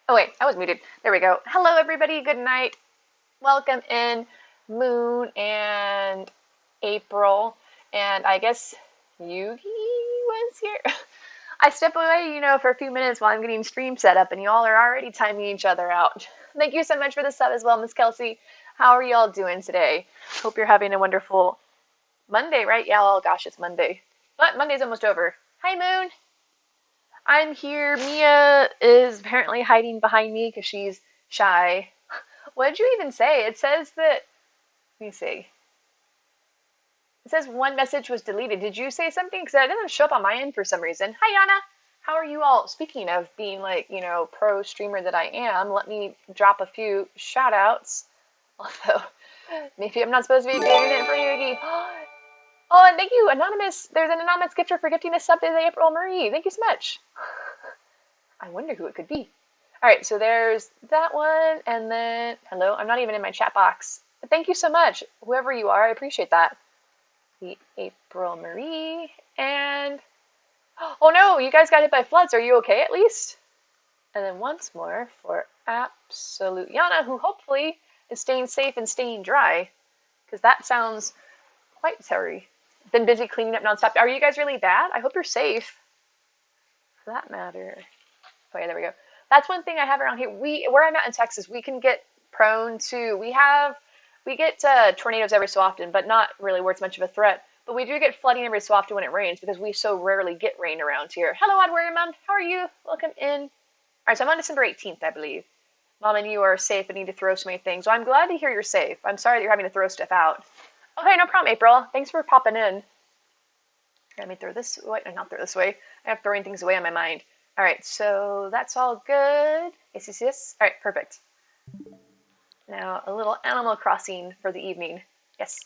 Oh wait, I was muted. There we go. Hello everybody, good night. Welcome in Moon and April. And I guess Yugi was here. I step away, for a few minutes while I'm getting stream set up and y'all are already timing each other out. Thank you so much for the sub as well, Miss Kelsey. How are y'all doing today? Hope you're having a wonderful Monday, right? Yeah, oh gosh, it's Monday. But Monday's almost over. Hi Moon. I'm here. Mia is apparently hiding behind me because she's shy. What did you even say? It says that. Let me see. It says one message was deleted. Did you say something? Because that doesn't show up on my end for some reason. Hi, Yana. How are you all? Speaking of being like, pro streamer that I am, let me drop a few shout outs. Although, maybe I'm not supposed to be doing it for Yugi. Oh, and thank you, Anonymous. There's an anonymous gifter for gifting a sub to April Marie. Thank you so much. I wonder who it could be. All right, so there's that one, and then, hello, I'm not even in my chat box. But thank you so much, whoever you are, I appreciate that. The April Marie, and, oh no, you guys got hit by floods, are you okay at least? And then once more for Absolute Yana, who hopefully is staying safe and staying dry, because that sounds quite sorry. Been busy cleaning up nonstop. Are you guys really bad? I hope you're safe. For that matter. Okay, there we go. That's one thing I have around here. Where I'm at in Texas, we can get prone to, we get tornadoes every so often, but not really where it's much of a threat. But we do get flooding every so often when it rains because we so rarely get rain around here. Hello, Odd Warrior Mom. How are you? Welcome in. All right, so I'm on December 18th, I believe. Mom and you are safe and need to throw so many things. Well, I'm glad to hear you're safe. I'm sorry that you're having to throw stuff out. Okay, no problem, April. Thanks for popping in. Let me throw this away. No, not throw this away. I have throwing things away on my mind. All right, so that's all good. Yes. All right, perfect. Now, a little Animal Crossing for the evening. Yes.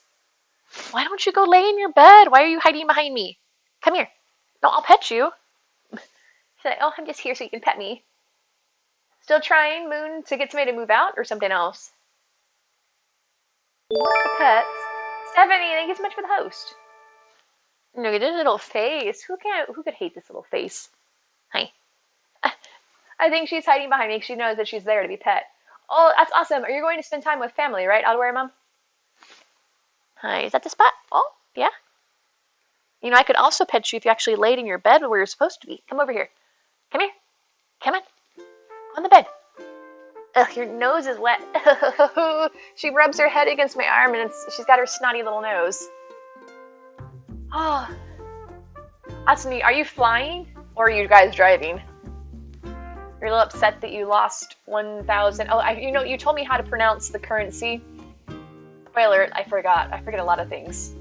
Why don't you go lay in your bed? Why are you hiding behind me? Come here. No, I'll pet you. She's like, oh, I'm just here so you can pet me. Still trying, Moon, to get somebody to move out or something else? The pets. Stephanie, thank you so much for the host. Look at this little face. Who could hate this little face? Hi. I think she's hiding behind me because she knows that she's there to be pet. Oh, that's awesome. Are you going to spend time with family, right? Outwear Mom? Hi, is that the spot? Oh, yeah. I could also pet you if you actually laid in your bed where you're supposed to be. Come over here. Come here. Come on. On the bed. Ugh, your nose is wet. She rubs her head against my arm and she's got her snotty little nose. Oh, that's neat. Are you flying or are you guys driving? You're a little upset that you lost 1,000. Oh, you told me how to pronounce the currency. Spoiler alert, I forgot. I forget a lot of things.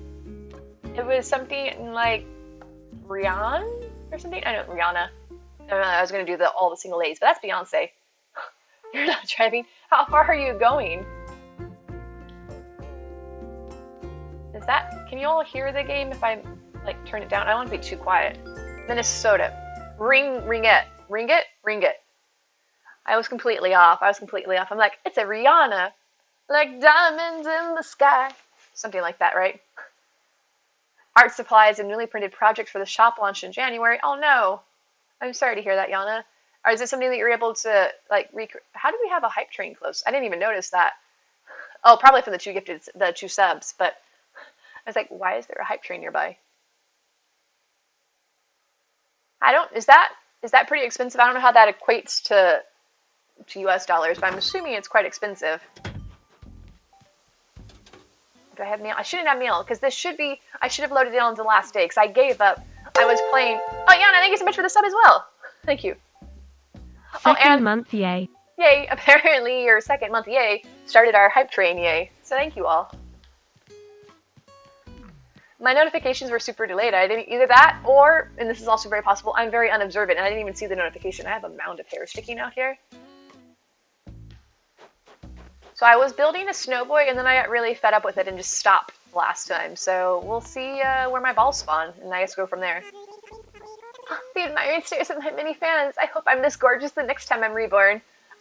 It was something like Rihanna or something. I know Rihanna. I was gonna do all the single A's, but that's Beyonce. You're not driving. How far are you going? Is that? Can you all hear the game if I turn it down? I don't want to be too quiet. Minnesota. Ring it. I was completely off. I'm like, it's a Rihanna. Like diamonds in the sky. Something like that, right? Art supplies and newly printed projects for the shop launched in January. Oh no. I'm sorry to hear that, Yana. Or is it something that you're able to, how did we have a hype train close? I didn't even notice that. Oh, probably from the two subs, but I was like, why is there a hype train nearby? Is that pretty expensive? I don't know how that equates to US dollars, but I'm assuming it's quite expensive. Do I have mail? I shouldn't have mail, because I should have loaded it on the last day, because I gave up. I was playing. Oh, Yana, thank you so much for the sub as well. Thank you. Second month, yay. Yay, apparently your second month, yay, started our hype train, yay. So thank you all. My notifications were super delayed. I didn't either that, or, and this is also very possible, I'm very unobservant, and I didn't even see the notification. I have a mound of hair sticking out here. So I was building a Snowboy, and then I got really fed up with it and just stopped last time. So we'll see where my balls spawn, and I guess go from there. The admiring stares of my many fans. I hope I'm this gorgeous the next time I'm reborn.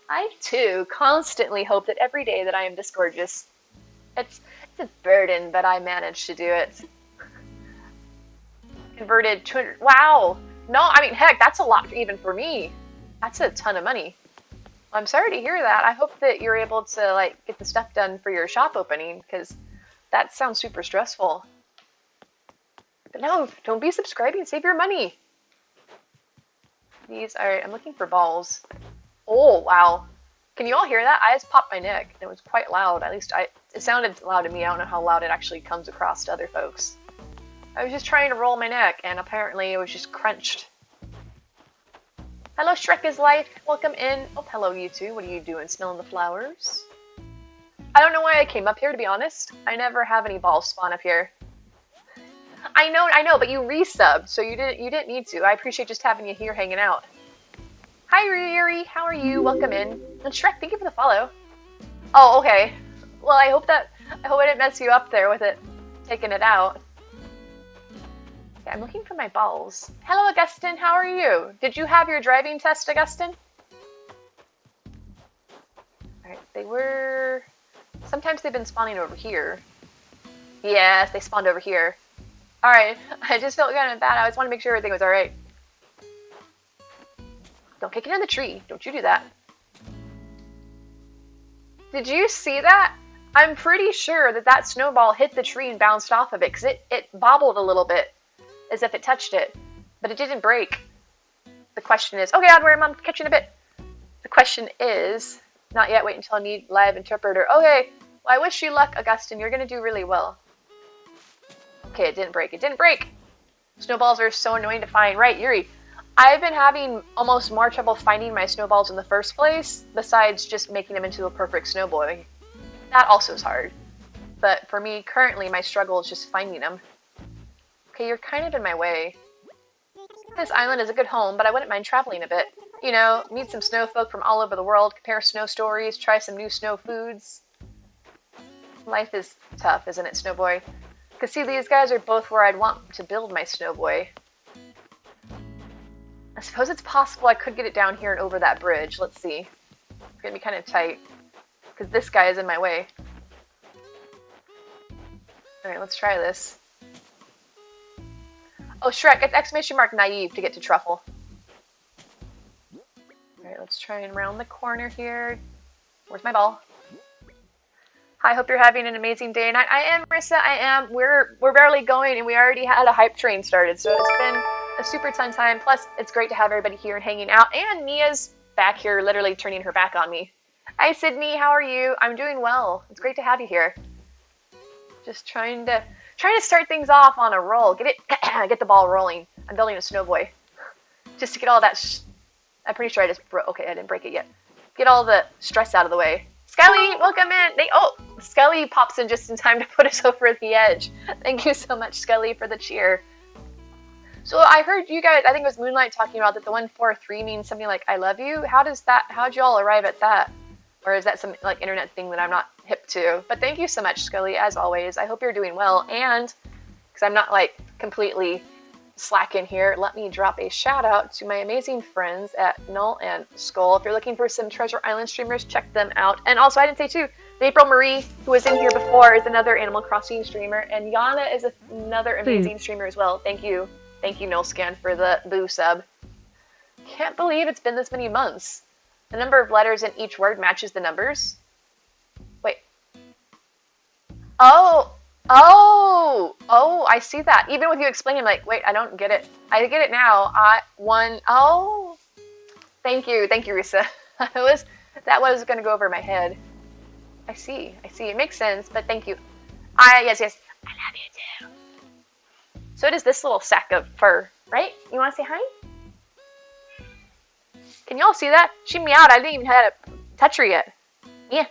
I, too, constantly hope that every day that I am this gorgeous. It's a burden, but I managed to do it. Converted 200. Wow. No, I mean, heck, that's a lot even for me. That's a ton of money. I'm sorry to hear that. I hope that you're able to like get the stuff done for your shop opening because that sounds super stressful. But no, don't be subscribing. Save your money. These are. I'm looking for balls. Oh wow! Can you all hear that? I just popped my neck. It was quite loud. At least it sounded loud to me. I don't know how loud it actually comes across to other folks. I was just trying to roll my neck, and apparently it was just crunched. Hello, Shrek is life. Welcome in. Oh, hello, you two. What are you doing? Smelling the flowers? I don't know why I came up here, to be honest. I never have any balls spawn up here. I know, but you resubbed, so you didn't need to. I appreciate just having you here hanging out. Hi, Riri. How are you? Welcome in. And Shrek, thank you for the follow. Oh, okay. Well, I hope I didn't mess you up there with it, taking it out. Okay, I'm looking for my balls. Hello, Augustine. How are you? Did you have your driving test, Augustine? Alright, they were... Sometimes they've been spawning over here. Yes, they spawned over here. Alright, I just felt kind of bad. I just want to make sure everything was alright. Don't kick it in the tree. Don't you do that. Did you see that? I'm pretty sure that snowball hit the tree and bounced off of it because it bobbled a little bit as if it touched it, but it didn't break. The question is, okay, Oddworm, I'm catching a bit. The question is, not yet, wait until I need live interpreter. Okay, well, I wish you luck, Augustine. You're going to do really well. Okay, it didn't break. It didn't break. Snowballs are so annoying to find. Right, Yuri. I've been having almost more trouble finding my snowballs in the first place, besides just making them into a perfect snowboy. That also is hard. But for me, currently, my struggle is just finding them. Okay, you're kind of in my way. This island is a good home, but I wouldn't mind traveling a bit. You know, meet some snowfolk from all over the world, compare snow stories, try some new snow foods. Life is tough, isn't it, Snowboy? Because see, these guys are both where I'd want to build my Snowboy. I suppose it's possible I could get it down here and over that bridge. Let's see. It's going to be kind of tight, because this guy is in my way. Alright, let's try this. Oh, Shrek, it's exclamation mark naive to get to Truffle. Alright, let's try and round the corner here. Where's my ball? Hi, hope you're having an amazing day and night. I am, Marissa, I am. We're barely going and we already had a hype train started, so it's been a super fun time. Plus, it's great to have everybody here and hanging out. And Mia's back here, literally turning her back on me. Hi, Sydney, how are you? I'm doing well. It's great to have you here. Just trying to start things off on a roll. Get the ball rolling. I'm building a Snowboy. Just to get all that I'm pretty sure I just broke. Okay, I didn't break it yet. Get all the stress out of the way. Skelly, welcome in. Skelly pops in just in time to put us over the edge. Thank you so much, Skelly, for the cheer. So I heard you guys, I think it was Moonlight talking about that the 143 means something like I love you. How'd you all arrive at that? Or is that some like internet thing that I'm not hip to? But thank you so much, Scully, as always. I hope you're doing well. And because I'm not like completely slacking here, let me drop a shout out to my amazing friends at Null and Skull. If you're looking for some Treasure Island streamers, check them out. And also, I didn't say too, April Marie, who was in here before, is another Animal Crossing streamer. And Yana is another amazing streamer as well. Thank you. Thank you, NullScan, for the boo sub. Can't believe it's been this many months. The number of letters in each word matches the numbers. Wait. Oh, I see that. Even with you explaining, like, wait, I don't get it. I get it now. Oh. Thank you, Risa. That was going to go over my head. I see. It makes sense, but thank you. Yes. I love you too. So it is this little sack of fur, right? You want to say hi? Can y'all see that? She meowed. I didn't even have to touch her yet. Mia.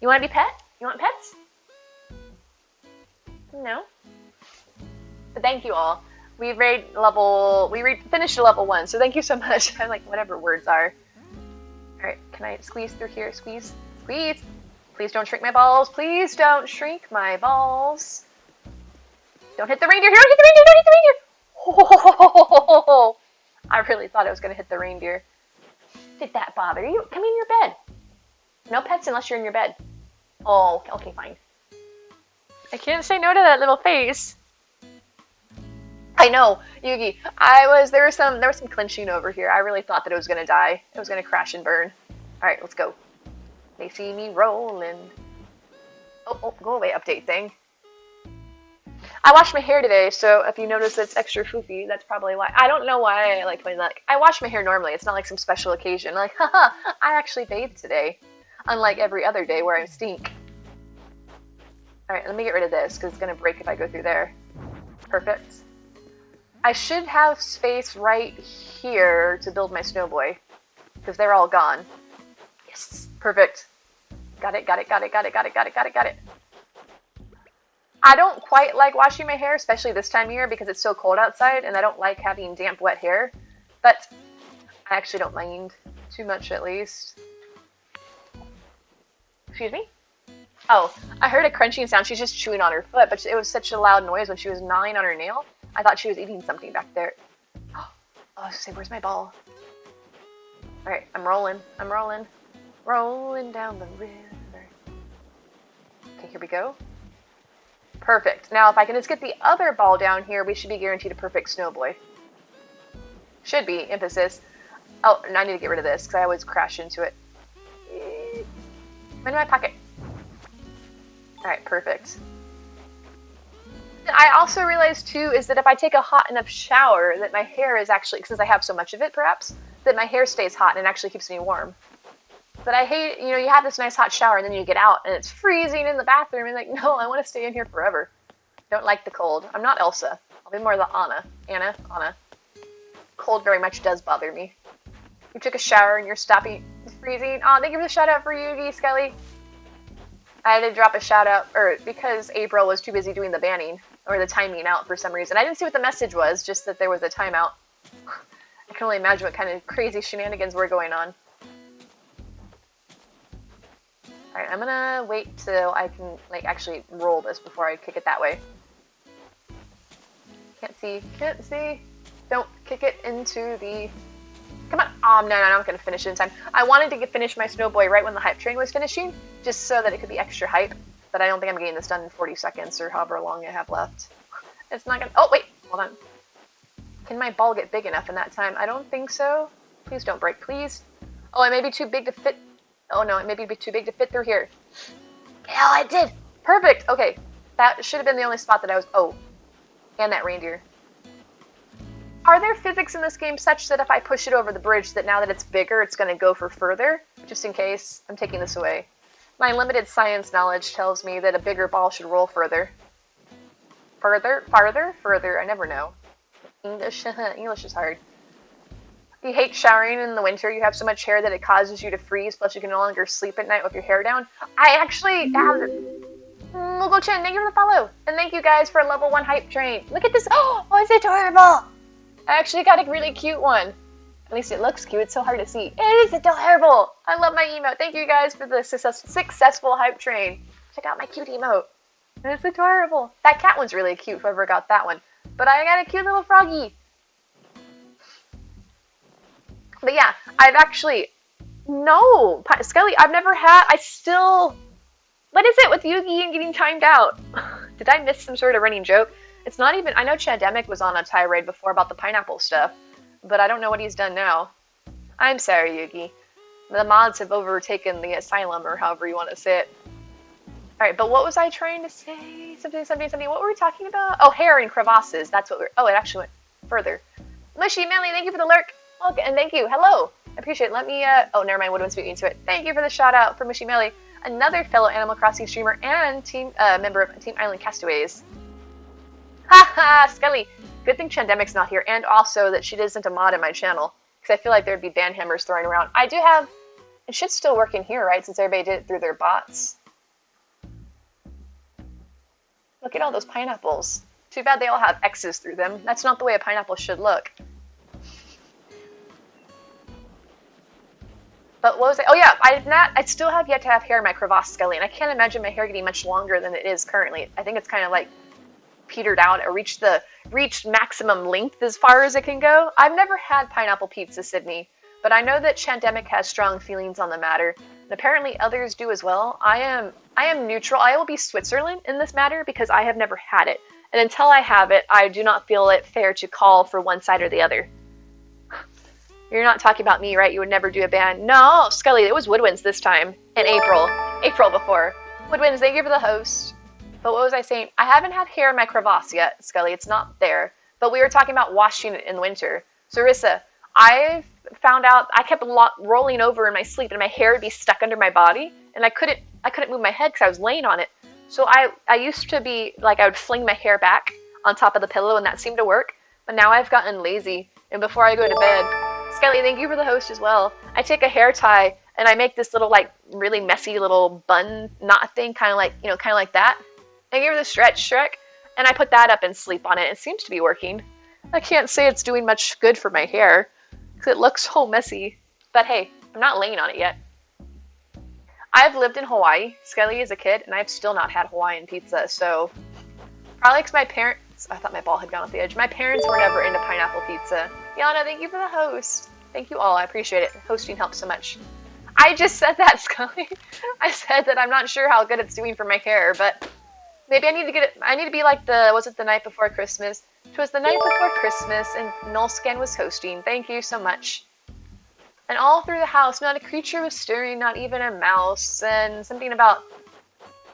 You want to be pet? You want pets? No. But thank you all. We finished level 1, so thank you so much. I like whatever words are. Alright, can I squeeze through here? Squeeze. Please don't shrink my balls. Please don't shrink my balls. Don't hit the reindeer. Don't hit the reindeer. Oh, I really thought I was going to hit the reindeer. Did that bother you? Come in your bed. No pets unless you're in your bed. Oh, okay, fine. I can't say no to that little face. I know, Yugi. There was some clinching over here. I really thought that it was gonna die. It was gonna crash and burn. All right, let's go. They see me rolling. Oh, go away, update thing. I washed my hair today, so if you notice it's extra foofy, that's probably why. I don't know why I like putting that. I wash my hair normally. It's not like some special occasion. Like, haha, I actually bathed today. Unlike every other day where I stink. Alright, let me get rid of this, because it's going to break if I go through there. Perfect. I should have space right here to build my snowboy, because they're all gone. Yes, perfect. Got it. I don't quite like washing my hair, especially this time of year, because it's so cold outside, and I don't like having damp, wet hair. But I actually don't mind too much, at least. Excuse me? Oh, I heard a crunching sound. She's just chewing on her foot, but it was such a loud noise when she was gnawing on her nail. I thought she was eating something back there. Oh, I was saying, where's my ball? Alright, I'm rolling. Rolling down the river. Okay, here we go. Perfect. Now, if I can just get the other ball down here, we should be guaranteed a perfect snowboy. Should be, emphasis. Oh, and I need to get rid of this, because I always crash into it. I'm in my pocket. Alright, perfect. And I also realized, too, is that if I take a hot enough shower, that my hair is actually, since I have so much of it, perhaps, that my hair stays hot and it actually keeps me warm. But I hate, you have this nice hot shower and then you get out and it's freezing in the bathroom and like, no, I want to stay in here forever. Don't like the cold. I'm not Elsa. I'll be more the Anna. Cold very much does bother me. You took a shower and you're stopping, it's freezing. Oh, thank you for the shout out for Yugi, Skelly. I had to drop a shout out, because April was too busy doing the banning, or the timing out for some reason. I didn't see what the message was, just that there was a timeout. I can only imagine what kind of crazy shenanigans were going on. Alright, I'm gonna wait till I can, actually roll this before I kick it that way. Can't see. Don't kick it into the... Come on. Oh, no, I'm not gonna finish it in time. I wanted to finish my snowboy right when the hype train was finishing, just so that it could be extra hype, but I don't think I'm getting this done in 40 seconds, or however long I have left. It's not gonna... Oh, wait, hold on. Can my ball get big enough in that time? I don't think so. Please don't break, please. Oh, it may be too big to fit... Oh no, it may be too big to fit through here. Oh, I did! Perfect! Okay, that should have been the only spot that I was... Oh, and that reindeer. Are there physics in this game such that if I push it over the bridge, that now that it's bigger, it's going to go for further? Just in case, I'm taking this away. My limited science knowledge tells me that a bigger ball should roll further. Further? I never know. English is hard. You hate showering in the winter. You have so much hair that it causes you to freeze, plus you can no longer sleep at night with your hair down. I actually have... Mugo-chan, thank you for the follow. And thank you guys for a level 1 hype train. Look at this. Oh, it's adorable. I actually got a really cute one. At least it looks cute. It's so hard to see. It is adorable. I love my emote. Thank you guys for the successful hype train. Check out my cute emote. It's adorable. That cat one's really cute, whoever got that one. But I got a cute little froggy. But yeah, I've actually... No! Skelly, I've never had... What is it with Yugi and getting timed out? Did I miss some sort of running joke? It's not even... I know Chandemic was on a tirade before about the pineapple stuff, but I don't know what he's done now. I'm sorry, Yugi. The mods have overtaken the asylum, or however you want to say it. Alright, but what was I trying to say? Something. What were we talking about? Oh, hair and crevasses. That's what we're... Oh, it actually went further. Mushy Manly, thank you for the lurk. Okay, and thank you. Hello. I appreciate it. Let me, Oh, never mind. Woodwin's beat me to it. Thank you for the shout out for Mushy Manly, another fellow Animal Crossing streamer and member of Team Island Castaways. Haha, Skelly. Good thing Chandemic's not here, and also that she isn't a mod in my channel, because I feel like there'd be ban hammers thrown around. I do have... It should still work in here, right, since everybody did it through their bots. Look at all those pineapples. Too bad they all have X's through them. That's not the way a pineapple should look. But what was I? Oh yeah, I still have yet to have hair in my crevasse, Skelly, and I can't imagine my hair getting much longer than it is currently. I think it's kind of like petered out or reached maximum length as far as it can go. I've never had pineapple pizza, Sydney, but I know that Chandemic has strong feelings on the matter, and apparently others do as well. I am neutral. I will be Switzerland in this matter because I have never had it, And until I have it, I do not feel it fair to call for one side or the other. You're not talking about me, right? You would never do a band. No, Scully, it was Woodwinds this time in April. April before. Woodwinds, thank you for the host. But what was I saying? I haven't had hair in my crevasse yet, Scully. It's not there. But we were talking about washing it in the winter. So, Rissa, I found out I kept rolling over in my sleep and my hair would be stuck under my body. And I couldn't move my head because I was laying on it. So I used to be like I would fling my hair back on top of the pillow and that seemed to work. But now I've gotten lazy. And before I go to bed, Skelly, thank you for the host as well. I take a hair tie and I make this little like really messy little bun knot thing, kind of like that. I give her the stretch, Shrek, and I put that up and sleep on it. It seems to be working. I can't say it's doing much good for my hair because it looks so messy. But hey, I'm not laying on it yet. I've lived in Hawaii, Skelly, as a kid, and I've still not had Hawaiian pizza. So probably because my parents, I thought my ball had gone off the edge. My parents were never into pineapple pizza. Yana, thank you for the host. Thank you all. I appreciate it. Hosting helps so much. I just said that, Scully. I said that I'm not sure how good it's doing for my hair, but maybe I need to get it. I need to be like was it the night before Christmas? It was the night before Christmas, and Nullscan was hosting. Thank you so much. And all through the house, not a creature was stirring, not even a mouse, and something about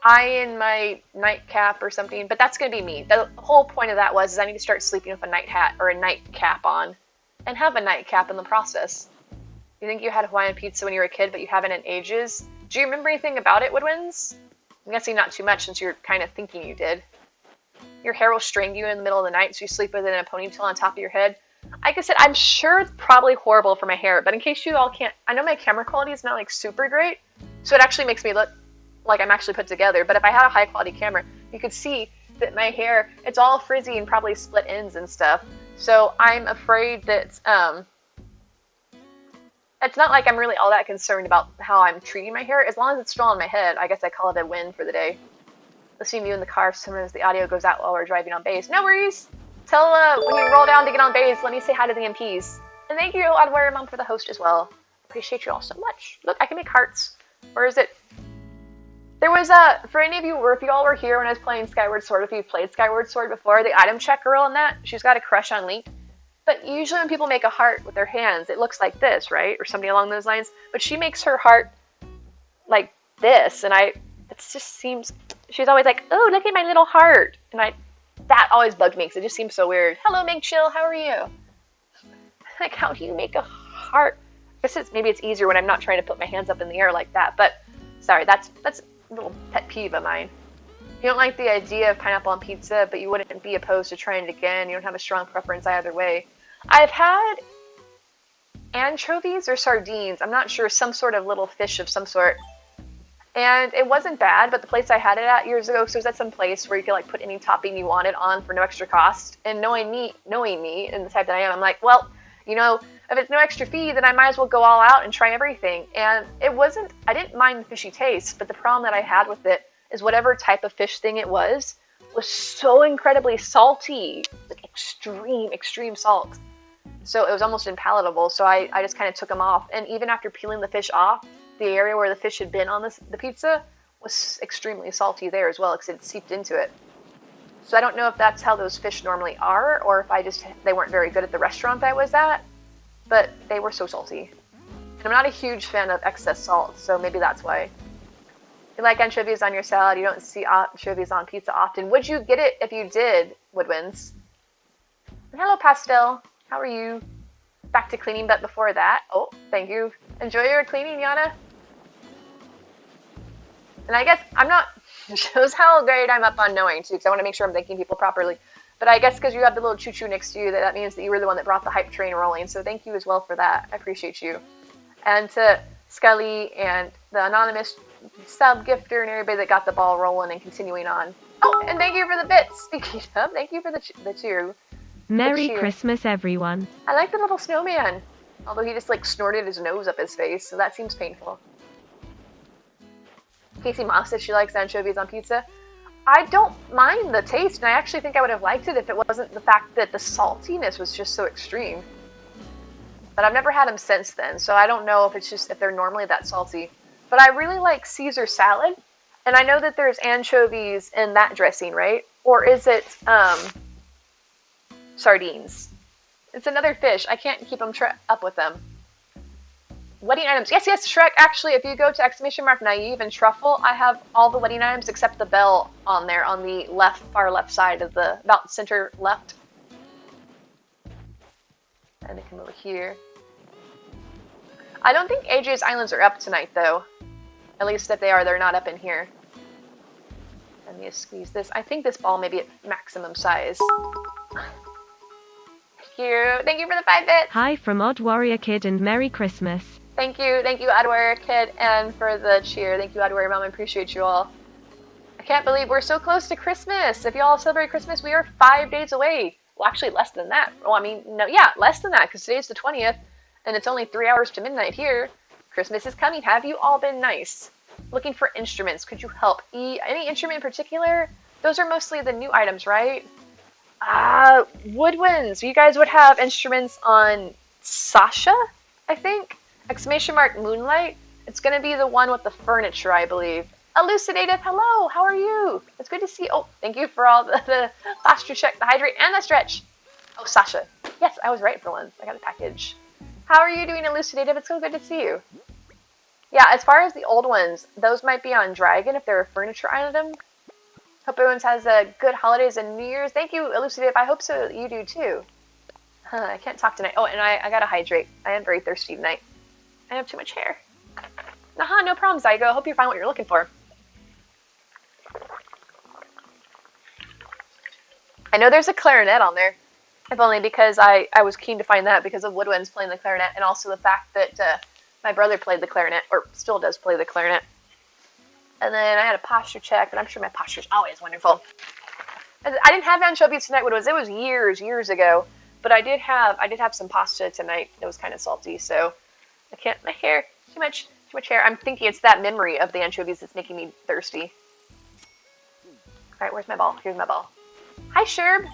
I in my nightcap or something. But that's going to be me. The whole point of that was I need to start sleeping with a night hat or a nightcap on, and have a nightcap in the process. You think you had Hawaiian pizza when you were a kid, but you haven't in ages? Do you remember anything about it, Woodwinds? I'm guessing not too much since you're kind of thinking you did. Your hair will string you in the middle of the night, so you sleep with it in a ponytail on top of your head. Like I said, I'm sure it's probably horrible for my hair, but in case you all can't, I know my camera quality is not like super great, so it actually makes me look like I'm actually put together. But if I had a high quality camera, you could see that my hair, it's all frizzy and probably split ends and stuff. So I'm afraid that it's not like I'm really all that concerned about how I'm treating my hair. As long as it's still on my head, I guess I call it a win for the day. Listening to you in the car, sometimes the audio goes out while we're driving on base. No worries. Tell when you roll down to get on base, let me say hi to the MPs. And thank you, Adware Mom, for the host as well. Appreciate you all so much. Look, I can make hearts. Or is it? There was for any of you, or if you all were here when I was playing Skyward Sword, if you've played Skyward Sword before, the item check girl in that, she's got a crush on Link. But usually when people make a heart with their hands, it looks like this, right? Or something along those lines. But she makes her heart like this, and it just seems, she's always like, oh, look at my little heart. And that always bugged me because it just seems so weird. Hello, Meg Chill, how are you? Like, how do you make a heart? I guess maybe it's easier when I'm not trying to put my hands up in the air like that. But sorry, that's a little pet peeve of mine. You don't like the idea of pineapple on pizza, but you wouldn't be opposed to trying it again. You don't have a strong preference either way. I've had anchovies or sardines. I'm not sure, some sort of little fish of some sort. And it wasn't bad, but the place I had it at years ago, so it was at some place where you could like put any topping you wanted on for no extra cost. And knowing me and the type that I am, I'm like, well, you know, if it's no extra fee, then I might as well go all out and try everything. And I didn't mind the fishy taste, but the problem that I had with it is whatever type of fish thing it was so incredibly salty, like extreme salt. So it was almost impalatable. So I just kind of took them off. And even after peeling the fish off, the area where the fish had been on the pizza was extremely salty there as well because it seeped into it. So I don't know if that's how those fish normally are or if they weren't very good at the restaurant I was at, but they were so salty. And I'm not a huge fan of excess salt, so maybe that's why. You like anchovies on your salad, you don't see anchovies on pizza often. Would you get it if you did, Woodwinds? And hello, Pastel. How are you? Back to cleaning, but before that, oh, thank you. Enjoy your cleaning, Yana. And I guess shows how great I'm up on knowing, too, because I want to make sure I'm thanking people properly. But I guess because you have the little choo-choo next to you, that means that you were the one that brought the hype train rolling. So thank you as well for that. I appreciate you. And to Scully and the anonymous sub-gifter and everybody that got the ball rolling and continuing on. Oh, and thank you for the bits. Speaking of, thank you for the cheer. Merry Christmas, everyone. I like the little snowman. Although he just like snorted his nose up his face, so that seems painful. Casey Moss says she likes anchovies on pizza. I don't mind the taste, and I actually think I would have liked it if it wasn't the fact that the saltiness was just so extreme. But I've never had them since then, so I don't know if they're normally that salty. But I really like Caesar salad, and I know that there's anchovies in that dressing, right? Or is it sardines? It's another fish. I can't keep them up with them. Wedding items. Yes, yes, Shrek. Actually, if you go to exclamation mark naive and truffle, I have all the wedding items except the bell on there on the left, far left side of the, about center left. And they come over here. I don't think AJ's Islands are up tonight, though. At least if they are, they're not up in here. Let me just squeeze this. I think this ball may be at maximum size. Thank you for the 5 bits. Hi from Odd Warrior Kid and Merry Christmas. Thank you, Odd Warrior Kid, and for the cheer. Thank you, Odd Warrior Mom. I appreciate you all. I can't believe we're so close to Christmas. If you all celebrate Christmas, we are 5 days away. Well, actually, less than that. Well, I mean, no, yeah, less than that, because today's the 20th, and it's only 3 hours to midnight here. Christmas is coming. Have you all been nice? Looking for instruments. Could you help? Any instrument in particular? Those are mostly the new items, right? Woodwinds. You guys would have instruments on Sasha, I think? Exclamation mark Moonlight. It's going to be the one with the furniture, I believe. Elucidative, hello, how are you? It's good to see you. Oh, thank you for all the posture check, the hydrate, and the stretch. Oh, Sasha. Yes, I was right for once. I got a package. How are you doing, Elucidative? It's so good to see you. Yeah, as far as the old ones, those might be on Dragon if they're a furniture item. Hope everyone has a good holidays and New Year's. Thank you, Elucidative. I hope so you do too. I can't talk tonight. Oh, and I gotta hydrate. I am very thirsty tonight. I have too much hair. Nah, no problem, Zygo. I hope you find what you're looking for. I know there's a clarinet on there, if only because I was keen to find that because of Woodwinds playing the clarinet, and also the fact that my brother played the clarinet, or still does play the clarinet. And then I had a posture check, and I'm sure my posture's always wonderful. I didn't have anchovies tonight. It was years ago, but I did have some pasta tonight. It was kind of salty, so I can't. My hair, too much hair. I'm thinking it's that memory of the anchovies that's making me thirsty. All right, where's my ball? Here's my ball. Hi, Sherb.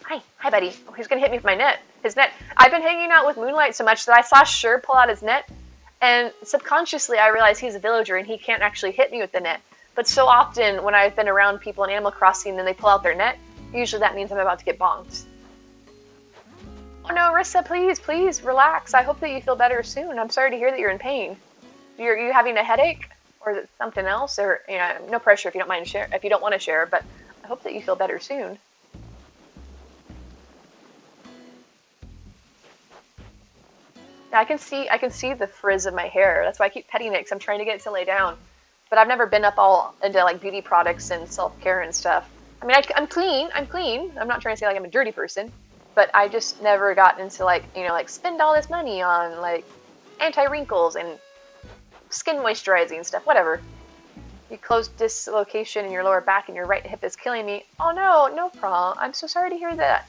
Hi, buddy. Oh, he's gonna hit me with my net. His net. I've been hanging out with Moonlight so much that I saw Sherb pull out his net, and subconsciously I realized he's a villager and he can't actually hit me with the net. But so often when I've been around people in Animal Crossing and they pull out their net, usually that means I'm about to get bonked. Oh no, Rissa, please relax. I hope that you feel better soon. I'm sorry to hear that you're in pain. Are you having a headache, or is it something else? Or no pressure if you don't mind share. If you don't want to share, but I hope that you feel better soon. Yeah, I can see the frizz of my hair. That's why I keep petting it, because I'm trying to get it to lay down. But I've never been up all into like beauty products and self-care and stuff. I mean, I'm clean. I'm not trying to say like I'm a dirty person, but I just never got into like spend all this money on like anti-wrinkles and skin moisturizing stuff, whatever. You closed dislocation in your lower back and your right hip is killing me. Oh no problem. I'm so sorry to hear that.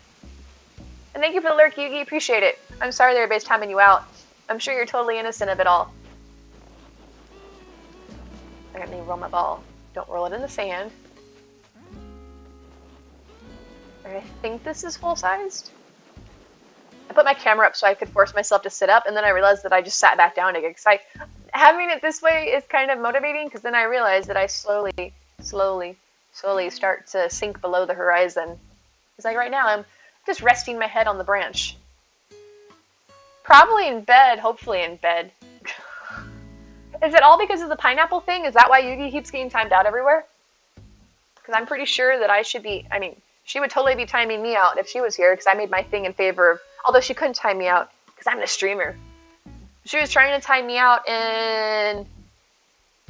And thank you for the lurk, Yugi. Appreciate it. I'm sorry that everybody's timing you out. I'm sure you're totally innocent of it all. Let me roll my ball. Don't roll it in the sand. I think this is full-sized. I put my camera up so I could force myself to sit up, and then I realized that I just sat back down again. Because having it this way is kind of motivating, because then I realized that I slowly start to sink below the horizon. It's like right now I'm just resting my head on the branch. Probably in bed, hopefully in bed. Is it all because of the pineapple thing? Is that why Yugi keeps getting timed out everywhere? Because I'm pretty sure that I should be, she would totally be timing me out if she was here, because I made my thing in favor of, although she couldn't time me out, because I'm the streamer. She was trying to time me out in,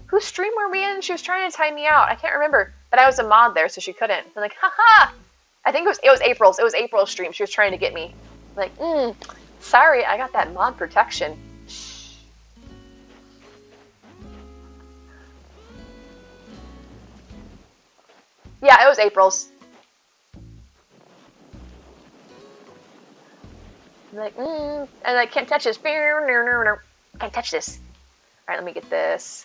whose stream were we in? She was trying to time me out. I can't remember, but I was a mod there, so she couldn't. I'm like, haha! I think it was April's. It was April's stream. She was trying to get me. I'm like, sorry, I got that mod protection. Yeah, it was April's. I'm like, and I can't touch this. Can't touch this. All right, let me get this.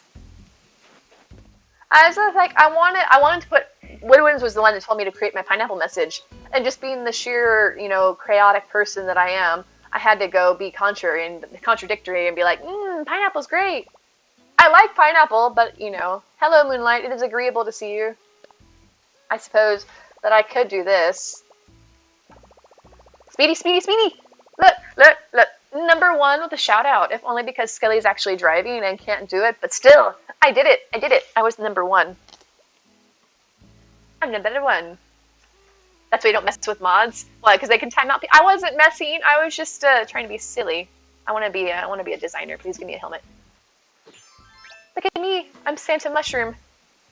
I was like, I wanted to put. Woodwinds was the one that told me to create my pineapple message, and just being the sheer, chaotic person that I am, I had to go be contrary and contradictory and be like, pineapple's great. I like pineapple, but hello Moonlight. It is agreeable to see you. I suppose that I could do this. Speedy, speedy, speedy! Look, look, look. Number one with a shout out, if only because Skelly's actually driving and can't do it, but still, I did it. I did it. I was number one. I'm number one. That's why you don't mess with mods. Why? Because they can time out. I wasn't messing. I was just trying to be silly. I want to be a designer. Please give me a helmet. Look at me. I'm Santa Mushroom.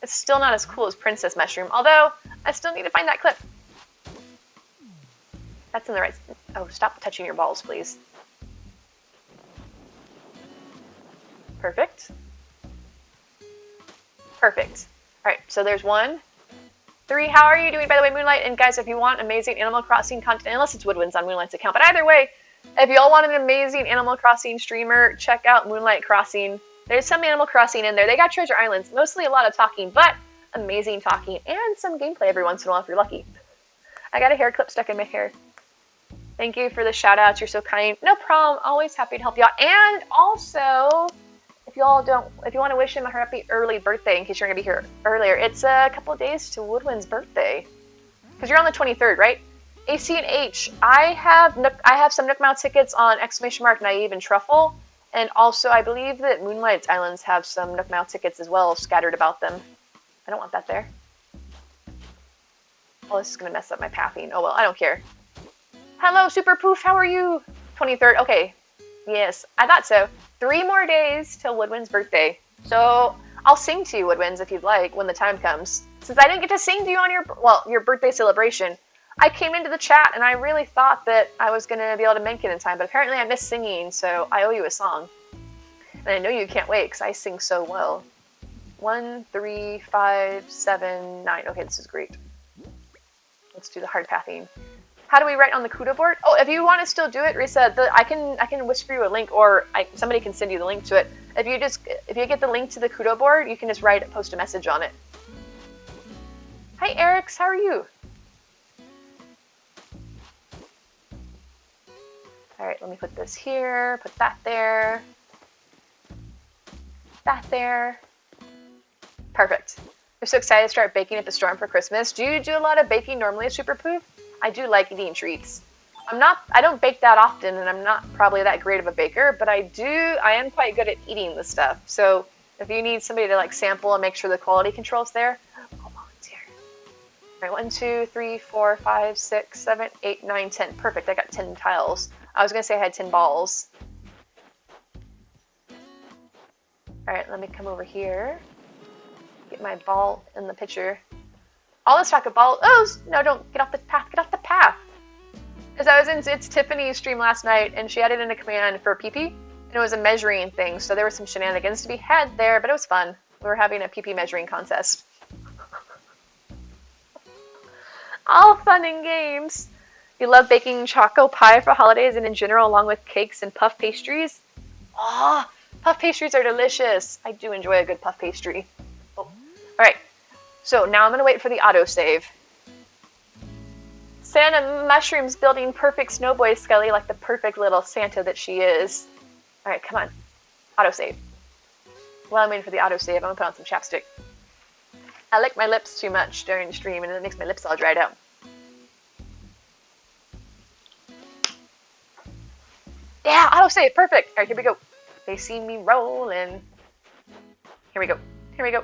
It's still not as cool as Princess Mushroom, although I still need to find that clip. That's in the right... Oh, stop touching your balls, please. Perfect. Perfect. Alright, so there's 1, 3. How are you doing, by the way, Moonlight? And guys, if you want amazing Animal Crossing content, unless it's Woodwinds on Moonlight's account, but either way, if y'all want an amazing Animal Crossing streamer, check out Moonlight Crossing. There's some Animal Crossing in there. They got treasure islands, mostly a lot of talking, but amazing talking, and some gameplay every once in a while if you're lucky. I got a hair clip stuck in my hair. Thank you for the shout outs. You're so kind. No problem. Always happy to help you out. And also, if you want to wish him a happy early birthday, in case you're going to be here earlier, it's a couple of days to Woodwind's birthday. Because you're on the 23rd, right? AC and H. I have some Nook Mouth tickets on ! Naive and Truffle. And also, I believe that Moonlight's Islands have some Nook Mouth tickets as well scattered about them. I don't want that there. Oh, this is going to mess up my pathing. Oh well, I don't care. Hello, Super Poof, how are you? 23rd, okay. Yes, I thought so. 3 more days till Woodwind's birthday. So, I'll sing to you, Woodwinds, if you'd like, when the time comes. Since I didn't get to sing to you on your birthday celebration, I came into the chat and I really thought that I was going to be able to make it in time, but apparently I missed singing, so I owe you a song. And I know you can't wait, because I sing so well. 1, 3, 5, 7, 9. Okay, this is great. Let's do the hard pathing. How do we write on the Kudo board? Oh, if you want to still do it, Risa, I can whisper you a link, or somebody can send you the link to it. If you get the link to the Kudo board, you can just post a message on it. Hi, Eric's. How are you? All right, let me put this here. Put that there. That there. Perfect. We're so excited to start baking at the Storm for Christmas. Do you do a lot of baking normally, Super Poof? I do like eating treats. I don't bake that often, and I'm not probably that great of a baker, but I am quite good at eating the stuff. So if you need somebody to sample and make sure the quality control's there, I'll volunteer. All right, 1, 2, 3, 4, 5, 6, 7, 8, 9, 10. Perfect, I got 10 tiles. I was gonna say I had 10 balls. All right, let me come over here. Get my ball in the picture. All this talk of balls. Oh, no, don't get off the path. Get off the path. Because I was in Tiffany's stream last night, and she added in a command for pee-pee, and it was a measuring thing, so there were some shenanigans to be had there, but it was fun. We were having a pee-pee measuring contest. All fun and games. You love baking choco pie for holidays and in general, along with cakes and puff pastries? Oh, puff pastries are delicious. I do enjoy a good puff pastry. Oh. All right. So now I'm going to wait for the autosave. Santa Mushroom's building Perfect Snowboy Skelly like the perfect little Santa that she is. Alright, come on. Autosave. While I'm waiting for the autosave, I'm going to put on some chapstick. I lick my lips too much during the stream and it makes my lips all dried out. Yeah, autosave, perfect! Alright, here we go. They see me rolling. Here we go. Here we go.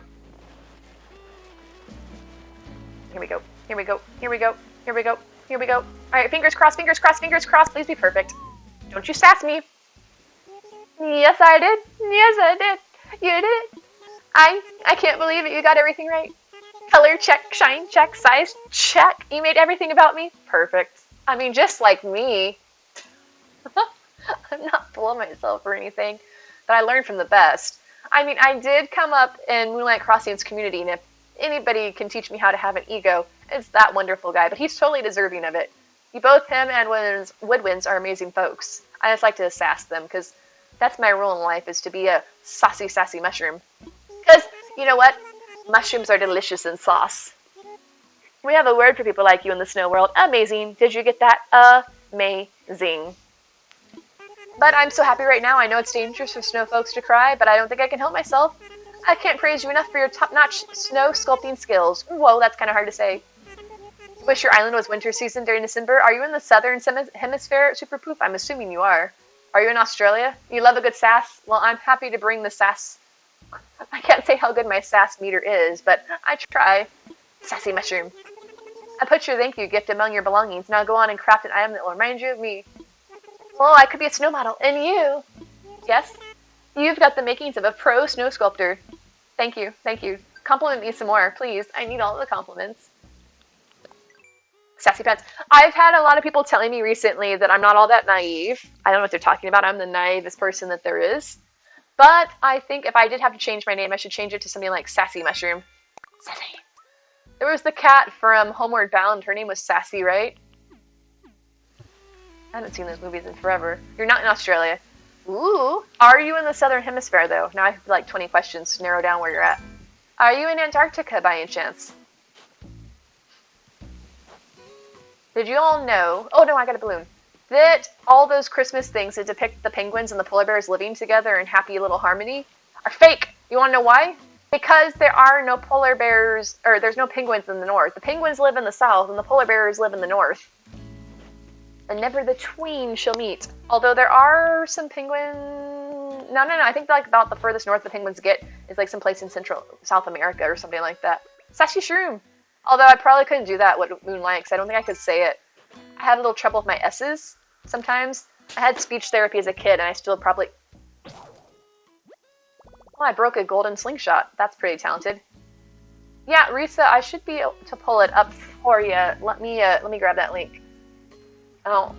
Here we go. Here we go. Here we go. Here we go. Here we go. All right, fingers crossed, fingers crossed, fingers crossed. Please be perfect. Don't you sass me. Yes, I did. Yes, I did. You did. I can't believe it. You got everything right. Color check, shine check, size check. You made everything about me perfect. I mean, just like me. I'm not full of myself or anything, but I learned from the best. I mean, I did come up in Moonlight Crossing's community, and if anybody can teach me how to have an ego, it's that wonderful guy, but he's totally deserving of it. Both him and Woodwinds are amazing folks. I just like to sass them, because that's my rule in life, is to be a saucy, sassy mushroom. Because, you know what? Mushrooms are delicious in sauce. We have a word for people like you in the snow world. Amazing. Did you get that? Amazing. But I'm so happy right now. I know it's dangerous for snow folks to cry, but I don't think I can help myself. I can't praise you enough for your top-notch snow sculpting skills. Whoa, that's kind of hard to say. You wish your island was winter season during December. Are you in the southern hemisphere, Super Poof? I'm assuming you are. Are you in Australia? You love a good sass? Well, I'm happy to bring the sass. I can't say how good my sass meter is, but I try. Sassy mushroom. I put your thank you gift among your belongings. Now go on and craft an item that will remind you of me. Well, I could be a snow model. And you? Yes? You've got the makings of a pro snow sculptor. Thank you. Thank you. Compliment me some more, please. I need all the compliments. Sassy pants. I've had a lot of people telling me recently that I'm not all that naive. I don't know what they're talking about. I'm the naivest person that there is. But I think if I did have to change my name, I should change it to something like Sassy Mushroom. Sassy. There was the cat from Homeward Bound. Her name was Sassy, right? I haven't seen those movies in forever. You're not in Australia. Ooh. Are you in the southern hemisphere, though? Now I have like 20 questions to narrow down where you're at. Are you in Antarctica by any chance? Did you all know? Oh no, I got a balloon. That all those Christmas things that depict the penguins and the polar bears living together in happy little harmony are fake. You want to know why? Because there are no polar bears, or there's no penguins in the north. The penguins live in the south, and the polar bears live in the north. And never the twain shall meet. Although there are some penguins. No. I think like about the furthest north the penguins get is like someplace in Central South America or something like that. Sassy shroom. Although I probably couldn't do that what Moon likes. I don't think I could say it. I had a little trouble with my S's sometimes. I had speech therapy as a kid, and I still probably. Well, I broke a golden slingshot. That's pretty talented. Yeah, Risa, I should be able to pull it up for you. Let me grab that link. Oh,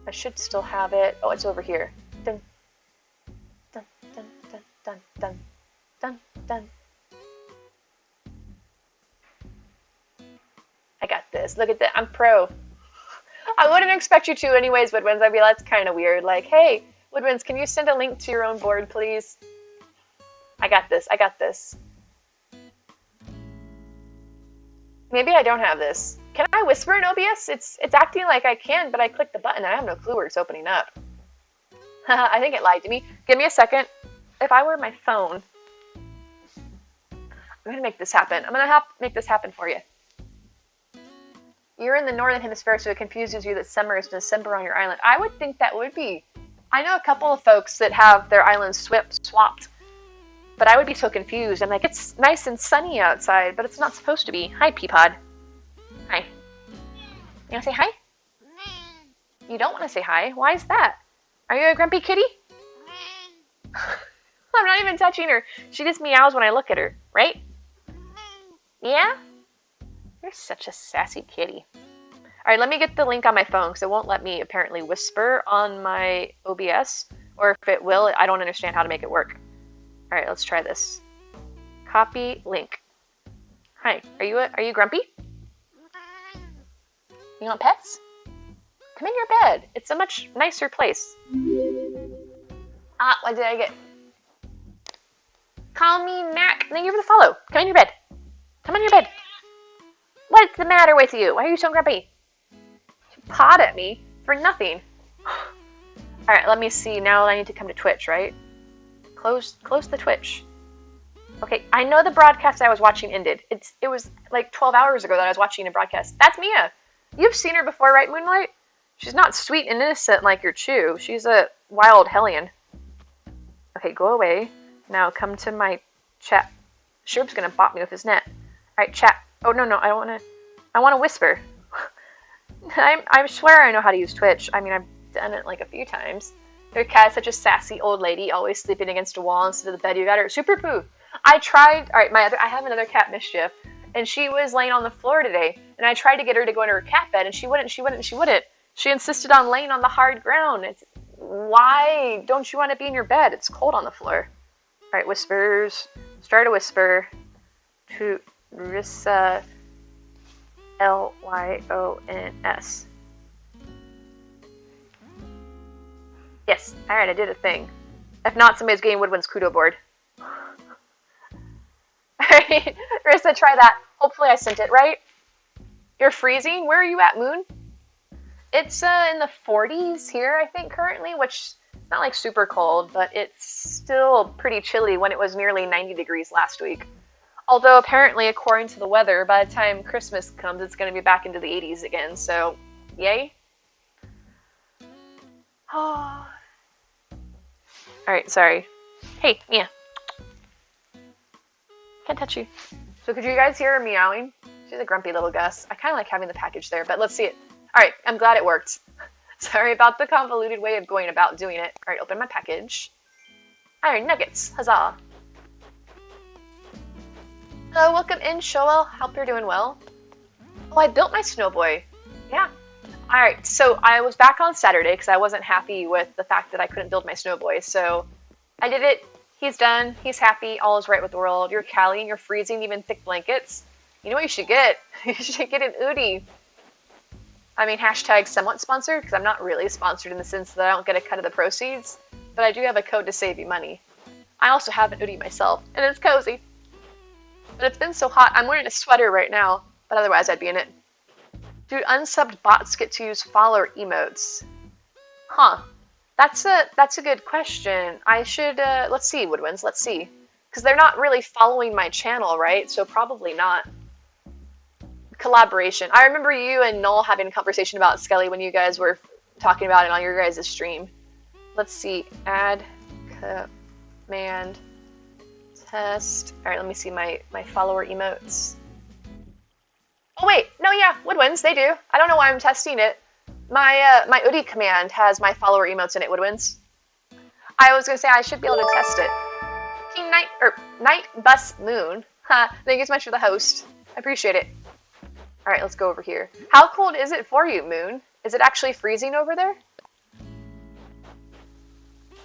I should still have it. Oh, it's over here. Dun, dun, dun, dun, dun, dun, dun, dun. I got this. Look at that. I'm pro. I wouldn't expect you to anyways, Woodwinds. I'd be like, that's kind of weird. Like, hey, Woodwinds, can you send a link to your own board, please? I got this. I got this. Maybe I don't have this. Can I whisper in OBS? It's acting like I can, but I clicked the button and I have no clue where it's opening up. I think it lied to me. Give me a second. If I were my phone, I'm going to make this happen. I'm going to make this happen for you. You're in the northern hemisphere, so it confuses you that summer is December on your island. I would think that would be. I know a couple of folks that have their islands swapped, but I would be so confused. I'm like, it's nice and sunny outside, but it's not supposed to be. Hi, Peapod. Hi. You want to say hi? You don't want to say hi? Why is that? Are you a grumpy kitty? I'm not even touching her. She just meows when I look at her, right? Yeah? You're such a sassy kitty. All right, let me get the link on my phone because it won't let me apparently whisper on my OBS. Or if it will, I don't understand how to make it work. All right, let's try this. Copy link. Hi, are you grumpy? You want pets? Come in your bed. It's a much nicer place. Ah, what did I get? Call me Mac. Thank you for the follow. Come in your bed. Come in your bed. What's the matter with you? Why are you so grumpy? You pawed at me for nothing. Alright, let me see. Now I need to come to Twitch, right? Close the Twitch. Okay, I know the broadcast I was watching ended. It was like 12 hours ago that I was watching a broadcast. That's Mia. You've seen her before, right, Moonlight? She's not sweet and innocent like your Chew. She's a wild hellion. Okay, go away. Now come to my chat. Sherb's gonna bop me with his net. Alright, chat. Oh, no, I don't wanna... I wanna whisper. I swear I know how to use Twitch. I mean, I've done it like a few times. Your cat is such a sassy old lady, always sleeping against a wall instead of the bed. You got her. Super poo. I tried... Alright, I have another cat, Mischief. And she was laying on the floor today. And I tried to get her to go into her cat bed. And she wouldn't. She insisted on laying on the hard ground. Why don't you want to be in your bed? It's cold on the floor. Alright, whispers. Start a whisper to Rissa Lyons. Yes. Alright, I did a thing. If not, somebody's getting Woodwind's Kudo board. Alright, Rissa, try that. Hopefully I sent it right. You're freezing? Where are you at, Moon? It's in the 40s here, I think, currently, which It's not like super cold, but it's still pretty chilly when it was nearly 90 degrees last week. Although apparently, according to the weather, by the time Christmas comes, it's going to be back into the 80s again. So, yay. Oh. Alright, sorry. Hey, Mia. Can't touch you. So could you guys hear her meowing? She's a grumpy little Gus. I kind of like having the package there, but let's see it. Alright, I'm glad it worked. Sorry about the convoluted way of going about doing it. Alright, open my package. Iron nuggets. Huzzah. Hello, welcome in, Shoel. Hope you're doing well. Oh, I built my Snowboy. Yeah. Alright, so I was back on Saturday because I wasn't happy with the fact that I couldn't build my Snowboy. So I did it. He's done. He's happy. All is right with the world. You're Callie and you're freezing even thick blankets. You know what you should get? You should get an oodie. I mean, hashtag somewhat sponsored, because I'm not really sponsored in the sense that I don't get a cut of the proceeds, but I do have a code to save you money. I also have an oodie myself, and it's cozy. But it's been so hot, I'm wearing a sweater right now, but otherwise I'd be in it. Do unsubbed bots get to use follower emotes? Huh. That's a good question. I should, let's see, Woodwinds, let's see. Because they're not really following my channel, right? So probably not. Collaboration. I remember you and Null having a conversation about Skelly when you guys were talking about it on your guys' stream. Let's see. Add command test. Alright, let me see my follower emotes. Oh wait, no, yeah, Woodwinds, they do. I don't know why I'm testing it. My oodie command has my follower emotes in it, Woodwinds. I was gonna say I should be able to test it. King Night Bus Moon. Ha, thank you so much for the host. I appreciate it. Alright, let's go over here. How cold is it for you, Moon? Is it actually freezing over there?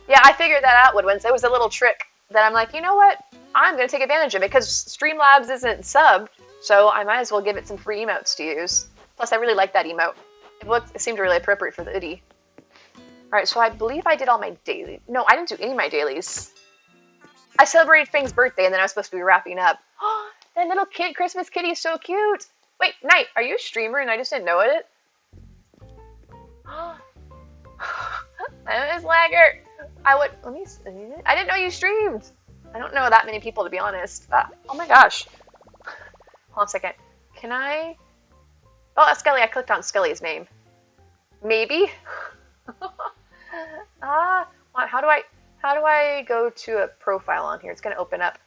Yeah, I figured that out, Woodwinds. It was a little trick that I'm like, you know what? I'm going to take advantage of it because Streamlabs isn't subbed, so I might as well give it some free emotes to use. Plus, I really like that emote. It seemed really appropriate for the oodie. Alright, so I believe I did all my dailies. No, I didn't do any of my dailies. I celebrated Fang's birthday and then I was supposed to be wrapping up. Oh, that little kid, Christmas kitty is so cute. Wait, Knight, are you a streamer and I just didn't know it? I'm a slagger. I didn't know you streamed. I don't know that many people, to be honest. Oh my gosh. Hold on a second. Can I? Oh, that's Skelly. I clicked on Skelly's name. Maybe? How do I go to a profile on here? It's gonna open up.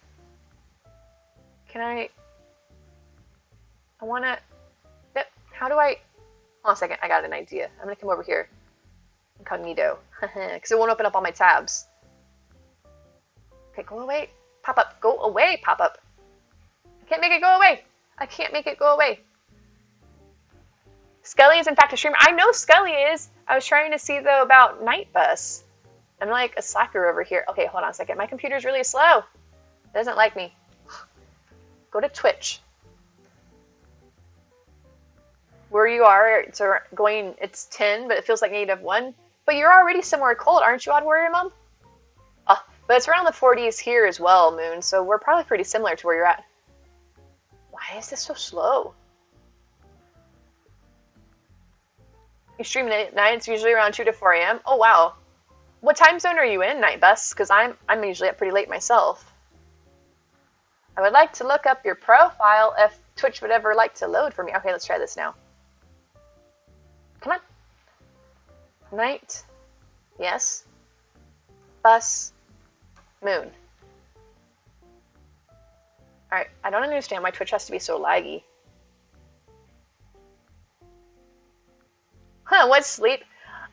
Can I wanna, yep, how do I, hold on a second, I got an idea. I'm gonna come over here, incognito, because it won't open up all my tabs. Okay, go away, pop up, go away, pop up. I can't make it go away. I can't make it go away. Skelly is in fact a streamer. I know Skelly is. I was trying to see though about Night Bus. I'm like a slacker over here. Okay, hold on a second. My computer's really slow. It doesn't like me. Go to Twitch. Where you are, it's 10, but it feels like -1. But you're already somewhere cold, aren't you, Odd Warrior Mom? But it's around the 40s here as well, Moon, so we're probably pretty similar to where you're at. Why is this so slow? You stream at night, it's usually around 2 to 4 a.m. Oh, wow. What time zone are you in, Night Bus? Because I'm usually up pretty late myself. I would like to look up your profile if Twitch would ever like to load for me. Okay, let's try this now. Come on. Night. Yes. Bus. Moon. Alright, I don't understand why Twitch has to be so laggy. Huh, what's sleep?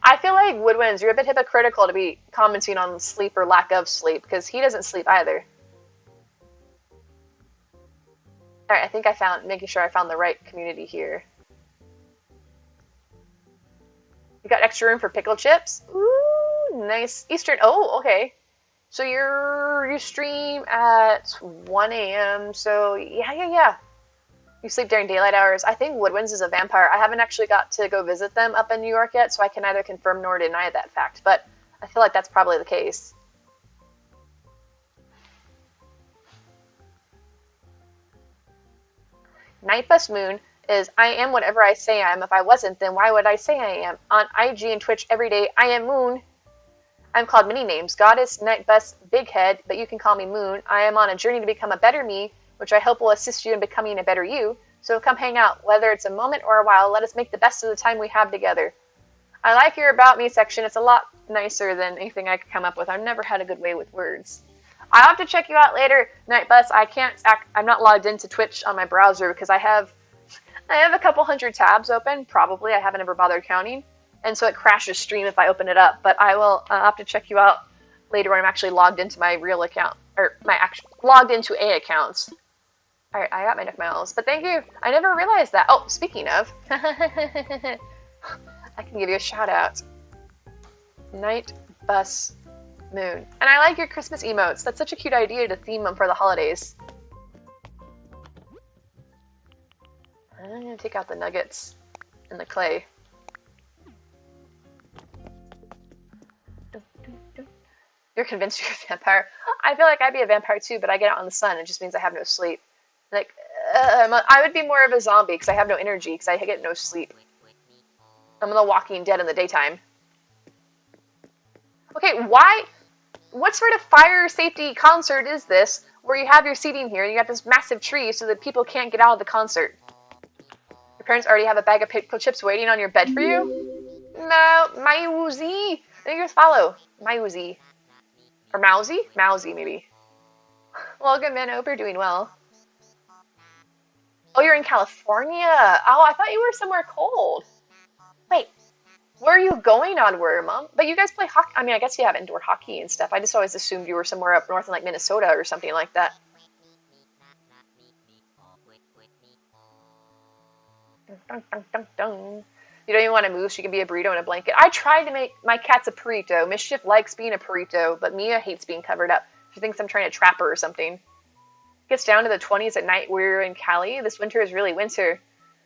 I feel like Woodwinds, you're a bit hypocritical to be commenting on sleep or lack of sleep, because he doesn't sleep either. Alright, I think making sure I found the right community here. You got extra room for pickle chips? Ooh, nice. Eastern, oh, okay. So you stream at 1 a.m., so yeah. You sleep during daylight hours. I think Woodwinds is a vampire. I haven't actually got to go visit them up in New York yet, so I can neither confirm nor deny that fact, but I feel like that's probably the case. Night Bus Moon is I am whatever I say I am. If I wasn't, then why would I say I am? On IG and Twitch every day, I am Moon. I'm called many names, Goddess, Night Bus, Big Head, but you can call me Moon. I am on a journey to become a better me, which I hope will assist you in becoming a better you. So come hang out, whether it's a moment or a while. Let us make the best of the time we have together. I like your About Me section. It's a lot nicer than anything I could come up with. I've never had a good way with words. I'll have to check you out later, Night Bus. I'm not logged into Twitch on my browser because I have a couple hundred tabs open, probably. I haven't ever bothered counting. And so it crashes stream if I open it up. But I'll have to check you out later when I'm actually logged into my real account. Or logged into A accounts. Alright, I got my Nook Miles. But thank you. I never realized that. Oh, speaking of. I can give you a shout out. Night Bus Moon. And I like your Christmas emotes. That's such a cute idea to theme them for the holidays. I'm going to take out the nuggets and the clay. You're convinced you're a vampire? I feel like I'd be a vampire too, but I get out in the sun. It just means I have no sleep. Like, I would be more of a zombie because I have no energy because I get no sleep. I'm the Walking Dead in the daytime. Okay, what sort of fire safety concert is this where you have your seating here and you got this massive tree so that people can't get out of the concert? Your parents already have a bag of pickle chips waiting on your bed for you? No, my woozy. Thank you for follow. My woozy. Or Mousy? Mousy, maybe. Welcome in. I hope you're doing well. Oh, you're in California. Oh, I thought you were somewhere cold. Wait, where are you going on, Mom? But you guys play hockey. I mean, I guess you have indoor hockey and stuff. I just always assumed you were somewhere up north in like Minnesota or something like that. Dun, dun, dun, dun. You don't even want to move, so you can be a burrito in a blanket. I tried to make my cat's a burrito. Mischief likes being a burrito, but Mia hates being covered up. She thinks I'm trying to trap her or something. It gets down to the 20s at night. We're in Cali. This winter is really winter.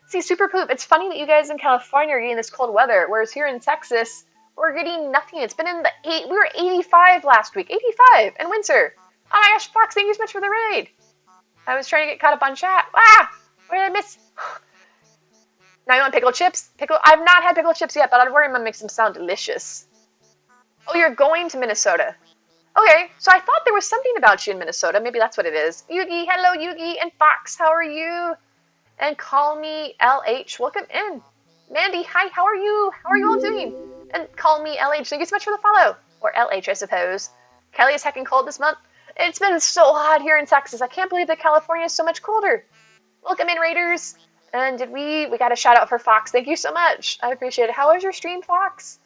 See, Super Poop, it's funny that you guys in California are getting this cold weather, whereas here in Texas, we're getting nothing. It's been in the we were 85 last week. 85 in winter. Oh my gosh, Fox, thank you so much for the raid. I was trying to get caught up on chat. Ah! What did I miss? Now you want pickle chips? I've not had pickle chips yet, but I'd worry I'm gonna make them sound delicious. Oh, you're going to Minnesota. Okay, so I thought there was something about you in Minnesota. Maybe that's what it is. Yugi, hello Yugi, and Fox, how are you? And call me LH, welcome in. Mandy, hi, how are you? How are you all doing? And call me LH, thank you so much for the follow. Or LH, I suppose. Kelly is heckin' cold this month. It's been so hot here in Texas. I can't believe that California is so much colder. Welcome in, Raiders. And we got a shout out for Fox. Thank you so much. I appreciate it. How was your stream, Fox?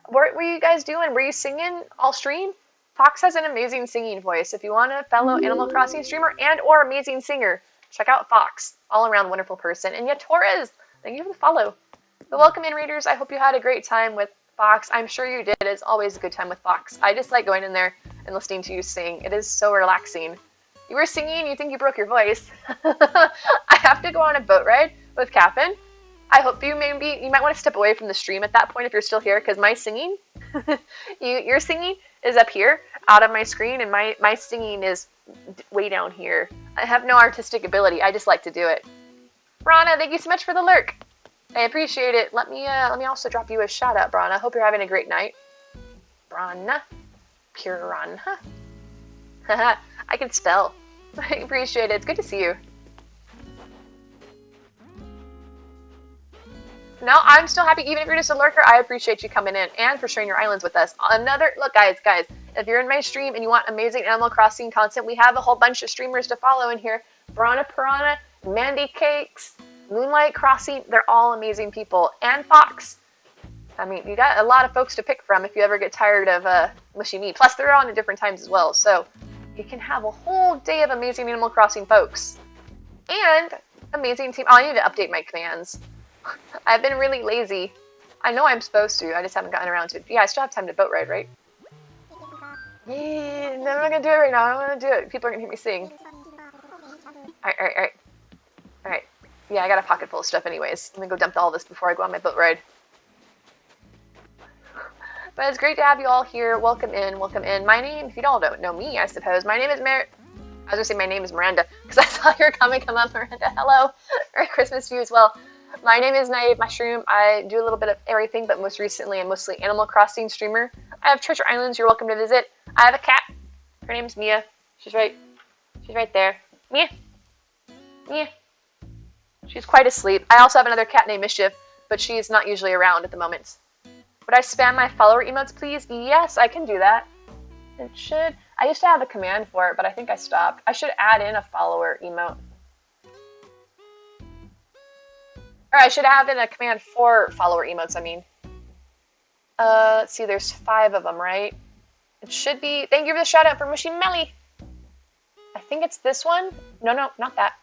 What were you guys doing? Were you singing all stream? Fox has an amazing singing voice. If you want a fellow Animal Crossing streamer and or amazing singer, check out Fox. All around wonderful person. And yet Torres, thank you for the follow. But welcome in, Raiders. I hope you had a great time with Fox. I'm sure you did. It's always a good time with Fox. I just like going in there and listening to you sing. It is so relaxing. You were singing, you think you broke your voice. I have to go on a boat ride with Captain. I hope you might want to step away from the stream at that point if you're still here, because my singing, your singing is up here out of my screen, and my singing is way down here. I have no artistic ability. I just like to do it. Brana, thank you so much for the lurk. I appreciate it. Let me also drop you a shout out, Brana. Hope you're having a great night. Brana, Piranha. I can spell. I appreciate it. It's good to see you. No, I'm still happy. Even if you're just a lurker, I appreciate you coming in and for sharing your islands with us. Look, guys, if you're in my stream and you want amazing Animal Crossing content, we have a whole bunch of streamers to follow in here. Brana Piranha, Mandy Cakes, Moonlight Crossing, they're all amazing people. And Fox. I mean, you got a lot of folks to pick from if you ever get tired of mushy me. Plus, they're on at different times as well, so you can have a whole day of amazing Animal Crossing folks. And amazing team. Oh, I need to update my commands. I've been really lazy. I know I'm supposed to, I just haven't gotten around to it. Yeah, I still have time to boat ride, right? Yeah, no, I'm not gonna do it right now. I don't want to do it. People are gonna hear me sing. Alright. Yeah, I got a pocket full of stuff anyways. I'm gonna go dump all this before I go on my boat ride. But it's great to have you all here. Welcome in, welcome in. My name, if you all don't know me, I suppose, my name is I was gonna say my name is Miranda, because I saw your comment come up, Miranda. Hello. Merry Christmas to you as well. My name is Naive Mushroom. I do a little bit of everything, but most recently I'm mostly Animal Crossing streamer. I have Treasure Islands you're welcome to visit. I have a cat. Her name's Mia. She's right there. Mia. Mia. She's quite asleep. I also have another cat named Mischief, but she's not usually around at the moment. Would I spam my follower emotes, please? Yes, I can do that. It should. I used to have a command for it, but I think I stopped. I should add in a follower emote. Or I should have in a command for follower emotes, I mean. Let's see, there's 5 of them, right? It should be. Thank you for the shout out for Mushy Melly. I think it's this one. No, not that.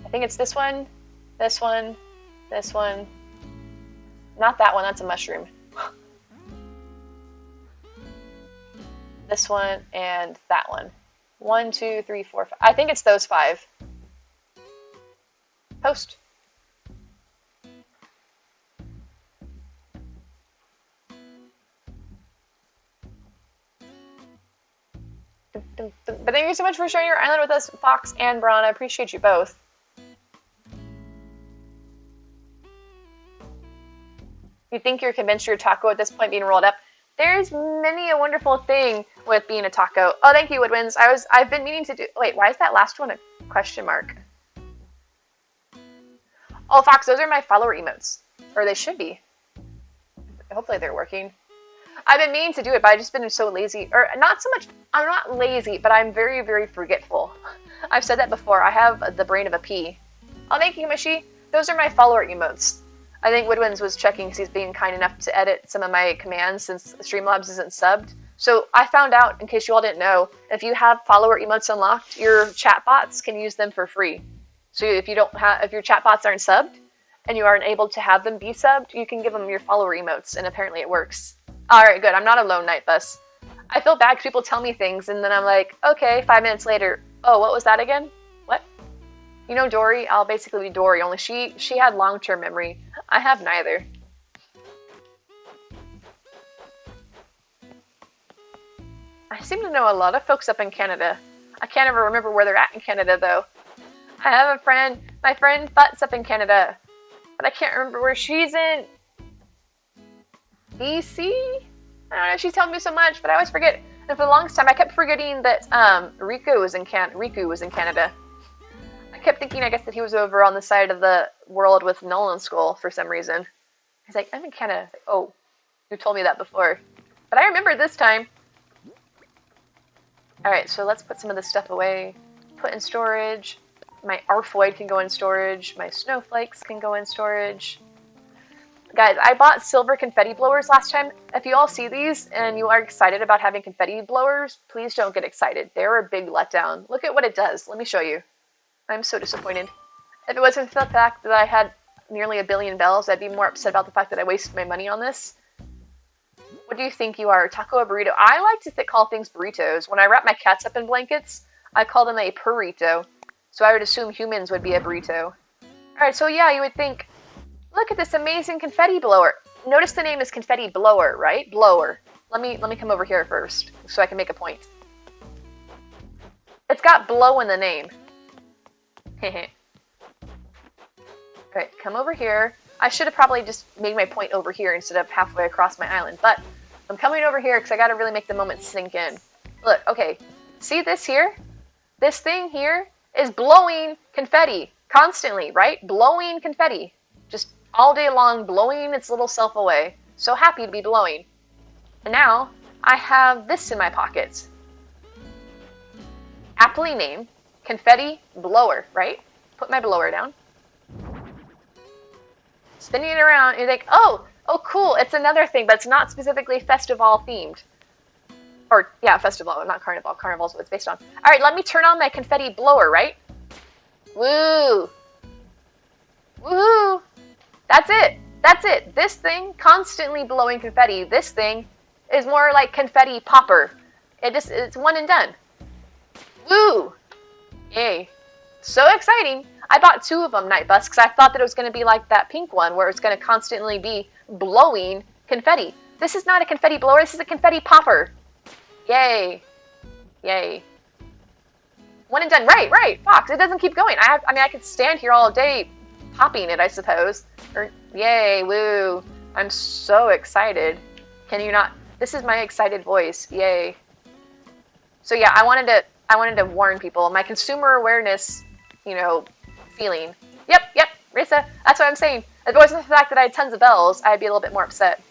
I think it's this one, this one, this one. Not that one, that's a mushroom. This one and that one. 1, 2, 3, 4, 5. I think it's those 5. Post. But thank you so much for sharing your island with us, Fox and Braun. I appreciate you both. You think you're convinced you're a taco at this point being rolled up? There's many a wonderful thing with being a taco. Oh, thank you, Woodwinds. I've been meaning to do. Wait, why is that last one a question mark? Oh, Fox, those are my follower emotes, or they should be. Hopefully they're working. I've been meaning to do it, but I've just been so lazy. Or not so much, I'm not lazy, but I'm very, very forgetful. I've said that before. I have the brain of a pea. Oh, thank you, Mushy. Those are my follower emotes. I think Woodwinds was checking because he's being kind enough to edit some of my commands since Streamlabs isn't subbed. So I found out, in case you all didn't know, if you have follower emotes unlocked, your chatbots can use them for free. So if your chatbots aren't subbed, and you aren't able to have them be subbed, you can give them your follower emotes, and apparently it works. Alright, good. I'm not alone, Night Bus. I feel bad because people tell me things, and then I'm like, okay, 5 minutes later, oh, what was that again? What? You know Dory? I'll basically be Dory, only she had long-term memory. I have neither. I seem to know a lot of folks up in Canada. I can't ever remember where they're at in Canada, though. I have a friend. My friend Butts up in Canada. But I can't remember where she's in. BC? I don't know, she's telling me so much, but I always forget. And for the longest time, I kept forgetting that Riku was in Canada. I kept thinking, I guess, that he was over on the side of the world with Nolan Skull for some reason. He's like, I'm in Canada. Oh, you told me that before. But I remember this time. Alright, so let's put some of this stuff away. Put in storage. My Arfoid can go in storage. My snowflakes can go in storage. Guys, I bought silver confetti blowers last time. If you all see these and you are excited about having confetti blowers, please don't get excited. They're a big letdown. Look at what it does. Let me show you. I'm so disappointed. If it wasn't for the fact that I had nearly 1 billion bells, I'd be more upset about the fact that I wasted my money on this. What do you think you are, taco or burrito? I like to call things burritos. When I wrap my cats up in blankets, I call them a burrito. So I would assume humans would be a burrito. Alright, so yeah, you would think, look at this amazing confetti blower. Notice the name is confetti blower, right? Blower. Let me come over here first so I can make a point. It's got blow in the name. Alright, come over here. I should have probably just made my point over here instead of halfway across my island, but I'm coming over here because I gotta really make the moment sink in. Look, okay, see this here? This thing here is blowing confetti constantly, right? Blowing confetti. Just all day long, blowing its little self away. So happy to be blowing. And now, I have this in my pockets. Aptly named confetti blower, right? Put my blower down. Spinning it around, and you think, oh cool, it's another thing, but it's not specifically festival themed. Or, yeah, festival, not carnival. Carnival's what it's based on. Alright, let me turn on my confetti blower, right? Woo! Woohoo! That's it! That's it! This thing, constantly blowing confetti. This thing is more like confetti popper. It's one and done. Woo! Yay. So exciting! I bought 2 of them, Night Bus, because I thought that it was going to be like that pink one, where it's going to constantly be blowing confetti. This is not a confetti blower, this is a confetti popper. Yay. Yay. One and done. Right, Fox, it doesn't keep going. I could stand here all day popping it, I suppose. Or, yay, woo. I'm so excited. Can you not? This is my excited voice. Yay. So yeah, I wanted to warn people. My consumer awareness, feeling. Yep, Risa. That's what I'm saying. If it wasn't the fact that I had tons of bells, I'd be a little bit more upset.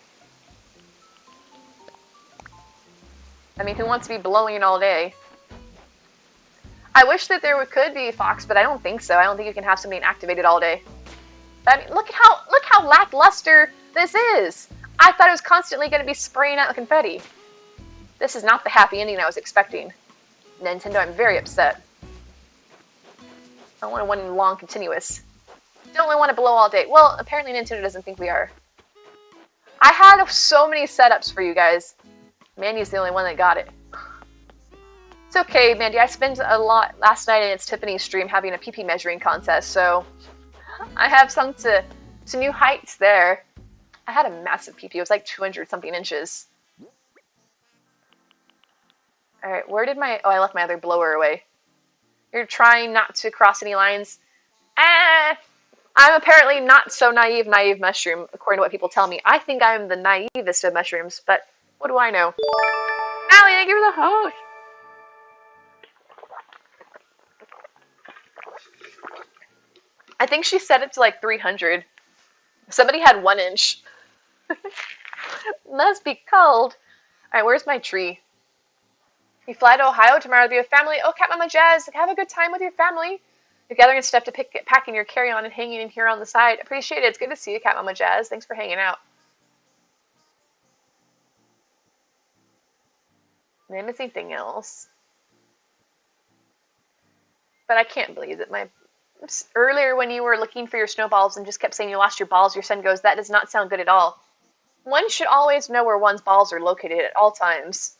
I mean, who wants to be blowing all day? I wish that there could be Fox, but I don't think so. I don't think you can have something activated all day. But I mean, look how lackluster this is. I thought it was constantly going to be spraying out confetti. This is not the happy ending I was expecting. Nintendo, I'm very upset. I want one long continuous. Don't we want to blow all day? Well, apparently Nintendo doesn't think we are. I had so many setups for you guys. Mandy's the only one that got it. It's okay, Mandy. I spent a lot last night in its Tiffany stream having a PP measuring contest, so I have sunk to new heights there. I had a massive PP. It was like 200 something inches. Alright, where did my... Oh, I left my other blower away. You're trying not to cross any lines. I'm apparently not so naive mushroom, according to what people tell me. I think I'm the naivest of mushrooms, but what do I know? Allie, thank you for the host! I think she set it to like 300. Somebody had 1 inch. Must be cold. Alright, where's my tree? You fly to Ohio tomorrow with your family. Oh, Cat Mama Jazz, have a good time with your family. You're gathering stuff to pack in your carry-on and hanging in here on the side. Appreciate it. It's good to see you, Cat Mama Jazz. Thanks for hanging out. Did I miss anything else? But I can't believe that earlier when you were looking for your snowballs and just kept saying you lost your balls, your son goes, that does not sound good at all. One should always know where one's balls are located at all times.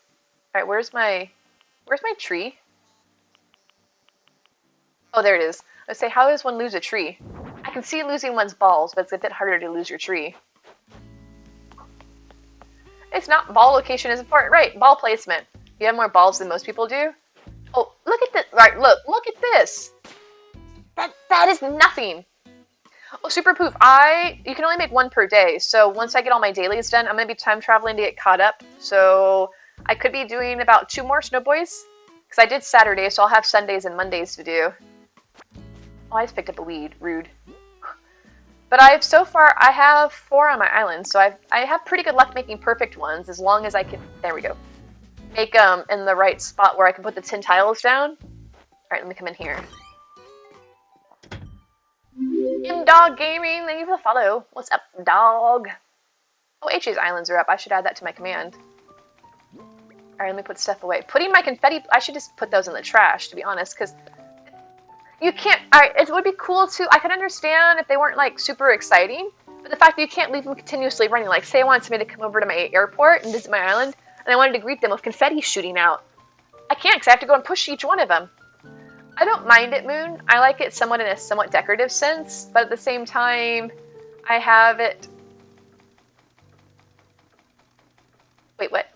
Alright, where's my tree? Oh, there it is. I say, how does one lose a tree? I can see losing one's balls, but it's a bit harder to lose your tree. It's not ball location is important. Right, ball placement. You have more balls than most people do? Oh, look at this. Right, look at this. That is nothing. Oh, Super Poof, you can only make 1 per day, so once I get all my dailies done, I'm going to be time traveling to get caught up, so I could be doing about 2 more Snowboys, because I did Saturday, so I'll have Sundays and Mondays to do. Oh, I just picked up a weed. Rude. But so far, I have 4 on my island, so I have pretty good luck making perfect ones, as long as I can, there we go, make them in the right spot where I can put the 10 tiles down. Alright, let me come in here. Dog Gaming, thank you for the follow. What's up, dog? Oh, HA's islands are up. I should add that to my command. Alright, let me put stuff away. Putting my confetti, I should just put those in the trash, to be honest, because you can't, alright, it would be cool to, I could understand if they weren't, like, super exciting, but the fact that you can't leave them continuously running, like, say I wanted somebody to come over to my airport and visit my island, and I wanted to greet them with confetti shooting out. I can't, because I have to go and push each one of them. I don't mind it, Moon. I like it somewhat in a somewhat decorative sense, but at the same time, I have it... Wait, what?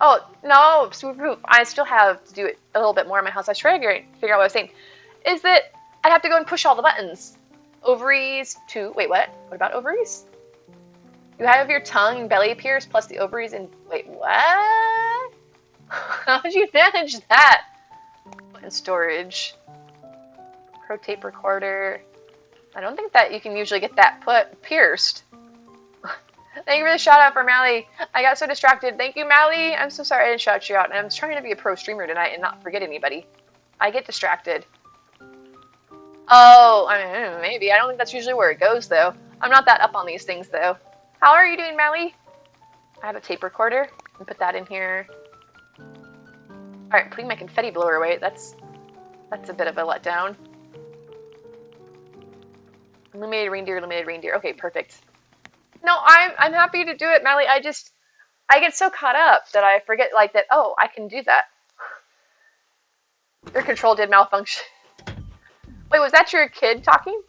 Oh, no, Super Poop. I still have to do it a little bit more in my house. I was trying to figure out what I was saying. Is that I'd have to go and push all the buttons. Ovaries to... Wait, what? What about ovaries? You have your tongue and belly pierced plus the ovaries and... Wait, what? How did you manage that? And storage. Pro tape recorder. I don't think that you can usually get that pierced. Thank you for the shout out for Mally. I got so distracted. Thank you, Mally. I'm so sorry I didn't shout you out. I'm trying to be a pro streamer tonight and not forget anybody. I get distracted. Oh, I mean, maybe. I don't think that's usually where it goes, though. I'm not that up on these things, though. How are you doing, Mally? I have a tape recorder. And put that in here. Alright, putting my confetti blower away. That's a bit of a letdown. Illuminated reindeer. Okay, perfect. No, I'm happy to do it, Mally. I get so caught up that I forget, like, that, oh, I can do that. Your control did malfunction. Wait, was that your kid talking?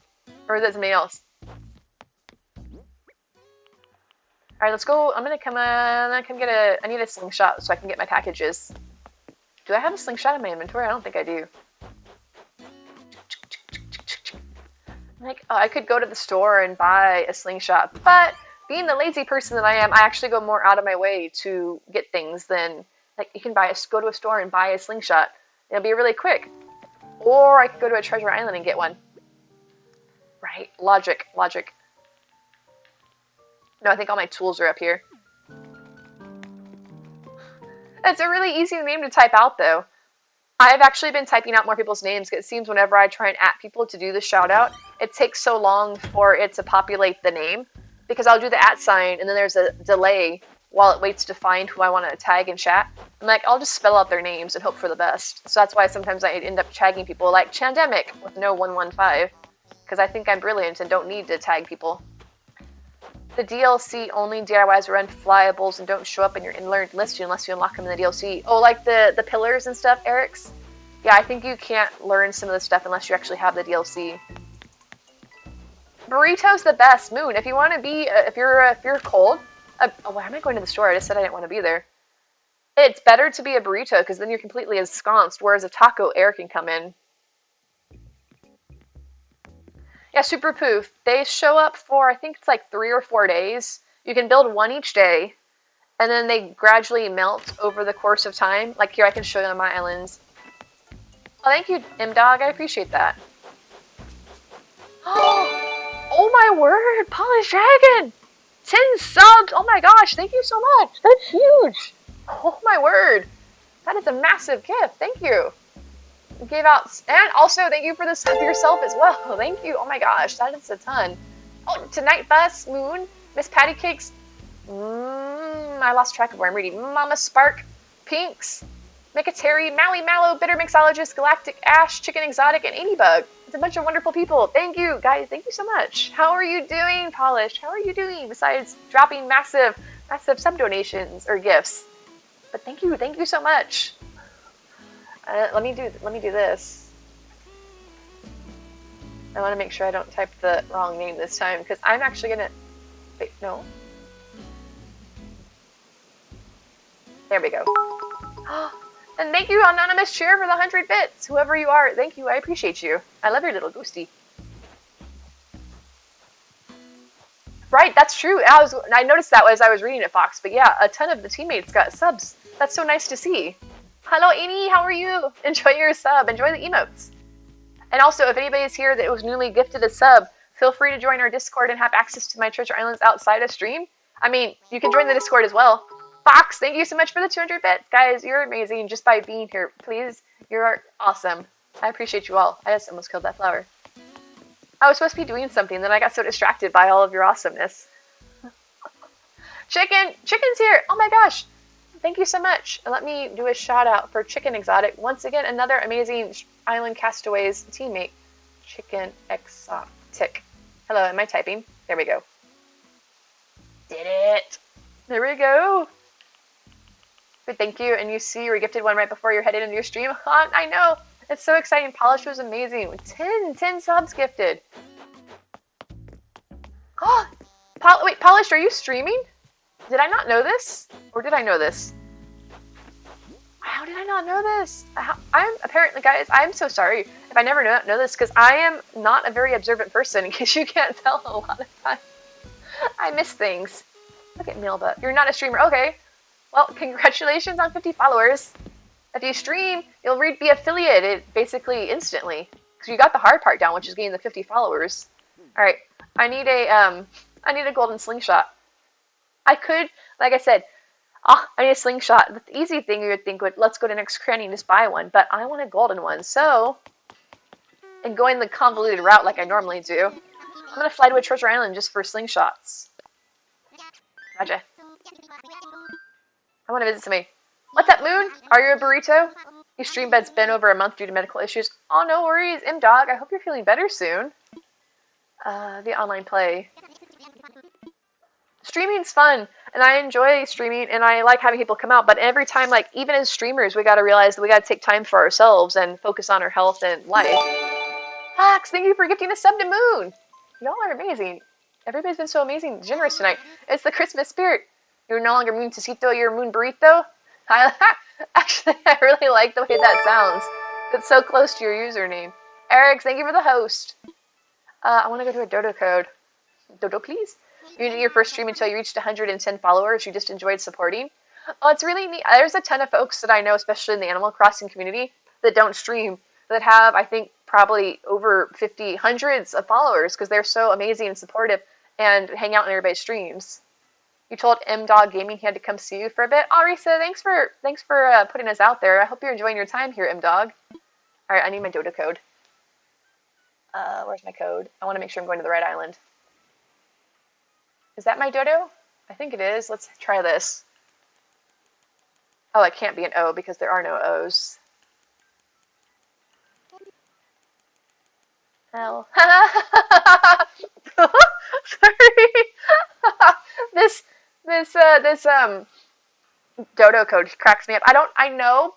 Or was that somebody else? Alright, let's go. I'm gonna come get I need a slingshot so I can get my packages. Do I have a slingshot in my inventory? I don't think I do. Like, oh, I could go to the store and buy a slingshot, but being the lazy person that I am, I actually go more out of my way to get things than like you can go to a store and buy a slingshot. It'll be really quick. Or I could go to a treasure island and get one. Right? Logic, logic. No, I think all my tools are up here. It's a really easy name to type out, though. I've actually been typing out more people's names because it seems whenever I try and at people to do the shout out, it takes so long for it to populate the name because I'll do the at sign and then there's a delay while it waits to find who I want to tag in chat. I'm like, I'll just spell out their names and hope for the best. So that's why sometimes I end up tagging people like Chandemic with no 115 because I think I'm brilliant and don't need to tag people. The DLC only DIYs run flyables and don't show up in your learned list unless you unlock them in the DLC. Oh, like the pillars and stuff, Eric's? Yeah, I think you can't learn some of the stuff unless you actually have the DLC. Burrito's the best, Moon. If you want to be, if you're cold, oh, why am I going to the store? I just said I didn't want to be there. It's better to be a burrito because then you're completely ensconced, whereas a taco, air can come in. Yeah, Super Poof. They show up for, I think it's like 3 or 4 days. You can build one each day, and then they gradually melt over the course of time. Like here, I can show you on my islands. Oh, thank you, M-Dog. I appreciate that. Oh my word, Polished Dragon! 10 subs! Oh my gosh, thank you so much. That's huge. Oh my word. That is a massive gift. Thank you. Gave out, and also thank you for the sub yourself as well. Thank you. Oh my gosh, that is a ton. Oh, Tonight Bus, Moon, Miss Patty Cakes. I lost track of where I'm reading. Mama Spark, Pinks, Mikateri, Maui Mallow, Bitter Mixologist, Galactic Ash, Chicken Exotic, and 80bug. It's a bunch of wonderful people. Thank you, guys. Thank you so much. How are you doing, Polished? How are you doing besides dropping massive sub donations or gifts? But thank you so much. Let me do this. I want to make sure I don't type the wrong name this time because I'm actually gonna. Wait, no. There we go. And thank you, Anonymous Cheer, for the 100 bits. Whoever you are, thank you. I appreciate you. I love your little ghosty. Right, that's true. I noticed that as I was reading it, Fox. But yeah, a ton of the teammates got subs. That's so nice to see. Hello, Amy. How are you? Enjoy your sub. Enjoy the emotes. And also, if anybody's here that was newly gifted a sub, feel free to join our Discord and have access to my Treasure Islands outside of stream. I mean, you can join the Discord as well. Fox, thank you so much for the 200 bits. Guys, you're amazing just by being here. Please, you're awesome. I appreciate you all. I just almost killed that flower. I was supposed to be doing something, then I got so distracted by all of your awesomeness. Chicken's here! Oh my gosh! Thank you so much. And let me do a shout out for Chicken Exotic. Once again, another amazing Island Castaways teammate. Chicken Exotic. Hello, am I typing? There we go. Did it! There we go! Good, thank you. And you see you were gifted one right before you're headed into your stream. I know! It's so exciting. Polish was amazing. 10 subs gifted. Oh, wait, Polished, are you streaming? Did I not know this? Or did I know this? How did I not know this? I'm apparently, guys, I'm so sorry if I never know this because I am not a very observant person in case you can't tell a lot of times. I miss things. Look at Milba. You're not a streamer. Okay. Well, congratulations on 50 followers. If you stream, you'll be affiliated basically instantly because you got the hard part down, which is getting the 50 followers. All right, I need a golden slingshot. I could, like I said, I need a slingshot. The easy thing you would think would let's go to next cranny and just buy one, but I want a golden one. So, and going the convoluted route like I normally do, I'm gonna fly to a treasure island just for slingshots. Roger. I want to visit somebody. What's up, Moon? Are you a burrito? Your stream bed's been over a month due to medical issues. Oh, no worries, M-Dog. I hope you're feeling better soon. The online play. Streaming's fun, and I enjoy streaming, and I like having people come out, but every time, like, even as streamers, we gotta realize that we gotta take time for ourselves and focus on our health and life. Fox, thank you for gifting a sub to Moon. Y'all are amazing. Everybody's been so amazing, generous tonight. It's the Christmas spirit. You're no longer Moon Tacito, you're Moon Burrito. Actually, I really like the way that sounds. It's so close to your username. Eric, thank you for the host. I want to go to a dodo code. Dodo, please. You didn't do your first stream until you reached 110 followers. You just enjoyed supporting. Oh, it's really neat. There's a ton of folks that I know, especially in the Animal Crossing community, that don't stream, that have, I think, probably over 50, hundreds of followers because they're so amazing and supportive and hang out in everybody's streams. You told M Dog Gaming he had to come see you for a bit. Oh, Risa, thanks for putting us out there. I hope you're enjoying your time here, M Dog. All right, I need my Dodo code. Where's my code? I want to make sure I'm going to the right island. Is that my Dodo? I think it is. Let's try this. Oh, it can't be an O because there are no O's. L. Sorry. this Dodo code cracks me up. I know,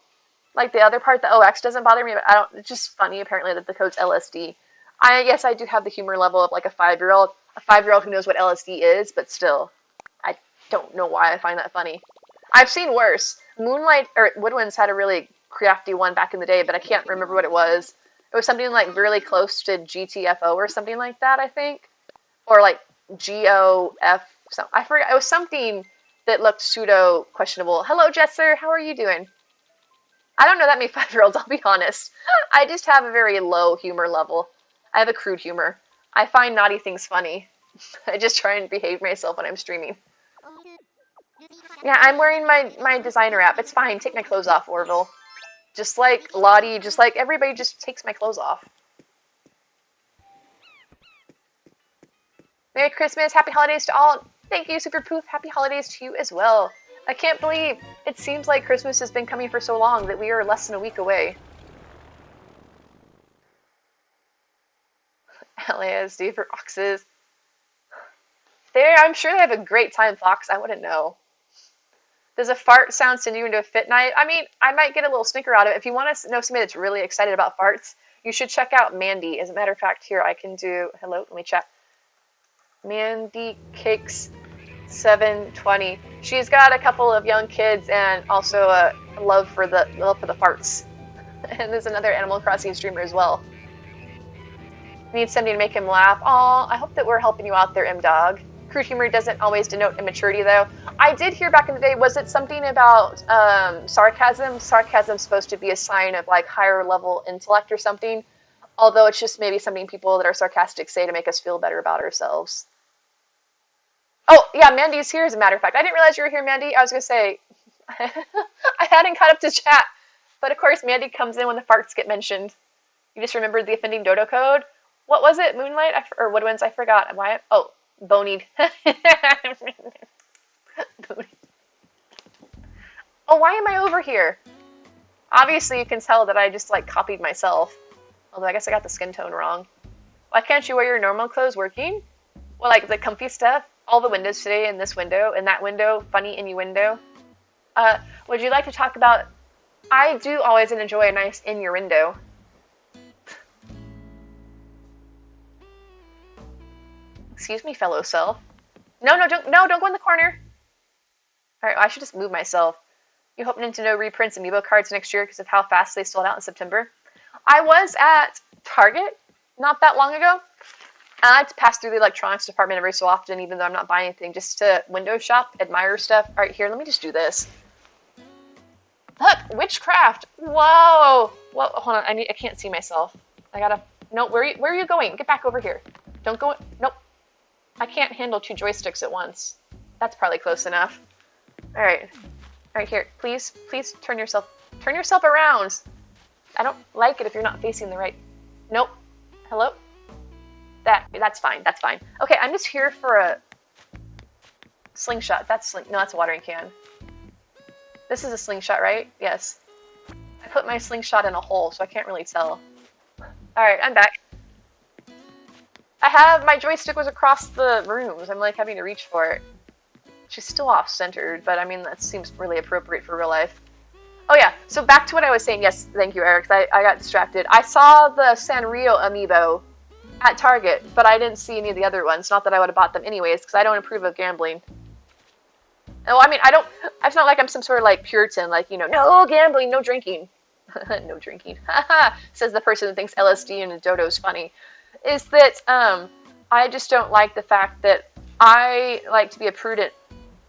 like the other part, the OX doesn't bother me, but I don't. It's just funny apparently that the code's LSD. Yes, I do have the humor level of like a 5-year-old who knows what LSD is, but still, I don't know why I find that funny. I've seen worse. Moonlight or Woodwinds had a really crafty one back in the day, but I can't remember what it was. It was something like really close to GTFO or something like that, I think, or like GOF. So I forgot. It was something that looked pseudo questionable. Hello, Jesser. How are you doing? I don't know that many 5-year-olds. I'll be honest. I just have a very low humor level. I have a crude humor. I find naughty things funny. I just try and behave myself when I'm streaming. Yeah, I'm wearing my designer app. It's fine. Take my clothes off, Orville. Just like Lottie, just like everybody just takes my clothes off. Merry Christmas. Happy holidays to all. Thank you, Super Poof. Happy holidays to you as well. I can't believe it seems like Christmas has been coming for so long that we are less than a week away. LASD for Foxes. I'm sure they have a great time, Fox. I wouldn't know. Does a fart sound send you into a fit night? I mean, I might get a little snicker out of it. If you want to know somebody that's really excited about farts, you should check out Mandy. As a matter of fact, here I can do, hello, let me chat. Mandy Cakes 720. She's got a couple of young kids and also a love for the farts. And there's another Animal Crossing streamer as well. Need somebody to make him laugh. Aw, I hope that we're helping you out there, M-Dog. Crude humor doesn't always denote immaturity, though. I did hear back in the day, was it something about sarcasm? Sarcasm's supposed to be a sign of, like, higher level intellect or something. Although it's just maybe something people that are sarcastic say to make us feel better about ourselves. Oh, yeah, Mandy's here, as a matter of fact. I didn't realize you were here, Mandy. I was going to say, I hadn't caught up to chat. But, of course, Mandy comes in when the farts get mentioned. You just remembered the offending dodo code? What was it? Moonlight? Or Woodwinds? I forgot. Why? Oh, Bonied. Oh, why am I over here? Obviously, you can tell that I just, like, copied myself. Although I guess I got the skin tone wrong. Why can't you wear your normal clothes working? Well, like, the comfy stuff. All the windows today, in this window, in that window, funny innuendo. Would you like to talk about... I do always enjoy a nice innuendo. Excuse me, fellow self. No, don't go in the corner. Alright, well, I should just move myself. You hope Nintendo reprints amiibo cards next year because of how fast they sold out in September? I was at Target not that long ago. I like to pass through the electronics department every so often, even though I'm not buying anything, just to window shop, admire stuff. Alright, here, let me just do this. Look, witchcraft. Whoa. Whoa, hold on, I can't see myself. I gotta... No, where are you going? Get back over here. Don't go... Nope. I can't handle 2 joysticks at once. That's probably close enough. Alright. Alright, here. Please turn yourself around. I don't like it if you're not facing the right... Nope. Hello? That's fine. That's fine. Okay, I'm just here for a slingshot. No, that's a watering can. This is a slingshot, right? Yes. I put my slingshot in a hole, so I can't really tell. Alright, I'm back. My joystick was across the rooms. I'm like having to reach for it. She's still off-centered, but I mean, that seems really appropriate for real life. Oh yeah, so back to what I was saying. Yes, thank you, Eric. I got distracted. I saw the Sanrio amiibo at Target, but I didn't see any of the other ones. Not that I would have bought them anyways, because I don't approve of gambling. Oh, I mean, it's not like I'm some sort of like Puritan, like, you know, no gambling, no drinking. No drinking. Haha, says the person who thinks LSD and Dodo is funny. is that I just don't like the fact that I like to be a prudent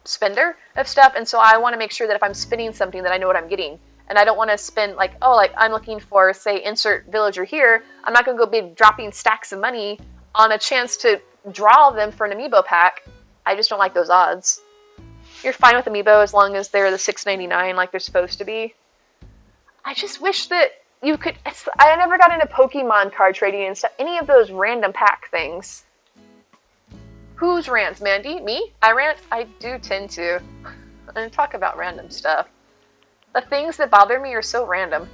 spender of stuff, and so I want to make sure that if I'm spending something that I know what I'm getting. And I don't want to spend like, oh, like I'm looking for, say, insert villager here. I'm not going to go be dropping stacks of money on a chance to draw them for an amiibo pack. I just don't like those odds. You're fine with amiibo as long as they're the $6.99 like they're supposed to be. I just wish that you could. I never got into Pokemon card trading and stuff. Any of those random pack things. Who's rants, Mandy? Me? I rant? I do tend to. And talk about random stuff. The things that bother me are so random.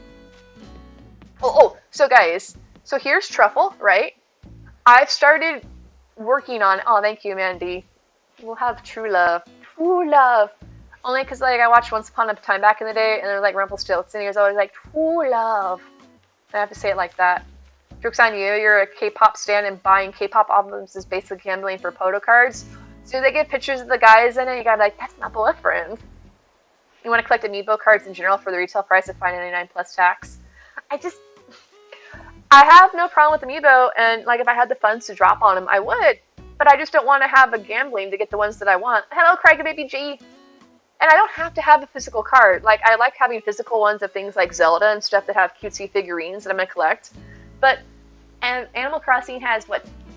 So guys, so here's Truffle, right? I've started working on, oh, thank you, Mandy. We'll have true love. True love. Only because, like, I watched Once Upon a Time back in the day, and there was, like, Rumpelstiltskin, and he was always like, true love. I have to say it like that. Joke's on you, you're a K-pop stan, and buying K-pop albums is basically gambling for photo cards. So they get pictures of the guys in it, you gotta be like, that's my boyfriend. You want to collect amiibo cards in general for the retail price of $5.99 plus tax. I have no problem with amiibo, and like if I had the funds to drop on them, I would. But I just don't want to have a gambling to get the ones that I want. Hello, Crybaby G. And I don't have to have a physical card. Like, I like having physical ones of things like Zelda and stuff that have cutesy figurines that I'm going to collect. But and Animal Crossing has,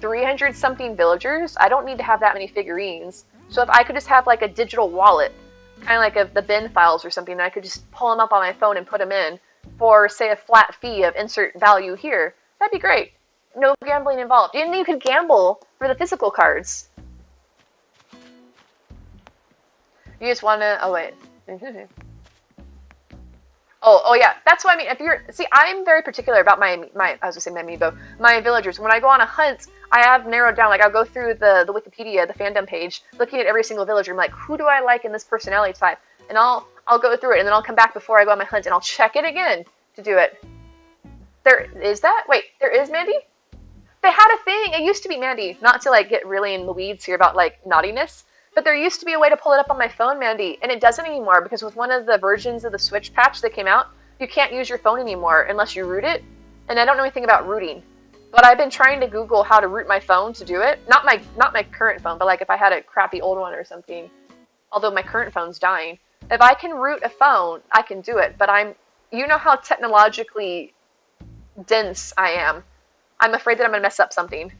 300-something villagers? I don't need to have that many figurines. So if I could just have, like, a digital wallet, kind of like the bin files or something, and I could just pull them up on my phone and put them in for, say, a flat fee of insert value here, that'd be great. No gambling involved. And you could gamble for the physical cards. You just want to, oh wait. Oh yeah, that's what I mean. If you're, see, I'm very particular about my I was gonna say my amiibo, my villagers. When I go on a hunt, I have narrowed down, like I'll go through the Wikipedia, the fandom page, looking at every single villager. I'm like, who do I like in this personality type? And I'll go through it, and then I'll come back before I go on my hunt, and I'll check it again to do it. There is that? Wait, there is Mandy? They had a thing. It used to be Mandy, not to like get really in the weeds here about like naughtiness. But there used to be a way to pull it up on my phone, Mandy, and it doesn't anymore because with one of the versions of the Switch patch that came out, you can't use your phone anymore unless you root it. And I don't know anything about rooting, but I've been trying to Google how to root my phone to do it. Not my current phone, but like if I had a crappy old one or something. Although my current phone's dying. If I can root a phone, I can do it. But you know how technologically dense I am. I'm afraid that I'm gonna mess up something.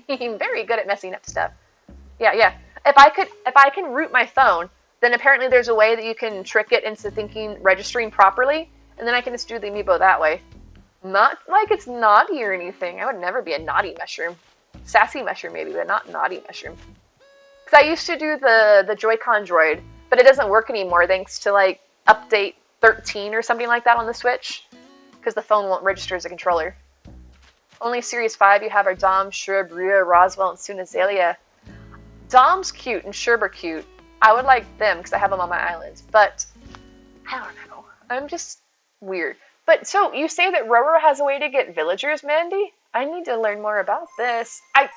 I'm very good at messing up stuff. Yeah. If I can root my phone, then apparently there's a way that you can trick it into registering properly, and then I can just do the amiibo that way. Not like it's naughty or anything. I would never be a naughty mushroom. Sassy mushroom maybe, but not naughty mushroom. Because I used to do the Joy-Con droid, but it doesn't work anymore thanks to like update 13 or something like that on the Switch, because the phone won't register as a controller. Only Series 5 you have are Dom, Shrub, Rhea, Roswell, and soon Azalea. Dom's cute and Shrub are cute. I would like them because I have them on my island, but I don't know. I'm just weird. But so you say that Roro has a way to get villagers, Mandy? I need to learn more about this. I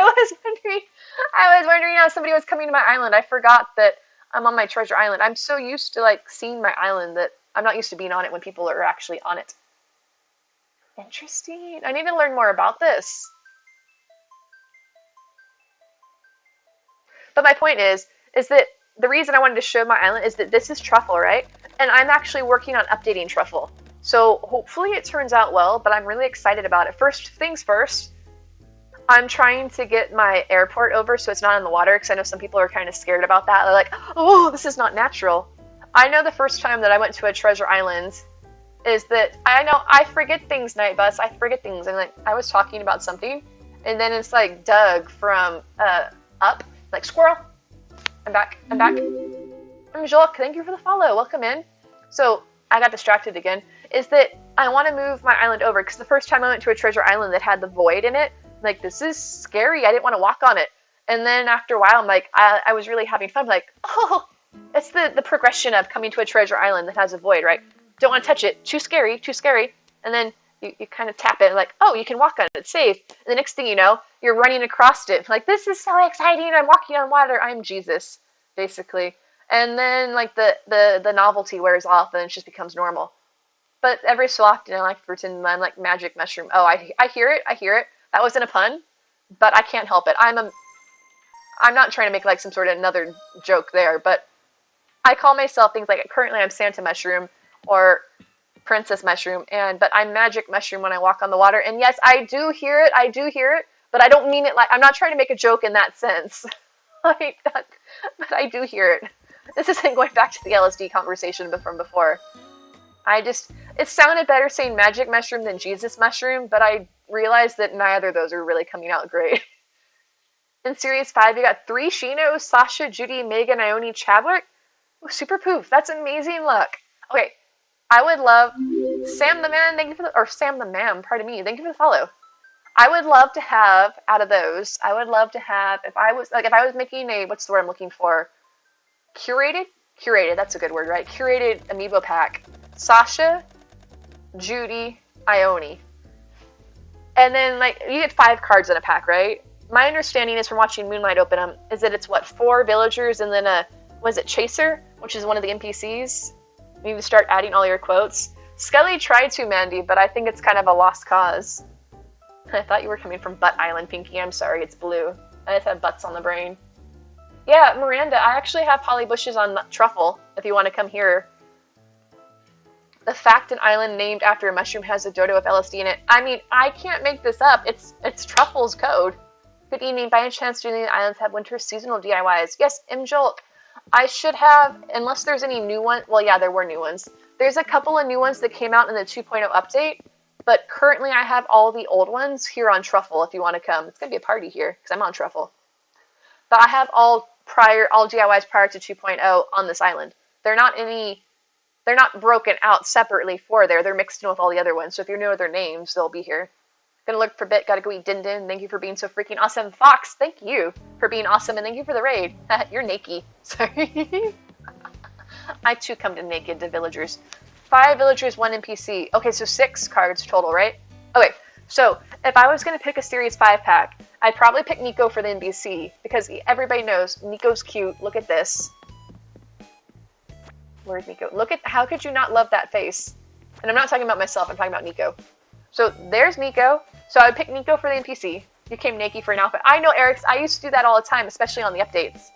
was wondering how somebody was coming to my island. I forgot that I'm on my treasure island. I'm so used to like seeing my island that I'm not used to being on it when people are actually on it. Interesting. I need to learn more about this. But my point is that the reason I wanted to show my island is that this is Truffle, right? And I'm actually working on updating Truffle. So hopefully it turns out well, but I'm really excited about it. First things first, I'm trying to get my airport over so it's not in the water, because I know some people are kind of scared about that. They're like, oh, this is not natural. I know the first time that I went to a treasure island is that, I know, I forget things, Night Bus. I forget things. And like, I was talking about something, and then it's like Doug from Up. Like, squirrel. I'm back. I'm Jolk. Thank you for the follow. Welcome in. So, I got distracted again. Is that I want to move my island over, because the first time I went to a treasure island that had the void in it, like, this is scary. I didn't want to walk on it. And then after a while, I'm like, I was really having fun. I'm like, oh, it's the progression of coming to a treasure island that has a void, right? Don't want to touch it. Too scary. And then you kind of tap it, like, oh, you can walk on it, it's safe. And the next thing you know, you're running across it. Like, this is so exciting, I'm walking on water, I'm Jesus, basically. And then, like, the novelty wears off, and it just becomes normal. But every so often I like to pretend I'm like magic mushroom. Oh, I hear it. I hear it. That wasn't a pun, but I can't help it. I'm not trying to make like some sort of another joke there, but I call myself things like currently I'm Santa mushroom or princess mushroom, but I'm magic mushroom when I walk on the water. And yes, I do hear it. I do hear it, but I don't mean it like I'm not trying to make a joke in that sense. Like that, but I do hear it. This isn't going back to the LSD conversation from before. It sounded better saying magic mushroom than Jesus mushroom, but I realized that neither of those are really coming out great. In Series 5, you got 3 Shinos, Sasha, Judy, Megan, Ione, Chadwick. Ooh, super poof. That's amazing luck. Okay, I would love Sam the Man, thank you for the, or Sam the Man, pardon me, thank you for the follow. I would love to have, out of those, I would love to have, if I was making a, what's the word I'm looking for? Curated, that's a good word, right? Curated amiibo pack. Sasha, Judy, Ione. And then, like, you get 5 cards in a pack, right? My understanding is from watching Moonlight open them, is that it's, 4 villagers and then Chaser, which is one of the NPCs? You need to start adding all your quotes. Scully tried to, Mandy, but I think it's kind of a lost cause. I thought you were coming from Butt Island, Pinky. I'm sorry, it's blue. I just had butts on the brain. Yeah, Miranda, I actually have holly bushes on Truffle, if you want to come here. The fact an island named after a mushroom has a dodo with LSD in it. I mean, I can't make this up. It's Truffle's code. Good evening. By any chance, do any of the islands have winter seasonal DIYs? Yes, Imjolt. I should have, unless there's any new ones. Well, yeah, there were new ones. There's a couple of new ones that came out in the 2.0 update, but currently I have all the old ones here on Truffle if you want to come. It's going to be a party here because I'm on Truffle. But I have all DIYs prior to 2.0 on this island. They're not broken out separately for there. They're mixed in with all the other ones. So if you know their names, they'll be here. Gonna look for a bit. Gotta go eat Din Din. Thank you for being so freaking awesome. Fox, thank you for being awesome. And thank you for the raid. You're naked. Sorry. I too come to naked to villagers. 5 villagers, 1 NPC. Okay, so 6 cards total, right? Okay, so if I was gonna pick a Series 5 pack, I'd probably pick Nico for the NPC. Because everybody knows Nico's cute. Look at this. Where's Nico? Look at, how could you not love that face? And I'm not talking about myself, I'm talking about Nico. So there's Nico. So I would pick Nico for the NPC. You came naked for an outfit. I know, Eric, I used to do that all the time, especially on the updates.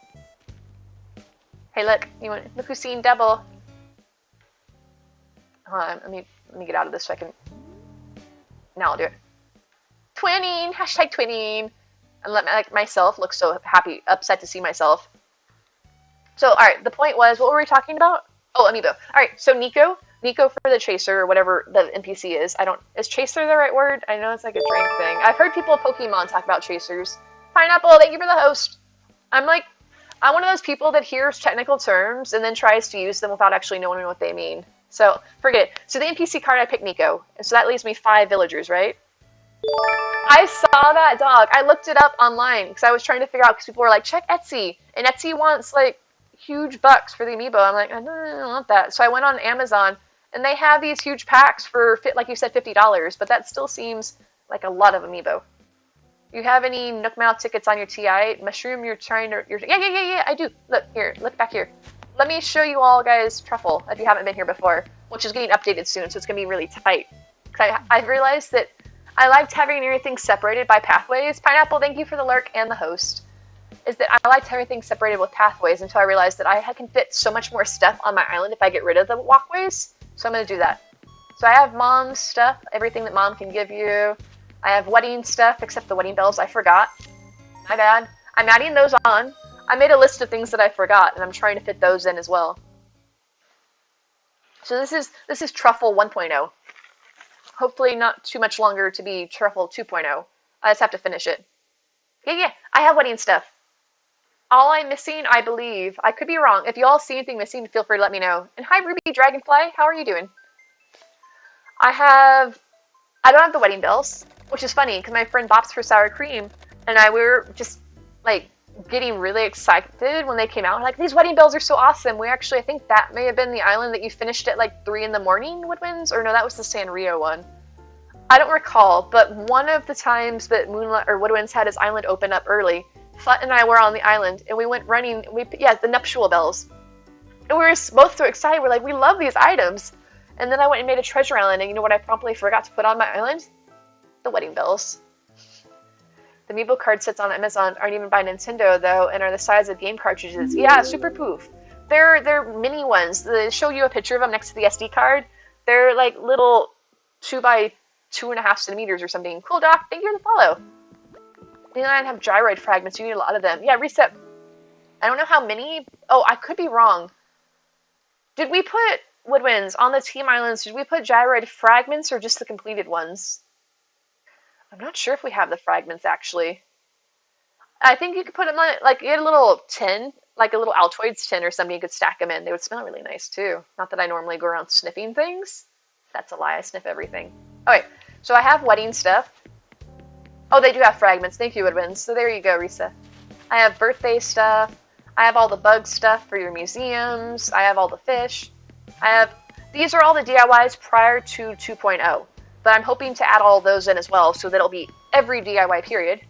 Hey, look, look who's seeing double. Hold on, let me get out of this so I can, now I'll do it. Twinning, hashtag twinning. And let myself look so happy, upset to see myself. So, alright, the point was, what were we talking about? Oh, amiibo. Alright, so Nico for the Chaser, or whatever the NPC is. Is Chaser the right word? I know it's like a drink thing. I've heard people at Pokemon talk about Chasers. Pineapple, thank you for the host. I'm one of those people that hears technical terms and then tries to use them without actually knowing what they mean. So, forget it. So the NPC card, I picked Nico. And so that leaves me 5 villagers, right? I saw that, dog. I looked it up online because I was trying to figure out, because people were like, check Etsy. And Etsy wants, like, huge bucks for the amiibo. I'm like, I don't want that. So I went on Amazon, and they have these huge packs for, like you said, $50, but that still seems like a lot of amiibo. You have any Nook Mile tickets on your TI? Mushroom, yeah, I do. Look back here. Let me show you all, guys, Truffle, if you haven't been here before, which is getting updated soon, so it's going to be really tight. I've realized that I liked having everything separated by pathways. Pineapple, thank you for the lurk and the host. Is that I liked everything separated with pathways until I realized that I can fit so much more stuff on my island if I get rid of the walkways. So I'm going to do that. So I have mom's stuff, everything that mom can give you. I have wedding stuff, except the wedding bells I forgot. My bad. I'm adding those on. I made a list of things that I forgot, and I'm trying to fit those in as well. So this is Truffle 1.0. Hopefully not too much longer to be Truffle 2.0. I just have to finish it. Yeah, I have wedding stuff. All I'm missing, I believe, I could be wrong. If you all see anything missing, feel free to let me know. And hi, Ruby Dragonfly. How are you doing? I don't have the wedding bells, which is funny because my friend Bops for Sour Cream and we were just like getting really excited when they came out. Like, these wedding bells are so awesome. I think that may have been the island that you finished at like 3 in the morning, Woodwinds, or no, that was the Sanrio one. I don't recall, but one of the times that Moonlight or Woodwinds had his island open up early, Fut and I were on the island, and we went running, the nuptial bells. And we were both so excited, we're like, we love these items. And then I went and made a treasure island, and you know what I promptly forgot to put on my island? The wedding bells. The amiibo card sets on Amazon aren't even by Nintendo though, and are the size of game cartridges. Yeah, super poof. They're mini ones. They show you a picture of them next to the SD card. They're like little 2 by 2.5 centimeters or something. Cool, Doc. Thank you for the follow. And I have gyroid fragments. You need a lot of them. Yeah, reset. I don't know how many. Oh, I could be wrong. Did we put Woodwinds on the team islands? Did we put gyroid fragments or just the completed ones? I'm not sure if we have the fragments actually. I think you could put them on, like, you had a little tin, like a little Altoids tin or something, you could stack them in. They would smell really nice too. Not that I normally go around sniffing things. That's a lie, I sniff everything. Okay, so I have wedding stuff. Oh, they do have fragments. Thank you, Woodwinds. So there you go, Risa. I have birthday stuff. I have all the bug stuff for your museums. I have all the fish. These are all the DIYs prior to 2.0. But I'm hoping to add all those in as well, so that it'll be every DIY period.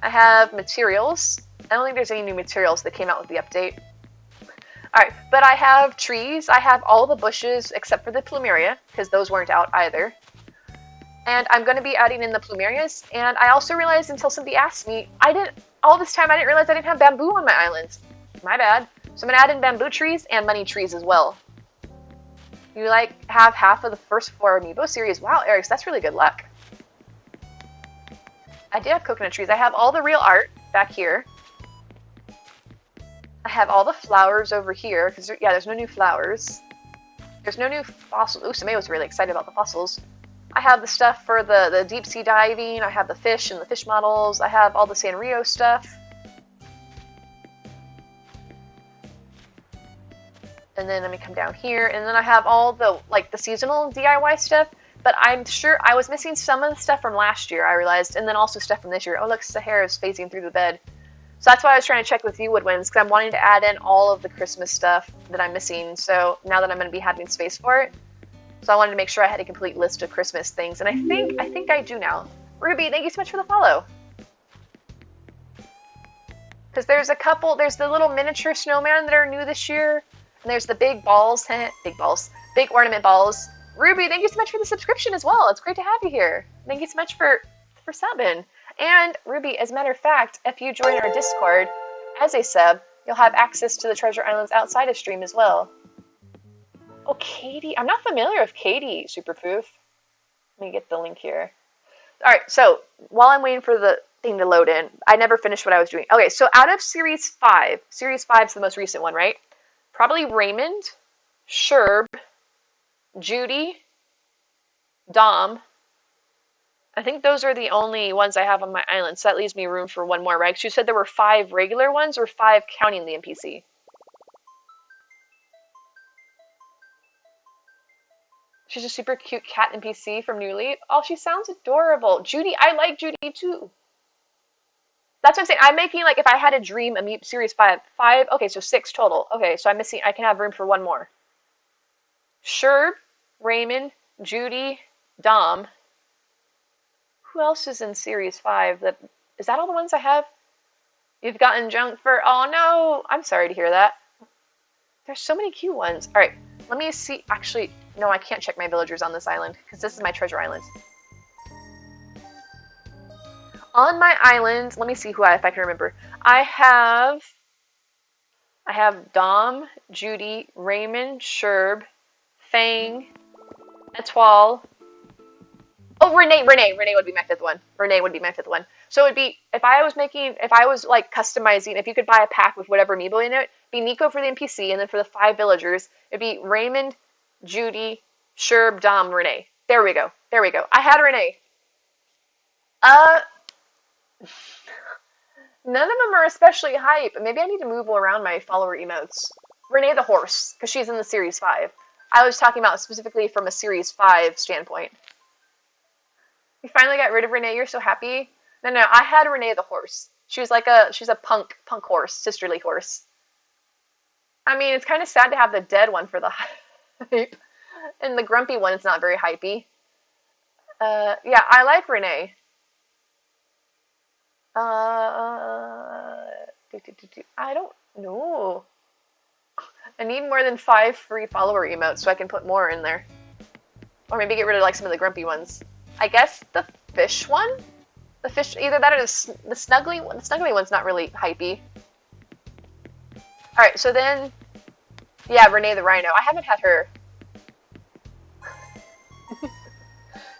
I have materials. I don't think there's any new materials that came out with the update. Alright, but I have trees. I have all the bushes except for the plumeria, because those weren't out either. And I'm going to be adding in the plumerias. And I also realized until somebody asked me, all this time I didn't realize I didn't have bamboo on my island. My bad. So I'm going to add in bamboo trees and money trees as well. You have half of the first 4 amiibo series. Wow, Eric, that's really good luck. I did have coconut trees. I have all the real art back here. I have all the flowers over here, because there's no new flowers. There's no new fossils. Ooh, Samay was really excited about the fossils. I have the stuff for the deep sea diving. I have the fish and the fish models. I have all the Sanrio stuff. And then let me come down here, and then I have all the seasonal DIY stuff, but I'm sure I was missing some of the stuff from last year, I realized, and then also stuff from this year. Oh, look, Sahara is phasing through the bed. So that's why I was trying to check with you, Woodwinds, because I'm wanting to add in all of the Christmas stuff that I'm missing, so now that I'm going to be having space for it. So I wanted to make sure I had a complete list of Christmas things, and I think I do now. Ruby, thank you so much for the follow. Because there's the little miniature snowman that are new this year, and there's the big balls, big ornament balls. Ruby, thank you so much for the subscription as well. It's great to have you here. Thank you so much for subbing. And Ruby, as a matter of fact, if you join our Discord as a sub, you'll have access to the treasure islands outside of stream as well. Oh, Katie. I'm not familiar with Katie, Superpoof. Let me get the link here. Alright, so while I'm waiting for the thing to load in, I never finished what I was doing. Okay, so out of Series 5, Series 5 is the most recent one, right? Probably Raymond, Sherb, Judy, Dom. I think those are the only ones I have on my island, so that leaves me room for one more, right? Because you said there were 5 regular ones, or 5 counting the NPC? She's a super cute cat NPC from New Leaf. Oh, she sounds adorable. Judy, I like Judy too. That's what I'm saying. I'm making, if I had a dream, Series 5. Okay, so 6 total. Okay, so I can have room for one more. Sherb, Raymond, Judy, Dom. Who else is in Series 5? Is that all the ones I have? You've gotten junk for... Oh, no. I'm sorry to hear that. There's so many cute ones. All right, let me see. Actually, no, I can't check my villagers on this island, because this is my treasure island. On my island, let me see if I can remember. I have Dom, Judy, Raymond, Sherb, Fang, Etoile. Oh, Renee would be my 5th one. Renee would be my 5th one. So it'd be, if I was customizing, if you could buy a pack with whatever amiibo in it, it'd be Nico for the NPC, and then for the 5 villagers, it'd be Raymond, Judy, Sherb, Dom, Renee. There we go. I had Renee. None of them are especially hype. Maybe I need to move around my follower emotes. Renee the horse, because she's in the Series 5. I was talking about specifically from a Series 5 standpoint. You finally got rid of Renee, you're so happy? No, I had Renee the horse. She's a punk horse, sisterly horse. I mean, it's kind of sad to have the dead one for the hype. And the grumpy one is not very hypey. Yeah, I like Renee. I don't know. I need more than 5 free follower emotes so I can put more in there. Or maybe get rid of like some of the grumpy ones. I guess the fish one? The fish, either that or the snuggly one. The snuggly one's not really hypey. Alright, so then, yeah, Renee the Rhino. I haven't had her.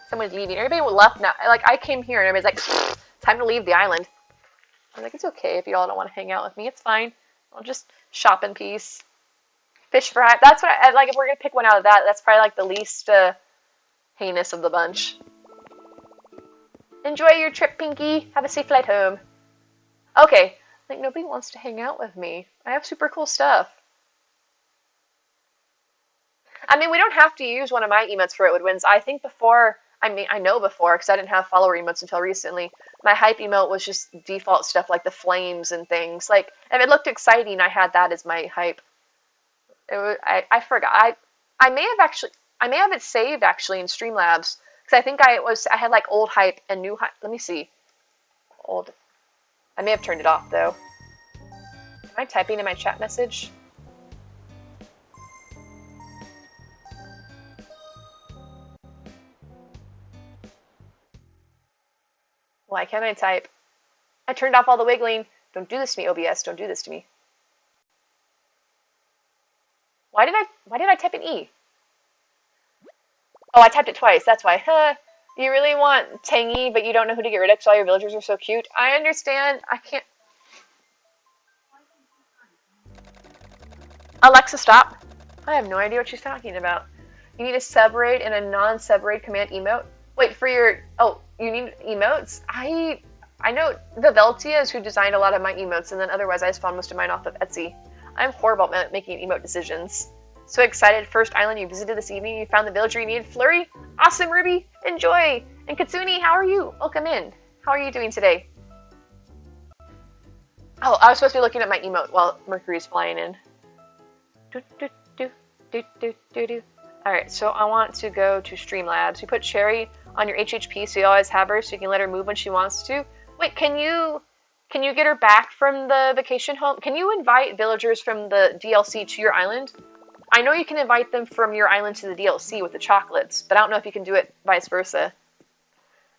Someone's leaving. Everybody left now. Like, I came here and everybody's like, time to leave the island. I'm like, it's okay if you all don't want to hang out with me. It's fine. I'll just shop in peace. Fish fry. That's what I like. If we're gonna pick one out of that, that's probably like the least heinous of the bunch. Enjoy your trip, Pinky. Have a safe flight home. Okay. Like, nobody wants to hang out with me. I have super cool stuff. I mean, we don't have to use one of my emotes for It Woodwinds. I think before, I know before, because I didn't have follower emotes until recently, my hype emote was just default stuff like the flames and things. Like, if it looked exciting, I had that as my hype. I forgot. I may have it saved actually in Streamlabs, because I think I had like old hype and new hype. Let me see. Old. I may have turned it off though. Am I typing in my chat message? Why can't I type? I turned off all the wiggling. Don't do this to me, OBS. Don't do this to me. Why did I type an E? Oh, I typed it twice. That's why. Huh. You really want Tangy, but you don't know who to get rid of because all your villagers are so cute. I understand. I can't. Alexa, stop. I have no idea what she's talking about. You need a subraid and a non-subraid command emote. Wait, for your... Oh, you need emotes? I know the Veltias who designed a lot of my emotes, and then otherwise I just found most of mine off of Etsy. I'm horrible at making emote decisions. So excited, first island you visited this evening, you found the villager you needed. Flurry? Awesome, Ruby! Enjoy! And Katsuni, how are you? Welcome in. How are you doing today? Oh, I was supposed to be looking at my emote while Mercury's flying in. Alright, so I want to go to Streamlabs. You put Cherry on your HHP so you always have her so you can let her move when she wants to. Wait, can you get her back from the vacation home? Can you invite villagers from the DLC to your island? I know you can invite them from your island to the DLC with the chocolates, but I don't know if you can do it vice versa.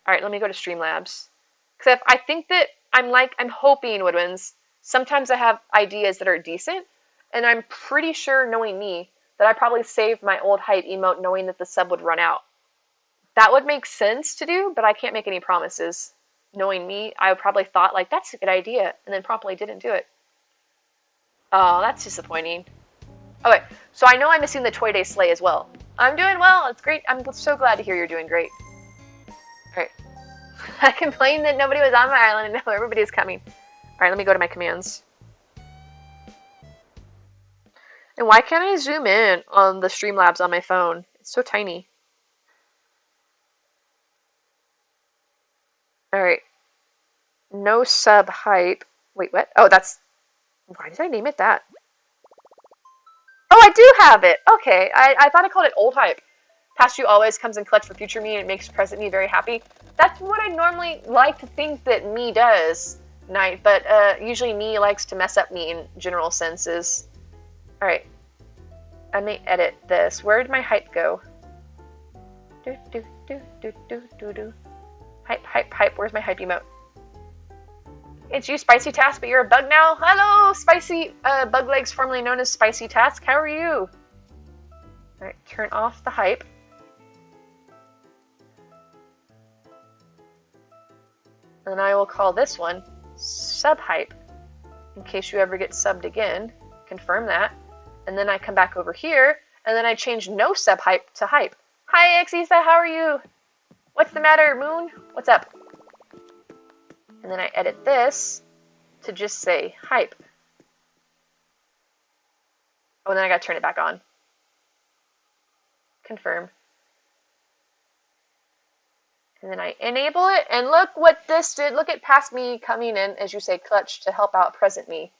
Alright, let me go to Streamlabs. Because I think that I'm hoping, Woodwinds, sometimes I have ideas that are decent, and I'm pretty sure, knowing me, that I probably saved my old hype emote knowing that the sub would run out. That would make sense to do, but I can't make any promises. Knowing me, I probably thought, like, that's a good idea, and then promptly didn't do it. Oh, that's disappointing. Okay, so I know I'm missing the Toy Day Sleigh as well. I'm doing well, it's great. I'm so glad to hear you're doing great. Alright. I complained that nobody was on my island, and now everybody's coming. Alright, let me go to my commands. And why can't I zoom in on the Streamlabs on my phone? It's so tiny. Alright. No sub hype. Wait, what? Oh, that's... Why did I name it that? Oh, I do have it! Okay, I thought I called it old hype. Past you always comes in clutch for future me and it makes present me very happy. That's what I normally like to think that me does, Night, but usually me likes to mess up me in general senses. Alright. I may edit this. Where did my hype go? Hype. Where's my hype emote? It's you, Spicy Task, but you're a bug now? Hello, Spicy Bug Legs, formerly known as Spicy Task. How are you? Alright, turn off the hype. And I will call this one Sub-Hype. In case you ever get subbed again. Confirm that. And then I come back over here, and then I change no sub-hype to hype. Hi, Exisa, how are you? What's the matter, Moon? What's up? And then I edit this to just say hype. Oh, and then I gotta turn it back on. Confirm. And then I enable it, and look what this did. Look at past me coming in, as you say, clutch to help out present me.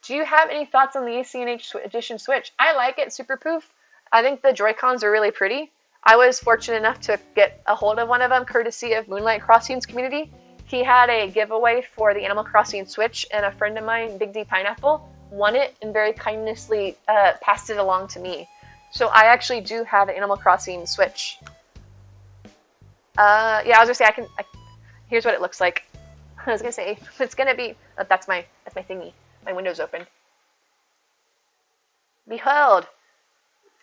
Do you have any thoughts on the ACNH Edition Switch? I like it, Super Poof. I think the Joy-Cons are really pretty. I was fortunate enough to get a hold of one of them, courtesy of Moonlight Crossing's community. He had a giveaway for the Animal Crossing Switch, and a friend of mine, Big D Pineapple, won it and very kindly passed it along to me. So I actually do have an Animal Crossing Switch. Yeah, I was gonna say here's what it looks like. I was gonna say it's gonna be. That's my thingy. My window's open. Behold.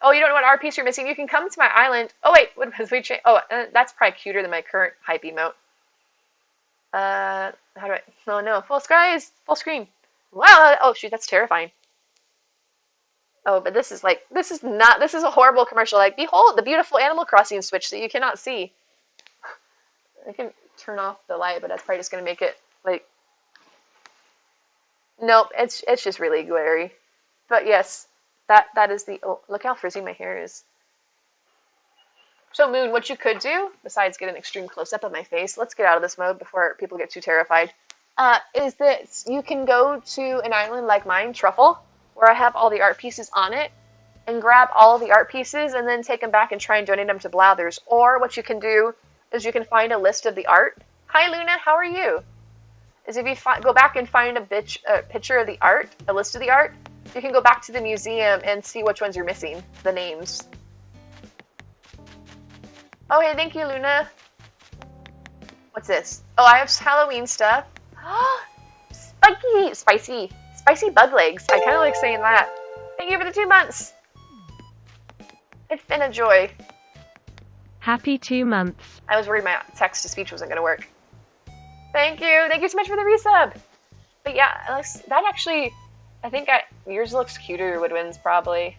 Oh, you don't know what art piece you're missing? You can come to my island. Oh wait, what was we change? Oh, that's probably cuter than my current hype emote. How do I? Oh no, full screen. Wow. Oh shoot, that's terrifying. Oh, but this is a horrible commercial. Like, behold the beautiful Animal Crossing Switch that you cannot see. I can turn off the light, but that's probably just gonna make it like. Nope, it's just really glary. But yes, that is the. Oh, look how frizzy my hair is. So Moon, what you could do, besides get an extreme close-up of my face, let's get out of this mode before people get too terrified, is that you can go to an island like mine, Truffle, where I have all the art pieces on it, and grab all of the art pieces and then take them back and try and donate them to Blathers. Or what you can do is you can find a list of the art. Hi Luna, how are you? Is if you go back and find a picture of the art, a list of the art, you can go back to the museum and see which ones you're missing, the names. Oh, hey, thank you, Luna. What's this? Oh, I have Halloween stuff. Spicy bug legs. I kind of like saying that. Thank you for the 2 months. It's been a joy. Happy 2 months. I was worried my text-to-speech wasn't going to work. Thank you so much for the resub. But yeah, that actually, I think yours looks cuter, Woodwinds, probably.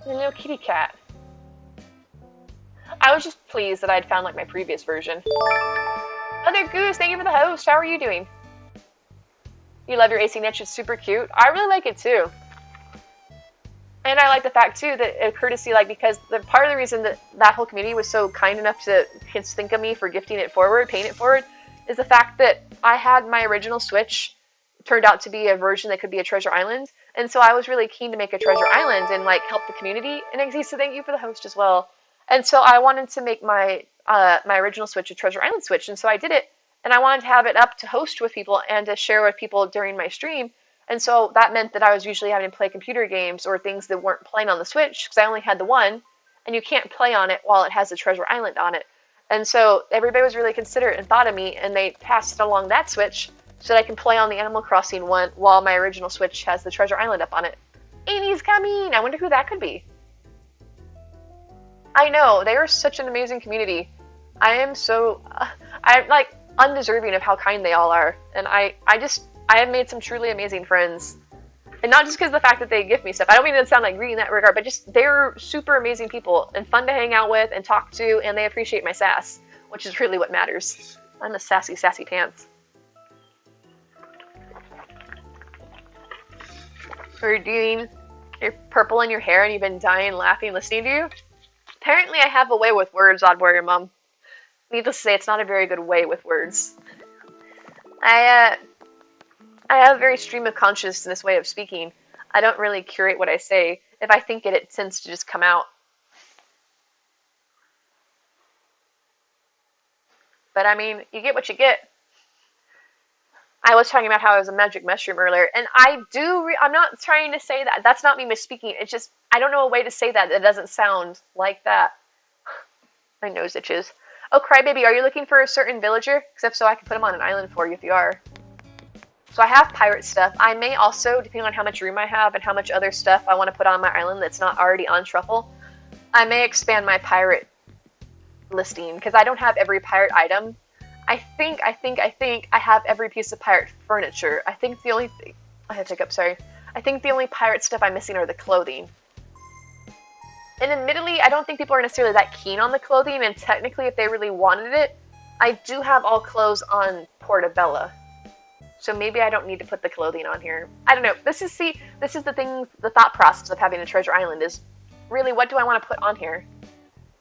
A little kitty cat. I was just pleased that I'd found like my previous version. Other Goose, thank you for the host. How are you doing? You love your AC niche. It's super cute. I really like it too. And I like the fact too that a courtesy, like, because the part of the reason that whole community was so kind enough to think of me for gifting it forward, paying it forward, is the fact that I had my original Switch turned out to be a version that could be a treasure island, and so I was really keen to make a treasure island and like help the community. And Exisa, thank you for the host as well. And so I wanted to make my my original Switch a treasure island Switch, and so I did it. And I wanted to have it up to host with people and to share with people during my stream. And so that meant that I was usually having to play computer games or things that weren't playing on the Switch because I only had the one, and you can't play on it while it has the treasure island on it. And so everybody was really considerate and thought of me, and they passed it along that Switch so that I can play on the Animal Crossing one while my original Switch has the treasure island up on it. Amy's coming! I wonder who that could be. I know, they are such an amazing community. I'm like undeserving of how kind they all are, and I have made some truly amazing friends. And not just because of the fact that they give me stuff. I don't mean to sound like greedy in that regard, but just they're super amazing people and fun to hang out with and talk to, and they appreciate my sass, which is really what matters. I'm a sassy pants. You're purple in your hair and you've been dying laughing listening to you? Apparently I have a way with words, Odd Warrior Mom. Needless to say, it's not a very good way with words. I have a very stream of consciousness way of speaking. I don't really curate what I say. If I think it, it tends to just come out. But I mean, you get what you get. I was talking about how I was a magic mushroom earlier, and I'm not trying to say that. That's not me misspeaking. It's just, I don't know a way to say that doesn't sound like that. My nose itches. Oh, Crybaby, are you looking for a certain villager? Because if so, I can put him on an island for you if you are. So I have pirate stuff. I may also, depending on how much room I have and how much other stuff I want to put on my island that's not already on Truffle, I may expand my pirate listing, because I don't have every pirate item. I think I have every piece of pirate furniture. I think the only thing... I have to take up, sorry. I think the only pirate stuff I'm missing are the clothing. And admittedly, I don't think people are necessarily that keen on the clothing, and technically if they really wanted it, I do have all clothes on Portobello. So maybe I don't need to put the clothing on here. I don't know. This is the thought process of having a treasure island is, really, what do I want to put on here?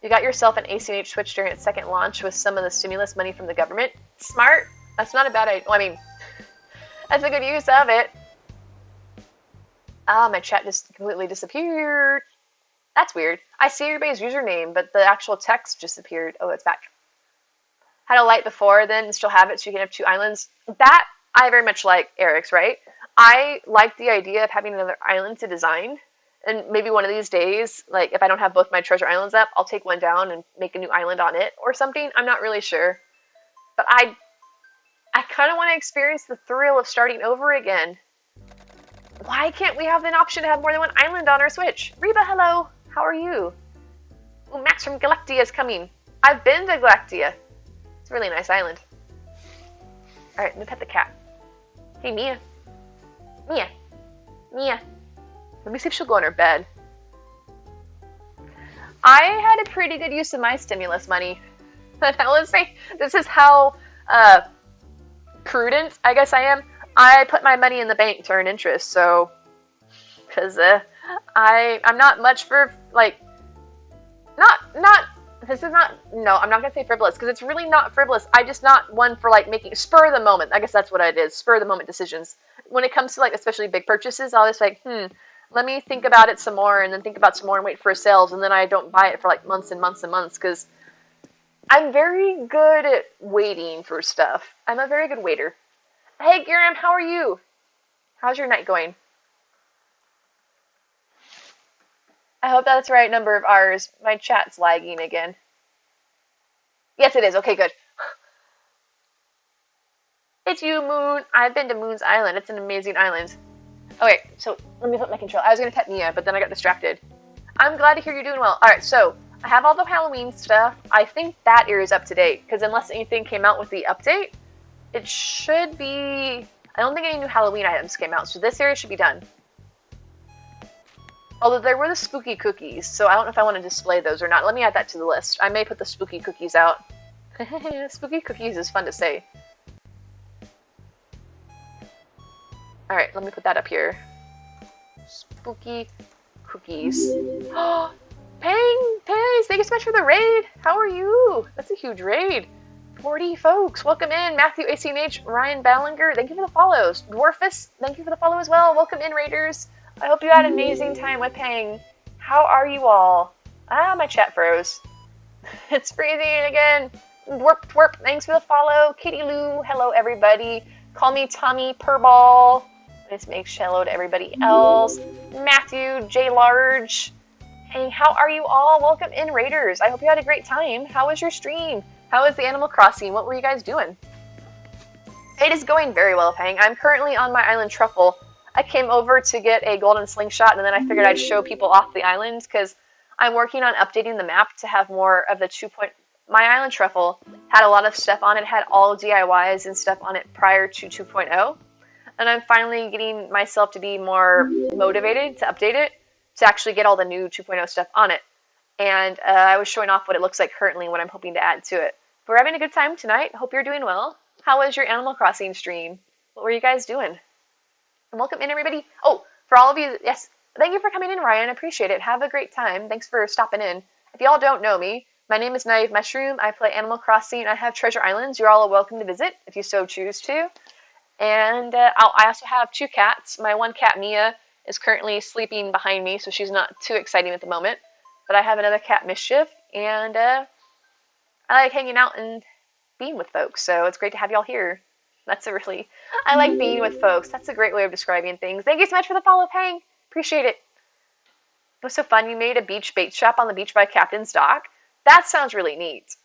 You got yourself an ACNH Switch during its second launch with some of the stimulus money from the government. Smart. That's not a bad idea. Well, I mean, that's a good use of it. Ah, my chat just completely disappeared. That's weird. I see everybody's username, but the actual text disappeared. Oh, it's back. Had a light before, then still have it so you can have 2 islands. That I very much like Eric's, right? I like the idea of having another island to design, And maybe one of these days, like if I don't have both my treasure islands up, I'll take one down and make a new island on it or something. I'm not really sure. But I kind of want to experience the thrill of starting over again. Why can't we have an option to have more than one island on our Switch? Reba, hello. How are you? Ooh, Max from Galactia is coming. I've been to Galactia. It's a really nice island. Alright, let me pet the cat. Hey, Mia. Mia. Mia. Let me see if she'll go in her bed. I had a pretty good use of my stimulus money. And I will say, this is how prudent, I guess I am. I put my money in the bank to earn interest, so... Because I'm not much for, like... This is not... No, I'm not going to say frivolous, because it's really not frivolous. I'm just not one for, like, making... Spur of the moment. I guess that's what it is. Spur of the moment decisions. When it comes to, like, especially big purchases, I'll just like, let me think about it some more, and then think about some more and wait for sales, and then I don't buy it for, like, months and months and months, because I'm very good at waiting for stuff. I'm a very good waiter. Hey, Giram, how are you? How's your night going? I hope that's the right number of R's. My chat's lagging again. Yes, it is. Okay, good. It's you, Moon. I've been to Moon's Island. It's an amazing island. Okay, so let me put my control. I was going to pet Mia, but then I got distracted. I'm glad to hear you're doing well. Alright, so I have all the Halloween stuff. I think that area is up to date, because unless anything came out with the update, it should be... I don't think any new Halloween items came out, so this area should be done. Although there were the spooky cookies, so I don't know if I want to display those or not. Let me add that to the list. I may put the spooky cookies out. Spooky cookies is fun to say. Alright, let me put that up here. Spooky cookies. Oh, Pang! Thank you so much for the raid! How are you? That's a huge raid. 40 folks, welcome in. Matthew ACNH, Ryan Ballinger, thank you for the follows. Dwarfus, thank you for the follow as well. Welcome in, raiders. I hope you had an amazing time with Pang. How are you all? Ah, my chat froze. It's freezing again. Dwarp, thanks for the follow. Kitty Lou, hello everybody. Call me Tommy Purball. Let's make hello to everybody else. Matthew, J Large. Hey, how are you all? Welcome in, raiders. I hope you had a great time. How was your stream? How was the Animal Crossing? What were you guys doing? It is going very well, Pang. I'm currently on my island Truffle. I came over to get a golden slingshot, and then I figured I'd show people off the island, because I'm working on updating the map to have more of the 2. My island Truffle had a lot of stuff on it, had all DIYs and stuff on it prior to 2.0, and I'm finally getting myself to be more motivated to update it, to actually get all the new 2.0 stuff on it. And I was showing off what it looks like currently and what I'm hoping to add to it. But we're having a good time tonight. Hope you're doing well. How was your Animal Crossing stream? What were you guys doing? And welcome in, everybody. Oh, for all of you, yes, thank you for coming in, Ryan. I appreciate it. Have a great time. Thanks for stopping in. If y'all don't know me, my name is Naive Mushroom. I play Animal Crossing. I have treasure islands. You're all welcome to visit if you so choose to. And I also have 2 cats. My one cat, Mia, is currently sleeping behind me, so she's not too exciting at the moment. But I have another cat, Mischief, and I like hanging out and being with folks, so it's great to have y'all here. I like being with folks. That's a great way of describing things. Thank you so much for the follow, Pang. Appreciate it. It was so fun. You made a beach bait shop on the beach by Captain's Dock. That sounds really neat.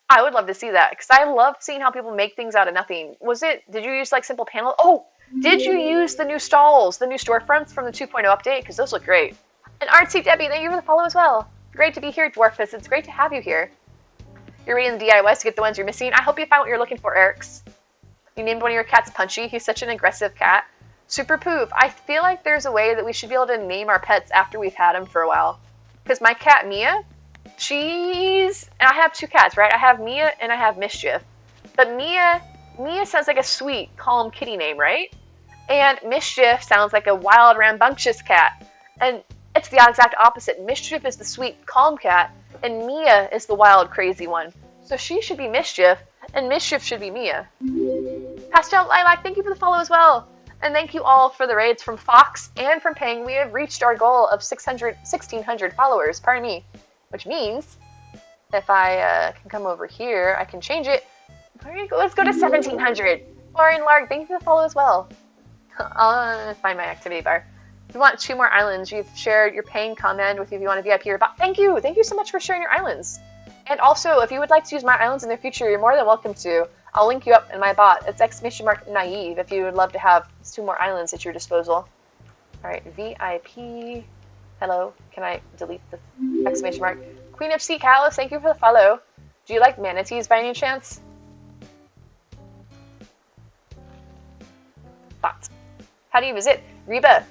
I would love to see that, because I love seeing how people make things out of nothing. Did you use, like, simple panel? Oh, did you use the new stalls, the new storefronts from the 2.0 update? Because those look great. And Artsy Debbie, thank you for the follow as well. Great to be here, Dwarfus. It's great to have you here. You're reading the DIYs to get the ones you're missing. I hope you found what you're looking for, Eric's. You named one of your cats Punchy. He's such an aggressive cat. Super Poop. I feel like there's a way that we should be able to name our pets after we've had them for a while. Because my cat, Mia, and I have 2 cats, right? I have Mia and I have Mischief. But Mia sounds like a sweet, calm kitty name, right? And Mischief sounds like a wild, rambunctious cat. And it's the exact opposite. Mischief is the sweet, calm cat, and Mia is the wild, crazy one. So she should be Mischief, and Mischief should be Mia. Pastel Lilac, thank you for the follow as well. And thank you all for the raids from Fox and from Pang. We have reached our goal of 1,600 followers, pardon me. Which means, if I can come over here, I can change it. Let's go to 1,700. Lauren Lark, thank you for the follow as well. I'll find my activity bar. If you want 2 more islands, you've shared your paying comment with you if you want to VIP your bot. Thank you! Thank you so much for sharing your islands. And also, if you would like to use my islands in the future, you're more than welcome to. I'll link you up in my bot. It's !naive if you would love to have 2 more islands at your disposal. Alright, VIP. Hello. Can I delete the ! Queen of Sea Cows, thank you for the follow. Do you like manatees by any chance? Thoughts. How do you visit? Reba,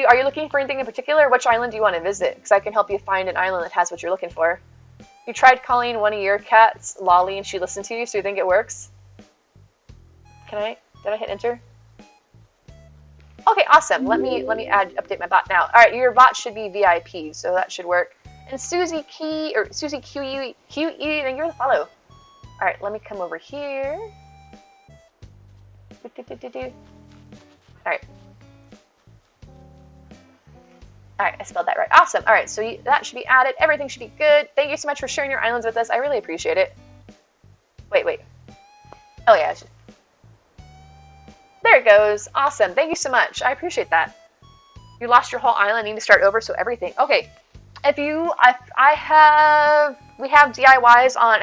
are you looking for anything in particular? Which island do you want to visit? Because I can help you find an island that has what you're looking for. You tried calling one of your cats Lolly and she listened to you, so you think it works? Did I hit enter? Okay, awesome. Let me update my bot now. Alright, your bot should be VIP, so that should work. And Susie QE, thank you for the follow. Alright, let me come over here. Alright. Alright, I spelled that right. Awesome. Alright, so that should be added. Everything should be good. Thank you so much for sharing your islands with us. I really appreciate it. Wait. Oh, yeah. There it goes. Awesome. Thank you so much. I appreciate that. You lost your whole island. Need to start over, so everything. Okay. We have DIYs on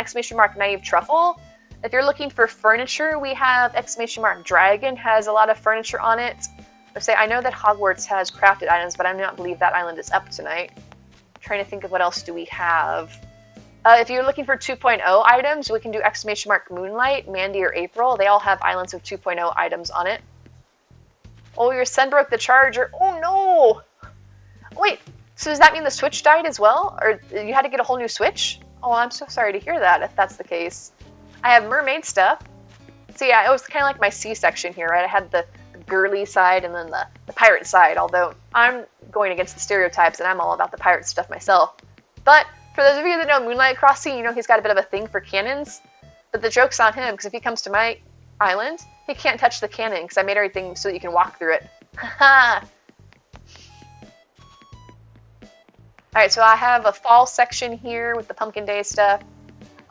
!naive truffle. If you're looking for furniture, we have !dragon has a lot of furniture on it. I know that Hogwarts has crafted items, but I do not believe that island is up tonight. I'm trying to think of what else do we have. If you're looking for 2.0 items, we can do Moonlight, Mandy, or April. They all have islands with 2.0 items on it. Oh, your son broke the charger. Oh no! Wait, so does that mean the Switch died as well? Or you had to get a whole new Switch? Oh, I'm so sorry to hear that, if that's the case. I have mermaid stuff. So yeah, it was kind of like my C-section here, right? I had the girly side and then the pirate side, although I'm going against the stereotypes and I'm all about the pirate stuff myself. But for those of you that know Moonlight Crossing, you know he's got a bit of a thing for cannons. But the joke's on him, because if he comes to my island, he can't touch the cannon, because I made everything so that you can walk through it. Haha! Alright, so I have a fall section here with the Pumpkin Day stuff.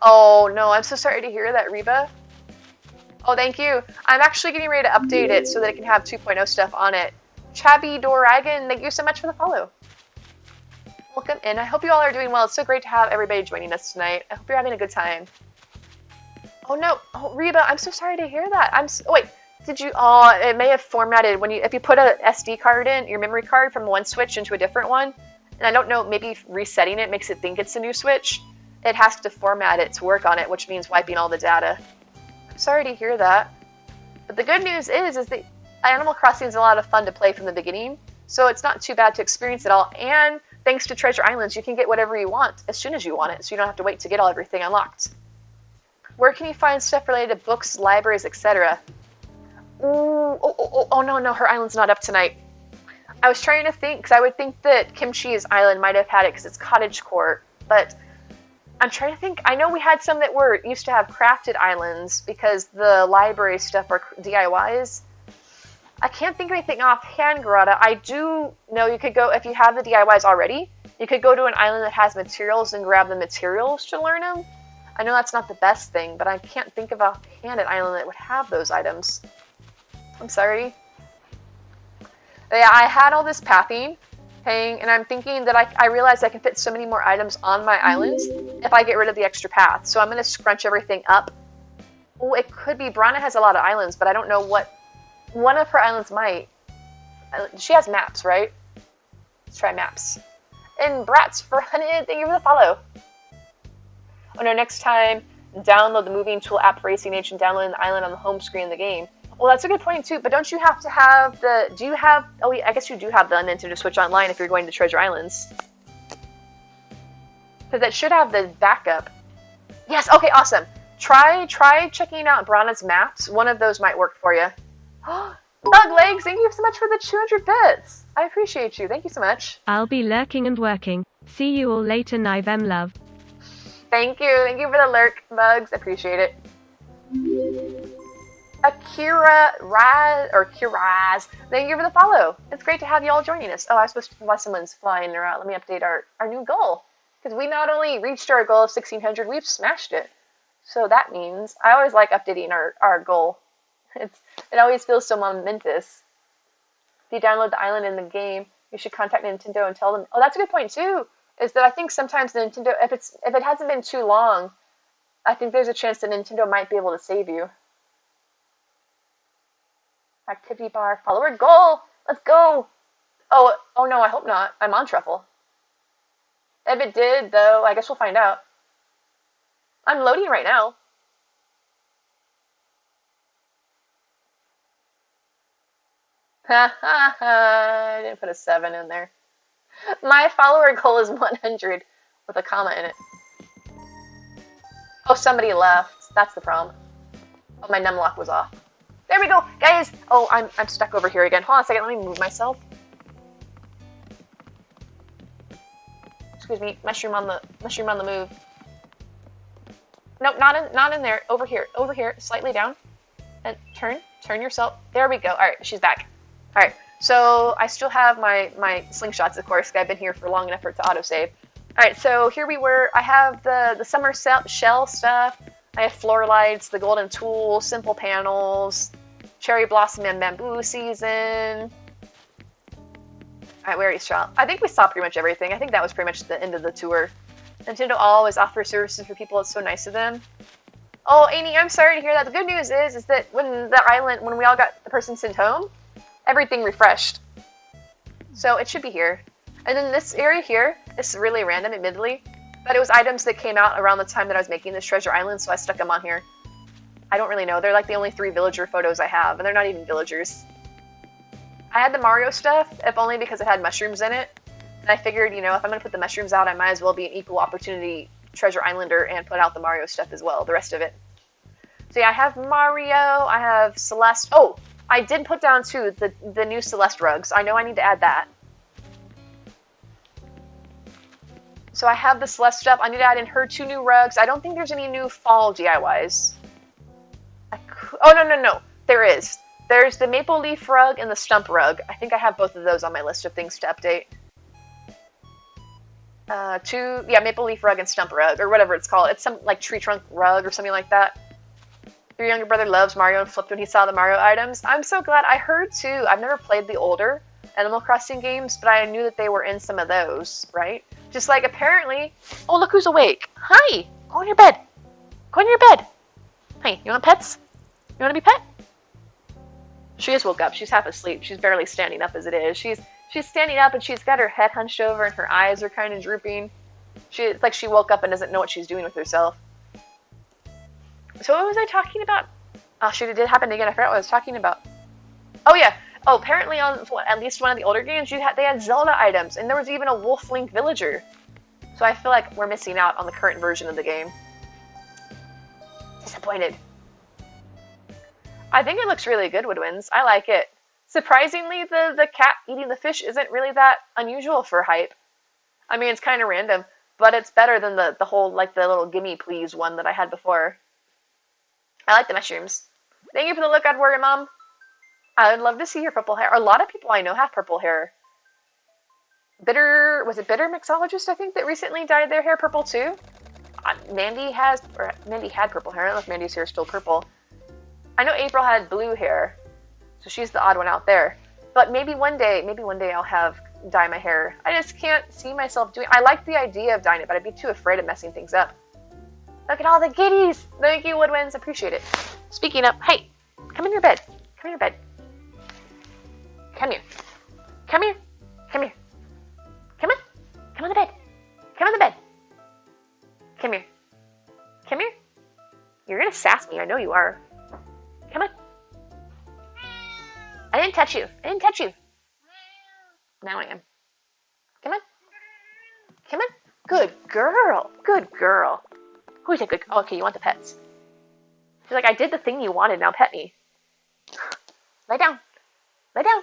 Oh no, I'm so sorry to hear that, Reba. Oh, thank you. I'm actually getting ready to update it so that it can have 2.0 stuff on it. Chabby Doragon, thank you so much for the follow. Welcome in. I hope you all are doing well. It's so great to have everybody joining us tonight. I hope you're having a good time. Oh no. Oh, Reba, I'm so sorry to hear that. Oh, wait. Did you... Oh, it may have formatted if you put a SD card in, your memory card from one Switch into a different one, and I don't know, maybe resetting it makes it think it's a new Switch. It has to format it to work on it, which means wiping all the data. Sorry to hear that. But the good news is that Animal Crossing is a lot of fun to play from the beginning, so it's not too bad to experience it all. And thanks to Treasure Islands, you can get whatever you want as soon as you want it, so you don't have to wait to get everything unlocked. Where can you find stuff related to books, libraries, etc.? Oh no, her island's not up tonight. I was trying to think, because I would think that Kimchi's island might have had it because it's cottagecore, but I'm trying to think. I know we had some that used to have crafted islands because the library stuff are DIYs. I can't think of anything offhand, Garada. I do know you could go, if you have the DIYs already, you could go to an island that has materials and grab the materials to learn them. I know that's not the best thing, but I can't think of offhand an island that would have those items. I'm sorry. But yeah, I had all this pathing, and I'm thinking that I realized I can fit so many more items on my island if I get rid of the extra path. So I'm going to scrunch everything up. Oh, it could be. Brana has a lot of islands, but I don't know what one of her islands might. She has maps, right? Let's try maps. And Brats for Hunted, thank you for the follow. Oh no, next time, download the moving tool app for ACNH and download the island on the home screen of the game. Well, that's a good point too, but don't you have to have oh yeah, I guess you do have the Nintendo Switch Online if you're going to Treasure Islands. Because that should have the backup. Yes, okay, awesome. Try checking out Brana's maps. One of those might work for you. Bug Legs, thank you so much for the 200 bits. I appreciate you. Thank you so much. I'll be lurking and working. See you all later, Nivem love. Thank you. Thank you for the lurk, Bugs. Appreciate it. Kiraz, thank you for the follow. It's great to have you all joining us. Oh, I was supposed to, while someone's flying around, let me update our new goal. Because we not only reached our goal of 1600, we've smashed it. So that means, I always like updating our goal. It always feels so momentous. If you download the island in the game, You should contact Nintendo and tell them. Oh, that's a good point too. Is that I think sometimes Nintendo, if it hasn't been too long, I think there's a chance that Nintendo might be able to save you. Activity bar, follower goal. Let's go. Oh no, I hope not. I'm on truffle. If it did, though, I guess we'll find out. I'm loading right now. Ha ha ha! I didn't put a 7 in there. My follower goal is 100 with a comma in it. Oh, somebody left. That's the problem. Oh, my numlock was off. There we go, guys. Oh, I'm stuck over here again. Hold on a second. Let me move myself. Excuse me. Mushroom on the move. Nope, not in there. Over here, slightly down, and turn yourself. There we go. All right, she's back. All right, so I still have my slingshots, of course. I've been here for long enough for it to autosave. All right, so here we were. I have the summer shell stuff. I have floor lights, the golden tool, simple panels, cherry blossom and bamboo season. All right, we already saw. I think we saw pretty much everything. I think that was pretty much the end of the tour. Nintendo always offers services for people. It's so nice of them. Oh, Amy, I'm sorry to hear that. The good news is that when we all got the person sent home, everything refreshed. So it should be here. And then this area here is really random, admittedly, but it was items that came out around the time that I was making this treasure island, so I stuck them on here. I don't really know. They're like the only 3 villager photos I have, and they're not even villagers. I had the Mario stuff, if only because it had mushrooms in it. And I figured, if I'm going to put the mushrooms out, I might as well be an equal opportunity treasure islander and put out the Mario stuff as well, the rest of it. So yeah, I have Mario, I have Celeste. Oh, I did put down, too, the new Celeste rugs. I know I need to add that. So I have the Celeste stuff. I need to add in her 2 new rugs. I don't think there's any new fall DIYs. Oh, no. There is. There's the maple leaf rug and the stump rug. I think I have both of those on my list of things to update. Maple leaf rug and stump rug, or whatever it's called. It's some, like, tree trunk rug or something like that. Your younger brother loves Mario and flipped when he saw the Mario items. I'm so glad. I heard, too. I've never played the older Animal Crossing games, but I knew that they were in some of those, right? Just like, apparently... Oh, look who's awake. Hi! Go in your bed. Go in your bed. Hey, you want pets? You want to be pet? She just woke up. She's half asleep. She's barely standing up as it is. She's standing up and she's got her head hunched over and her eyes are kind of drooping. It's like she woke up and doesn't know what she's doing with herself. So what was I talking about? Oh shoot, it did happen again. I forgot what I was talking about. Oh yeah. Oh, apparently on at least one of the older games, they had Zelda items, and there was even a Wolf Link villager. So I feel like we're missing out on the current version of the game. Disappointed. I think it looks really good, Woodwinds. I like it. Surprisingly, the cat eating the fish isn't really that unusual for hype. I mean, it's kind of random, but it's better than the whole, like, the little gimme please one that I had before. I like the mushrooms. Thank you for the look, I'd worry, Mom. I would love to see your purple hair. A lot of people I know have purple hair. Was it Bitter Mixologist, I think, that recently dyed their hair purple, too? Mandy had purple hair. I don't know if Mandy's hair is still purple. I know April had blue hair, so she's the odd one out there. But maybe one day I'll dye my hair. I just can't see myself doing. I like the idea of dyeing it, but I'd be too afraid of messing things up. Look at all the kitties. Thank you, Woodwinds. Appreciate it. Speaking of, hey, come in your bed. Come in your bed. Come here. Come here. Come here. Come on. Come on the bed. Come on the bed. Come here. Come here. You're gonna sass me. I know you are. Come on. I didn't touch you. I didn't touch you. Now I am. Come on. Come on. Good girl. Good girl. Who's a good... Oh, okay, you want the pets. She's like, I did the thing you wanted, now pet me. Lay down. Lay down.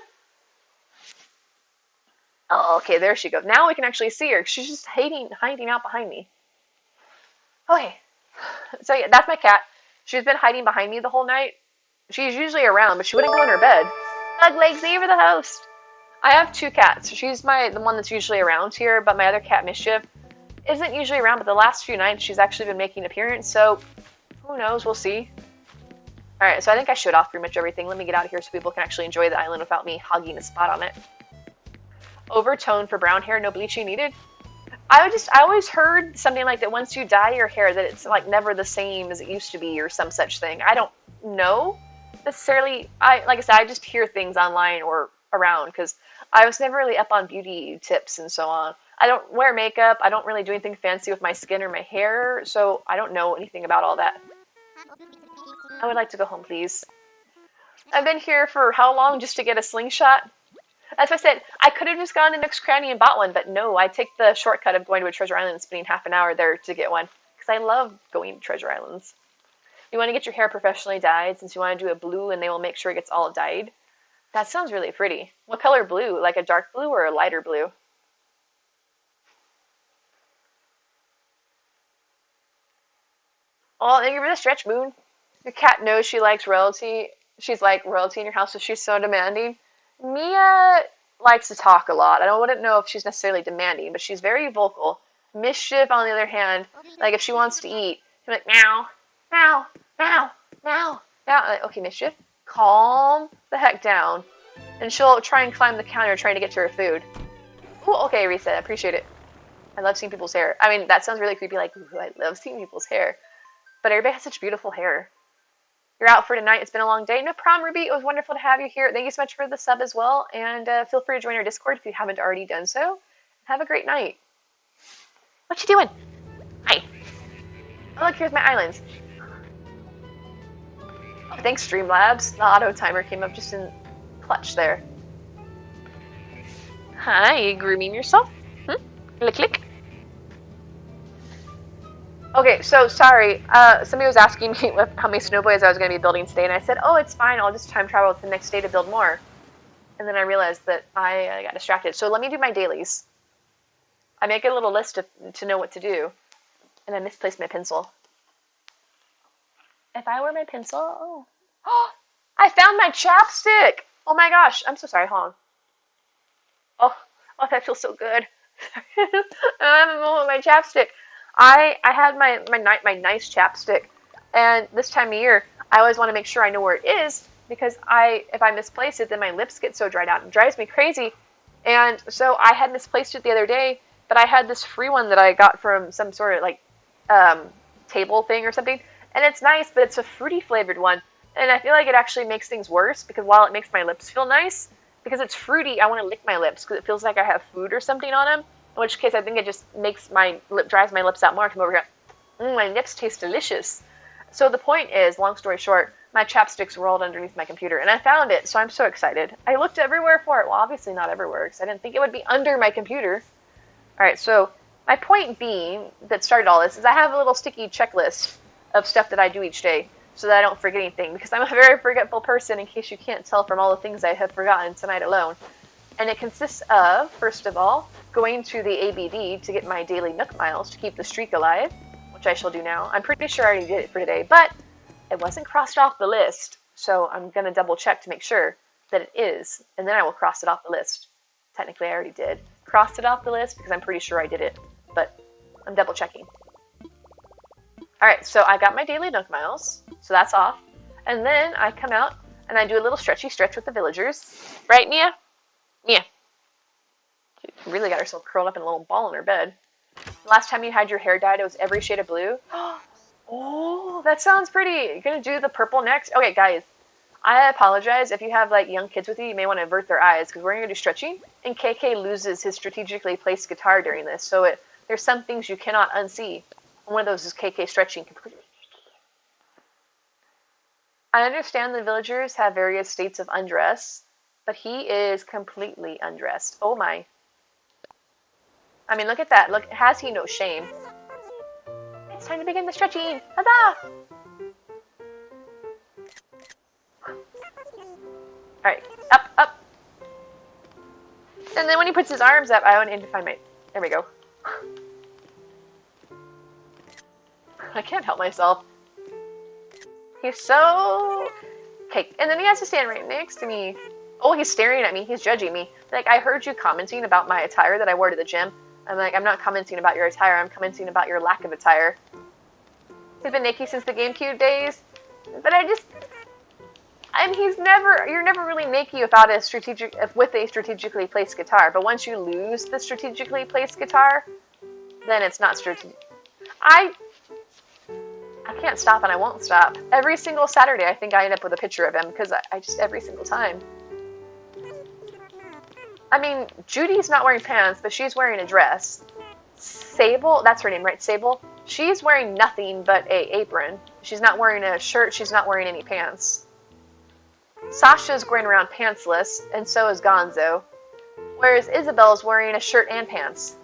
Oh, okay, there she goes. Now we can actually see her. She's just hiding out behind me. Okay. So yeah, that's my cat. She's been hiding behind me the whole night. She's usually around, but she wouldn't go in her bed. Thug legs, over the host. I have 2 cats. She's the one that's usually around here, but my other cat, Mischief, isn't usually around, but the last few nights she's actually been making an appearance, so who knows, we'll see. Alright, so I think I showed off pretty much everything. Let me get out of here so people can actually enjoy the island without me hogging a spot on it. overtone for brown hair, no bleaching needed. I always heard something like that once you dye your hair that it's like never the same as it used to be or some such thing. I don't know necessarily. Like I said, I just hear things online or around because I was never really up on beauty tips and so on. I don't wear makeup. I don't really do anything fancy with my skin or my hair, so I don't know anything about all that. I would like to go home, please. I've been here for how long just to get a slingshot? As I said, I could have just gone to Nook's Cranny and bought one, but no, I take the shortcut of going to a treasure island and spending half an hour there to get one, because I love going to treasure islands. You want to get your hair professionally dyed, since you want to do a blue and they will make sure it gets all dyed. That sounds really pretty. What color blue? Like a dark blue or a lighter blue? Oh, thank you for the stretch, Moon. Your cat knows she likes royalty. She's like royalty in your house, so she's so demanding. Mia likes to talk a lot. I wouldn't know if she's necessarily demanding, but she's very vocal. Mischief, on the other hand, like if she wants to eat, she's like meow, meow, meow, meow, meow. Like, okay, Mischief, calm the heck down. And she'll try and climb the counter trying to get to her food. Oh, okay, Reset, I appreciate it. I love seeing people's hair. I mean, that sounds really creepy, like, ooh, I love seeing people's hair. But everybody has such beautiful hair. You're out for tonight. It's been a long day. No problem, Ruby. It was wonderful to have you here. Thank you so much for the sub as well. And feel free to join our Discord if you haven't already done so. Have a great night. What you doing? Hi. Oh, look, here's my islands. Oh, thanks, Streamlabs. The auto timer came up just in clutch there. Hi, grooming yourself? Click, click. Okay, so sorry. Somebody was asking me how many snowboys I was going to be building today, and I said, oh, it's fine. I'll just time travel to the next day to build more. And then I realized that I got distracted. So let me do my dailies. I make a little list to know what to do, and I misplaced my pencil. If I were my pencil, oh, I found my chapstick. Oh my gosh, I'm so sorry. Hold on. Oh, that feels so good. I'm in a moment with my chapstick. I had my nice chapstick, and this time of year, I always want to make sure I know where it is, because if I misplace it, then my lips get so dried out. It drives me crazy. And so I had misplaced it the other day, but I had this free one that I got from some sort of like table thing or something, and it's nice, but it's a fruity flavored one, and I feel like it actually makes things worse, because while it makes my lips feel nice, because it's fruity, I want to lick my lips because it feels like I have food or something on them. In which case, I think it just dries my lips out more. Come over here. My lips taste delicious. So the point is, long story short, my chapsticks rolled underneath my computer, and I found it, so I'm so excited. I looked everywhere for it. Well, obviously not everywhere, because I didn't think it would be under my computer. All right, so my point being that started all this is I have a little sticky checklist of stuff that I do each day so that I don't forget anything, because I'm a very forgetful person, in case you can't tell from all the things I have forgotten tonight alone. And it consists of, first of all, going to the ABD to get my daily Nook miles to keep the streak alive, which I shall do now. I'm pretty sure I already did it for today, but it wasn't crossed off the list, so I'm going to double check to make sure that it is, and then I will cross it off the list. Technically, I already did. Crossed it off the list because I'm pretty sure I did it, but I'm double checking. Alright, so I got my daily Nook miles, so that's off. And then I come out and I do a little stretchy stretch with the villagers. Right, Mia? Mia. She really got herself curled up in a little ball in her bed. Last time you had your hair dyed, it was every shade of blue. Oh, that sounds pretty. You're gonna do the purple next? Okay, guys. I apologize. If you have like young kids with you, you may want to avert their eyes because we're gonna do stretching. And KK loses his strategically placed guitar during this, so there's some things you cannot unsee. One of those is KK stretching completely. I understand the villagers have various states of undress, but he is completely undressed. Oh my. I mean, look at that. Look, has he no shame? It's time to begin the stretching. Huzzah! Alright, up, up. And then when he puts his arms up, I want him to find my... There we go. I can't help myself. He's so... Okay, and then he has to stand right next to me. Oh, he's staring at me. He's judging me. Like, I heard you commenting about my attire that I wore to the gym. I'm like, I'm not commenting about your attire. I'm commenting about your lack of attire. He's been naked since the GameCube days. But I just... And you're never really Nikki with a strategically placed guitar. But once you lose the strategically placed guitar, then it's not strategic. I I can't stop and I won't stop. Every single Saturday, I think I end up with a picture of him because I just every single time. I mean, Judy's not wearing pants, but she's wearing a dress. Sable, that's her name, right? Sable. She's wearing nothing but a apron. She's not wearing a shirt. She's not wearing any pants. Sasha's going around pantsless, and so is Gonzo. Whereas Isabel's wearing a shirt and pants.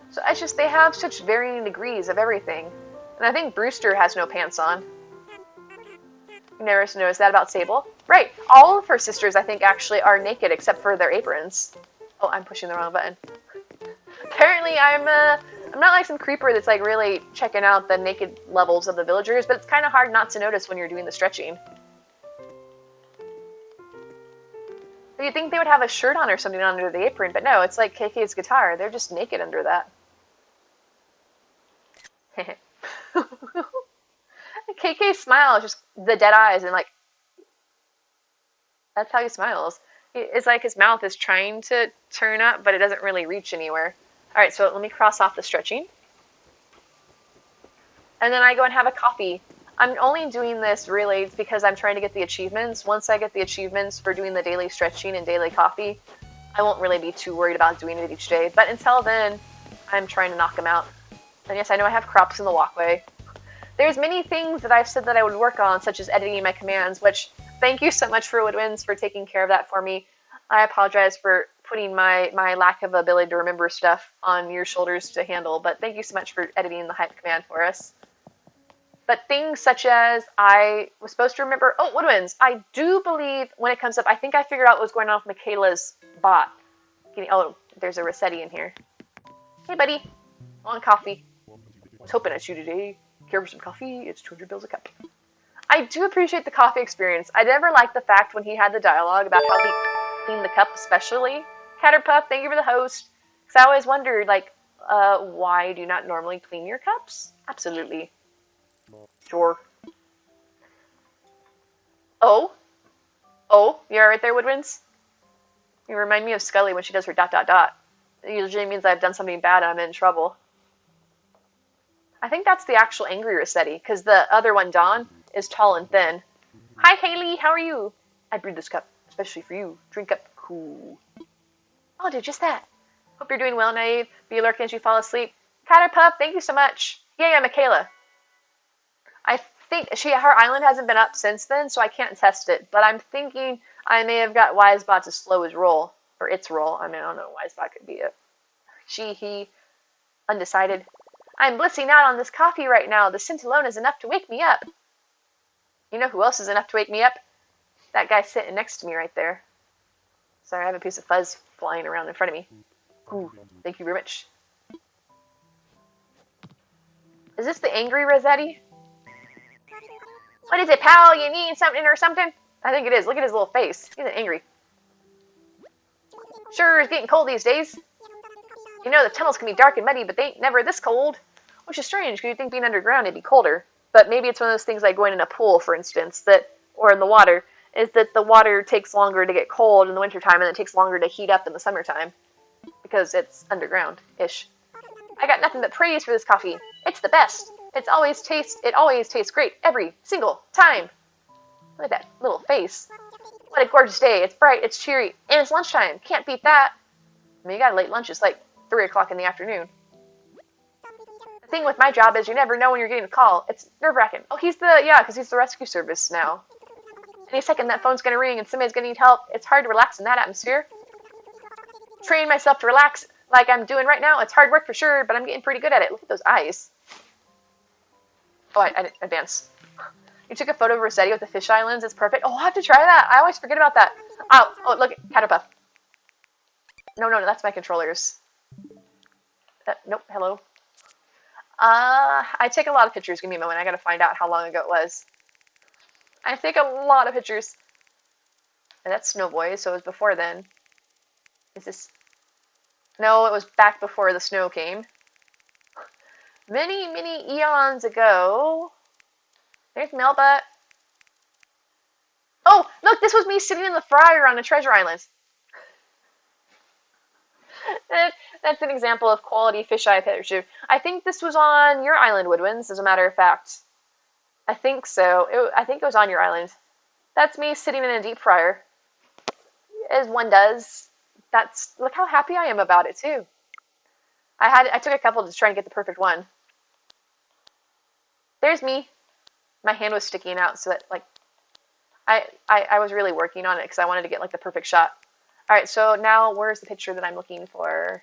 So it's just they have such varying degrees of everything. And I think Brewster has no pants on. You never noticed that about Sable? Right. All of her sisters, I think, actually are naked except for their aprons. Oh, I'm pushing the wrong button. Apparently, I'm not like some creeper that's like really checking out the naked levels of the villagers, but it's kind of hard not to notice when you're doing the stretching. But you'd think they would have a shirt on or something under the apron, but no, it's like KK's guitar. They're just naked under that. KK's smile is just the dead eyes and like, that's how he smiles. It's like his mouth is trying to turn up, but it doesn't really reach anywhere. All right, so let me cross off the stretching. And then I go and have a coffee. I'm only doing this really because I'm trying to get the achievements. Once I get the achievements for doing the daily stretching and daily coffee, I won't really be too worried about doing it each day. But until then, I'm trying to knock them out. And yes, I know I have crops in the walkway. There's many things that I've said that I would work on, such as editing my commands, which thank you so much for Woodwinds for taking care of that for me. I apologize for putting my lack of ability to remember stuff on your shoulders to handle, but thank you so much for editing the hype command for us. But things such as I was supposed to remember, oh, Woodwinds, I do believe when it comes up, I think I figured out what was going on with Michaela's bot. Oh, there's a Rossetti in here. Hey, buddy, want coffee? I was hoping at you today. Care for some coffee? It's 200 bills a cup. I do appreciate the coffee experience. I never liked the fact when he had the dialogue about how he cleaned the cup, especially. Catterpuff, thank you for the host. Because I always wondered, like, why do you not normally clean your cups? Absolutely. Sure. Oh? Oh, you're right there, Woodwinds? You remind me of Scully when she does her ... It usually means I've done something bad and I'm in trouble. I think that's the actual angry Rossetti, because the other one, Dawn, is tall and thin. Hi, Haley, how are you? I brewed this cup, especially for you. Drink up. Cool. I'll do just that. Hope you're doing well, Naive. Be alert as you fall asleep. Catterpuff, thank you so much. Yeah, Michaela. I think her island hasn't been up since then, so I can't test it. But I'm thinking I may have got Wisebot to slow his roll, or its roll. I mean, I don't know. Wisebot could be a she, he, undecided. I'm blissing out on this coffee right now. The scent alone is enough to wake me up. You know who else is enough to wake me up? That guy sitting next to me right there. Sorry, I have a piece of fuzz flying around in front of me. Ooh, thank you very much. Is this the angry Rossetti? What is it, pal? You need something or something? I think it is. Look at his little face. He's angry. Sure, it's getting cold these days. You know, the tunnels can be dark and muddy, but they ain't never this cold. Which is strange, because you'd think being underground it'd be colder. But maybe it's one of those things like going in a pool, for instance, or in the water, is that the water takes longer to get cold in the wintertime and it takes longer to heat up in the summertime. Because it's underground-ish. I got nothing but praise for this coffee. It's the best. It always tastes great every single time. Look at that little face. What a gorgeous day. It's bright, it's cheery, and it's lunchtime. Can't beat that. I mean, you got a late lunch. It's like 3 o'clock in the afternoon. The thing with my job is you never know when you're getting a call. It's nerve-wracking. Oh, because he's the rescue service now. Any second that phone's going to ring and somebody's going to need help. It's hard to relax in that atmosphere. Train myself to relax like I'm doing right now. It's hard work for sure, but I'm getting pretty good at it. Look at those eyes. Oh, I didn't advance. You took a photo of Rossetti with the fish islands. It's perfect. Oh, I'll have to try that. I always forget about that. Oh, look, Catterpuff. No, that's my controllers. Nope, hello. I take a lot of pictures. Give me a moment. I gotta find out how long ago it was. I take a lot of pictures. And that's Snowboy, so it was before then. Is this... No, it was back before the snow came. Many, many eons ago. There's Melba. Oh, look, this was me sitting in the fryer on a treasure island. That's an example of quality fisheye picture. I think this was on your island, Woodwinds, as a matter of fact. I think so. I think it was on your island. That's me sitting in a deep fryer, as one does. Look how happy I am about it too. I took a couple to try and get the perfect one. There's me. My hand was sticking out, so that like I was really working on it because I wanted to get like the perfect shot. All right, so now where's the picture that I'm looking for?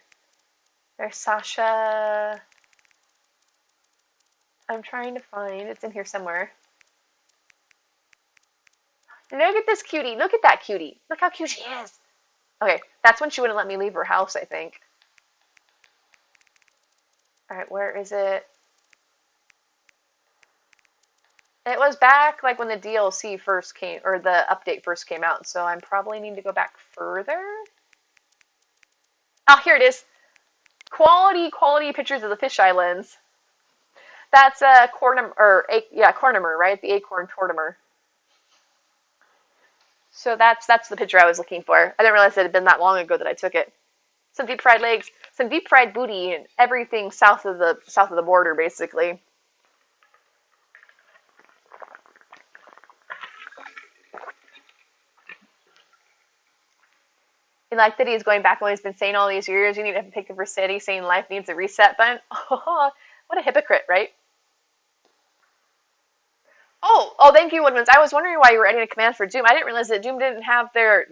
There's Sasha. I'm trying to find. It's in here somewhere. Look at this cutie. Look at that cutie. Look how cute she is. Okay, that's when she wouldn't let me leave her house, I think. All right, where is it? It was back like when the DLC first came, or the update first came out, so I probably need to go back further. Oh, here it is. Quality pictures of the fisheye lens. That's a cornimer, right? The acorn tortimer. So that's the picture I was looking for. I didn't realize it had been that long ago that I took it. Some deep fried legs, some deep fried booty, and everything south of the border, basically. You like that he's going back on what he's been saying all these years. You need to pick up for city, saying life needs a reset button. Oh, what a hypocrite, right? Oh, thank you, Woodmans. I was wondering why you were adding a command for Doom. I didn't realize that Doom didn't have their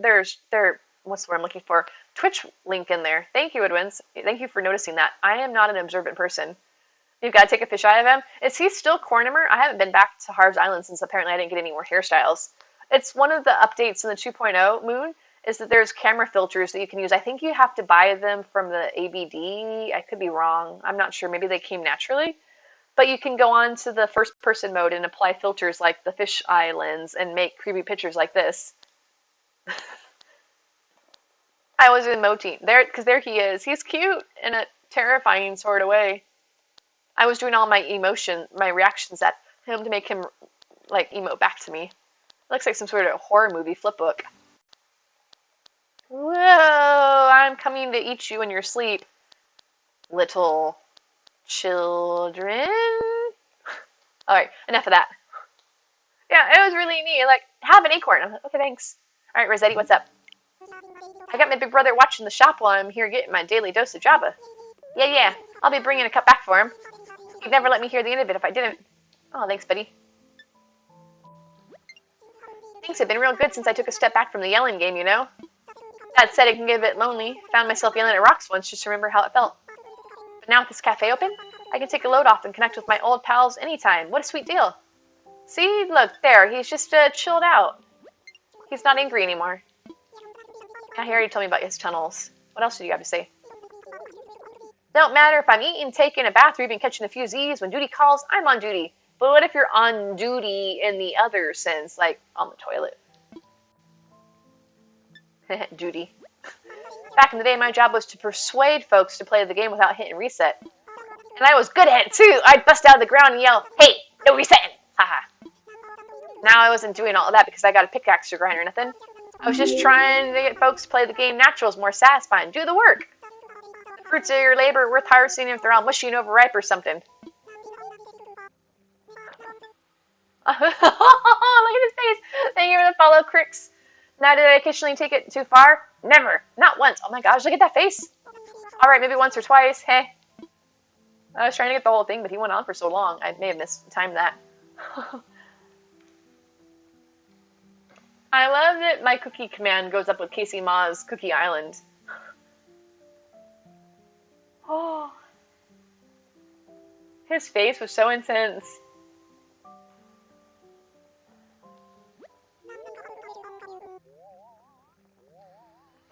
what's the word I'm looking for? Twitch link in there. Thank you, Woodwinds. Thank you for noticing that. I am not an observant person. You've got to take a fish eye of him. Is he still Cornimer? I haven't been back to Harv's Island since apparently I didn't get any more hairstyles. It's one of the updates in the 2.0 Moon is that there's camera filters that you can use. I think you have to buy them from the ABD. I could be wrong. I'm not sure. Maybe they came naturally. But you can go on to the first person mode and apply filters like the fish eye lens and make creepy pictures like this. I was emoting there because there he is. He's cute in a terrifying sort of way. I was doing all my reactions at him to make him like emote back to me. It looks like some sort of horror movie flipbook. Whoa, I'm coming to eat you in your sleep, little children. Alright, enough of that. Yeah, it was really neat. Like, have an acorn. I'm like, okay, thanks. Alright, Rossetti, what's up? I got my big brother watching the shop while I'm here getting my daily dose of Java. Yeah, I'll be bringing a cup back for him. He'd never let me hear the end of it if I didn't. Oh, thanks, buddy. Things have been real good since I took a step back from the yelling game, you know? That said, it can get a bit lonely. Found myself yelling at rocks once just to remember how it felt. But now with this cafe open, I can take a load off and connect with my old pals anytime. What a sweet deal. See? Look, there. He's just chilled out. He's not angry anymore. Now, he already told me about his tunnels. What else did you have to say? Don't matter if I'm eating, taking a bath, or even catching a few Z's. When duty calls, I'm on duty. But what if you're on duty in the other sense, like on the toilet? Duty. Back in the day, my job was to persuade folks to play the game without hitting reset. And I was good at it, too. I'd bust out of the ground and yell, hey, no resetting! Haha. Now I wasn't doing all of that because I got a pickaxe to grind or nothing. I was just trying to get folks to play the game naturals more satisfying. Do the work. The fruits of your labor are worth harvesting if they're all mushy and overripe or something. Look at his face. Thank you for the follow, Crix. Now, did I occasionally take it too far? Never. Not once. Oh my gosh, look at that face. Alright, maybe once or twice. Hey. I was trying to get the whole thing, but he went on for so long. I may have mistimed that. I love that my cookie command goes up with Casey Ma's Cookie Island. Oh. His face was so intense.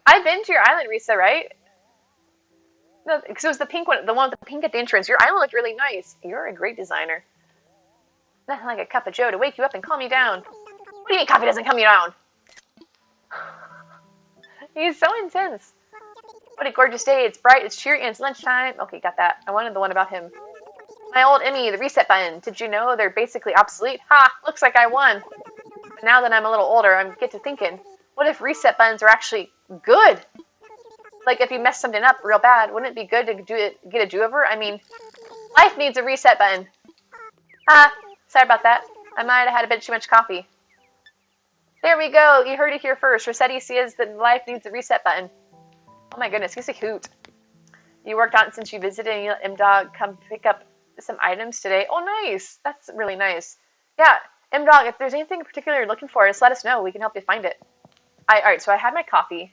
I've been to your island, Risa, right? No, because it was the pink one, the one with the pink at the entrance. Your island looked really nice. You're a great designer. Nothing like a cup of joe to wake you up and calm you down. What do you mean coffee doesn't calm you down? He's so intense. What a gorgeous day. It's bright, it's cheery, and it's lunchtime. Okay, got that. I wanted the one about him. My old Emmy, the reset button. Did you know they're basically obsolete? Ha! Looks like I won. But Now that I'm a little older, I get to thinking, what if reset buttons are actually good? Like, if you mess something up real bad, wouldn't it be good to get a do-over? I mean, life needs a reset button. Ah, sorry about that. I might have had a bit too much coffee. There we go. You heard it here first. Rossetti says that life needs a reset button. Oh my goodness, he's a hoot. You worked on it since you visited and you let M-Dog come pick up some items today. Oh, nice. That's really nice. Yeah, M-Dog, if there's anything in particular you're looking for, just let us know. We can help you find it. Alright, so I had my coffee.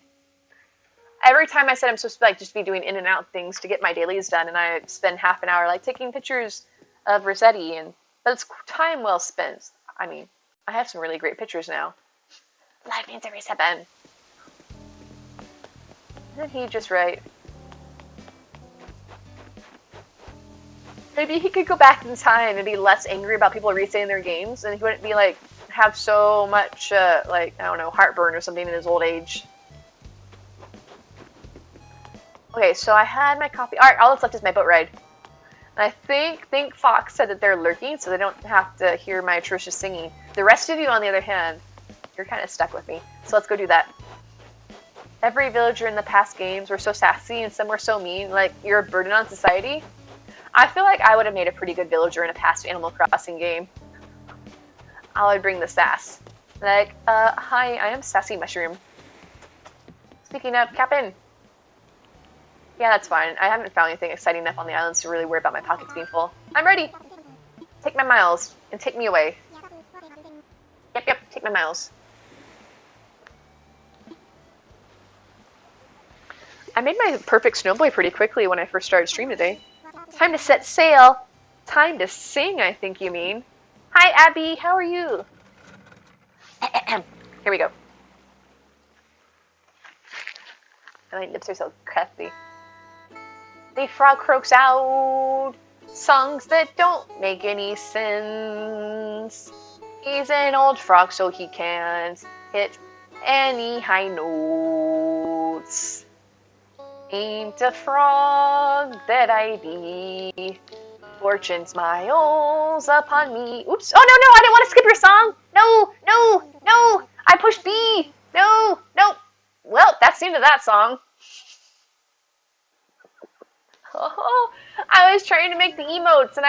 Every time I said I'm supposed to like just be doing in and out things to get my dailies done, and I spend half an hour like taking pictures of Rossetti, but it's time well spent. I mean, I have some really great pictures now. Life needs a reset button. Isn't he just right? Maybe he could go back in time and be less angry about people resetting their games, and he wouldn't be like have so much like I don't know, heartburn or something in his old age. Okay, so I had my coffee. All right, all that's left is my boat ride. And I think Fox said that they're lurking, so they don't have to hear my atrocious singing. The rest of you, on the other hand, you're kind of stuck with me. So let's go do that. Every villager in the past games were so sassy and some were so mean, like you're a burden on society. I feel like I would have made a pretty good villager in a past Animal Crossing game. I would bring the sass. Like, hi, I am Sassy Mushroom. Speaking of, Captain. Yeah, that's fine. I haven't found anything exciting enough on the islands to really worry about my pockets being full. I'm ready! Take my miles, and take me away. Yep, take my miles. I made my perfect snowboy pretty quickly when I first started stream today. Time to set sail! Time to sing, I think you mean. Hi, Abby, how are you? Here we go. My lips are so crusty. The frog croaks out songs that don't make any sense. He's an old frog, so he can't hit any high notes. Ain't a frog that I be. Fortune smiles upon me. Oops. Oh, no, I didn't want to skip your song. No. I pushed B. No. Well, that's the end of that song. Oh, I was trying to make the emotes, and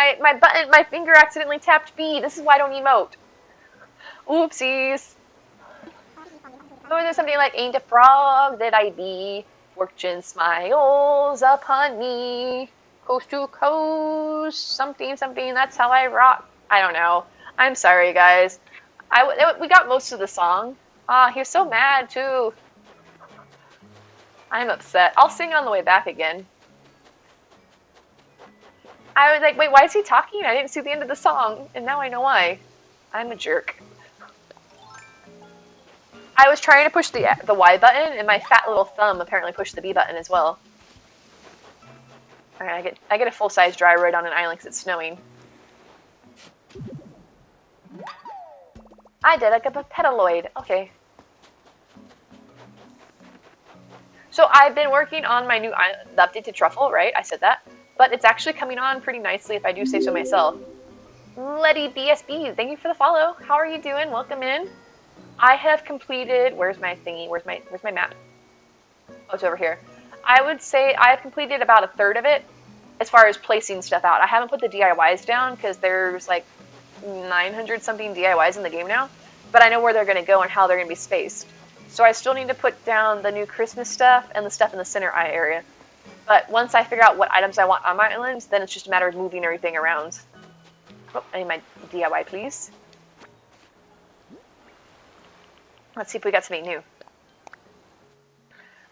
my finger accidentally tapped B. This is why I don't emote. Oopsies. Or there's something like, ain't a frog that I be, fortune smiles upon me, coast to coast, something, that's how I rock. I don't know. I'm sorry, guys. We got most of the song. Ah, he was so mad, too. I'm upset. I'll sing on the way back again. I was like, wait, why is he talking? I didn't see the end of the song, and now I know why. I'm a jerk. I was trying to push the Y button, and my fat little thumb apparently pushed the B button as well. Alright, I get a full-size dry ride on an island because it's snowing. I did like a petaloid. Okay. So I've been working on my new the update to Truffle, right? I said that. But it's actually coming on pretty nicely if I do say so myself. Letty BSB, thank you for the follow. How are you doing? Welcome in. I have completed, where's my thingy? Where's my map? Oh, it's over here. I would say I've completed about a third of it as far as placing stuff out. I haven't put the DIYs down because there's like 900 something DIYs in the game now, but I know where they're going to go and how they're going to be spaced. So I still need to put down the new Christmas stuff and the stuff in the center eye area. But once I figure out what items I want on my islands, then it's just a matter of moving everything around. Oh, I need my DIY, please. Let's see if we got something new.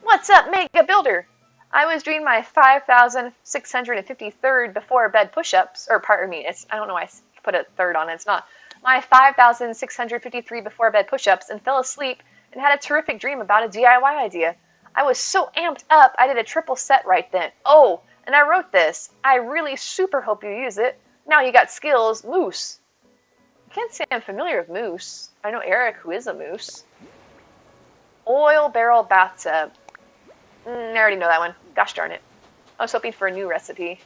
What's up, Mega Builder? I was doing my 5,653rd before bed push-ups, or pardon me, I don't know why I put a third on it, it's not. My 5,653 before bed push-ups and fell asleep and had a terrific dream about a DIY idea. I was so amped up, I did a triple set right then. Oh, and I wrote this. I really super hope you use it. Now you got skills, moose. I can't say I'm familiar with moose. I know Eric, who is a moose. Oil barrel bathtub. I already know that one. Gosh darn it. I was hoping for a new recipe.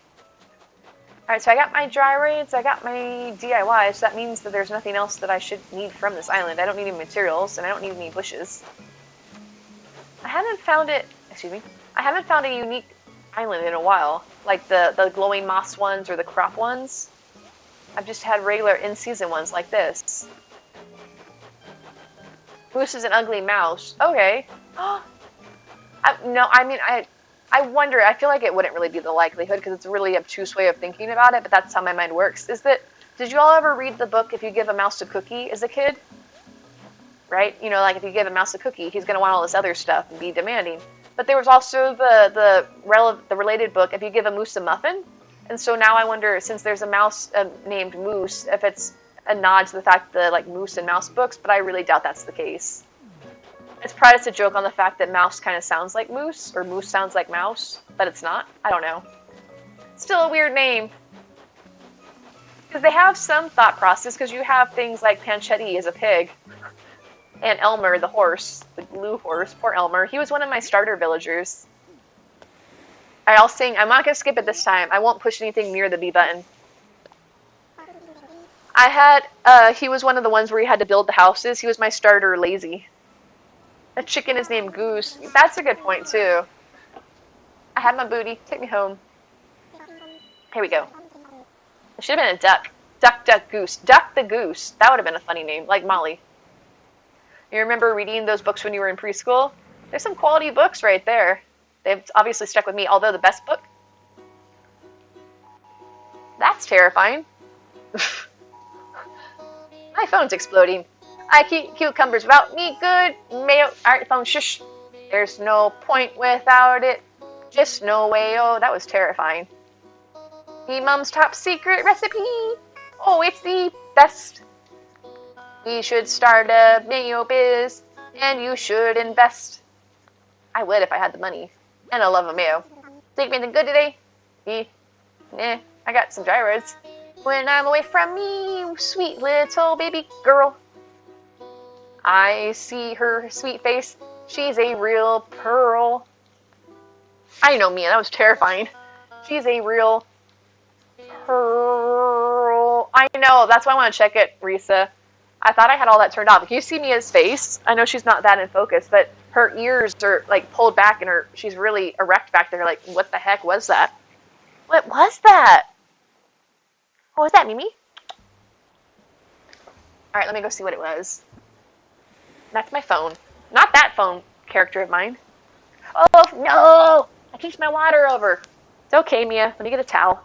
Alright, so I got my dry raids, I got my DIY, so that means that there's nothing else that I should need from this island. I don't need any materials, and I don't need any bushes. I haven't found it, excuse me, I haven't found a unique island in a while, like the glowing moss ones or the crop ones. I've just had regular in-season ones like this. Moose is an ugly mouse. Okay. No, I mean, I wonder, I feel like it wouldn't really be the likelihood because it's a really obtuse way of thinking about it, but that's how my mind works. Did you all ever read the book If You Give a Mouse a Cookie as a kid? Right? You know, like if you give a mouse a cookie, he's going to want all this other stuff and be demanding. But there was also the related book, If You Give a Moose a Muffin. And so now I wonder, since there's a mouse named Moose, if it's a nod to the fact that like moose and mouse books, but I really doubt that's the case. It's probably just a joke on the fact that mouse kind of sounds like moose, or moose sounds like mouse, but it's not. I don't know. Still a weird name. Because they have some thought process, because you have things like Panchetti as a pig, and Elmer the horse, the blue horse, poor Elmer. He was one of my starter villagers. Alright, I'll sing. I'm not going to skip it this time. I won't push anything near the B button. I had, he was one of the ones where you had to build the houses. He was my starter lazy. A chicken is named Goose. That's a good point, too. I had my booty. Take me home. Here we go. It should have been a duck. Duck, duck, goose. Duck the goose. That would have been a funny name, like Molly. You remember reading those books when you were in preschool? There's some quality books right there. They've obviously stuck with me, although the best book? That's terrifying. My phone's exploding. I keep cucumbers without me good mayo. Alright, phone, shush. There's no point without it. Just no way. Oh, that was terrifying. Me mom's top secret recipe. Oh, it's the best. We should start a mayo biz, and you should invest. I would if I had the money. And I love a mayo. Think of anything good today? I got some dry roads. When I'm away from me, sweet little baby girl, I see her sweet face. She's a real pearl. I know, Mia, that was terrifying. She's a real pearl. I know, that's why I want to check it, Risa. I thought I had all that turned off. Can you see Mia's face? I know she's not that in focus, but her ears are like pulled back and she's really erect back there. Like, what the heck was that? What was that? What was that, Mimi? Alright, let me go see what it was. That's my phone. Not that phone character of mine. Oh, no! I kicked my water over. It's okay, Mia. Let me get a towel.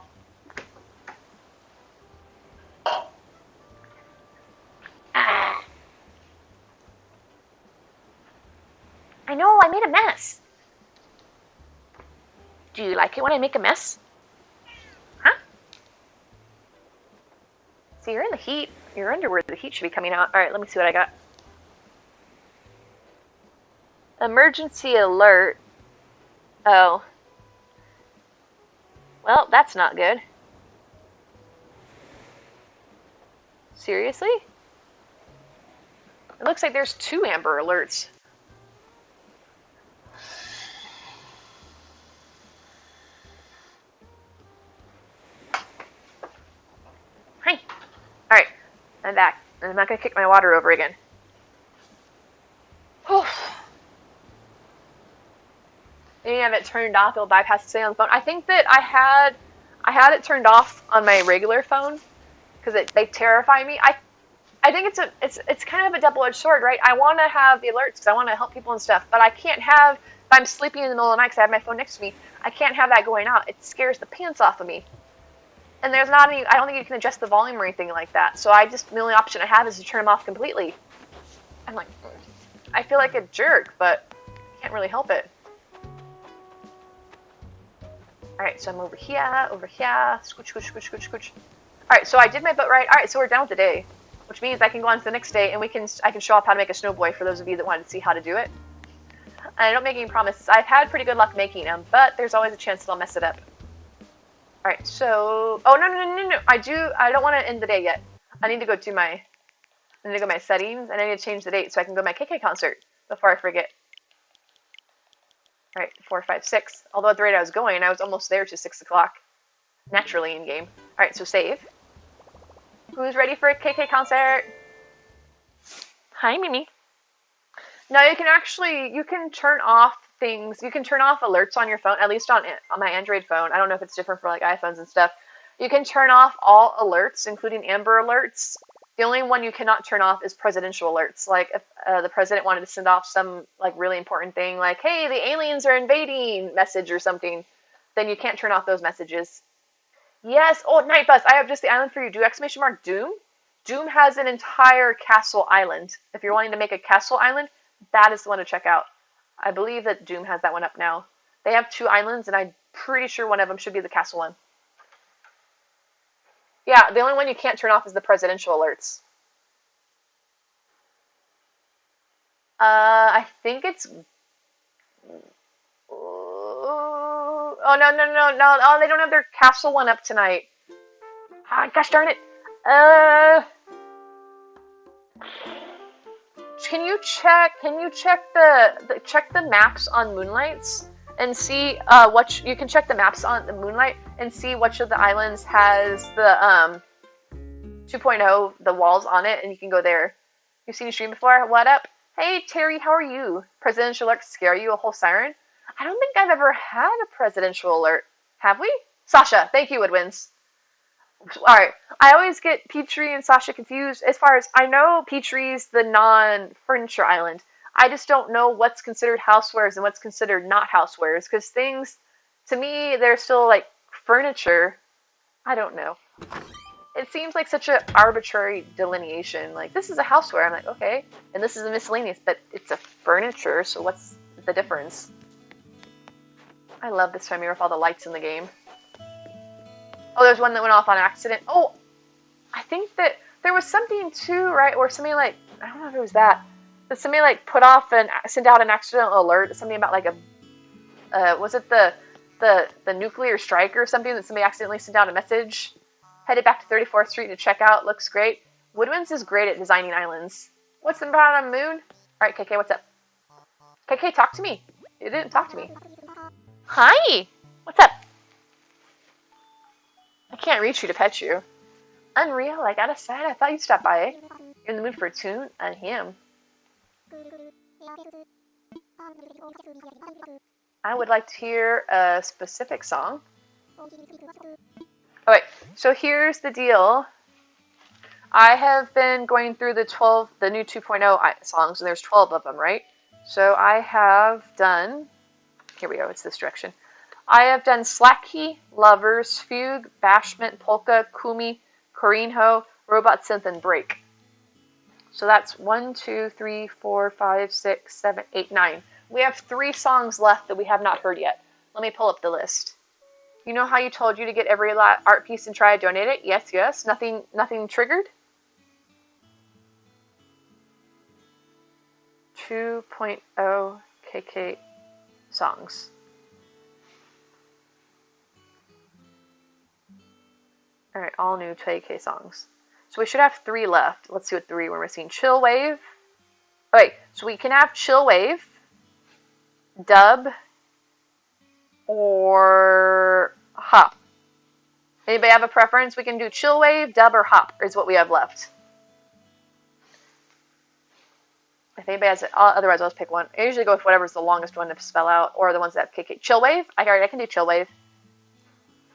Ah. I know, I made a mess. Do you like it when I make a mess? Huh? See, you're in the heat. Your underwear, the heat should be coming out. Alright, let me see what I got. Emergency alert. Oh. Well, that's not good. Seriously? It looks like there's 2 Amber Alerts. Hi. Alright, I'm back. I'm not going to kick my water over again. Maybe I have it turned off, it'll bypass the setting on the phone. I think that I had it turned off on my regular phone because they terrify me. I think it's kind of a double-edged sword, right? I want to have the alerts because I want to help people and stuff, but I can't have, if I'm sleeping in the middle of the night because I have my phone next to me, I can't have that going out. It scares the pants off of me. And there's not any, I don't think you can adjust the volume or anything like that. So the only option I have is to turn them off completely. I'm like, I feel like a jerk, but I can't really help it. Alright, so I'm over here, scooch, scooch, scooch, scooch, scooch. Alright, so I did my boat right. Alright, so we're done with the day, which means I can go on to the next day and I can show off how to make a snowboy for those of you that wanted to see how to do it. And I don't make any promises. I've had pretty good luck making them, but there's always a chance that I'll mess it up. Alright, so, oh, no. I don't want to end the day yet. I need to go to my settings, and I need to change the date so I can go to my KK concert before I forget. Alright, 4, 5, 6. Although at the rate I was going, I was almost there to 6 o'clock. Naturally in game. Alright, so save. Who's ready for a KK concert? Hi, Mimi. No, you can turn off things. You can turn off alerts on your phone, at least on my Android phone. I don't know if it's different for like iPhones and stuff. You can turn off all alerts, including Amber alerts. The only one you cannot turn off is presidential alerts. Like if the president wanted to send off some like really important thing, like "Hey, the aliens are invading" message or something, then you can't turn off those messages. Yes. Oh, Night Bus. I have just the island for you. Do exclamation mark Doom. Doom has an entire castle island. If you're wanting to make a castle island, that is the one to check out. I believe that Doom has that one up now. They have 2 islands, and I'm pretty sure one of them should be the castle one. Yeah, the only one you can't turn off is the presidential alerts. I think it's. Oh no no no no! Oh, they don't have their castle one up tonight. Ah, gosh darn it! Can you check? Can you check check the maps on Moonlights and see you can check the maps on the Moonlight and see which of the islands has the 2.0 the walls on it, and you can go there. You've seen a stream before? What up? Hey Terry, how are you? Presidential alert scare you? A whole siren? I don't think I've ever had a presidential alert. Have we? Sasha, thank you, Woodwinds. Alright, I always get Petrie and Sasha confused. As far as I know, Petrie's the non-furniture island. I just don't know what's considered housewares and what's considered not housewares, because things, to me, they're still like furniture. I don't know. It seems like such an arbitrary delineation. Like, this is a houseware. I'm like, okay. And this is a miscellaneous, but it's a furniture, so what's the difference? I love this time here with all the lights in the game. Oh, there's one that went off on accident. Oh, I think that there was something too, right? Or somebody like, I don't know if it was that. But somebody like sent out an accidental alert. Something about like was it the nuclear strike or something that somebody accidentally sent out a message? Headed back to 34th Street to check out. Looks great. Woodwinds is great at designing islands. What's about on Moon? All right, KK, what's up? KK, talk to me. You didn't talk to me. Hi. What's up? I can't reach you to pet you. Unreal, I got a sign. I thought you'd stop by. You're in the mood for a tune? On him. I would like to hear a specific song. Okay, so here's the deal. I have been going through the new 2.0 songs, and there's 12 of them, right? So I have done, here we go, it's this direction. I have done Slack Key, Lovers, Fugue, Bashment, Polka, Kumi, Korinho, Robot Synth, and Break. So that's 1, 2, 3, 4, 5, 6, 7, 8, 9. We have 3 songs left that we have not heard yet. Let me pull up the list. You know how you told you to get every art piece and try to donate it? Yes, yes. Nothing triggered? 2.0 KK songs. Alright, all new 2K songs. So we should have 3 left. Let's see what 3 we're missing. Chill Wave. Okay, so we can have Chill Wave, Dub, or Hop. Anybody have a preference? We can do Chill Wave, Dub, or Hop is what we have left. If anybody has it, otherwise I'll just pick one. I usually go with whatever's the longest one to spell out, or the ones that have KK. Chill Wave? I can do Chill Wave.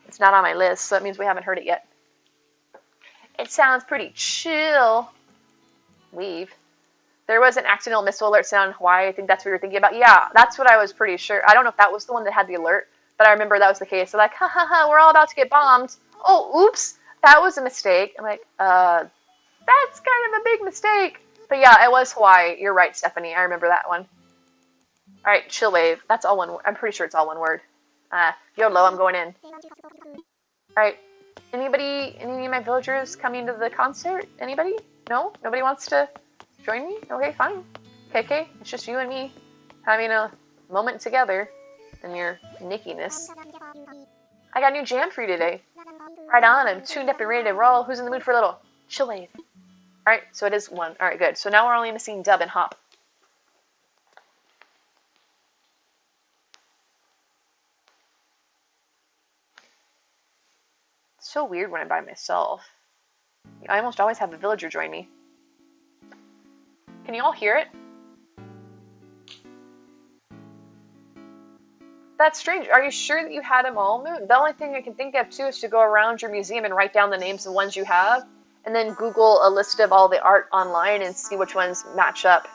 It's not on my list, so that means we haven't heard it yet. It sounds pretty chill. Leave. There was an accidental missile alert sound in Hawaii. I think that's what you were thinking about. Yeah, that's what I was pretty sure. I don't know if that was the one that had the alert, but I remember that was the case. So like, ha ha ha, we're all about to get bombed. Oh, oops, that was a mistake. I'm like, that's kind of a big mistake. But yeah, it was Hawaii. You're right, Stephanie. I remember that one. All right, Chill Wave. That's all one. I'm pretty sure it's all one word. YOLO, I'm going in. All right. Any of my villagers coming to the concert? Anybody? No? Nobody wants to join me? Okay, fine. KK, it's just you and me having a moment together in your nickiness. I got a new jam for you today. Right on, I'm tuned up and ready to roll. Who's in the mood for a little Chill Wave? Alright, so it is 1. Alright, good. So now we're only missing Dub and Hop. so weird when I'm by myself. I almost always have a villager join me. Can you all hear it? That's strange. Are you sure that you had them all, Moon? The only thing I can think of, too, is to go around your museum and write down the names of the ones you have, and then Google a list of all the art online and see which ones match up.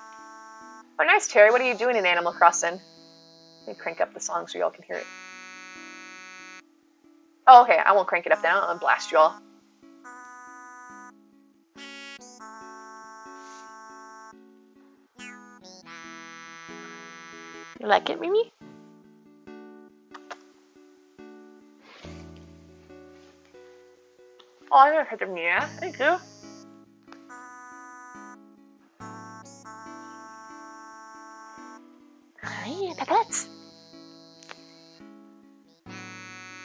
Oh, nice, Terry. What are you doing in Animal Crossing? Let me crank up the song so y'all can hear it. Oh, okay. I won't crank it up then. I'll blast y'all. You like it, Mimi? Oh, I never heard of Mia. Thank you. Hi, Pepettes.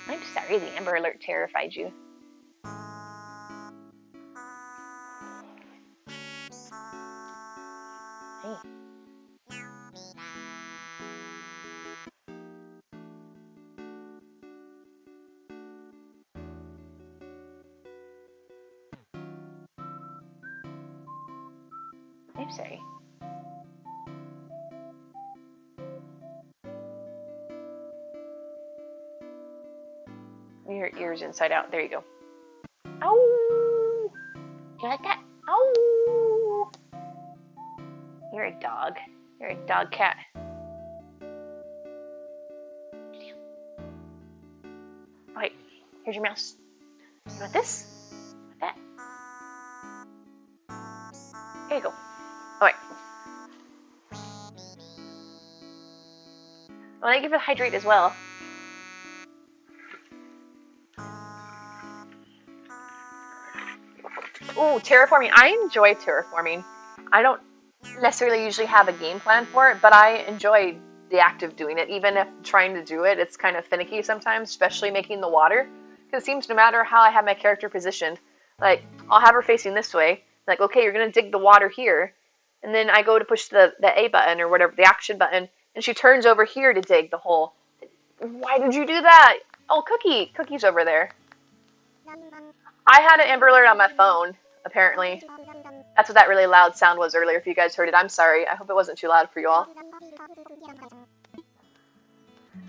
I'm sorry the Amber Alert terrified you. Hey. I'm sorry. Your ears inside out. There you go. Ow! You like that? Ow! You're a dog. You're a dog cat. Wait, here's your mouse. You want this? You want that? Here you go. Alright. Well, I give it hydrate as well. Ooh, terraforming. I enjoy terraforming. I don't necessarily usually have a game plan for it, but I enjoy the act of doing it. Even if trying to do it, it's kind of finicky sometimes, especially making the water. Because it seems no matter how I have my character positioned, like, I'll have her facing this way. Like, okay, you're going to dig the water here. And then I go to push the A button or whatever, the action button, and she turns over here to dig the hole. Why did you do that? Oh, Cookie. Cookie's over there. I had an Amber Alert on my phone, apparently. That's what that really loud sound was earlier, if you guys heard it. I'm sorry. I hope it wasn't too loud for you all.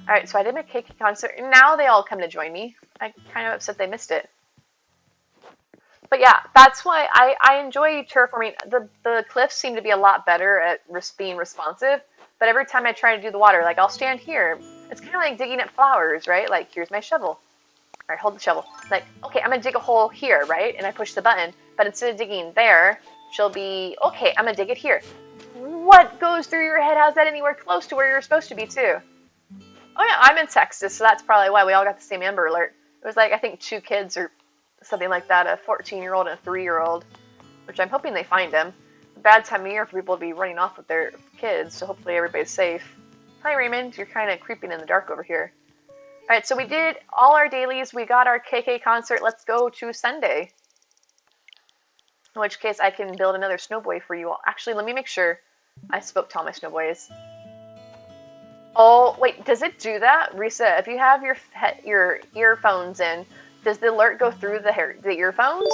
Alright, so I did my cake concert, and now they all come to join me. I'm kind of upset they missed it. But yeah, that's why I enjoy terraforming. The cliffs seem to be a lot better at being responsive, but every time I try to do the water, like, I'll stand here. It's kind of like digging up flowers, right? Like, here's my shovel. Alright, hold the shovel. Like, okay, I'm going to dig a hole here, right? And I push the button, but instead of digging there, she'll be, okay, I'm going to dig it here. What goes through your head? How's that anywhere close to where you're supposed to be, too? Oh, yeah, I'm in Texas, so that's probably why we all got the same Amber Alert. It was like, I think 2 kids or something like that, a 14-year-old and a 3-year-old, which I'm hoping they find them. Bad time of year for people to be running off with their kids, so hopefully everybody's safe. Hi, Raymond. You're kind of creeping in the dark over here. Alright, so we did all our dailies. We got our KK concert. Let's go to Sunday. In which case, I can build another snowboy for you all. Actually, let me make sure I spoke to all my snowboys. Oh, wait, does it do that? Risa, if you have your earphones in, does the alert go through the earphones?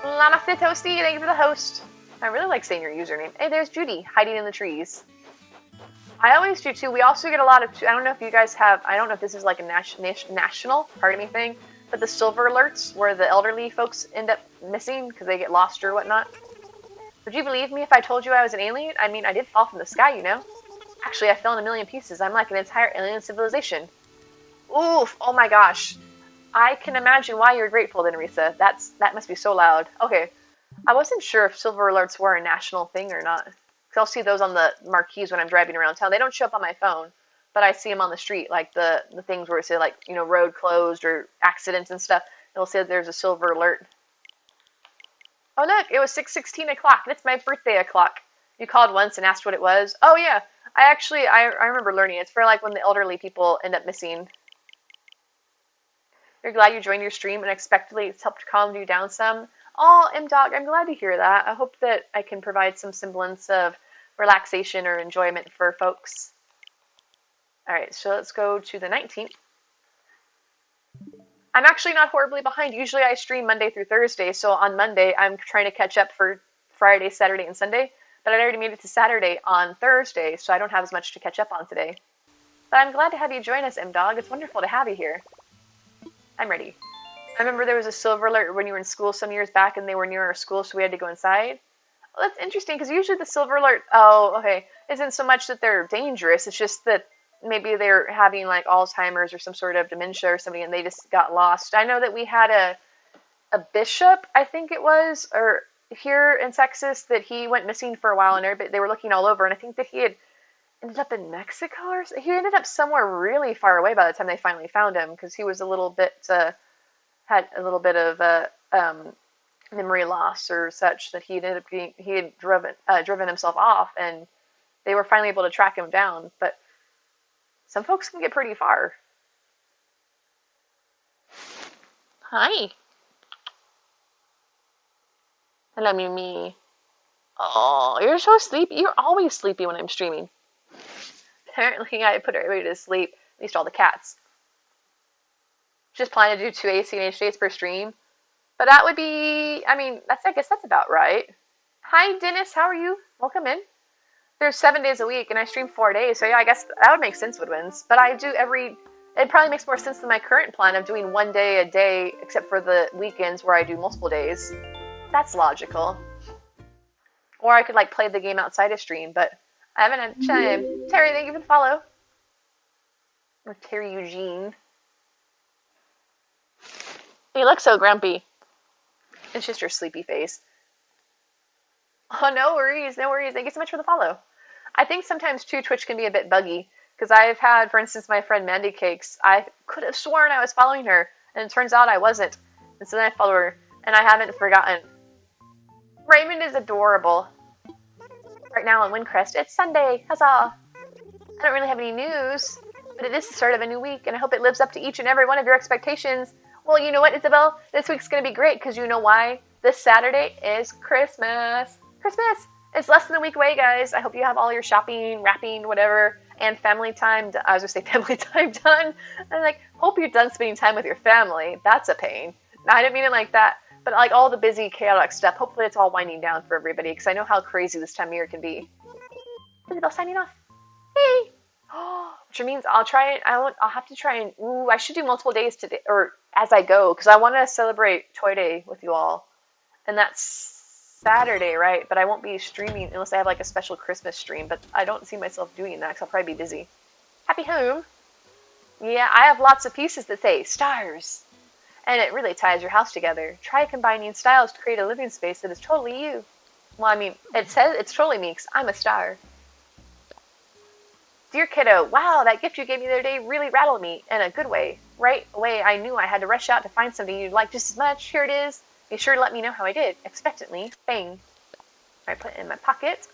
Namaste Toasty, thank you for the host. I really like saying your username. Hey, there's Judy, hiding in the trees. I always do too. We also get a lot of, I don't know if you guys have, I don't know if this is like a national, pardon me, thing, but the silver alerts where the elderly folks end up missing because they get lost or whatnot. Would you believe me if I told you I was an alien? I mean, I did fall from the sky, you know? Actually, I fell in a million pieces. I'm like an entire alien civilization. Oof, oh my gosh. I can imagine why you're grateful then, Risa. That must be so loud. Okay, I wasn't sure if silver alerts were a national thing or not. Because I'll see those on the marquees when I'm driving around town. They don't show up on my phone, but I see them on the street, like the things where it say, like, you know, road closed or accidents and stuff. It'll say there's a silver alert. Oh, look, it was 6:16 o'clock. It's my birthday o'clock. You called once and asked what it was. Oh, yeah. I remember learning. It's for, like, when the elderly people end up missing. You're glad you joined your stream, and unexpectedly it's helped calm you down some. Oh, M-Dog, I'm glad to hear that. I hope that I can provide some semblance of relaxation or enjoyment for folks. Alright, so let's go to the 19th. I'm actually not horribly behind. Usually I stream Monday through Thursday, so on Monday I'm trying to catch up for Friday, Saturday, and Sunday. But I already made it to Saturday on Thursday, so I don't have as much to catch up on today. But I'm glad to have you join us, M-Dog. It's wonderful to have you here. I'm ready. I remember there was a silver alert when you were in school some years back, and they were near our school, so we had to go inside. Well, that's interesting, because usually the silver alert, isn't so much that they're dangerous. It's just that maybe they're having like Alzheimer's or some sort of dementia or something, and they just got lost. I know that we had a bishop, I think it was, or here in Texas, that he went missing for a while, and they were looking all over, and I think that he had ended up in Mexico, or he ended up somewhere really far away by the time they finally found him, because he was a little bit had a little bit of memory loss or such, that he had driven himself off, and they were finally able to track him down. But some folks can get pretty far. Hi. Hello, Mimi. Oh, you're so sleepy. You're always sleepy when I'm streaming. Apparently, I put everybody to sleep, at least all the cats. Just planning to do 2 ACNH days per stream. But that would be, I guess that's about right. Hi, Dennis. How are you? Welcome in. There's 7 days a week, and I stream 4 days, so yeah, I guess that would make sense, Woodwinds. But it probably makes more sense than my current plan of doing 1 day a day, except for the weekends where I do multiple days. That's logical. Or I could, play the game outside of stream, but I haven't had time. Terry, thank you for the follow. Or Terry Eugene. You look so grumpy. It's just your sleepy face. Oh, no worries, no worries. Thank you so much for the follow. I think sometimes, too, Twitch can be a bit buggy, because I've had, for instance, my friend Mandy Cakes. I could have sworn I was following her, and it turns out I wasn't. And so then I follow her, and I haven't forgotten. Raymond is adorable. Right now on Windcrest, it's Sunday. Huzzah! I don't really have any news, but it is the start of a new week, and I hope it lives up to each and every one of your expectations. Well, you know what, Isabel? This week's going to be great, because you know why? This Saturday is Christmas. Christmas! It's less than a week away, guys. I hope you have all your shopping, wrapping, whatever, and family time. I was going to say family time done. I hope you're done spending time with your family. That's a pain. No, I didn't mean it like that. But all the busy, chaotic stuff, hopefully it's all winding down for everybody, because I know how crazy this time of year can be. Isabel signing off. Hey! Which means I'll have to try and, I should do multiple days today, or as I go, because I want to celebrate Toy Day with you all. And that's Saturday, right? But I won't be streaming unless I have a special Christmas stream, but I don't see myself doing that, because I'll probably be busy. Happy home! Yeah, I have lots of pieces that say stars. And it really ties your house together. Try combining styles to create a living space that is totally you. Well, it says it's totally me, because I'm a star. Dear kiddo, wow, that gift you gave me the other day really rattled me in a good way. Right away, I knew I had to rush out to find something you'd like just as much. Here it is. Be sure to let me know how I did. Expectantly, Bang. I put it in my pocket.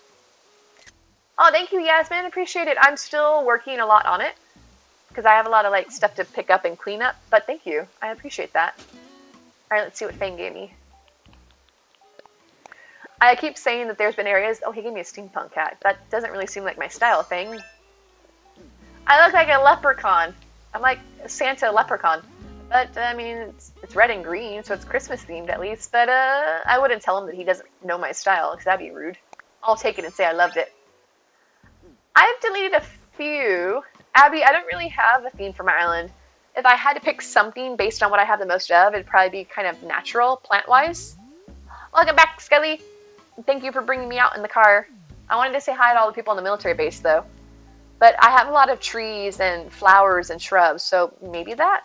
Oh, thank you, Yasmin. Appreciate it. I'm still working a lot on it, because I have a lot of stuff to pick up and clean up, but thank you. I appreciate that. Alright, let's see what Fang gave me. I keep saying that there's been areas... Oh, he gave me a steampunk hat. That doesn't really seem like my style, Fang. I look like a leprechaun. I'm like a Santa leprechaun. But, it's red and green, so it's Christmas themed at least. But, I wouldn't tell him that he doesn't know my style, because that'd be rude. I'll take it and say I loved it. I've deleted a few... Abby, I don't really have a theme for my island. If I had to pick something based on what I have the most of, it'd probably be kind of natural, plant-wise. Welcome back, Skelly. Thank you for bringing me out in the car. I wanted to say hi to all the people on the military base, though. But I have a lot of trees and flowers and shrubs, so maybe that?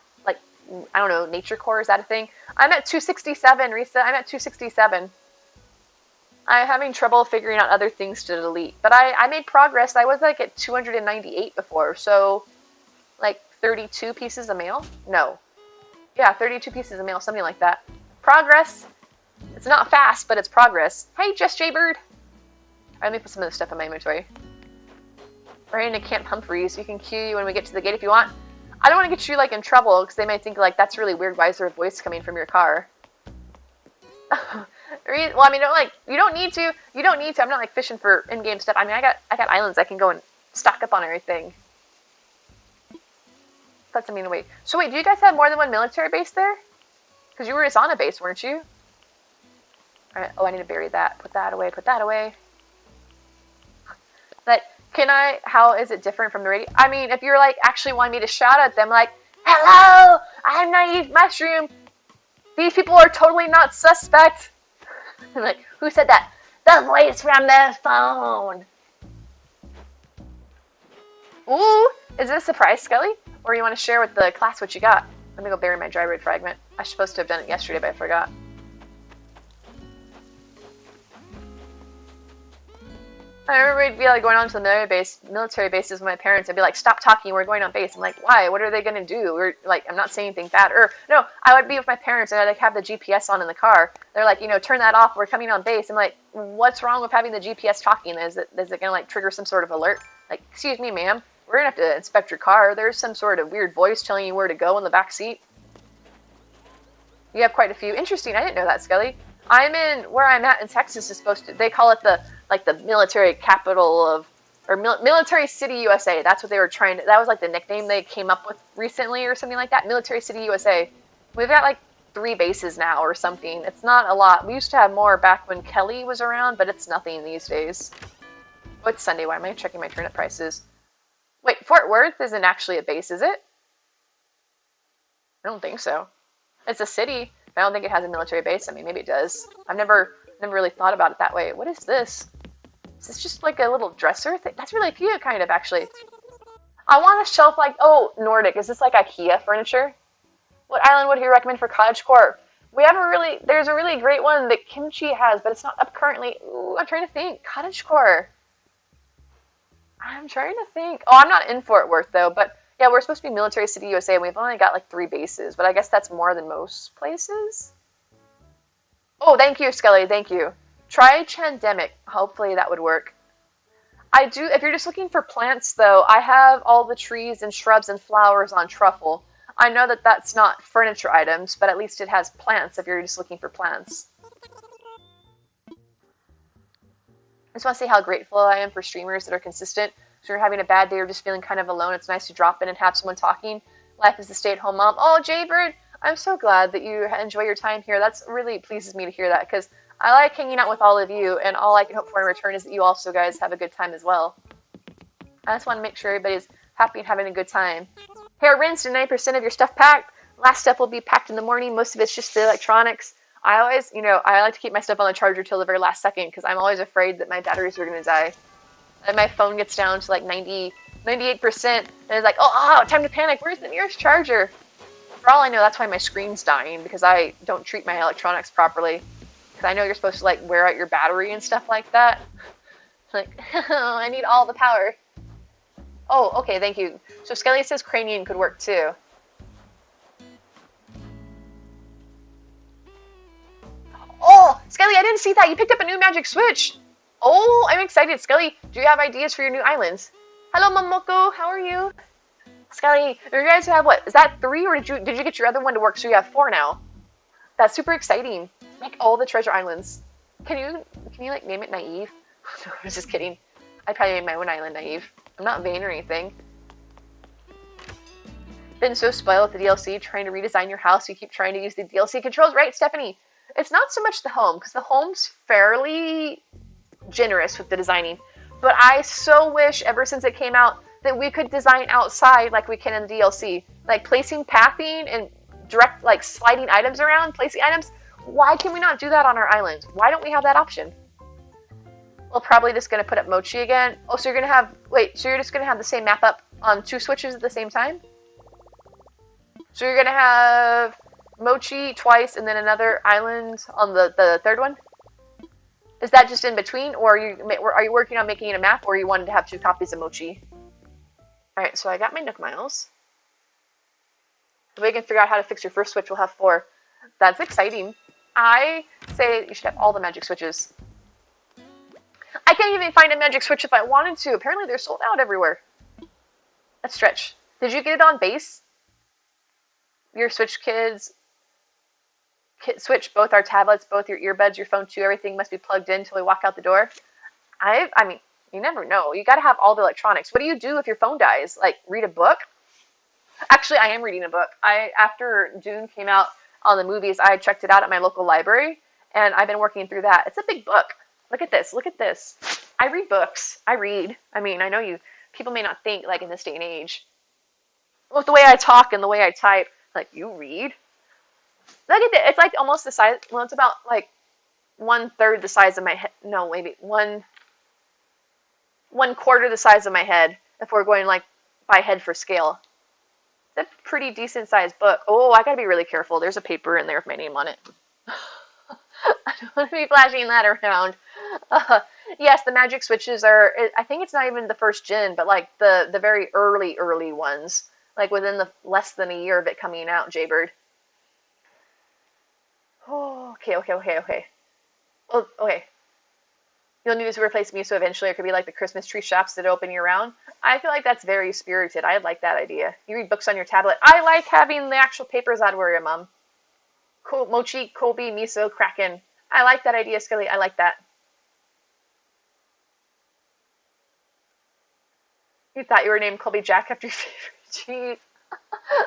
I don't know, nature core, is that a thing? I'm at 267, Risa. I'm at 267. I'm having trouble figuring out other things to delete. But I made progress. I was at 298 before, so 32 pieces of mail? No. Yeah, 32 pieces of mail, something like that. Progress. It's not fast, but it's progress. Hey, Just Jaybird. Alright, let me put some of this stuff in my inventory. We're heading to Camp Humphreys. We can cue you when we get to the gate if you want. I don't want to get you in trouble, because they might think that's really weird. Why is there a voice coming from your car? Well, you don't need to. You don't need to. I'm not fishing for in-game stuff. I got islands I can go and stock up on everything. put something away. So wait, do you guys have more than one military base there? Because you were just on a base, weren't you? Alright, oh, I need to bury that. Put that away, put that away. Like, how is it different from the radio? I mean, if you're like actually wanting me to shout at them, like, hello, I'm Naive Mushroom. These people are totally not suspect. Like, who said that? The voice from the phone. Ooh, is it a surprise, Skelly? Or you want to share with the class what you got? Let me go bury my dry wood fragment. I was supposed to have done it yesterday, but I forgot. I remember we'd be like going on to the military bases with my parents. I'd be like, stop talking, we're going on base. I'm like, why? What are they going to do? We're like, I'm not saying anything bad. Or, no, I would be with my parents and I'd like have the GPS on in the car. They're like, turn that off, we're coming on base. I'm like, what's wrong with having the GPS talking? Is it going to like trigger some sort of alert? Like, excuse me, ma'am, we're going to have to inspect your car. There's some sort of weird voice telling you where to go in the back seat. You have quite a few. Interesting, I didn't know that, Skelly. Where I'm at in Texas is supposed to, they call it the military capital of, or Military City, USA. That's what they were trying to, that was like the nickname they came up with recently or something like that. Military City, USA. We've got like 3 bases now or something. It's not a lot. We used to have more back when Kelly was around, but it's nothing these days. Oh, it's Sunday. Why am I checking my turnip prices? Wait, Fort Worth isn't actually a base, is it? I don't think so. It's a city. I don't think it has a military base. I mean, maybe it does. I've never really thought about it that way. What is this? Is this just like a little dresser thing? That's really cute, kind of, actually. I want a shelf like, oh, Nordic. Is this like IKEA furniture? What island would you recommend for cottagecore? There's a really great one that Kimchi has, but it's not up currently. Ooh, I'm trying to think. Cottagecore. I'm trying to think. Oh, I'm not in Fort Worth, though, but yeah, we're supposed to be Military City, USA, and we've only got like 3 bases, but I guess that's more than most places. Oh, thank you, Skelly, thank you. Try Chandemic. Hopefully that would work. If you're just looking for plants, though, I have all the trees and shrubs and flowers on Truffle. I know that that's not furniture items, but at least it has plants if you're just looking for plants. I just want to say how grateful I am for streamers that are consistent. So you're having a bad day or just feeling kind of alone, it's nice to drop in and have someone talking. Life as a stay-at-home mom. Oh, Jaybird, I'm so glad that you enjoy your time here. That's really pleases me to hear that, because I like hanging out with all of you, and all I can hope for in return is that you also guys have a good time as well. I just want to make sure everybody's happy and having a good time. Hair rinsed and 90% of your stuff packed. Last stuff will be packed in the morning. Most of it's just the electronics. I always, I like to keep my stuff on the charger till the very last second, because I'm always afraid that my batteries are going to die. And my phone gets down to like 98%, and it's like, oh, time to panic. Where's the nearest charger? For all I know, that's why my screen's dying, because I don't treat my electronics properly. Because I know you're supposed to like wear out your battery and stuff like that. Like, I need all the power. Oh, okay, thank you. So Skelly says cranium could work too. Oh, Skelly, I didn't see that. You picked up a new magic switch. Oh, I'm excited. Skelly, do you have ideas for your new islands? Hello, Momoko. How are you? Skelly, you guys have what? Is that 3, or did you get your other one to work so you have 4 now? That's super exciting. Make all the treasure islands. Can you like name it Naive? No, I was just kidding. I probably made my own island Naive. I'm not vain or anything. Been so spoiled with the DLC, trying to redesign your house. You keep trying to use the DLC controls, right, Stephanie? It's not so much the home, because the home's fairly generous with the designing, but I so wish ever since it came out that we could design outside like we can in the DLC, like placing pathing and direct like sliding items around, placing items. Why can we not do that on our island? Why don't we have that option? We're probably just going to put up Mochi again. Oh, so you're going to have, so you're just going to have the same map up on 2 switches at the same time? So you're going to have Mochi twice and then another island on the 3rd one? Is that just in between, or are you working on making it a map, or you wanted to have 2 copies of Mochi? Alright, so I got my Nook Miles. If we can figure out how to fix your first switch, we'll have 4. That's exciting. I say you should have all the magic switches. I can't even find a magic switch if I wanted to. Apparently they're sold out everywhere. Let's stretch. Did you get it on base? Your Switch kids... Switch both our tablets, both your earbuds, your phone too. Everything must be plugged in until we walk out the door. I mean, you never know. You got to have all the electronics. What do you do if your phone dies? Like, read a book? Actually, I am reading a book. After Dune came out on the movies, I checked it out at my local library, and I've been working through that. It's a big book. Look at this. Look at this. I read books. I read. I mean, I know people may not think like in this day and age. With the way I talk and the way I type, like you read. Look at it. It's like almost the size. Well, it's about like 1/3 the size of my head. No, maybe one quarter the size of my head. If we're going like by head for scale. It's a pretty decent sized book. Oh, I gotta be really careful. There's a paper in there with my name on it. I don't want to be flashing that around. Yes, the magic switches are. I think it's not even the first gen, but like the very early ones, like within the less than a year of it coming out. Jaybird. Oh, okay. Well, okay. You'll need to replace me, so eventually it could be like the Christmas tree shops that open year round. I feel like that's very spirited. I like that idea. You read books on your tablet. I like having the actual papers out where your mom. Mochi, Kobe, miso, kraken. I like that idea, Skelly. I like that. You thought you were named Colby Jack after your favorite. Jeez.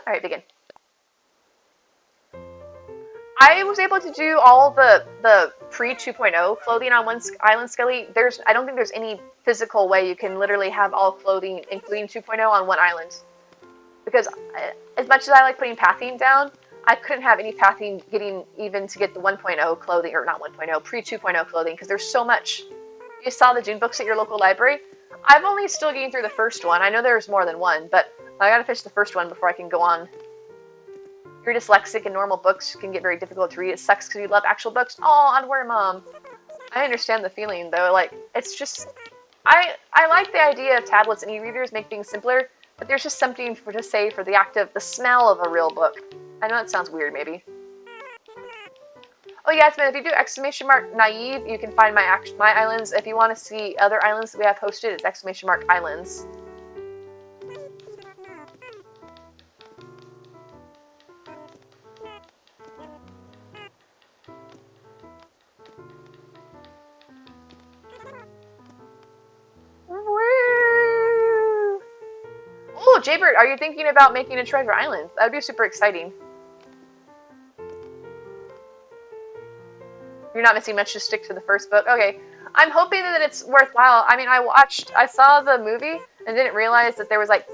All right, begin. I was able to do all the pre 2.0 clothing on one island, Skelly. I don't think there's any physical way you can literally have all clothing, including 2.0, on one island. Because as much as I like putting pathing down, I couldn't have any pathing getting even to get the 1.0 clothing, or not 1.0, pre 2.0 clothing, because there's so much. You saw the Dune books at your local library. I'm only still getting through the first one. I know there's more than one, but I gotta finish the first one before I can go on. You're dyslexic and normal books can get very difficult to read. It sucks because you love actual books. Oh, underwear mom. I understand the feeling though. Like, it's just, I like the idea of tablets and e-readers make things simpler, but there's just something to say for the smell of a real book. I know that sounds weird maybe. Oh yeah, if you do !naive, you can find my islands. If you want to see other islands that we have hosted, it's !islands. Woo! Oh, Jaybird, are you thinking about making a treasure island? That would be super exciting. You're not missing much, just stick to the first book. Okay, I'm hoping that it's worthwhile. I mean, I saw the movie and didn't realize that there was like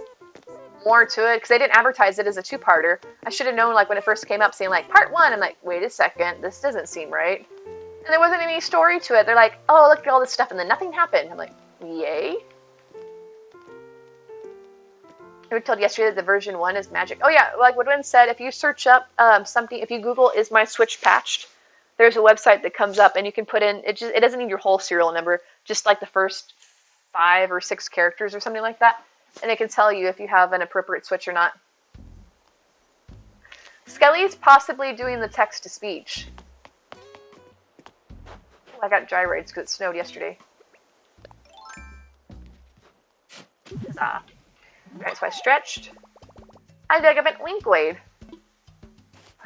more to it because they didn't advertise it as a two-parter. I should have known like when it first came up, saying like part 1. I'm like, wait a second, this doesn't seem right. And there wasn't any story to it. They're like, oh, look at all this stuff, and then nothing happened. I'm like, yay. I was told yesterday that the version 1 is magic. Oh yeah, like Woodwin said, if you search up something, if you Google "is my Switch patched," there's a website that comes up, and you can put in it. It doesn't need your whole serial number, just like the first 5 or 6 characters or something like that, and it can tell you if you have an appropriate Switch or not. Skelly's possibly doing the text to speech. I got gyrates because it snowed yesterday. Huzzah. Okay, so I stretched. I dug up an Winkwade.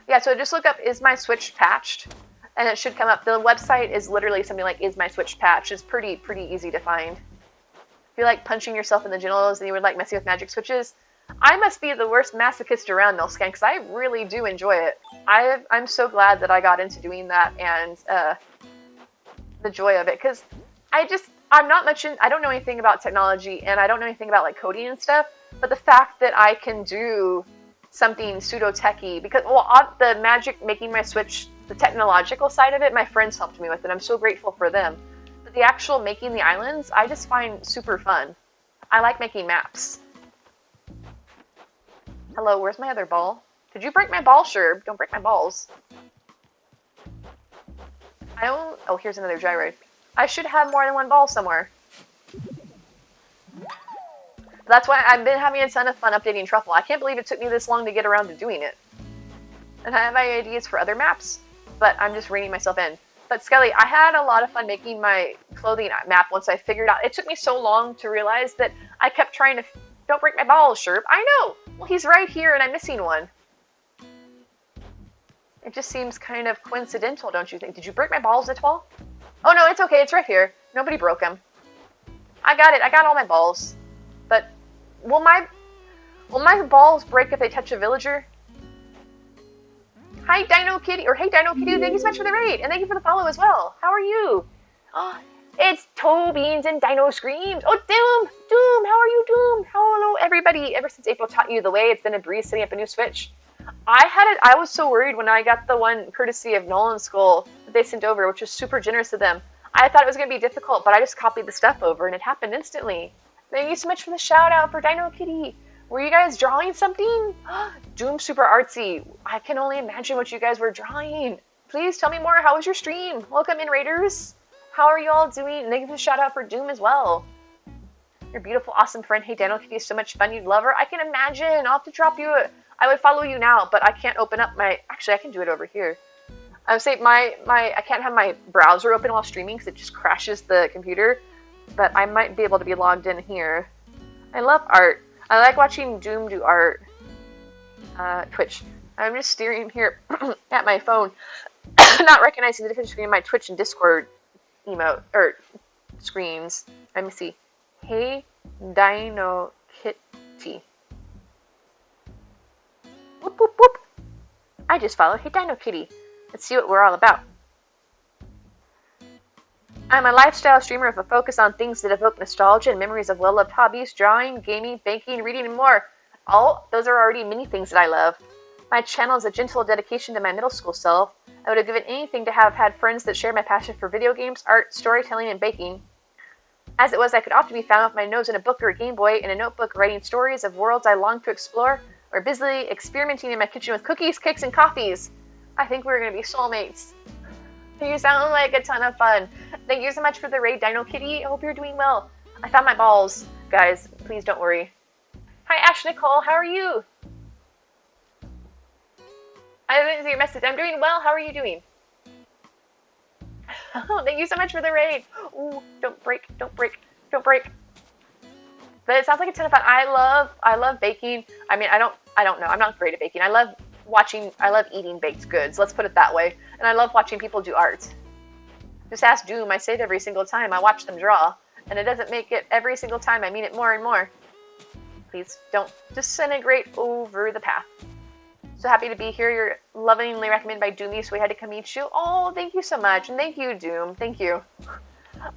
Yeah, so just look up "is my Switch patched," and it should come up. The website is literally something like "is my Switch patched." It's pretty easy to find. If you like punching yourself in the genitals and you would like messing with magic switches, I must be the worst masochist around, Milscan, because I really do enjoy it. I'm so glad that I got into doing that and the joy of it, because I'm not much I don't know anything about technology, and I don't know anything about like coding and stuff, but the fact that I can do something pseudo-techy, because the magic making my Switch, the technological side of it, my friends helped me with it. I'm so grateful for them. But the actual making the islands, I just find super fun. I like making maps. Hello, where's my other ball? Did you break my ball, Sherb? Don't break my balls. Oh, here's another gyroid. I should have more than one ball somewhere. That's why I've been having a ton of fun updating Truffle. I can't believe it took me this long to get around to doing it. And I have ideas for other maps, but I'm just reining myself in. But Skelly, I had a lot of fun making my clothing map once I figured out. It took me so long to realize that I kept trying to... Don't break my balls, Sherb. I know! Well, he's right here and I'm missing one. It just seems kind of coincidental, don't you think? Did you break my balls at all? Oh no, it's okay. It's right here. Nobody broke them. I got it. I got all my balls. But will Will my balls break if they touch a villager? Hi, Dino Kitty, or hey, Dino Kitty, thank you so much for the raid, and thank you for the follow as well. How are you? Oh, it's Toe Beans and Dino Screams. Oh, Doom, how are you, Doom? Hello, everybody. Ever since April taught you the way, it's been a breeze setting up a new Switch. I was so worried when I got the one courtesy of Nolan's School that they sent over, which was super generous of them. I thought it was going to be difficult, but I just copied the stuff over and it happened instantly. Thank you so much for the shout out for Dino Kitty. Were you guys drawing something? Doom super artsy. I can only imagine what you guys were drawing. Please tell me more. How was your stream? Welcome in, Raiders. How are you all doing? Thank you for the shout out for Doom as well. Your beautiful, awesome friend. Hey, Dino Kitty is so much fun. You'd love her. I can imagine. I'll have to drop you a... I would follow you now, but I can't open up my... Actually, I can do it over here. I would say I can't have my browser open while streaming because it just crashes the computer. But I might be able to be logged in here. I love art. I like watching Doom do art. Twitch. I'm just staring here at my phone, not recognizing the difference between my Twitch and Discord emote or screens. Let me see. Hey, Dino Kitty. Whoop whoop whoop. I just followed Hey Dino Kitty. Let's see what we're all about. I'm a lifestyle streamer with a focus on things that evoke nostalgia and memories of well-loved hobbies, drawing, gaming, baking, reading, and more. All those are already many things that I love. My channel is a gentle dedication to my middle school self. I would have given anything to have had friends that share my passion for video games, art, storytelling, and baking. As it was, I could often be found with my nose in a book or a Game Boy in a notebook writing stories of worlds I longed to explore, or busily experimenting in my kitchen with cookies, cakes, and coffees. I think we're going to be soulmates. You sound like a ton of fun. Thank you so much for the raid, Dino Kitty. I hope you're doing well. I found my balls. Guys, please don't worry. Hi, Ash Nicole. How are you? I didn't see your message. I'm doing well. How are you doing? Thank you so much for the raid. Ooh, don't break, don't break, don't break. But it sounds like a ton of fun. I love baking. I mean, I don't know. I'm not great at baking. I love eating baked goods. Let's put it that way. And I love watching people do art. Just ask Doom. I say it every single time. I watch them draw. And it doesn't make it every single time. I mean it more and more. Please don't disintegrate over the path. So happy to be here. You're lovingly recommended by Doomy, so we had to come meet you. Oh, thank you so much. And thank you, Doom. Thank you.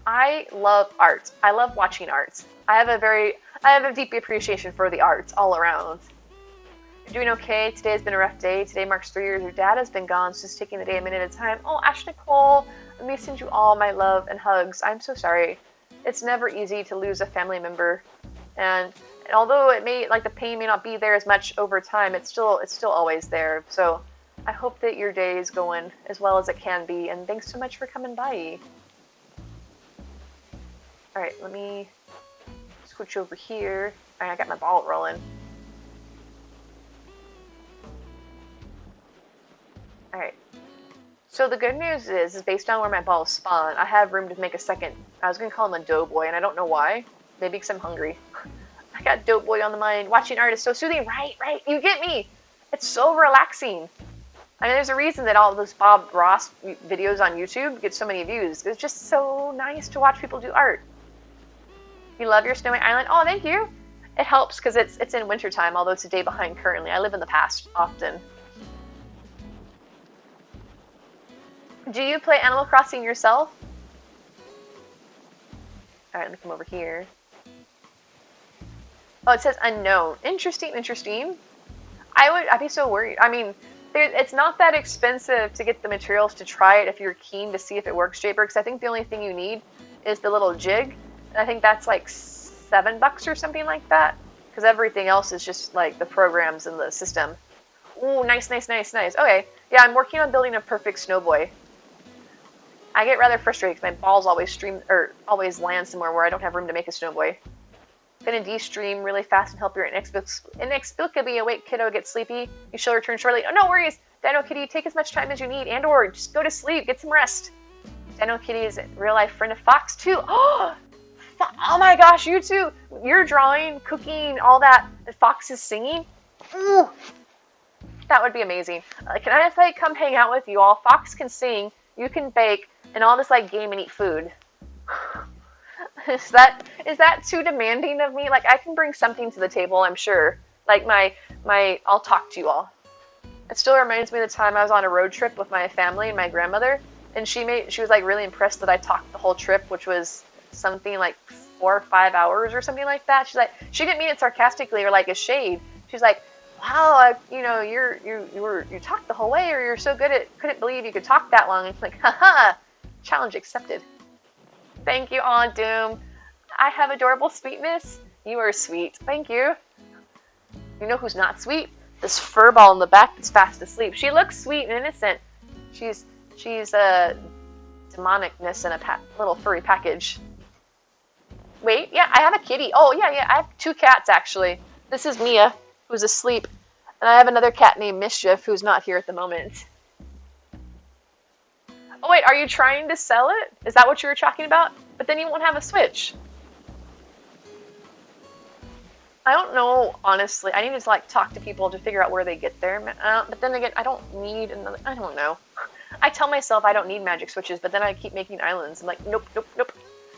I love art. I love watching art. I have a deep appreciation for the arts all around. You're doing okay. Today has been a rough day. Today marks 3 years your dad has been gone, so just taking the day a minute at a time. Oh, Ash Nicole, let me send you all my love and hugs. I'm so sorry. It's never easy to lose a family member. And although the pain may not be there as much over time, it's still always there. So I hope that your day is going as well as it can be, and thanks so much for coming by. Alright, let me switch over here. Alright, I got my ball rolling. Alright. So the good news is based on where my balls spawn, I have room to make a second. I was going to call him a Doughboy, and I don't know why. Maybe because I'm hungry. I got Doughboy on the mind. Watching art is so soothing. Right. You get me. It's so relaxing. I mean, there's a reason that all those Bob Ross videos on YouTube get so many views. It's just so nice to watch people do art. You love your snowy island? Oh, thank you. It helps because it's in wintertime, although it's a day behind currently. I live in the past often. Do you play Animal Crossing yourself? Alright, let me come over here. Oh, it says unknown. Interesting. I'd be so worried. I mean, it's not that expensive to get the materials to try it if you're keen to see if it works, Jaber, because I think the only thing you need is the little jig. And I think that's like $7 or something like that, because everything else is just like the programs in the system. Ooh, nice. Okay, yeah, I'm working on building a perfect snowboy. I get rather frustrated because my balls always land somewhere where I don't have room to make a snowboy. Gonna de-stream really fast and help your inexplicably awake kiddo get sleepy. You shall return shortly. Oh, no worries. Dino Kitty, take as much time as you need, and/or just go to sleep, get some rest. Dino Kitty is a real-life friend of Fox too. Oh my gosh, you two! You're drawing, cooking, all that. And Fox is singing. Ooh, that would be amazing. Can I come hang out with you all? Fox can sing, you can bake, and I'll just game and eat food. Is that too demanding of me? I can bring something to the table, I'm sure. Like I'll talk to you all. It still reminds me of the time I was on a road trip with my family and my grandmother, and she was like really impressed that I talked the whole trip, which was something like 4 or 5 hours or something like that. She's like, she didn't mean it sarcastically or like a shade. She's like, wow, you talked the whole way, or you're so good at, couldn't believe you could talk that long. And it's like, haha, challenge accepted. Thank you, Aunt Doom. I have adorable sweetness. You are sweet. Thank you. You know who's not sweet? This fur ball in the back that's fast asleep. She looks sweet and innocent. She's a demonicness in a little furry package. Wait, yeah, I have a kitty. Oh, yeah, I have 2 cats, actually. This is Mia, who's asleep. And I have another cat named Mischief, who's not here at the moment. Oh, wait, are you trying to sell it? Is that what you were talking about? But then you won't have a Switch. I don't know, honestly. I need to like talk to people to figure out where they get there. But then again, I don't need another. I don't know. I tell myself I don't need magic switches, but then I keep making islands. I'm like, nope.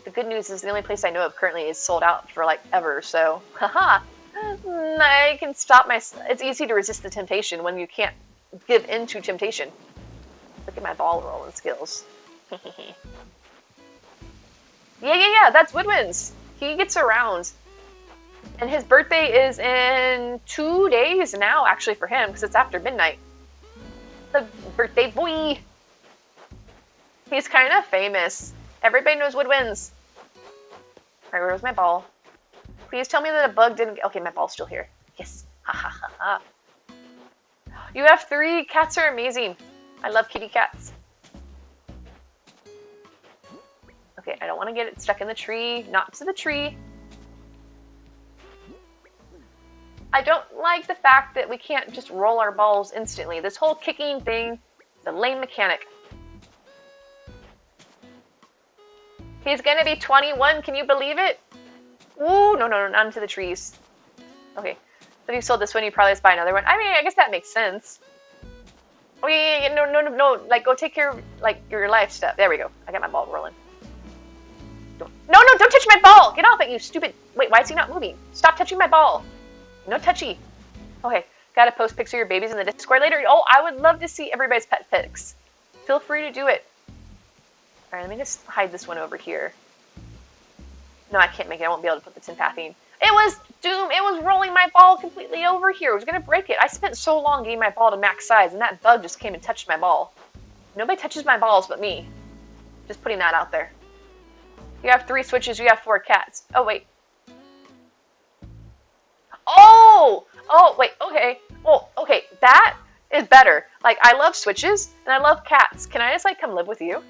The good news is the only place I know of currently is sold out for like ever. So, haha, I can stop It's easy to resist the temptation when you can't give in to temptation. Look at my ball rolling skills. Yeah. That's Woodwinds. He gets around. And his birthday is in 2 days now, actually, for him, because it's after midnight. The birthday boy. He's kind of famous. Everybody knows Woodwinds. Alright, where's my ball? Please tell me that a bug didn't... Okay, my ball's still here. Yes. Ha ha ha ha. You have 3. Cats are amazing. I love kitty cats. Okay, I don't want to get it stuck in the tree. Not to the tree. I don't like the fact that we can't just roll our balls instantly. This whole kicking thing is a lame mechanic. He's gonna be 21, can you believe it? Ooh, no, not into the trees. Okay, so if you sold this one, you probably just buy another one. I mean, I guess that makes sense. Oh yeah, no, like go take care of like your life stuff. There we go, I got my ball rolling. No, don't touch my ball! Get off it, you stupid... Wait, why is he not moving? Stop touching my ball! No touchy. Okay, gotta post pics of your babies in the Discord later. Oh, I would love to see everybody's pet pics. Feel free to do it. Alright, let me just hide this one over here. No, I can't make it. I won't be able to put the sympathine. It was Doom. It was rolling my ball completely over here. I was gonna break it. I spent so long getting my ball to max size, and that bug just came and touched my ball. Nobody touches my balls but me. Just putting that out there. You have 3 switches. You have 4 cats. Oh, wait. Oh, wait, okay. Oh, okay, that is better. Like, I love switches, and I love cats. Can I just, like, come live with you?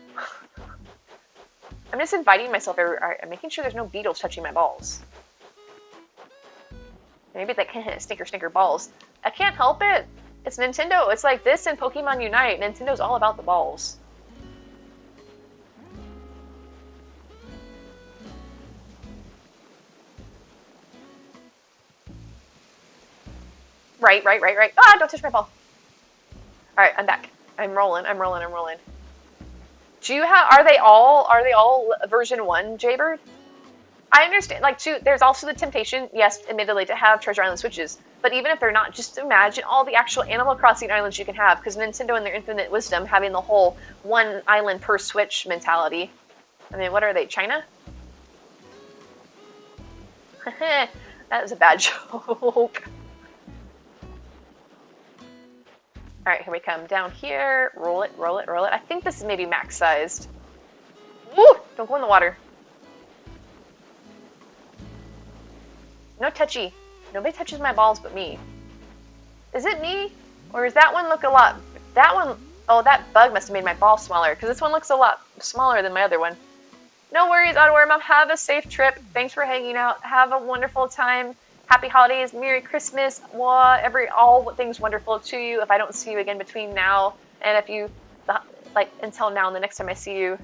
I'm just inviting myself everywhere. I'm making sure there's no beetles touching my balls. Maybe they can hit stinker balls. I can't help it. It's Nintendo. It's like this and Pokemon Unite. Nintendo's all about the balls. Right. Ah, don't touch my ball. Alright, I'm back. I'm rolling. Do you have... Are they all version 1, Jaybird? I understand, like, too, there's also the temptation, yes, admittedly, to have Treasure Island Switches. But even if they're not, just imagine all the actual Animal Crossing islands you can have, because Nintendo in their infinite wisdom having the whole 1 island per Switch mentality. I mean, what are they, China? That was a bad joke. Alright, here we come. Down here. Roll it. I think this is maybe max sized. Woo! Don't go in the water. No touchy. Nobody touches my balls but me. Is it me? Or does that one look a lot... That one... Oh, that bug must have made my ball smaller, because this one looks a lot smaller than my other one. No worries, Ottawa Mom. Have a safe trip. Thanks for hanging out. Have a wonderful time. Happy holidays, Merry Christmas, all things wonderful to you. If I don't see you again between now and if you, like, until now and the next time I see you.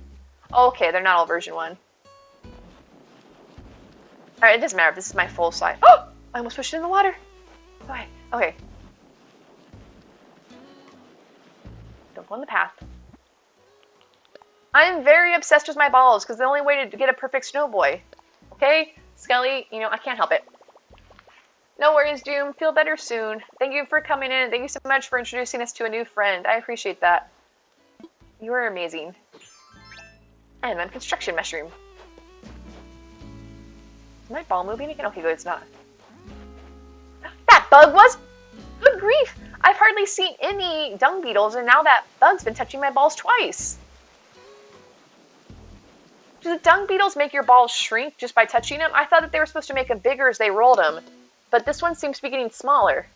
Okay, they're not all version 1. Alright, it doesn't matter if this is my full size. Oh! I almost pushed it in the water. Okay. Don't go on the path. I'm very obsessed with my balls because the only way to get a perfect snowboy. Okay? Skelly, I can't help it. No worries, Doom. Feel better soon. Thank you for coming in. Thank you so much for introducing us to a new friend. I appreciate that. You are amazing. And then construction mushroom. Is my ball moving again? Okay, good, it's not. That bug was? Good grief! I've hardly seen any dung beetles, and now that bug's been touching my balls twice. Do the dung beetles make your balls shrink just by touching them? I thought that they were supposed to make them bigger as they rolled them, but this one seems to be getting smaller.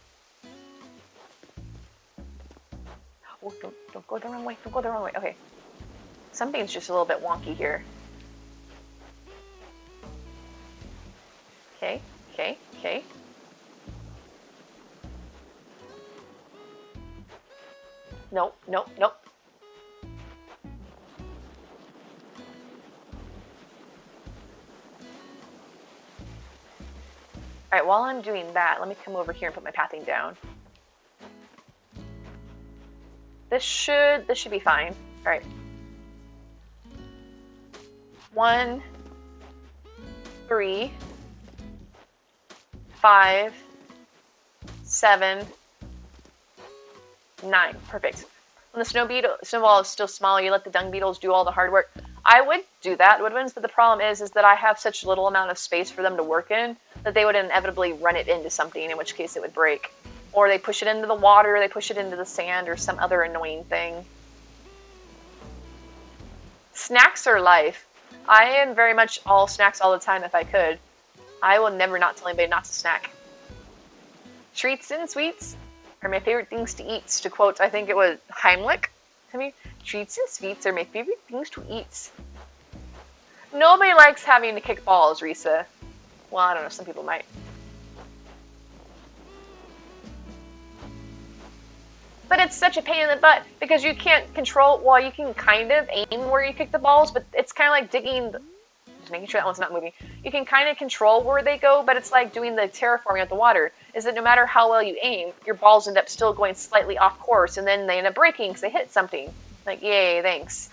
Oh, don't go the wrong way. Don't go the wrong way. Okay. Something's just a little bit wonky here. Okay, okay, okay. Nope, nope, nope. Alright, while I'm doing that, let me come over here and put my pathing down. This should be fine. Alright. 1, 3, 5, 7, 9. Perfect. When the snowball is still small, you let the dung beetles do all the hard work. I would do that, Woodwinds, but the problem is that I have such little amount of space for them to work in that they would inevitably run it into something, in which case it would break. Or they push it into the water, or they push it into the sand, or some other annoying thing. Snacks are life. I am very much all snacks all the time if I could. I will never not tell anybody not to snack. Treats and sweets are my favorite things to eat. To quote, I think it was Heimlich. I mean, treats and sweets are my favorite things to eat. Nobody likes having to kick balls, Risa. Well, I don't know, some people might. But it's such a pain in the butt because you can't control, well, you can kind of aim where you kick the balls, but it's kind of like digging, just making sure that one's not moving. You can kind of control where they go, but it's like doing the terraforming of the water, is that no matter how well you aim, your balls end up still going slightly off course, and then they end up breaking because they hit something. Like, yay, thanks.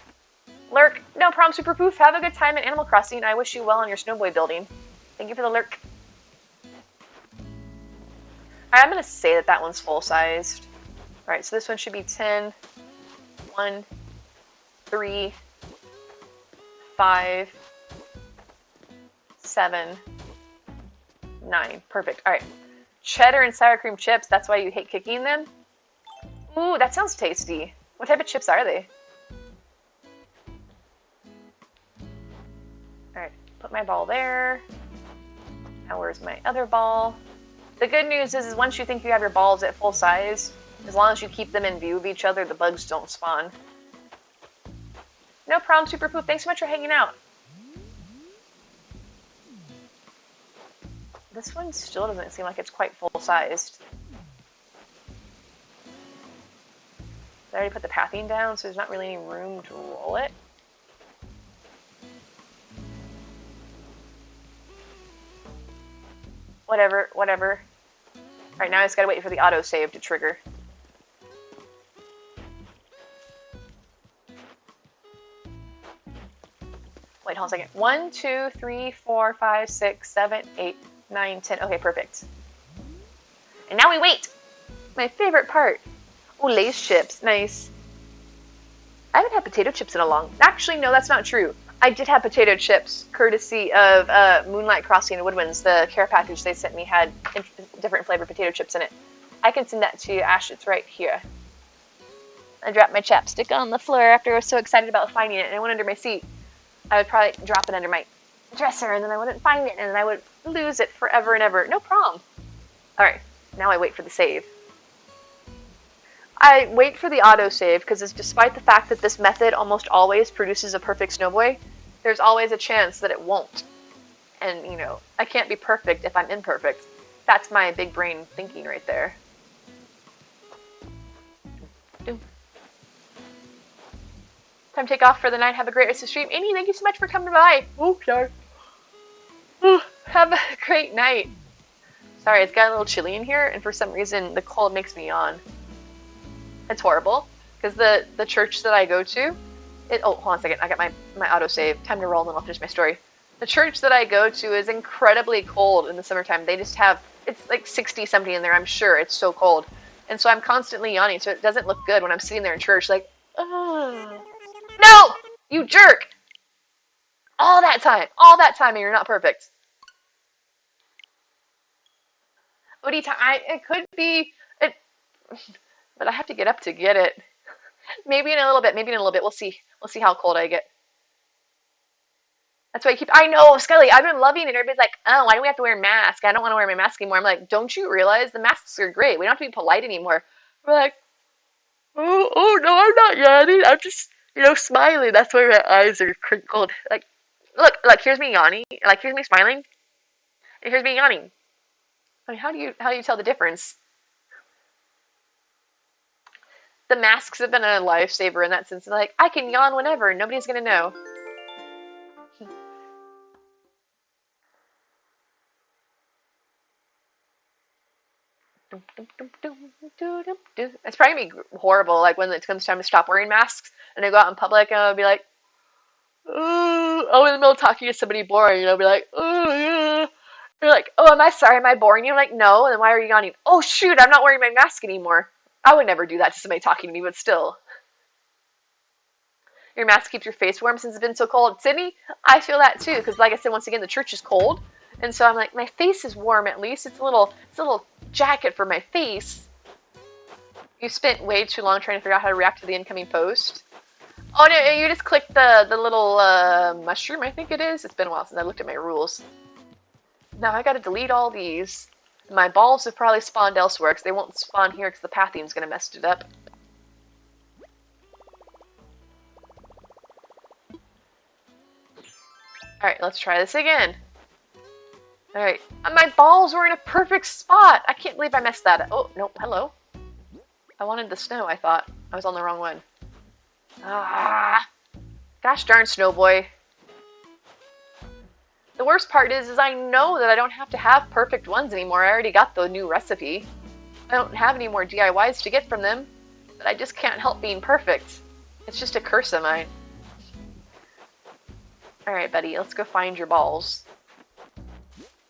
Lurk, no problem, Super Poof. Have a good time in Animal Crossing. I wish you well on your snowboy building. Thank you for the lurk. I'm going to say that that one's full-sized. Alright, so this one should be 10, 1, 3, 5, 7, 9. Perfect. Alright. Cheddar and sour cream chips, that's why you hate kicking them? Ooh, that sounds tasty. What type of chips are they? Alright, put my ball there. Now where's my other ball? The good news is once you think you have your balls at full size, as long as you keep them in view of each other, the bugs don't spawn. No problem, Super Poop. Thanks so much for hanging out. This one still doesn't seem like it's quite full-sized. I already put the pathing down, so there's not really any room to roll it. Whatever, whatever. Alright, now I just gotta wait for the autosave to trigger. Wait, hold on a second. 1, 2, 3, 4, 5, 6, 7, 8, 9, 10. Okay, perfect. And now we wait! My favorite part. Oh, Lay's chips. Nice. I haven't had potato chips in a long... Actually, no, that's not true. I did have potato chips, courtesy of Moonlight Crossing and Woodwinds. The care package they sent me had different flavored potato chips in it. I can send that to you, Ash. It's right here. I dropped my chapstick on the floor after I was so excited about finding it, and it went under my seat. I would probably drop it under my dresser, and then I wouldn't find it, and then I would lose it forever and ever. No problem. Alright, now I wait for the save. I wait for the autosave because despite the fact that this method almost always produces a perfect snowboy, there's always a chance that it won't. And, you know, I can't be perfect if I'm imperfect. That's my big brain thinking right there. Time to take off for the night. Have a great rest of the stream. Amy, thank you so much for coming by. Oh, sorry. Have a great night. Sorry, it's got a little chilly in here, and for some reason, the cold makes me yawn. It's horrible, because the church that I go to, oh, hold on a second, I got my autosave. Time to roll, and then I'll finish my story. The church that I go to is incredibly cold in the summertime. They just have it's like 60 something in there, I'm sure. It's so cold. And so I'm constantly yawning, so it doesn't look good when I'm sitting there in church like, oh. No! You jerk! All that time, and you're not perfect. Oodie time, it could be, it, but I have to get up to get it. Maybe in a little bit, we'll see. We'll see how cold I get. That's why I know, Scully, I've been loving it. Everybody's like, oh, why do we have to wear a mask? I don't want to wear my mask anymore. I'm like, don't you realize the masks are great? We don't have to be polite anymore. We're like, oh no, I'm not yawning. I'm just, smiling. That's why my eyes are crinkled. Like, look, here's me yawning. Like, here's me smiling. And here's me yawning. I mean, how do you tell the difference? The masks have been a lifesaver in that sense. Like, I can yawn whenever. Nobody's going to know. It's probably gonna be horrible. Like when it comes time to stop wearing masks and I go out in public and I'll be like, oh, in the middle of talking to somebody boring, and I'll be like, oh yeah. You're like, oh, am I sorry? Am I boring you? I'm like, no. And then why are you yawning? Oh shoot, I'm not wearing my mask anymore. I would never do that to somebody talking to me, but still. Your mask keeps your face warm since it's been so cold. Sydney, I feel that too, because like I said, once again, the church is cold. And so I'm like, my face is warm at least. It's a little jacket for my face. You spent way too long trying to figure out how to react to the incoming post. Oh no, you just clicked the little mushroom, I think it is. It's been a while since I looked at my rules. Now I gotta delete all these. My balls have probably spawned elsewhere because they won't spawn here because the pathing's gonna mess it up. Alright, let's try this again. Alright, my balls were in a perfect spot. I can't believe I messed that up. Oh, no, hello. I wanted the snow, I thought. I was on the wrong one. Ah, gosh darn Snowboy. The worst part is I know that I don't have to have perfect ones anymore. I already got the new recipe. I don't have any more DIYs to get from them, but I just can't help being perfect. It's just a curse of mine. Alright, buddy, let's go find your balls.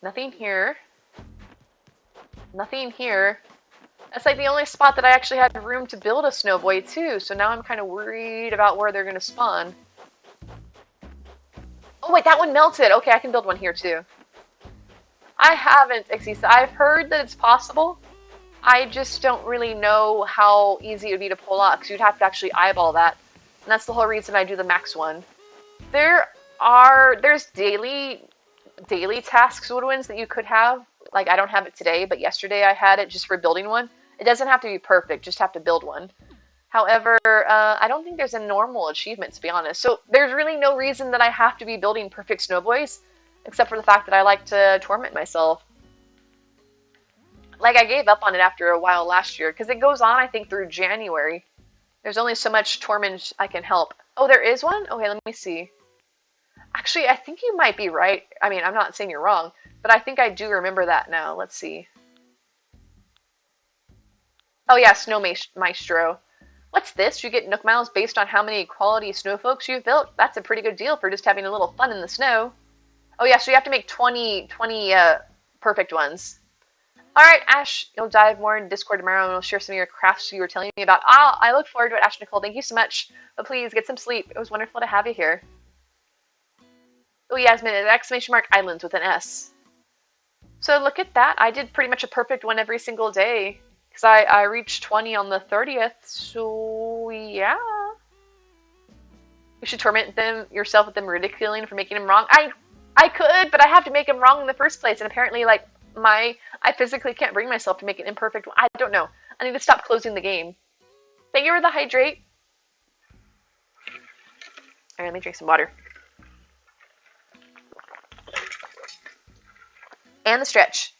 Nothing here. Nothing here. That's like the only spot that I actually had room to build a Snowboy too, so now I'm kind of worried about where they're going to spawn. Oh wait, that one melted! Okay, I can build one here too. I haven't, I've heard that it's possible. I just don't really know how easy it would be to pull off, because you'd have to actually eyeball that. And that's the whole reason I do the max one. There's daily tasks woodwinds that you could have. Like, I don't have it today, but yesterday I had it just for building one. It doesn't have to be perfect, just have to build one. However, I don't think there's a normal achievement, to be honest. So there's really no reason that I have to be building perfect Snowboys, except for the fact that I like to torment myself. Like, I gave up on it after a while last year, because it goes on, I think, through January. There's only so much torment I can help. Oh, there is one? Okay, let me see. Actually, I think you might be right. I mean, I'm not saying you're wrong, but I think I do remember that now. Let's see. Oh yeah, Snow Maestro. What's this? You get Nook Miles based on how many quality snowfolks you've built? That's a pretty good deal for just having a little fun in the snow. Oh yeah, so you have to make 20 perfect ones. Alright, Ash, you'll dive more in Discord tomorrow and we'll share some of your crafts you were telling me about. I look forward to it, Ash Nicole. Thank you so much. But please, get some sleep. It was wonderful to have you here. Oh, Yasmin, exclamation mark islands with an S. So look at that. I did pretty much a perfect one every single day. Because I reached 20 on the 30th, so yeah. You should torment yourself with them ridiculing for making them wrong. I could, but I have to make them wrong in the first place. And apparently, like, I physically can't bring myself to make an imperfect one. I don't know. I need to stop closing the game. Thank you for the hydrate. Alright, let me drink some water. And the stretch.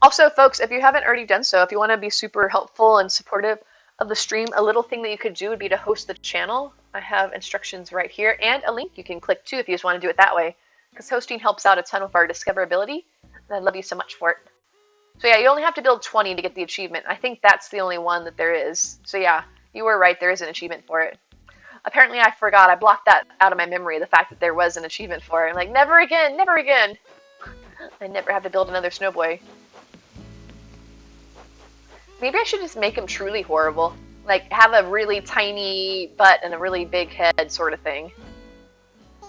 Also, folks, if you haven't already done so, if you want to be super helpful and supportive of the stream, a little thing that you could do would be to host the channel. I have instructions right here and a link you can click to if you just want to do it that way. Because hosting helps out a ton with our discoverability, and I love you so much for it. So yeah, you only have to build 20 to get the achievement. I think that's the only one that there is. So yeah, you were right, there is an achievement for it. Apparently I forgot, I blocked that out of my memory, the fact that there was an achievement for it. I'm like, never again, never again. I never have to build another Snowboy. Maybe I should just make him truly horrible. Like, have a really tiny butt and a really big head sort of thing.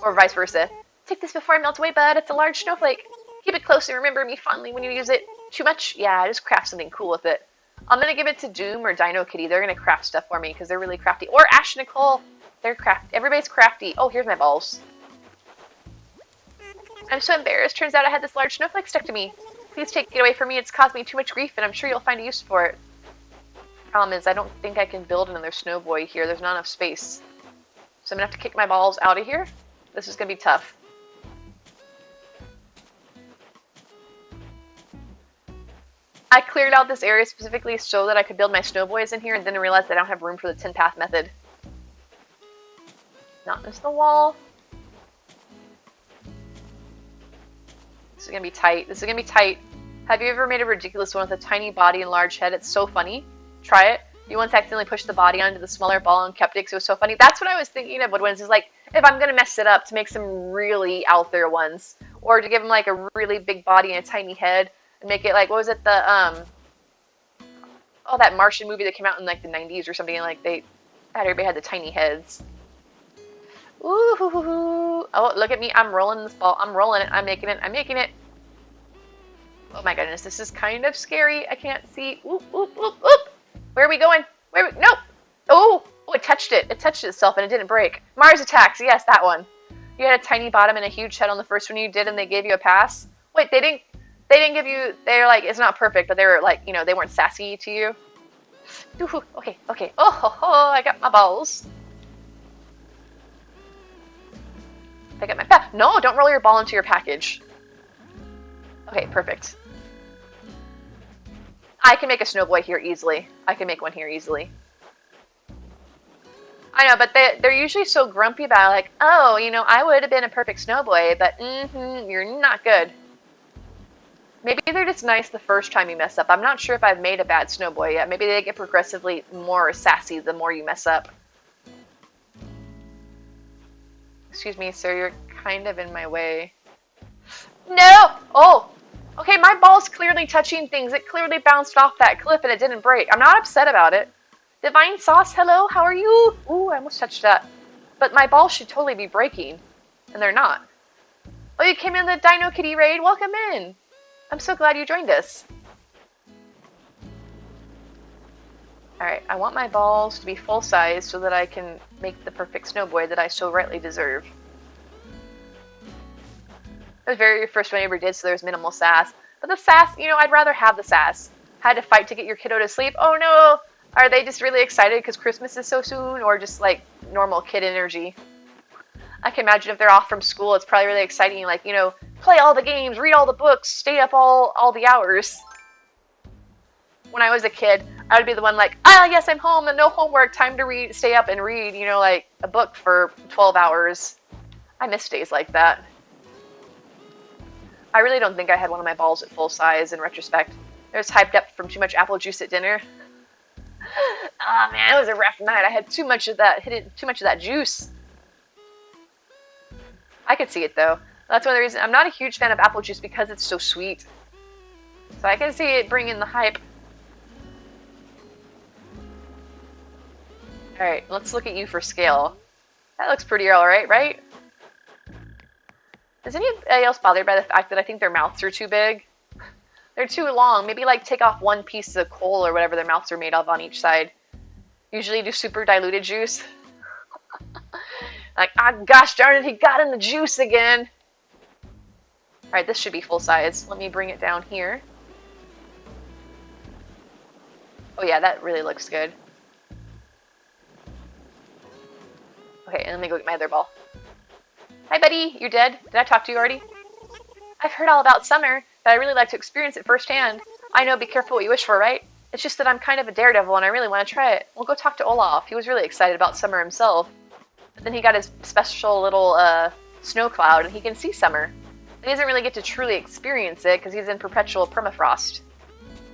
Or vice versa. Take this before I melt away, bud. It's a large snowflake. Keep it close and remember me fondly when you use it. Too much? Yeah, just craft something cool with it. I'm gonna give it to Doom or Dino Kitty. They're gonna craft stuff for me because they're really crafty. Or Ash Nicole. They're crafty. Everybody's crafty. Oh, here's my balls. I'm so embarrassed. Turns out I had this large snowflake stuck to me. Please take it away from me. It's caused me too much grief, and I'm sure you'll find a use for it. Problem is, I don't think I can build another Snowboy here. There's not enough space. So I'm gonna have to kick my balls out of here. This is gonna be tough. I cleared out this area specifically so that I could build my Snowboys in here and then I realized I don't have room for the 10-path method. Not into the wall. This is gonna be tight. This is gonna be tight. Have you ever made a ridiculous one with a tiny body and large head? It's so funny. Try it. You once accidentally pushed the body onto the smaller ball and kept it because it was so funny. That's what I was thinking of Woodwinds, is like, if I'm going to mess it up, to make some really out there ones. Or to give them like a really big body and a tiny head. And make it like, what was it, oh, that Martian movie that came out in like the 90s or something, and like everybody had the tiny heads. Ooh, hoo, hoo, hoo. Oh, look at me, I'm rolling this ball. I'm rolling it, I'm making it, I'm making it. Oh my goodness, this is kind of scary. I can't see. Oop, oop, oop, oop. Where are we going? No! Oh, it touched it. It touched itself and it didn't break. Mars Attacks, yes, that one. You had a tiny bottom and a huge head on the first one you did and they gave you a pass? Wait, they didn't give you, they're like, it's not perfect, but they were like, they weren't sassy to you. Ooh, okay. Oh, ho, ho, I got my balls. I got my No, don't roll your ball into your package. Okay, perfect. I can make a Snowboy here easily. I can make one here easily. I know, but they're usually so grumpy about like, oh, I would have been a perfect Snowboy, but you're not good. Maybe they're just nice the first time you mess up. I'm not sure if I've made a bad Snowboy yet. Maybe they get progressively more sassy the more you mess up. Excuse me, sir, you're kind of in my way. No! Oh! Okay, my ball's clearly touching things. It clearly bounced off that cliff and it didn't break. I'm not upset about it. Divine Sauce, hello, how are you? Ooh, I almost touched that. But my balls should totally be breaking. And they're not. Oh, you came in the Dino Kitty raid? Welcome in. I'm so glad you joined us. Alright, I want my balls to be full size so that I can make the perfect Snowboy that I so rightly deserve. It was the very first one I ever did, so there was minimal sass. But the sass, I'd rather have the sass. Had to fight to get your kiddo to sleep. Oh no! Are they just really excited because Christmas is so soon? Or just like normal kid energy? I can imagine if they're off from school, it's probably really exciting. Like, play all the games, read all the books, stay up all the hours. When I was a kid, I would be the one like, yes, I'm home and no homework, time to read, stay up and read, like a book for 12 hours. I miss days like that. I really don't think I had one of my balls at full size in retrospect. I was hyped up from too much apple juice at dinner. Oh man, it was a rough night. I had too much of that juice. I could see it though. That's one of the reasons I'm not a huge fan of apple juice because it's so sweet. So I can see it bringing the hype. Alright, let's look at you for scale. That looks pretty alright, right? Is anybody else bothered by the fact that I think their mouths are too big? They're too long. Maybe like take off one piece of coal or whatever their mouths are made of on each side. Usually do super diluted juice. Like, gosh darn it, he got in the juice again. Alright, this should be full size. Let me bring it down here. Oh yeah, that really looks good. Okay, and let me go get my other ball. Hi buddy, you're dead? Did I talk to you already? I've heard all about summer, but I really like to experience it firsthand. I know, be careful what you wish for, right? It's just that I'm kind of a daredevil and I really want to try it. We'll go talk to Olaf. He was really excited about summer himself. But then he got his special little snow cloud and he can see summer. But he doesn't really get to truly experience it because he's in perpetual permafrost.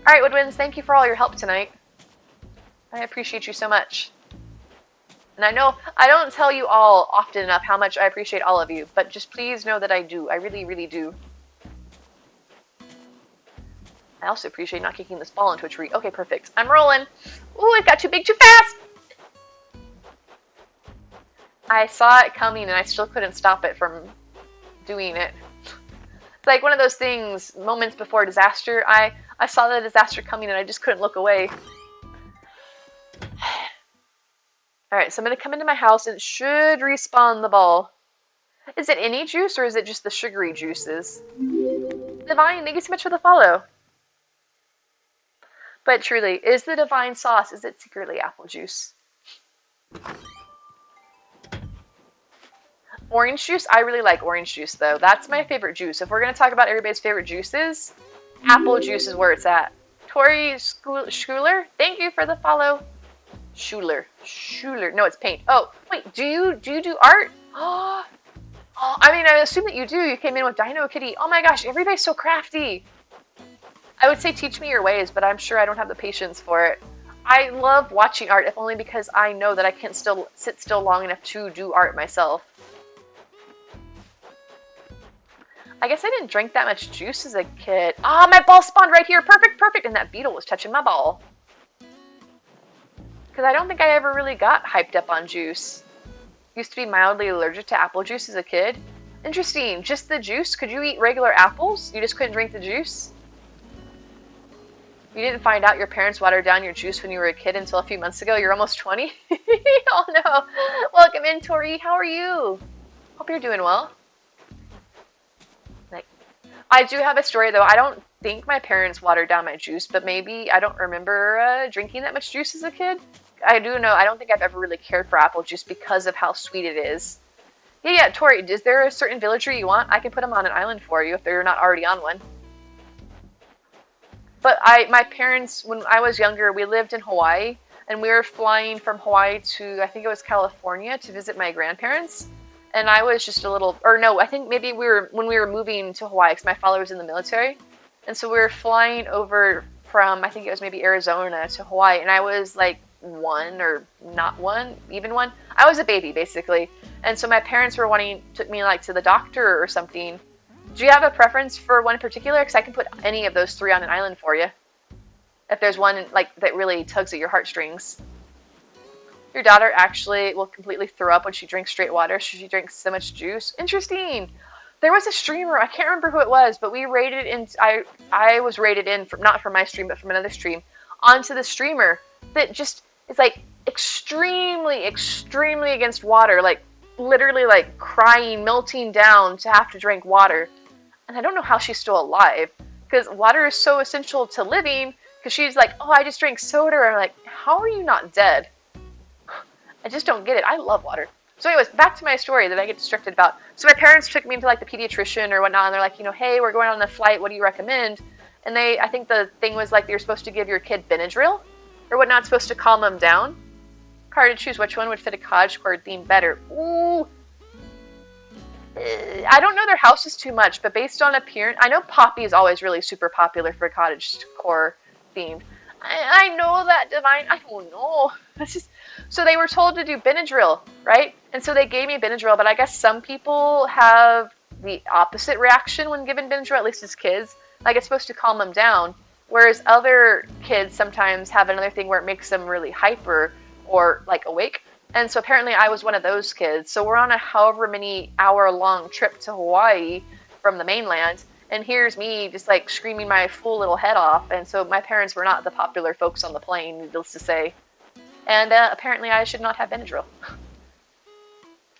Alright, Woodwinds, thank you for all your help tonight. I appreciate you so much. And I know I don't tell you all often enough how much I appreciate all of you, but just please know that I do. I really, really do. I also appreciate not kicking this ball into a tree. Okay, perfect. I'm rolling. Ooh, it got too big too fast. I saw it coming and I still couldn't stop it from doing it. It's like one of those things, moments before disaster. I saw the disaster coming and I just couldn't look away. Alright, so I'm going to come into my house and it should respawn the ball. Is it any juice or is it just the sugary juices? Divine, thank you so much for the follow. But truly, is the divine sauce, is it secretly apple juice? Orange juice? I really like orange juice though. That's my favorite juice. If we're going to talk about everybody's favorite juices, apple juice is where it's at. Tori Schuler, thank you for the follow. Schuler. No, it's paint. Oh, wait, do you do art? Oh, I mean, I assume that you do. You came in with Dino Kitty. Oh my gosh, everybody's so crafty. I would say teach me your ways, but I'm sure I don't have the patience for it. I love watching art, if only because I know that I can't sit still long enough to do art myself. I guess I didn't drink that much juice as a kid. Ah, my ball spawned right here. Perfect, perfect. And that beetle was touching my ball. Because I don't think I ever really got hyped up on juice. Used to be mildly allergic to apple juice as a kid. Interesting. Just the juice? Could you eat regular apples? You just couldn't drink the juice? You didn't find out your parents watered down your juice when you were a kid until a few months ago? You're almost 20? Oh no. Welcome in, Tori. How are you? Hope you're doing well. I do have a story though. I don't think my parents watered down my juice, but maybe I don't remember drinking that much juice as a kid. I do know, I don't think I've ever really cared for apple juice because of how sweet it is. Yeah, Tori, is there a certain villager you want? I can put them on an island for you if they're not already on one. But my parents, when I was younger, we lived in Hawaii, and we were flying from Hawaii to, I think it was California, to visit my grandparents. And I was just a little, or no, I think maybe when we were moving to Hawaii, because my father was in the military. And so we were flying over from, I think it was maybe Arizona to Hawaii, and I was like one or not one, even one. I was a baby, basically. And so my parents were took me like to the doctor or something. Do you have a preference for one in particular? Because I can put any of those three on an island for you. If there's one like that really tugs at your heartstrings. Your daughter actually will completely throw up when she drinks straight water. She drinks so much juice. Interesting. There was a streamer, I can't remember who it was, but we rated in, I was rated in, from, not from my stream, but from another stream, onto the streamer that just is like extremely, extremely against water, like literally like crying, melting down to have to drink water. And I don't know how she's still alive, because water is so essential to living, because she's like, oh, I just drank soda. And I'm like, how are you not dead? I just don't get it. I love water. So anyways, back to my story that I get distracted about. So my parents took me to like the pediatrician or whatnot, and they're like, you know, hey, we're going on a flight. What do you recommend? And I think the thing was like, you're supposed to give your kid Benadryl or whatnot, supposed to calm them down. Hard to choose which one would fit a cottagecore theme better. Ooh. I don't know their houses too much, but based on appearance, I know Poppy is always really super popular for cottagecore themed. I know that, Divine. I don't know. That's just, so they were told to do Benadryl, right? And so they gave me Benadryl, but I guess some people have the opposite reaction when given Benadryl, at least as kids. Like it's supposed to calm them down, whereas other kids sometimes have another thing where it makes them really hyper or like awake. And so apparently I was one of those kids. So we're on a however many hour-long trip to Hawaii from the mainland, and here's me just like screaming my full little head off. And so my parents were not the popular folks on the plane, needless to say. And apparently I should not have Benadryl.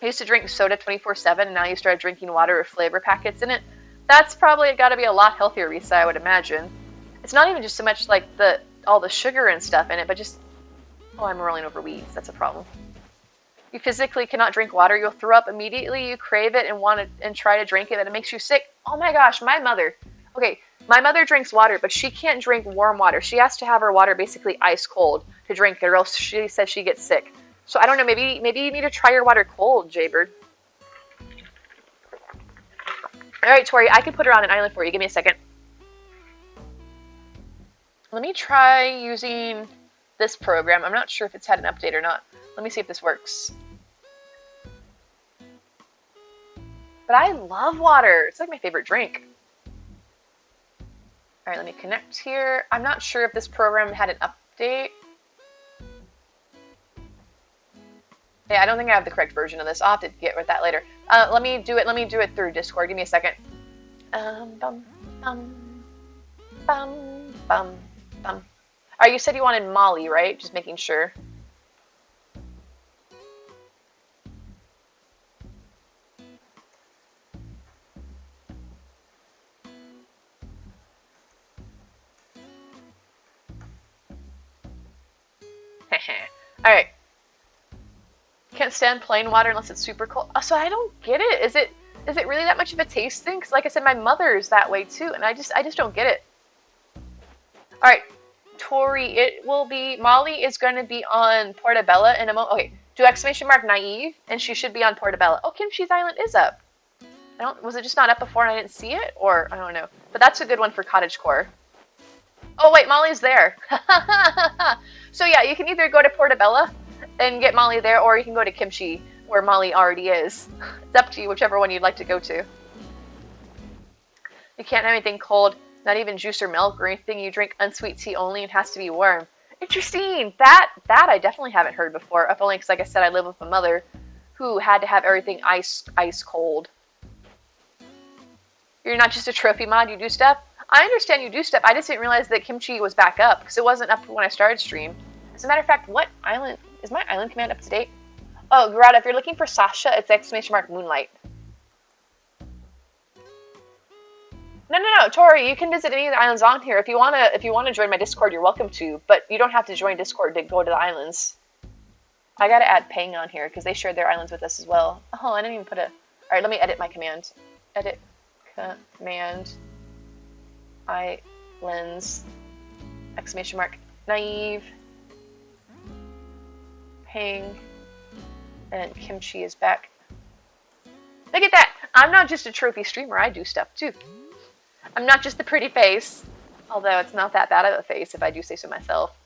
I used to drink soda 24/7, and now you started drinking water with flavor packets in it. That's probably got to be a lot healthier, Risa, I would imagine. It's not even just so much like all the sugar and stuff in it, but just, oh, I'm rolling over weeds. That's a problem. You physically cannot drink water. You'll throw up immediately. You crave it and want to and try to drink it, and it makes you sick. Oh my gosh, my mother. Okay, my mother drinks water, but she can't drink warm water. She has to have her water basically ice cold to drink it, or else she says she gets sick. So I don't know. Maybe you need to try your water cold, Jaybird. All right, Tori, I can put her on an island for you. Give me a second. Let me try using this program. I'm not sure if it's had an update or not. Let me see if this works. But I love water. It's like my favorite drink. All right, let me connect here. I'm not sure if this program had an update. Yeah, I don't think I have the correct version of this. I'll have to get with that later. Let me do it. Let me do it through Discord. Give me a second. Bum, bum, bum, bum, bum. All right, you said you wanted Molly, right? Just making sure. All right. Can't stand plain water unless it's super cold. So I don't get it. Is it really that much of a taste thing? Because like I said, my mother's that way too, and I just don't get it. All right, Tori, it will be Molly is going to be on Portobello in a moment. Okay, do exclamation mark naive, and she should be on Portobello. Oh, Kimchi's Island is up. Was it just not up before and I didn't see it, or I don't know. But that's a good one for cottagecore. Oh wait, Molly's there. So yeah, you can either go to Portobello and get Molly there, or you can go to Kimchi, where Molly already is. It's up to you, whichever one you'd like to go to. You can't have anything cold, not even juice or milk or anything. You drink unsweet tea only. It has to be warm. Interesting. That I definitely haven't heard before. If only because, like I said, I live with a mother who had to have everything ice cold. You're not just a trophy mod. You do stuff. I understand you do stuff. I just didn't realize that Kimchi was back up because it wasn't up when I started stream. As a matter of fact, what island is my island command up to date? Oh, Garada, if you're looking for Sasha, it's exclamation mark Moonlight. No, Tori, you can visit any of the islands on here. If you wanna join my Discord, you're welcome to, but you don't have to join Discord to go to the islands. I gotta add Pang on here because they shared their islands with us as well. Oh, I didn't even put a. All right, let me edit my command. Edit command. Islands. Exclamation mark. Naive. Pang. And Kimchi is back. Look at that! I'm not just a trophy streamer. I do stuff too. I'm not just the pretty face, although it's not that bad of a face if I do say so myself.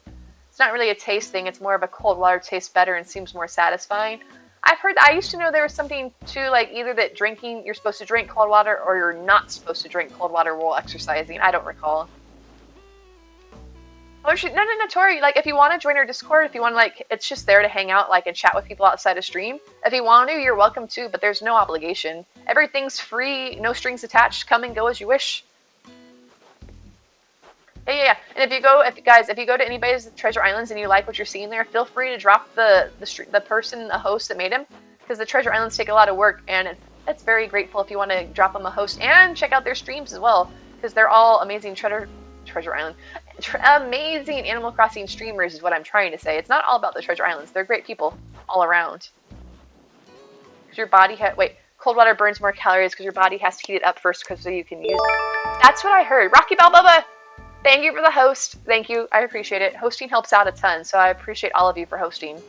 It's not really a taste thing, it's more of a cold water tastes better and seems more satisfying. I used to know there was something too, like either that drinking, you're supposed to drink cold water or you're not supposed to drink cold water while exercising. I don't recall. Oh, no, Tori, like if you want to join our Discord, if you want to like, it's just there to hang out like and chat with people outside of stream. If you want to, you're welcome to, but there's no obligation. Everything's free, no strings attached, come and go as you wish. Yeah. And if you go to anybody's Treasure Islands and you like what you're seeing there, feel free to drop the host that made him, because the Treasure Islands take a lot of work, and it's very grateful if you want to drop them a host and check out their streams as well, because they're all amazing Treasure Island, amazing Animal Crossing streamers is what I'm trying to say. It's not all about the Treasure Islands. They're great people all around. Because your body cold water burns more calories because your body has to heat it up first so you can use it. That's what I heard. Rocky Balboa. Thank you for the host. Thank you. I appreciate it. Hosting helps out a ton, so I appreciate all of you for hosting.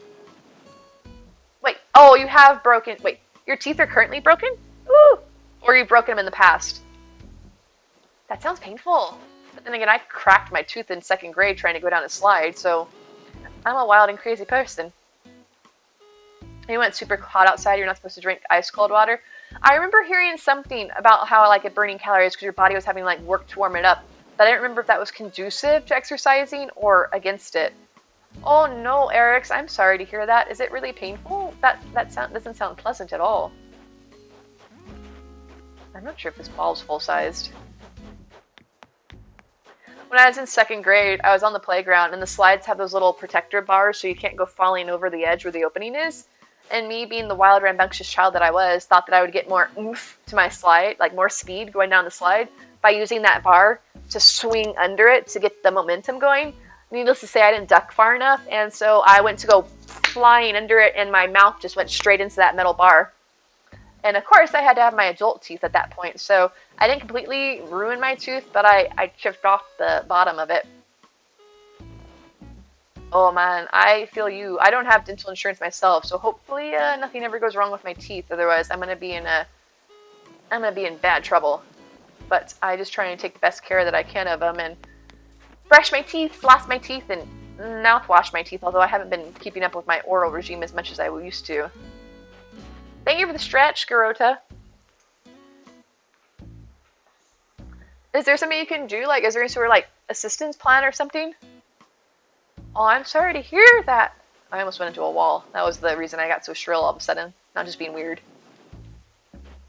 Wait. Oh, you have broken... Wait. Your teeth are currently broken? Ooh. Or you've broken them in the past? That sounds painful. But then again, I cracked my tooth in 2nd grade trying to go down a slide, so... I'm a wild and crazy person. You went super hot outside, you're not supposed to drink ice cold water. I remember hearing something about how like it burning calories because your body was having like work to warm it up. But I don't remember if that was conducive to exercising or against it. Oh no, Eric's, I'm sorry to hear that. Is it really painful? That doesn't sound pleasant at all. I'm not sure if this ball's full-sized. When I was in 2nd grade, I was on the playground, and the slides have those little protector bars so you can't go falling over the edge where the opening is. And me, being the wild, rambunctious child that I was, thought that I would get more oomph to my slide, like more speed going down the slide, by using that bar to swing under it to get the momentum going. Needless to say, I didn't duck far enough, and so I went to go flying under it, and my mouth just went straight into that metal bar. And of course, I had to have my adult teeth at that point, so I didn't completely ruin my tooth, but I chipped off the bottom of it. Oh man, I feel you. I don't have dental insurance myself, so hopefully nothing ever goes wrong with my teeth. Otherwise, I'm gonna be in bad trouble. But I just try and take the best care that I can of them and brush my teeth, floss my teeth, and mouthwash my teeth. Although I haven't been keeping up with my oral regime as much as I used to. Thank you for the stretch, Garota. Is there something you can do? Like, is there any sort of like assistance plan or something? Oh, I'm sorry to hear that. I almost went into a wall. That was the reason I got so shrill all of a sudden. Not just being weird.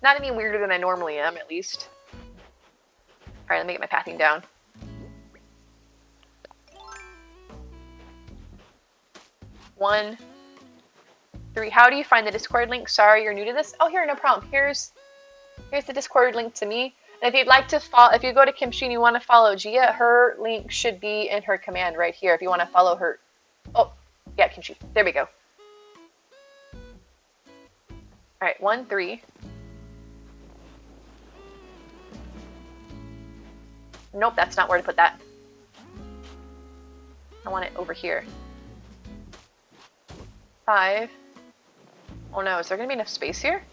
Not any weirder than I normally am, at least. Alright, let me get my pathing down. One, three. How do you find the Discord link? Sorry, you're new to this. Oh, here, no problem. Here's the Discord link to me. And if you'd like to follow, if you go to Kimchi and you want to follow Gia, her link should be in her command right here. If you want to follow her. Oh, yeah, Kimchi. There we go. Alright, 1, 3. Nope, that's not where to put that. I want it over here. 5. Oh no, is there gonna be enough space here?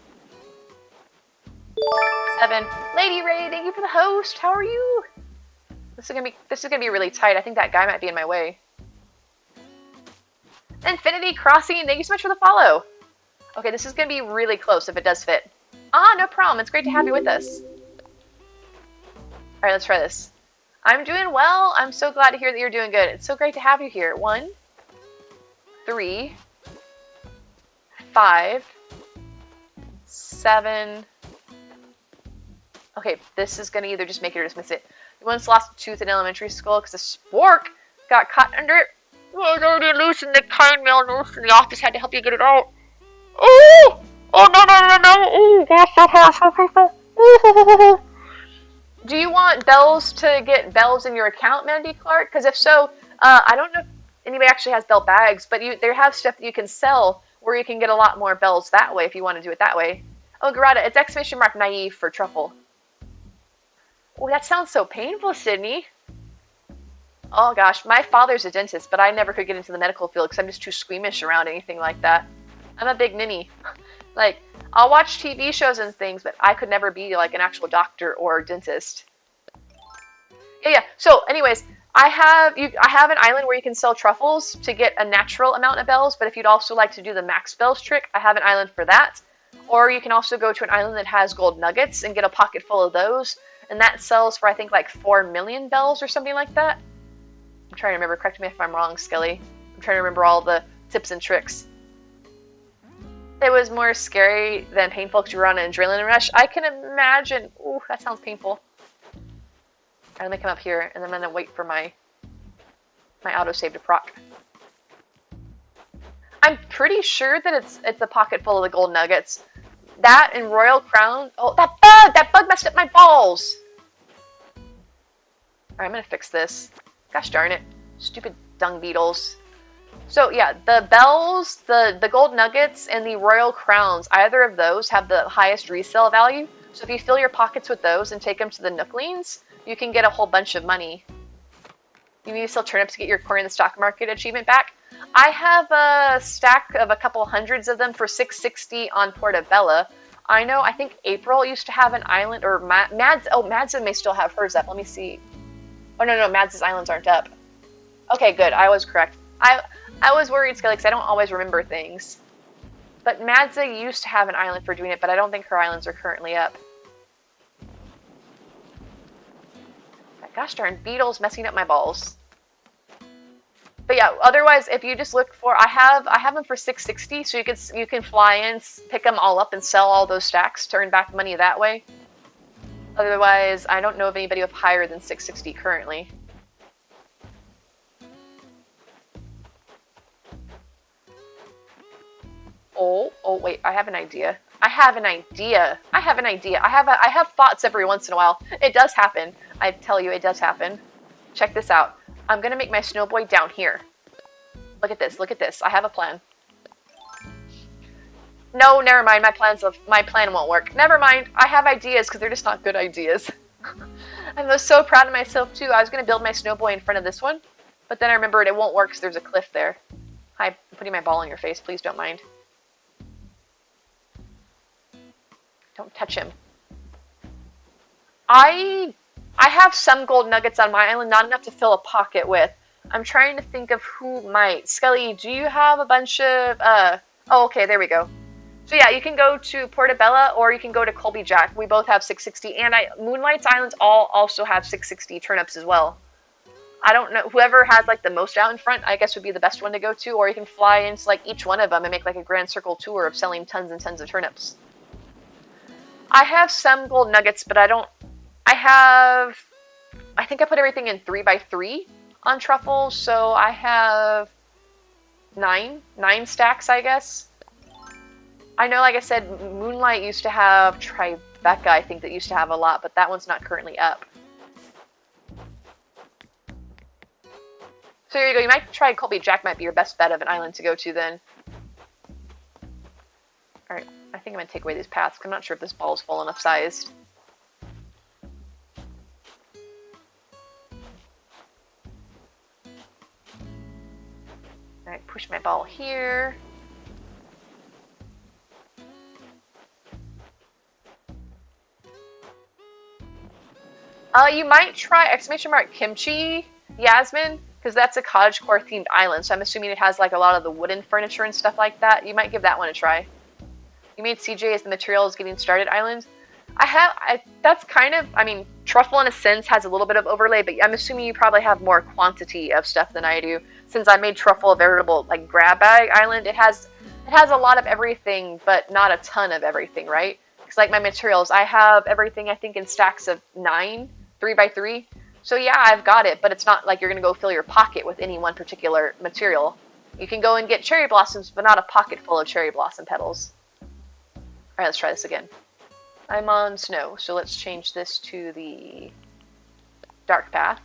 7. Lady Ray, thank you for the host. How are you? This is gonna be really tight. I think that guy might be in my way. Infinity Crossing, thank you so much for the follow. Okay, this is gonna be really close if it does fit. Ah, no problem. It's great to have you with us. Alright, let's try this. I'm doing well. I'm so glad to hear that you're doing good. It's so great to have you here. 1, 3, 5, 7. Okay, this is going to either just make it or dismiss it. You once lost a tooth in elementary school because a spork got caught under it. Well, no, they loosened the kind mail nurse in the office had to help you get it out. Oh! Oh, no, no, no, no. Oh, gosh, that hurts so painful. Do you want bells to get bells in your account, Mandy Clark? Because if so, I don't know if anybody actually has bell bags, but they have stuff that you can sell where you can get a lot more bells that way if you want to do it that way. Oh, Garada, it's exclamation mark naive for truffle. Oh, that sounds so painful, Sydney. Oh gosh, my father's a dentist, but I never could get into the medical field because I'm just too squeamish around anything like that. I'm a big ninny. Like, I'll watch TV shows and things, but I could never be like an actual doctor or dentist. Yeah. So, anyways, I have an island where you can sell truffles to get a natural amount of bells, but if you'd also like to do the max bells trick, I have an island for that. Or you can also go to an island that has gold nuggets and get a pocket full of those, and that sells for I think like 4 million bells or something like that. I'm trying to remember. Correct me if I'm wrong, Skelly. I'm trying to remember all the tips and tricks. It was more scary than painful because you were on an adrenaline rush. I can imagine. Ooh, that sounds painful. Alright, let me come up here, and then I'm going to wait for my autosave to proc. I'm pretty sure that it's a pocket full of the gold nuggets. That and Royal Crown. Oh, that bug messed up my balls! Alright, I'm going to fix this. Gosh darn it. Stupid dung beetles. So yeah, the bells, the gold nuggets, and the royal crowns, either of those have the highest resale value. So if you fill your pockets with those and take them to the Nooklings, you can get a whole bunch of money. You need to sell turnips to get your corn in the stock market achievement back. I have a stack of a couple hundreds of them for $6.60 on Portobello. I think April used to have an island, or Madsen may still have hers up. Let me see. Oh no, Madsen's islands aren't up. Okay, good. I was correct. I was worried, Skelly, because I don't always remember things. But Madza used to have an island for doing it, but I don't think her islands are currently up. Gosh darn beetles messing up my balls. But yeah, otherwise, if you just look for, I have them for $6.60, so you can fly in, pick them all up, and sell all those stacks, turn back money that way. Otherwise, I don't know of anybody with higher than $6.60 currently. Oh, wait, I have an idea. I have thoughts every once in a while. It does happen. I tell you, it does happen. Check this out. I'm gonna make my snowboy down here. Look at this. I have a plan. No, never mind. My plan won't work. Never mind. I have ideas because they're just not good ideas. I'm so proud of myself too. I was gonna build my snowboy in front of this one, but then I remembered it won't work because there's a cliff there. Hi, I'm putting my ball in your face. Please don't mind. Don't touch him. I have some gold nuggets on my island, not enough to fill a pocket with. I'm trying to think of who might. Skelly, do you have a bunch of, oh, okay, there we go. So yeah, you can go to Portobello or you can go to Colby Jack. We both have 660, and Moonlight's Islands all also have 660 turnips as well. I don't know, whoever has like the most out in front, I guess would be the best one to go to, or you can fly into like each one of them and make like a grand circle tour of selling tons and tons of turnips. I have some gold nuggets, but I don't. I think I put everything in 3x3 on truffles, so I have nine stacks, I guess. I know, like I said, Moonlight used to have Tribeca, I think, that used to have a lot, but that one's not currently up. So there you go. You might try Colby Jack. Might be your best bet of an island to go to then. All right, I think I'm gonna take away these paths. I'm not sure if this ball is full enough sized. All right, push my ball here. You might try exclamation mark kimchi, Yasmin, because that's a cottagecore themed island. So I'm assuming it has like a lot of the wooden furniture and stuff like that. You might give that one a try. You made CJ as the materials getting started island. That's kind of, I mean, truffle in a sense has a little bit of overlay, but I'm assuming you probably have more quantity of stuff than I do. Since I made truffle a veritable like grab bag island, it has a lot of everything, but not a ton of everything, right? Because like my materials, I have everything I think in stacks of 9, 3x3. So yeah, I've got it, but it's not like you're gonna go fill your pocket with any one particular material. You can go and get cherry blossoms, but not a pocket full of cherry blossom petals. All right, let's try this again. I'm on snow, so let's change this to the dark path.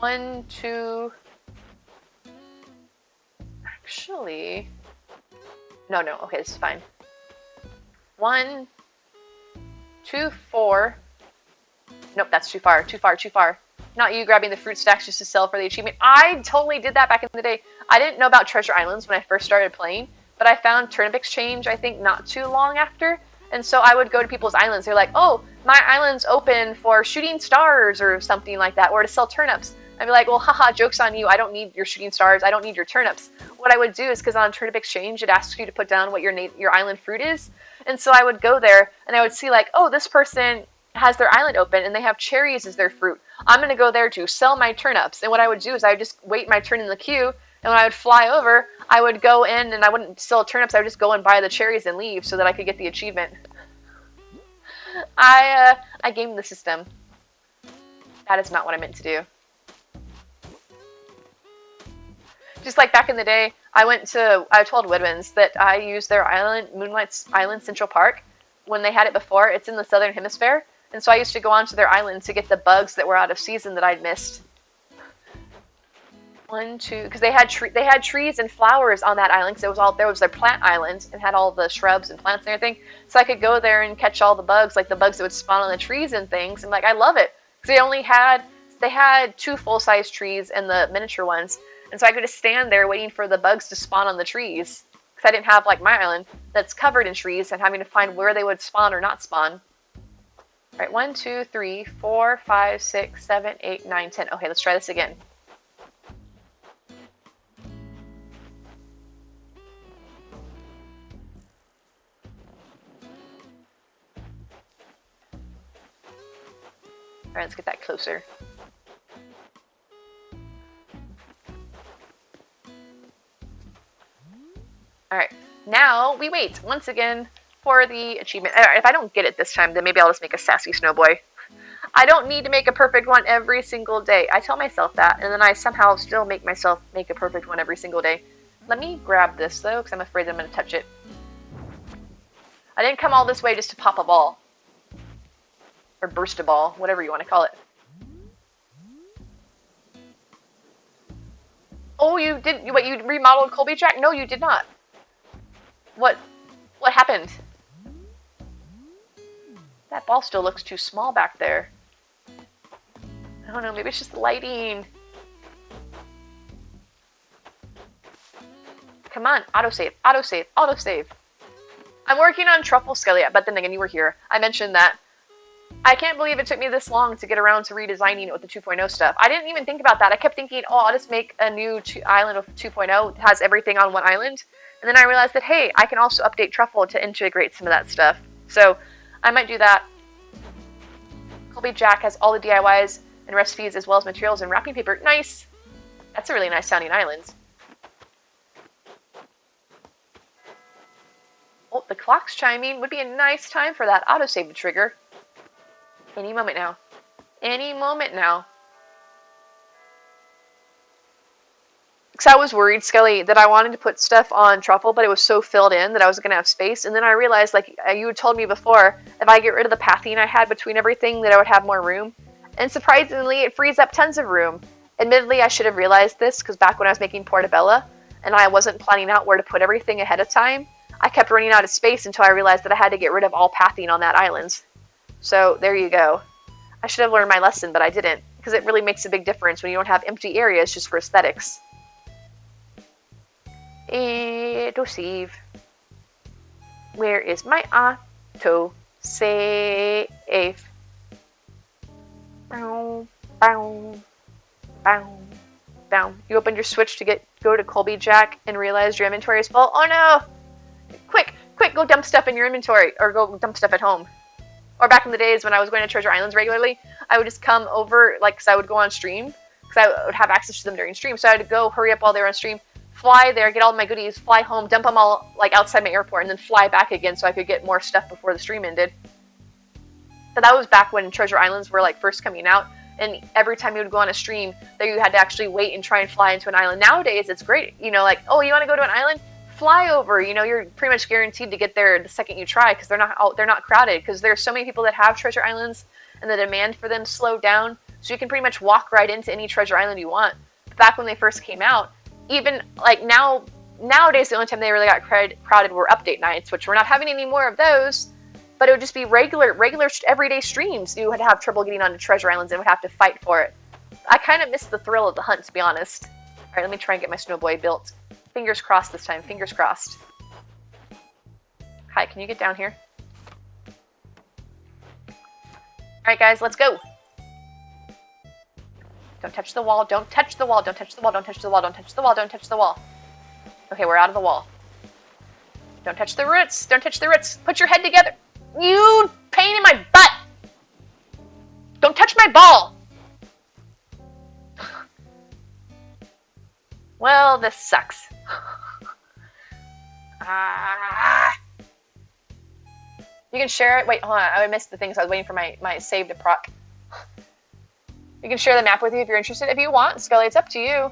1, 2. Actually, no. Okay, this is fine. 1, 2, 4. Nope, that's too far. Too far. Not you grabbing the fruit stacks just to sell for the achievement. I totally did that back in the day. I didn't know about treasure islands when I first started playing, but I found turnip exchange, I think, not too long after. And so I would go to people's islands. They're like, oh, my island's open for shooting stars or something like that, or to sell turnips. I'd be like, well, haha, joke's on you. I don't need your shooting stars. I don't need your turnips. What I would do is, because on Turnip Exchange, it asks you to put down what your island fruit is. And so I would go there, and I would see like, oh, this person has their island open, and they have cherries as their fruit. I'm going to go there to sell my turnips. And what I would do is I would just wait my turn in the queue, and when I would fly over, I would go in, and I wouldn't sell turnips. I would just go and buy the cherries and leave so that I could get the achievement. I gamed the system. That is not what I meant to do. Just like back in the day, I told Woodwinds that I used their island, Moonlight's Island Central Park, when they had it before. It's in the Southern Hemisphere. And so I used to go onto their island to get the bugs that were out of season that I'd missed. 1, 2, because they had trees and flowers on that island, because there was their plant island and had all the shrubs and plants and everything. So I could go there and catch all the bugs, like the bugs that would spawn on the trees and things. And like, I love it, because they had 2 full-size trees and the miniature ones, and so I could just stand there waiting for the bugs to spawn on the trees, because I didn't have like my island that's covered in trees and having to find where they would spawn or not spawn. All right, 1, 2, 3, 4, 5, 6, 7, 8, 9, 10. Okay, let's try this again. All right, let's get that closer. All right, now we wait once again for the achievement. If I don't get it this time, then maybe I'll just make a sassy snowboy. I don't need to make a perfect one every single day. I tell myself that, and then I somehow still make myself make a perfect one every single day. Let me grab this, though, because I'm afraid that I'm going to touch it. I didn't come all this way just to pop a ball. Or burst a ball, whatever you want to call it. Oh, you did? You remodeled Colby Jack? No, you did not. What happened? That ball still looks too small back there. I don't know, maybe it's just lighting. Come on, autosave, autosave, autosave. I'm working on Truffle Skelly, but then again, you were here. I mentioned that. I can't believe it took me this long to get around to redesigning it with the 2.0 stuff. I didn't even think about that. I kept thinking, oh, I'll just make a new island of 2.0 that has everything on one island. And then I realized that, hey, I can also update Truffle to integrate some of that stuff. So I might do that. Colby Jack has all the DIYs and recipes as well as materials and wrapping paper. Nice! That's a really nice sounding island. Oh, the clock's chiming. Would be a nice time for that autosave to trigger. Any moment now. Any moment now. Because I was worried, Skelly, that I wanted to put stuff on Truffle, but it was so filled in that I wasn't going to have space. And then I realized, like you had told me before, if I get rid of the pathing I had between everything, that I would have more room. And surprisingly, it frees up tons of room. Admittedly, I should have realized this, because back when I was making Portobello, and I wasn't planning out where to put everything ahead of time, I kept running out of space until I realized that I had to get rid of all pathing on that island. So, there you go. I should have learned my lesson, but I didn't, because it really makes a big difference when you don't have empty areas just for aesthetics. Autosave. Where is my auto save? Bow, bow, bow, bow. You opened your Switch to go to Colby Jack and realized your inventory is full. Oh no! Quick, go dump stuff in your inventory, or go dump stuff at home. Or back in the days when I was going to Treasure Islands regularly, I would just come over, like, because I would go on stream, because I would have access to them during stream, so I had to go hurry up while they were on stream, fly there, get all my goodies, fly home, dump them all, like, outside my airport, and then fly back again so I could get more stuff before the stream ended. But that was back when Treasure Islands were, like, first coming out, and every time you would go on a stream, there you had to actually wait and try and fly into an island. Nowadays, it's great, you know, like, oh, you want to go to an island? Fly over, you know, you're pretty much guaranteed to get there the second you try, because they're not crowded, because there's so many people that have treasure islands, and the demand for them slowed down, so you can pretty much walk right into any treasure island you want. But back when they first came out, even, like, nowadays the only time they really got crowded were update nights, which we're not having any more of those, but it would just be regular everyday streams. You would have trouble getting onto treasure islands and would have to fight for it. I kind of missed the thrill of the hunt, to be honest. Alright, let me try and get my Snowboy built. Fingers crossed this time. Fingers crossed. Hi, can you get down here? Alright, guys, let's go. Don't touch the wall. Don't touch the wall. Don't touch the wall. Don't touch the wall. Don't touch the wall. Don't touch the wall. Okay, we're out of the wall. Don't touch the roots. Don't touch the roots. Put your head together. You pain in my butt. Don't touch my ball. Well, this sucks. You can share it. Wait, hold on. I missed the thing, so I was waiting for my save to proc. You can share the map with you if you're interested. If you want, Scully, it's up to you.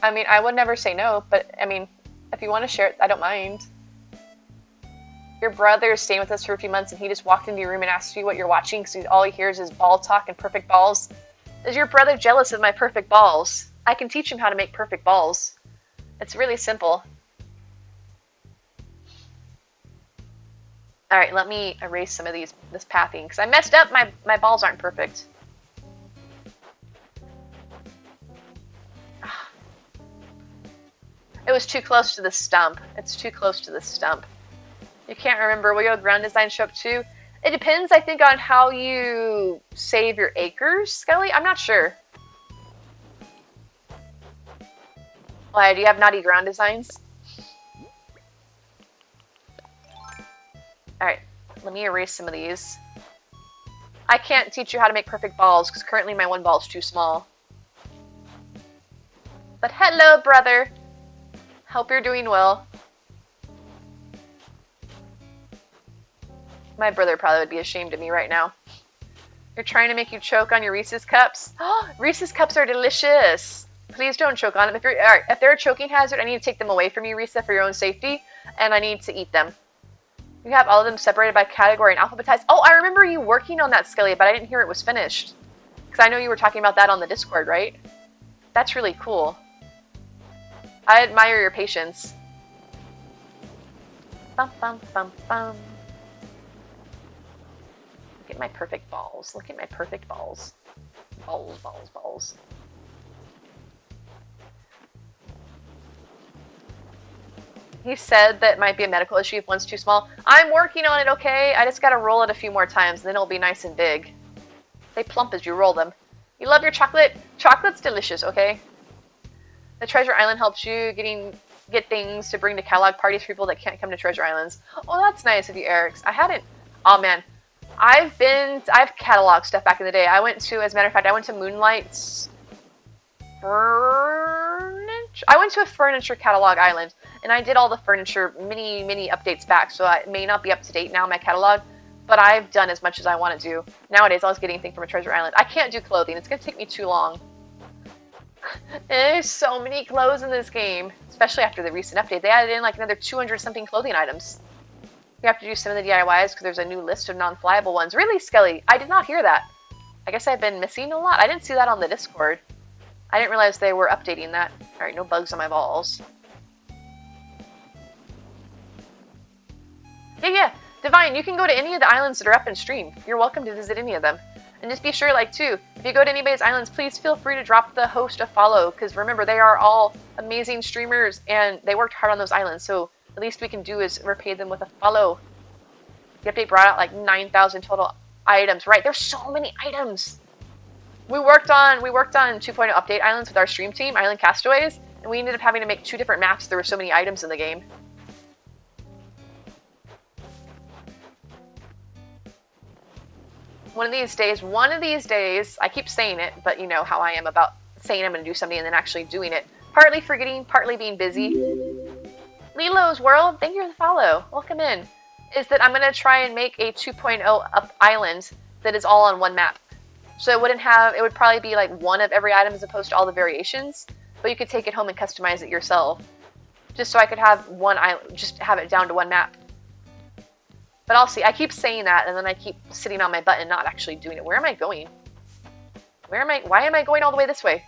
I mean, I would never say no, but, I mean, if you want to share it, I don't mind. Your brother is staying with us for a few months, and he just walked into your room and asked you what you're watching, because all he hears is ball talk and perfect balls. Is your brother jealous of my perfect balls? I can teach him how to make perfect balls. It's really simple. Alright, let me erase some of this pathing, because I messed up. My balls aren't perfect. It was too close to the stump. It's too close to the stump. You can't remember. Will your ground design show up too? It depends, I think, on how you save your acres, Skelly. I'm not sure. Why, do you have naughty ground designs? Alright, let me erase some of these. I can't teach you how to make perfect balls, because currently my one ball is too small. But hello, brother! Hope you're doing well. My brother probably would be ashamed of me right now. You're trying to make you choke on your Reese's Cups? Reese's Cups are delicious! Please don't choke on them. If they're a choking hazard, I need to take them away from you, Risa, for your own safety, and I need to eat them. You have all of them separated by category and alphabetized. Oh, I remember you working on that, Skelly, but I didn't hear it was finished. Because I know you were talking about that on the Discord, right? That's really cool. I admire your patience. Bum, bum, bum, bum. Look at my perfect balls. Look at my perfect balls. Balls, balls, balls. He said that might be a medical issue if one's too small. I'm working on it, okay? I just gotta roll it a few more times, and then it'll be nice and big. They plump as you roll them. You love your chocolate? Chocolate's delicious, okay? The Treasure Island helps you get things to bring to catalog parties for people that can't come to Treasure Islands. Oh, that's nice of you, Erics. I hadn't. Oh man, I've cataloged stuff back in the day. As a matter of fact, I went to Moonlight's furniture. I went to a furniture catalog island, and I did all the furniture many updates back. So it may not be up to date now, my catalog, but I've done as much as I want to do. Nowadays, I was getting anything from a Treasure Island. I can't do clothing. It's gonna take me too long. There's so many clothes in this game, especially after the recent update. They added in like another 200 something clothing items. You have to do some of the DIYs because there's a new list of non-flyable ones. Really, Skelly? I did not hear that. I guess I've been missing a lot. I didn't see that on the Discord. I didn't realize they were updating that. Alright, no bugs on my balls. Yeah. Divine, you can go to any of the islands that are up in stream. You're welcome to visit any of them. And just be sure, too, if you go to anybody's islands, please feel free to drop the host a follow, because remember, they are all amazing streamers, and they worked hard on those islands, so the least we can do is repay them with a follow. The update brought out like 9,000 total items. Right, there's so many items! We worked on 2.0 update islands with our stream team, Island Castaways, and we ended up having to make 2 different maps. There were so many items in the game. One of these days, I keep saying it, but you know how I am about saying I'm going to do something and then actually doing it. Partly forgetting, partly being busy. Lilo's World, thank you for the follow. Welcome in. Is that I'm going to try and make a 2.0 up island that is all on one map. So it would probably be like one of every item as opposed to all the variations, but you could take it home and customize it yourself. Just so I could have one island, just have it down to one map. But I'll see. I keep saying that, and then I keep sitting on my butt and not actually doing it. Where am I going? Why am I going all the way this way?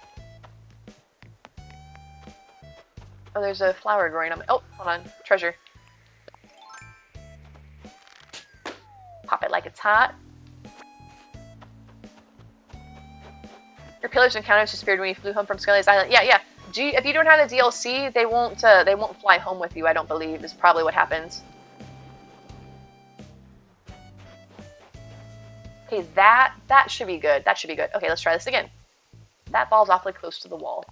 Oh, there's a flower growing on my... Oh, hold on. Treasure. Pop it like it's hot. Your pillars and counters disappeared when you flew home from Skelly's Island. Yeah. If you don't have the DLC, they won't fly home with you, I don't believe, is probably what happens. Okay, that should be good. That should be good. Okay, let's try this again. That ball's awfully close to the wall.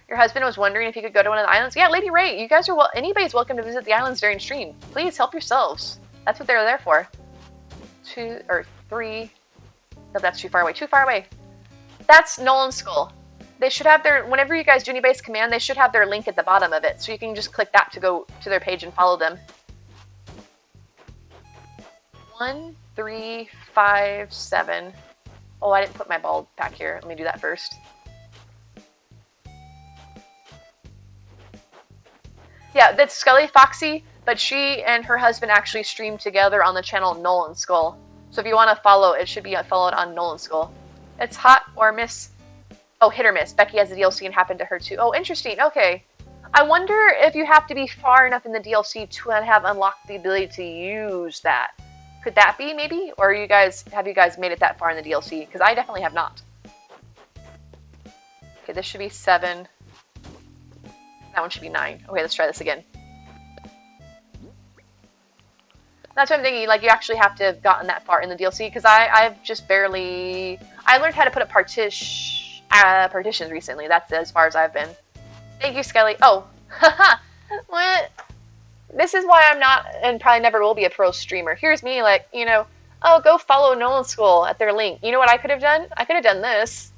Your husband was wondering if you could go to one of the islands. Yeah, Lady Ray, you guys are anybody's welcome to visit the islands during stream. Please help yourselves. That's what they're there for. 2 or 3. No, that's too far away. Too far away. That's Nolan's Skull. They should have whenever you guys do any base command, they should have their link at the bottom of it. So you can just click that to go to their page and follow them. 1, 3, 5, 7. Oh, I didn't put my ball back here. Let me do that first. Yeah, that's Skelly Foxy, but she and her husband actually stream together on the channel Nolan Skull. So if you want to follow, it should be followed on Nolan Skull. It's hot or miss. Oh, hit or miss. Becky has the DLC and happened to her too. Oh, interesting. Okay. I wonder if you have to be far enough in the DLC to have unlocked the ability to use that. Could that be, maybe? Or have you guys made it that far in the DLC? Because I definitely have not. Okay, this should be 7. That one should be 9. Okay, let's try this again. That's what I'm thinking, you actually have to have gotten that far in the DLC, because I've just barely... I learned how to put up partitions recently. That's as far as I've been. Thank you, Skelly. Oh, haha. What? This is why I'm not, and probably never will be, a pro streamer. Here's me, oh, go follow Nolan School at their link. You know what I could have done? I could have done this.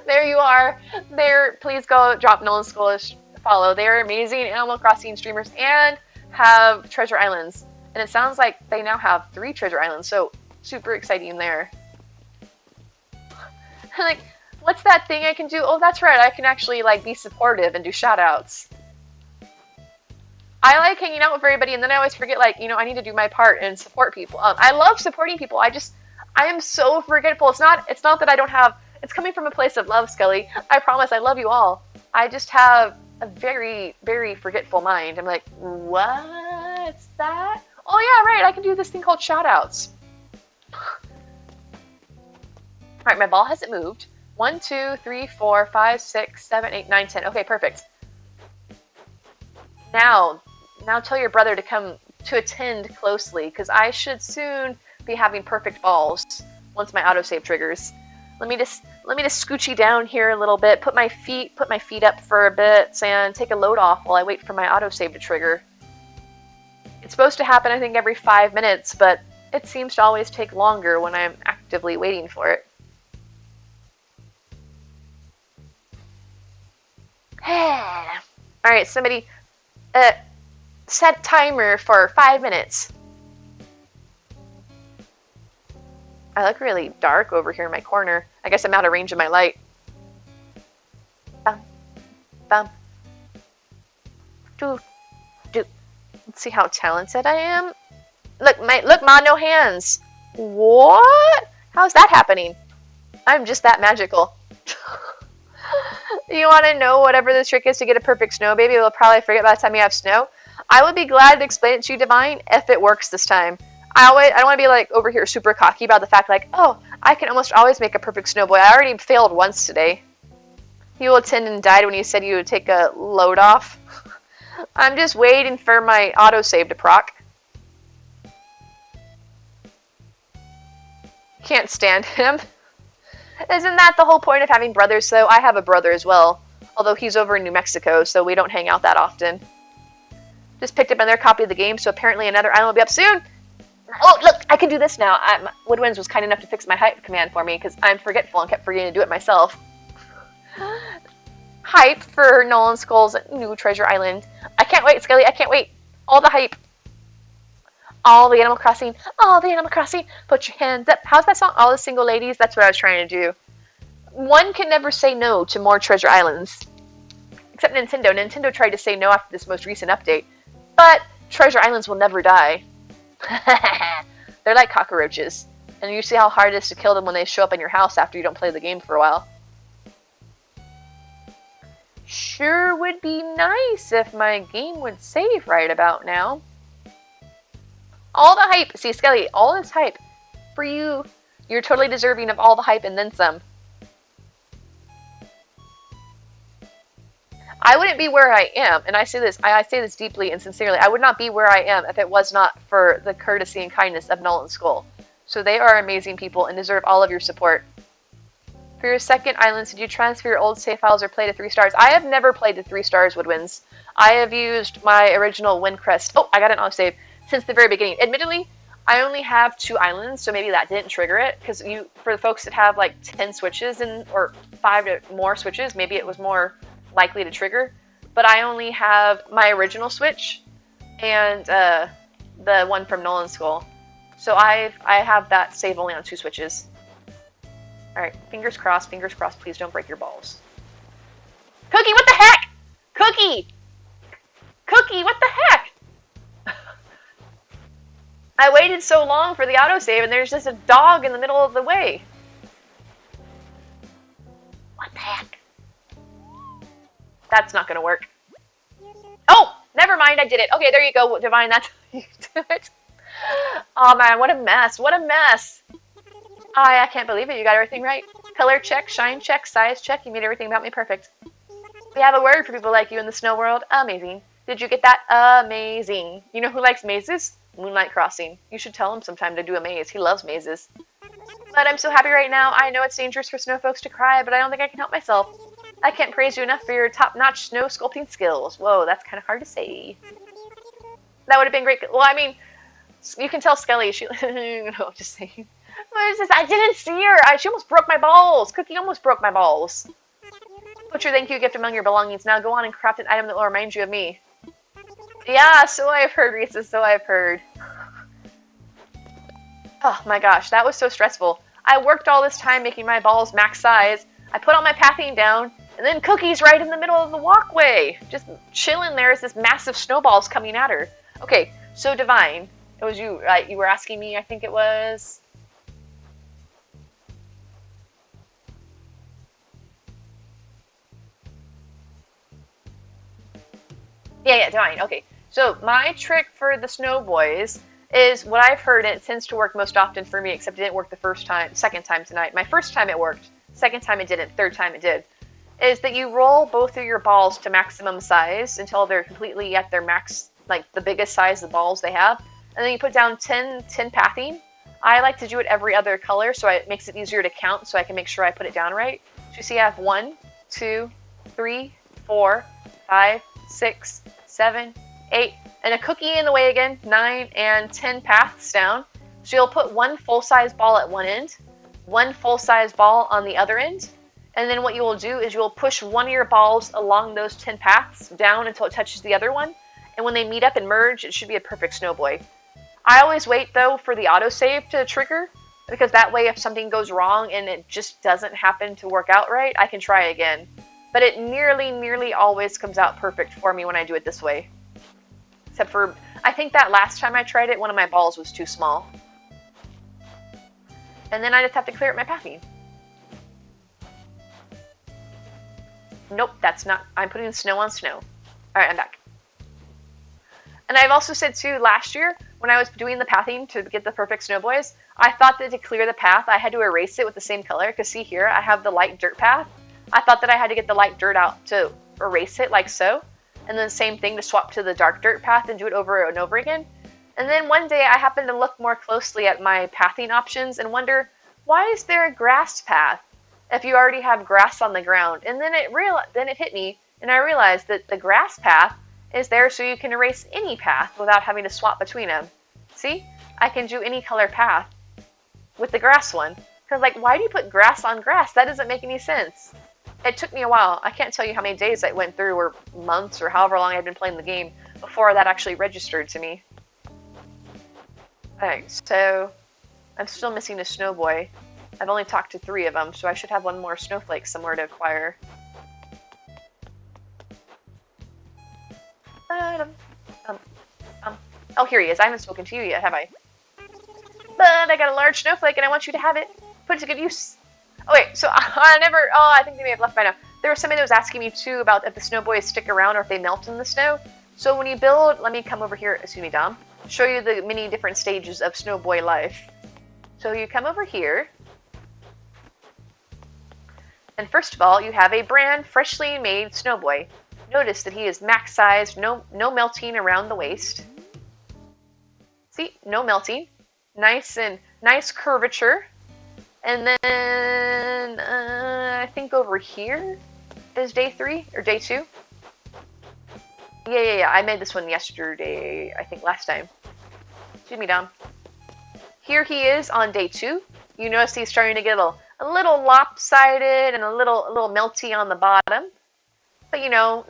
There you are. There, please go drop Nolan School as follow. They are amazing Animal Crossing streamers and have treasure islands. And it sounds like they now have 3 treasure islands, so super exciting there. What's that thing I can do? Oh, that's right. I can actually, be supportive and do shout-outs. I like hanging out with everybody, and then I always forget, I need to do my part and support people. I love supporting people. I am so forgetful. It's not that I don't have... It's coming from a place of love, Skelly. I promise, I love you all. I just have a very, very forgetful mind. I'm like, what's that? Oh, yeah, right. I can do this thing called shout-outs. All right, my ball hasn't moved. 1, 2, 3, 4, 5, 6, 7, 8, 9, 10. Okay, perfect. Now tell your brother to come to attend closely, because I should soon be having perfect balls once my autosave triggers. Let me just scoochie down here a little bit, put my feet up for a bit, and take a load off while I wait for my autosave to trigger. It's supposed to happen, I think, every 5 minutes, but it seems to always take longer when I'm actively waiting for it. Alright, somebody set timer for 5 minutes. I look really dark over here in my corner. I guess I'm out of range of my light. Bum, bum. Doo, doo. Let's see how talented I am. Look, Ma, no hands. What? How's that happening? I'm just that magical. You want to know whatever the trick is to get a perfect snow baby? We'll probably forget by the time you have snow. I would be glad to explain it to you, Divine, if it works this time. I don't want to be like over here super cocky about the fact like, oh, I can almost always make a perfect snowboy. I already failed once today. You attend and died when you said you would take a load off. I'm just waiting for my autosave to proc. Can't stand him. Isn't that the whole point of having brothers, though? I have a brother as well, although he's over in New Mexico, so we don't hang out that often. Just picked up another copy of the game, so apparently another island will be up soon. Oh, look, I can do this now. Woodwinds was kind enough to fix my hype command for me, because I'm forgetful and kept forgetting to do it myself. Hype for Nolan Skull's new treasure island. I can't wait, Skelly, I can't wait. All the hype. All the Animal Crossing. All the Animal Crossing. Put your hands up. How's that song? All the Single Ladies? That's what I was trying to do. One can never say no to more treasure islands. Except Nintendo. Nintendo tried to say no after this most recent update. But treasure islands will never die. They're like cockroaches. And you see how hard it is to kill them when they show up in your house after you don't play the game for a while. Sure would be nice if my game would save right about now. All the hype. See, Skelly, all this hype for you. You're totally deserving of all the hype and then some. I wouldn't be where I am, and I say this deeply and sincerely. I would not be where I am if it was not for the courtesy and kindness of Nolan Skull. So they are amazing people and deserve all of your support. For your second islands, did you transfer your old save files or play to 3 stars? I have never played to 3 stars, Woodwinds. I have used my original Windcrest. Oh, I got an autosave. Since the very beginning. Admittedly, I only have 2 islands, so maybe that didn't trigger it, because for the folks that have like 10 switches or 5 to more switches, maybe it was more likely to trigger. But I only have my original switch and the one from Nolan Skull. So I have that save only on 2 switches. Alright, fingers crossed, please don't break your balls. Cookie, what the heck? Cookie! Cookie, what the heck? I waited so long for the autosave, and there's just a dog in the middle of the way. What the heck? That's not gonna work. Oh! Never mind, I did it. Okay, there you go, Divine, that's how you do it. Oh man, what a mess, what a mess. I can't believe it, you got everything right. Color check, shine check, size check, you made everything about me perfect. We have a word for people like you in the snow world. Amazing. Did you get that? Amazing. You know who likes mazes? Moonlight Crossing. You should tell him sometime to do a maze. He loves mazes. But I'm so happy right now. I know it's dangerous for snow folks to cry, but I don't think I can help myself. I can't praise you enough for your top-notch snow sculpting skills. Whoa, that's kind of hard to say. That would have been great. Well, I mean, you can tell Skelly. She, no, just saying. What is this? I didn't see her. She almost broke my balls. Cookie almost broke my balls. Put your thank you gift among your belongings. Now go on and craft an item that will remind you of me. Yeah, so I've heard, Risa, so I've heard. Oh my gosh, that was so stressful. I worked all this time making my balls max size. I put all my pathing down, and then Cookie's right in the middle of the walkway. Just chilling there as this massive snowball's coming at her. Okay, so Divine, it was you, right? You were asking me, I think it was... Yeah, Divine, okay. So my trick for the Snowboys is what I've heard, and it tends to work most often for me, except it didn't work the second time tonight. My first time it worked, second time it didn't, third time it did, is that you roll both of your balls to maximum size until they're completely at their max like the biggest size of the balls they have. And then you put down 10 pathing. I like to do it every other color so it makes it easier to count so I can make sure I put it down right. So you see I have 1, 2, 3, 4, 5, 6, 7, 8, and a cookie in the way again, 9 and 10 paths down. So you'll put one full-size ball at one end, one full-size ball on the other end, and then what you will do is you will push one of your balls along those 10 paths down until it touches the other one, and when they meet up and merge, it should be a perfect snowboy. I always wait, though, for the autosave to trigger, because that way if something goes wrong and it just doesn't happen to work out right, I can try again. But it nearly always comes out perfect for me when I do it this way. Except for, I think that last time I tried it, one of my balls was too small. And then I just have to clear up my pathing. Nope, that's not, I'm putting snow on snow. Alright, I'm back. And I've also said too, last year, when I was doing the pathing to get the perfect snowboys, I thought that to clear the path, I had to erase it with the same color. Because see here, I have the light dirt path. I thought that I had to get the light dirt out to erase it, like so. And then the same thing to swap to the dark dirt path and do it over and over again. And then one day I happened to look more closely at my pathing options and wonder, why is there a grass path if you already have grass on the ground? And then it hit me, and I realized that the grass path is there so you can erase any path without having to swap between them. See? I can do any color path with the grass one. Because, like, why do you put grass on grass? That doesn't make any sense. It took me a while. I can't tell you how many days I went through, or months, or however long I'd been playing the game before that actually registered to me. Alright, so I'm still missing a snowboy. I've only talked to 3 of them, so I should have one more snowflake somewhere to acquire. Oh, here he is. I haven't spoken to you yet, have I? But I got a large snowflake and I want you to have it. Put it to good use. Oh wait, so I think they may have left by now. There was somebody that was asking me too about if the snowboys stick around or if they melt in the snow. So when you build, let me come over here, excuse me, Dom, show you the many different stages of snowboy life. So you come over here. And first of all, you have a brand freshly made snowboy. Notice that he is max sized, no melting around the waist. See, no melting. Nice curvature. And then I think over here is day 3 or day 2. Yeah. I made this one yesterday, I think last time. Excuse me, Dom. Here he is on day 2. You notice he's starting to get a little lopsided and a little melty on the bottom. But you know,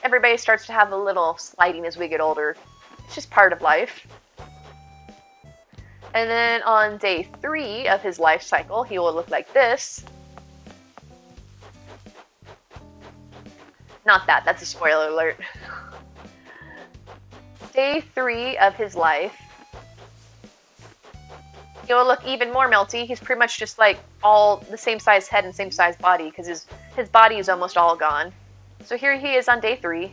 everybody starts to have a little sliding as we get older. It's just part of life. And then on day 3 of his life cycle, he will look like this. Not that, that's a spoiler alert. Day 3 of his life, he will look even more melty. He's pretty much just like all the same size head and same size body because his body is almost all gone. So here he is on day 3.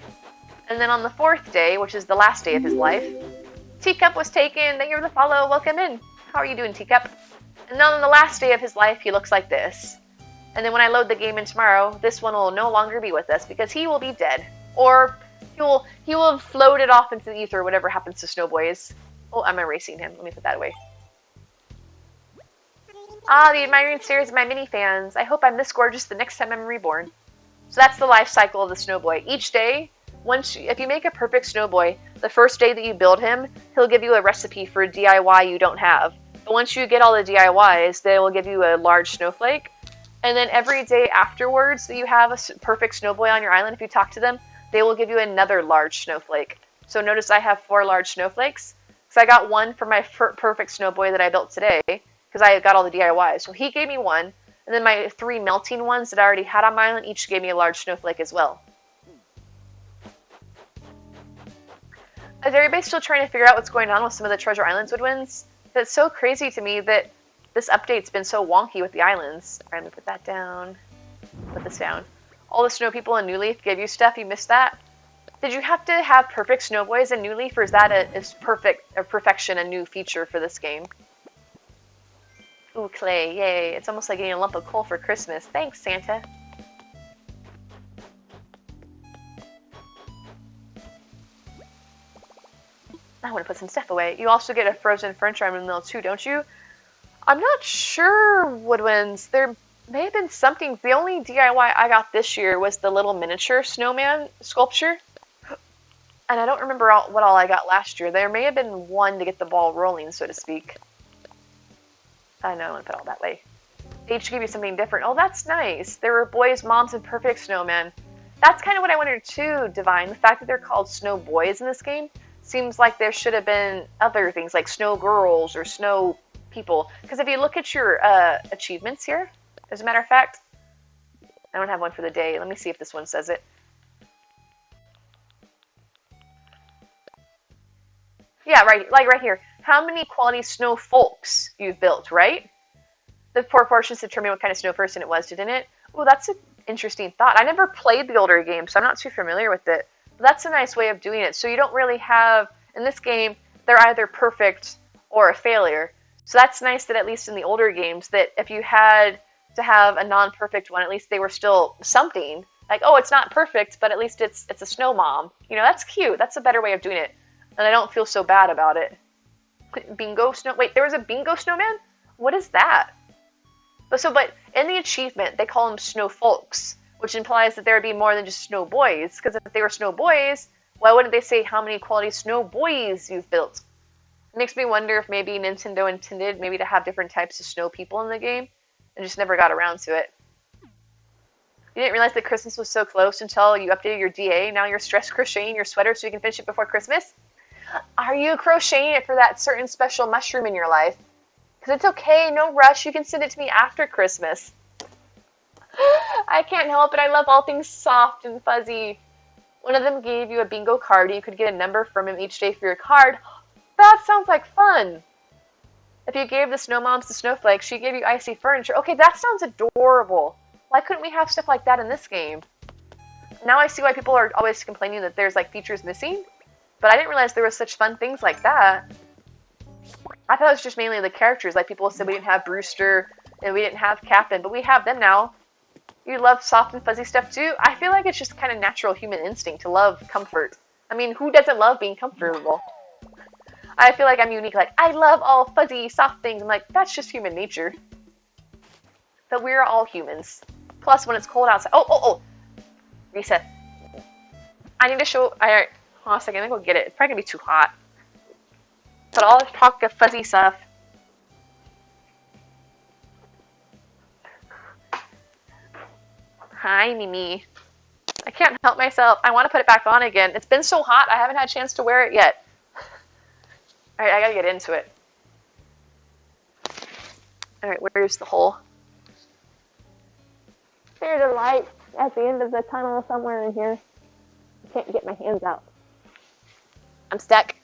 And then on the 4th day, which is the last day of his life, Teacup was taken. Thank you for the follow. Welcome in. How are you doing, Teacup? And then on the last day of his life, he looks like this. And then when I load the game in tomorrow, this one will no longer be with us because he will be dead. Or he will have floated off into the ether, whatever happens to snowboys. Oh, I'm erasing him. Let me put that away. Ah, the admiring stares of my mini fans. I hope I'm this gorgeous the next time I'm reborn. So that's the life cycle of the snowboy. Each day, if you make a perfect snowboy, the first day that you build him, he'll give you a recipe for a DIY you don't have. But once you get all the DIYs, they will give you a large snowflake. And then every day afterwards that you have a perfect snowboy on your island, if you talk to them, they will give you another large snowflake. So notice I have 4 large snowflakes. So I got one for my perfect snowboy that I built today, because I got all the DIYs. So he gave me one, and then my 3 melting ones that I already had on my island each gave me a large snowflake as well. Is everybody still trying to figure out what's going on with some of the Treasure Islands woodwinds? It's so crazy to me that this update's been so wonky with the islands. Alright, let me put that down. Put this down. All the snow people in New Leaf gave you stuff. You missed that? Did you have to have perfect snowboys in New Leaf, or is that perfection a new feature for this game? Ooh, clay. Yay. It's almost like getting a lump of coal for Christmas. Thanks, Santa. I want to put some stuff away. You also get a frozen french fry in the middle too, don't you? I'm not sure, Woodwinds. There may have been something. The only DIY I got this year was the little miniature snowman sculpture. And I don't remember what all I got last year. There may have been one to get the ball rolling, so to speak. I know, I want to put it all that way. They each give you something different. Oh, that's nice. There were boys, moms, and perfect snowmen. That's kind of what I wondered too, Divine. The fact that they're called snow boys in this game seems like there should have been other things like snow girls or snow people. Because if you look at your achievements here, as a matter of fact, I don't have one for the day. Let me see if this one says it. Yeah, right here. How many quality snow folks you've built, right? The proportions determine what kind of snow person it was, didn't it? Oh, that's an interesting thought. I never played the older game, so I'm not too familiar with it. But that's a nice way of doing it. So you don't really have, in this game, they're either perfect or a failure. So that's nice that at least in the older games, that if you had to have a non-perfect one, at least they were still something. Like, oh, it's not perfect, but at least it's a snow mom. You know, that's cute. That's a better way of doing it. And I don't feel so bad about it. Bingo snow. Wait, there was a bingo snowman? What is that? But in the achievement, they call them snow folks, which implies that there would be more than just snow boys. Because if they were snow boys, why wouldn't they say how many quality snow boys you've built? It makes me wonder if maybe Nintendo intended maybe to have different types of snow people in the game and just never got around to it. You didn't realize that Christmas was so close until you updated your DA. Now you're stress crocheting your sweater so you can finish it before Christmas? Are you crocheting it for that certain special mushroom in your life? Because it's okay, no rush. You can send it to me after Christmas. I can't help it. I love all things soft and fuzzy. One of them gave you a bingo card. You could get a number from him each day for your card. That sounds like fun. If you gave the snow moms the snowflakes, she gave you icy furniture. Okay, that sounds adorable. Why couldn't we have stuff like that in this game? Now I see why people are always complaining that there's like features missing. But I didn't realize there was such fun things like that. I thought it was just mainly the characters. Like people said we didn't have Brewster and we didn't have Captain, but we have them now. You love soft and fuzzy stuff too? I feel like it's just kind of natural human instinct to love comfort. I mean, who doesn't love being comfortable? I feel like I'm unique. Like, I love all fuzzy, soft things. I'm like, that's just human nature. But we're all humans. Plus, when it's cold outside... Oh! Reset. I need to show... Alright, hold on a second. I'm gonna go get it. It's probably gonna be too hot. But all this talk of fuzzy stuff... Hi, Mimi. I can't help myself. I want to put it back on again. It's been so hot, I haven't had a chance to wear it yet. Alright, I gotta get into it. Alright, where's the hole? There's a light at the end of the tunnel somewhere in here. I can't get my hands out. I'm stuck.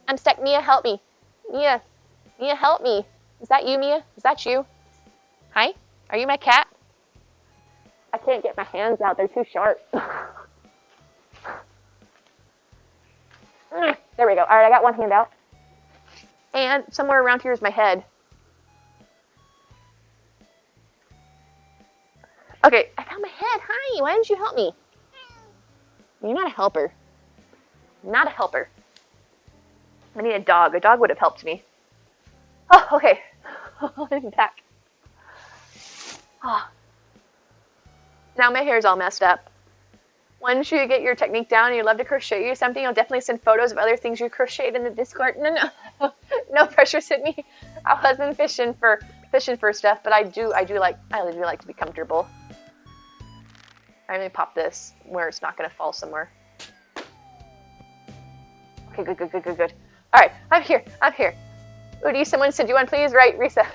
I'm stuck. Mia, help me. Mia, help me. Is that you, Mia? Is that you? Hi? Are you my cat? I can't get my hands out. They're too sharp. There we go. Alright, I got one hand out. And somewhere around here is my head. Okay, I found my head. Hi, why didn't you help me? You're not a helper. Not a helper. I need a dog. A dog would have helped me. Oh, okay. I'm back. Oh. Now my hair's all messed up. Once you get your technique down and you love to crochet you something, you'll definitely send photos of other things you crocheted in the Discord. No. No pressure, Sydney. I wasn't fishing for stuff, but I do like to be comfortable. I'm gonna pop this where it's not gonna fall somewhere. Okay, good. Alright, I'm here. Oodie, someone said, "Do you want please?" Right, Risa.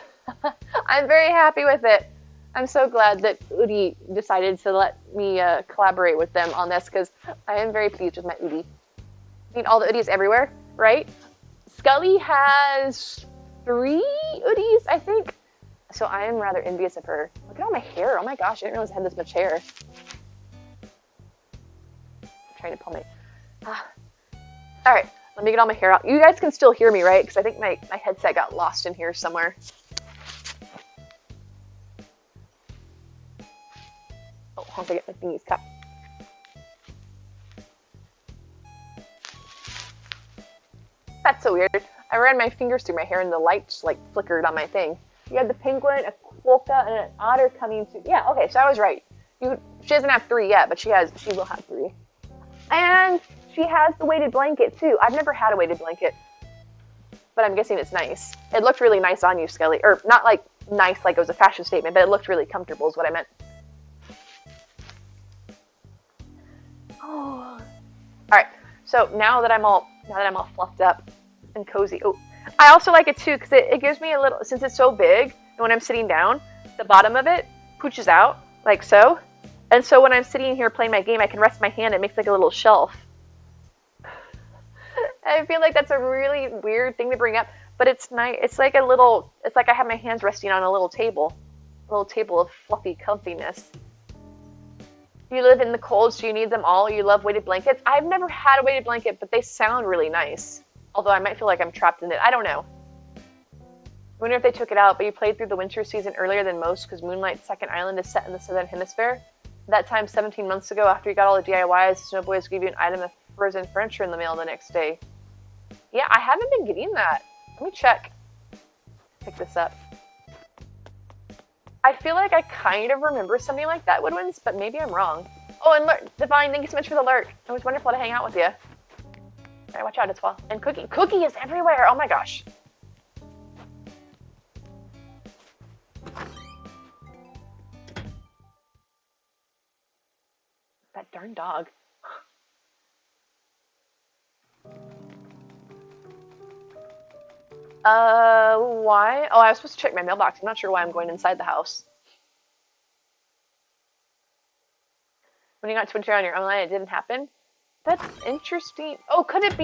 I'm very happy with it. I'm so glad that Oodie decided to let me collaborate with them on this because I am very pleased with my Oodie. I mean, all the Oodies everywhere, right? Scully has 3 Oodies, I think. So I am rather envious of her. Look at all my hair. Oh my gosh, I didn't realize I had this much hair. I'm trying to pull my... Alright, let me get all my hair out. You guys can still hear me, right? Because I think my headset got lost in here somewhere. Oh, hold on, I get my thingies cut. That's so weird. I ran my fingers through my hair and the lights like flickered on my thing. You have the penguin, a quokka, and an otter coming to. Yeah, okay, so I was right. She doesn't have 3 yet, but she will have 3. And she has the weighted blanket too. I've never had a weighted blanket, but I'm guessing it's nice. It looked really nice on you, Skelly. Or not like nice like it was a fashion statement, but it looked really comfortable is what I meant. Oh. Alright, so now that I'm all fluffed up and cozy. Oh, I also like it too because it gives me a little, since it's so big, and when I'm sitting down, the bottom of it pooches out, like so. And so when I'm sitting here playing my game, I can rest my hand. It makes like a little shelf. I feel like that's a really weird thing to bring up, but it's nice. It's like I have my hands resting on a little table of fluffy comfiness. You live in the cold, so you need them all. You love weighted blankets. I've never had a weighted blanket, but they sound really nice. Although I might feel like I'm trapped in it. I don't know. I wonder if they took it out, but you played through the winter season earlier than most because Moonlight's second island is set in the southern hemisphere. That time, 17 months ago, after you got all the DIYs, the Snowboys give you an item of frozen furniture in the mail the next day. Yeah, I haven't been getting that. Let me check. Pick this up. I feel like I kind of remember something like that, Woodwinds, but maybe I'm wrong. Oh, and Divine, thank you so much for the lurk. It was wonderful to hang out with you. Alright, watch out, it's fall. And Cookie is everywhere. Oh my gosh. That darn dog. Why? Oh, I was supposed to check my mailbox. I'm not sure why I'm going inside the house. When you got Twitter on your own line, it didn't happen? That's interesting. Oh, could it?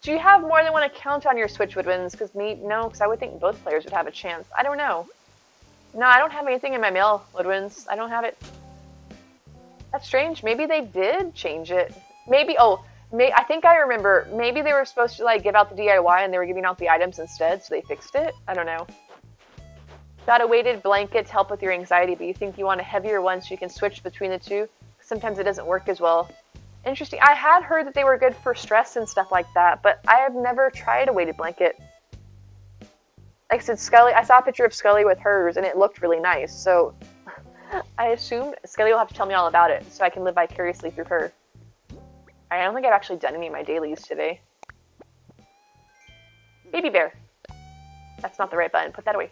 Do you have more than one account on your Switch, Woodwinds? Because I would think both players would have a chance. I don't know. No, I don't have anything in my mail, Woodwinds. I don't have it. That's strange. Maybe they did change it. I think I remember. Maybe they were supposed to like give out the DIY and they were giving out the items instead, so they fixed it. I don't know. Got a weighted blanket to help with your anxiety, but you think you want a heavier one so you can switch between the two? Sometimes it doesn't work as well. Interesting. I had heard that they were good for stress and stuff like that, but I have never tried a weighted blanket. Like I said, Scully, I saw a picture of Scully with hers, and it looked really nice, so I assume Scully will have to tell me all about it so I can live vicariously through her. I don't think I've actually done any of my dailies today. Baby bear. That's not the right button. Put that away.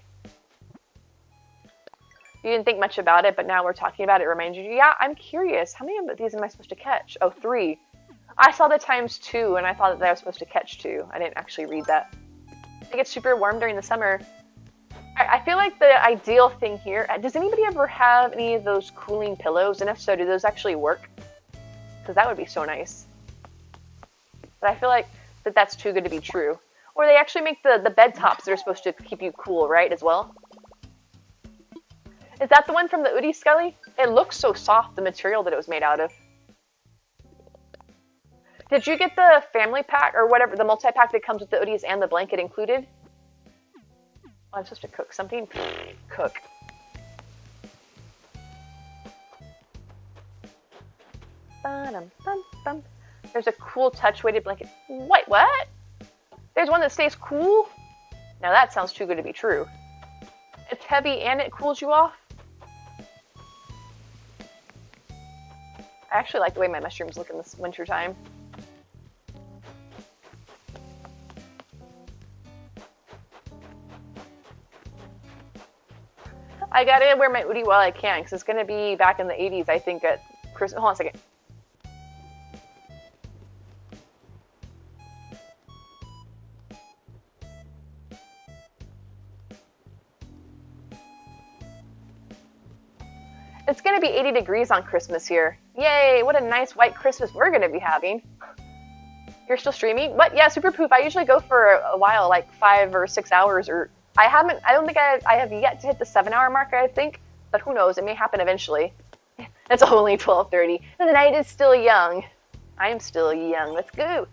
You didn't think much about it, but now we're talking about it. It reminds you, yeah, I'm curious. How many of these am I supposed to catch? Oh, 3. I saw the ×2, and I thought that I was supposed to catch 2. I didn't actually read that. It gets super warm during the summer. I feel like the ideal thing here, does anybody ever have any of those cooling pillows? And if so, do those actually work? Because that would be so nice. But I feel like that's too good to be true. Or they actually make the bed tops that are supposed to keep you cool, right, as well? Is that the one from the oodie, Scully? It looks so soft, the material that it was made out of. Did you get the family pack, or whatever, the multi-pack that comes with the oodies and the blanket included? Oh, I'm supposed to cook something? Cook. Ba-dum-bum-bum. There's a cool touch weighted blanket. Wait, what? There's one that stays cool? Now that sounds too good to be true. It's heavy and it cools you off? I actually like the way my mushrooms look in this winter time. I gotta wear my oodie while I can, because it's gonna be back in the 80s, I think, at Christmas. Hold on a second. It's going to be 80 degrees on Christmas here. Yay, what a nice white Christmas we're going to be having. You're still streaming? What? Yeah, Super Poof. I usually go for a while, like 5 or 6 hours. Or I don't think I have yet to hit the 7-hour mark, I think. But who knows? It may happen eventually. It's only 12:30. The night is still young. I am still young. Let's go.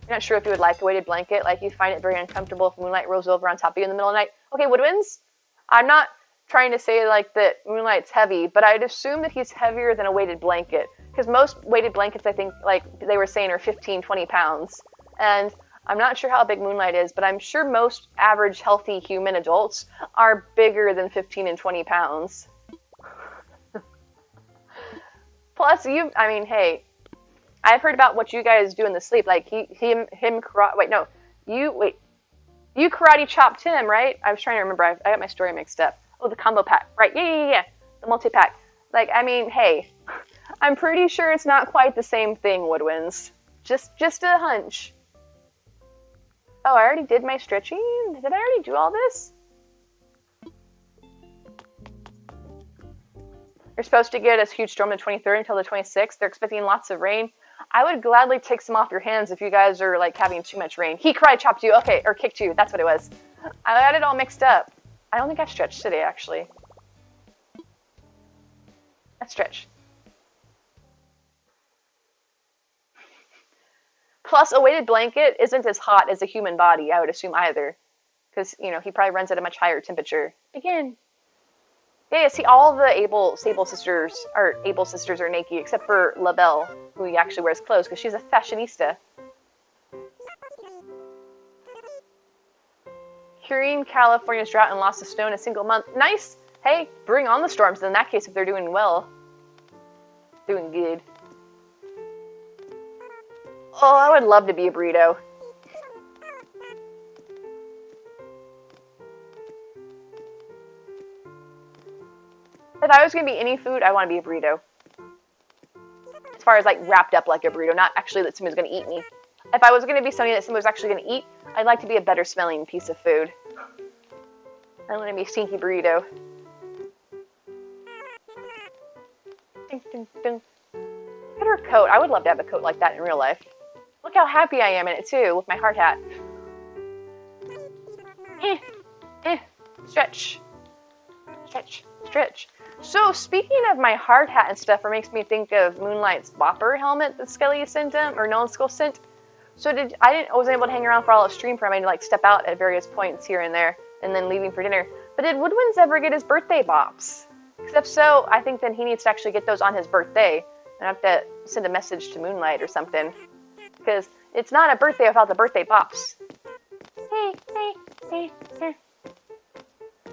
You're not sure if you would like a weighted blanket. Like you find it very uncomfortable if moonlight rolls over on top of you in the middle of the night. Okay, Woodwinds. I'm not trying to say like that Moonlight's heavy, but I'd assume that he's heavier than a weighted blanket, because most weighted blankets, I think, like they were saying, are 15-20 pounds. And I'm not sure how big Moonlight is, but I'm sure most average healthy human adults are bigger than 15 and 20 pounds. Plus, I mean, hey, I've heard about what you guys do in the sleep. Like, wait, no, wait, you karate chopped him, right? I was trying to remember. I got my story mixed up. Oh, the combo pack. Right, yeah. The multi-pack. Like, I mean, hey, I'm pretty sure it's not quite the same thing, Woodwinds. Just a hunch. Oh, I already did my stretching? Did I already do all this? You're supposed to get a huge storm the 23rd until the 26th. They're expecting lots of rain. I would gladly take some off your hands if you guys are like having too much rain. He karate chopped you. Okay, or kicked you. That's what it was. I got it all mixed up. I don't think I stretched today, actually. Let's stretch. Plus, a weighted blanket isn't as hot as a human body, I would assume, either. Because, you know, he probably runs at a much higher temperature. Again. Yeah, see, all the Able sisters are naked, except for LaBelle, who actually wears clothes, because she's a fashionista. Curing California's drought and loss of snow in a single month. Nice! Hey, bring on the storms in that case if they're doing well. Doing good. Oh, I would love to be a burrito. If I was going to be any food, I want to be a burrito. As far as like wrapped up like a burrito, not actually that someone's going to eat me. If I was going to be something that someone was actually going to eat, I'd like to be a better smelling piece of food. I want to be a stinky burrito. Ding, ding, ding. Look at her coat. I would love to have a coat like that in real life. Look how happy I am in it too, with my hard hat. Stretch. Stretch. Stretch. So, speaking of my hard hat and stuff, it makes me think of Moonlight's bopper helmet that Skelly sent him, or Nolan Skull sent. So I wasn't able to hang around for all of stream for him. I had to like step out at various points here and there, and then leaving for dinner. But did Woodwinds ever get his birthday bops? Because if so, I think then he needs to actually get those on his birthday. And I have to send a message to Moonlight or something. Because it's not a birthday without the birthday bops. You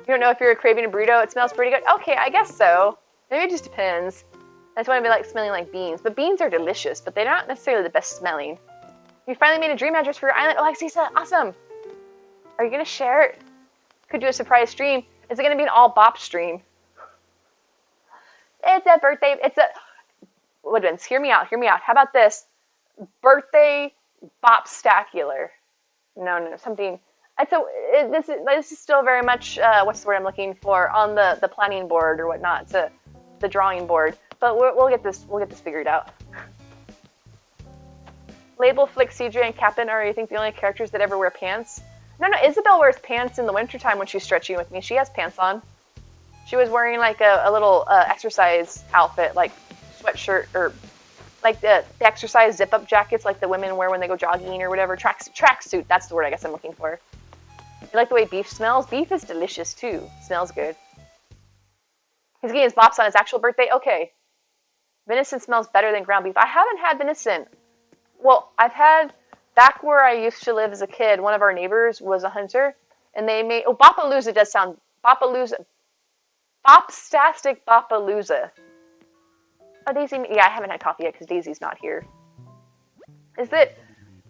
don't know if you're craving a burrito? It smells pretty good. Okay, I guess so. Maybe it just depends. I just want to be like smelling like beans. But beans are delicious, but they're not necessarily the best smelling. You finally made a dream address for your island. Oh, Alexisa, awesome. Are you going to share it? Could do a surprise stream. Is it going to be an all bop stream? It's a birthday. Woodwinds, hear me out. How about this? Birthday bop-stacular. No, something. This is still very much, what's the word I'm looking for, on the planning board or whatnot, the drawing board. But we'll get this figured out. Label, Flick, CJ, and Captain are, you think, the only characters that ever wear pants? No, Isabel wears pants in the wintertime when she's stretching with me. She has pants on. She was wearing like a little exercise outfit, like sweatshirt, or like the exercise zip-up jackets like the women wear when they go jogging or whatever. Tracksuit, that's the word I guess I'm looking for. You like the way beef smells? Beef is delicious too. Smells good. He's getting his bops on his actual birthday? Okay. Venison smells better than ground beef. I haven't had venison. Well, I've had, back where I used to live as a kid, one of our neighbors was a hunter, and they made, Bopalooza does sound, Bopstastic Bopalooza. Oh, Daisy, yeah, I haven't had coffee yet because Daisy's not here. Is that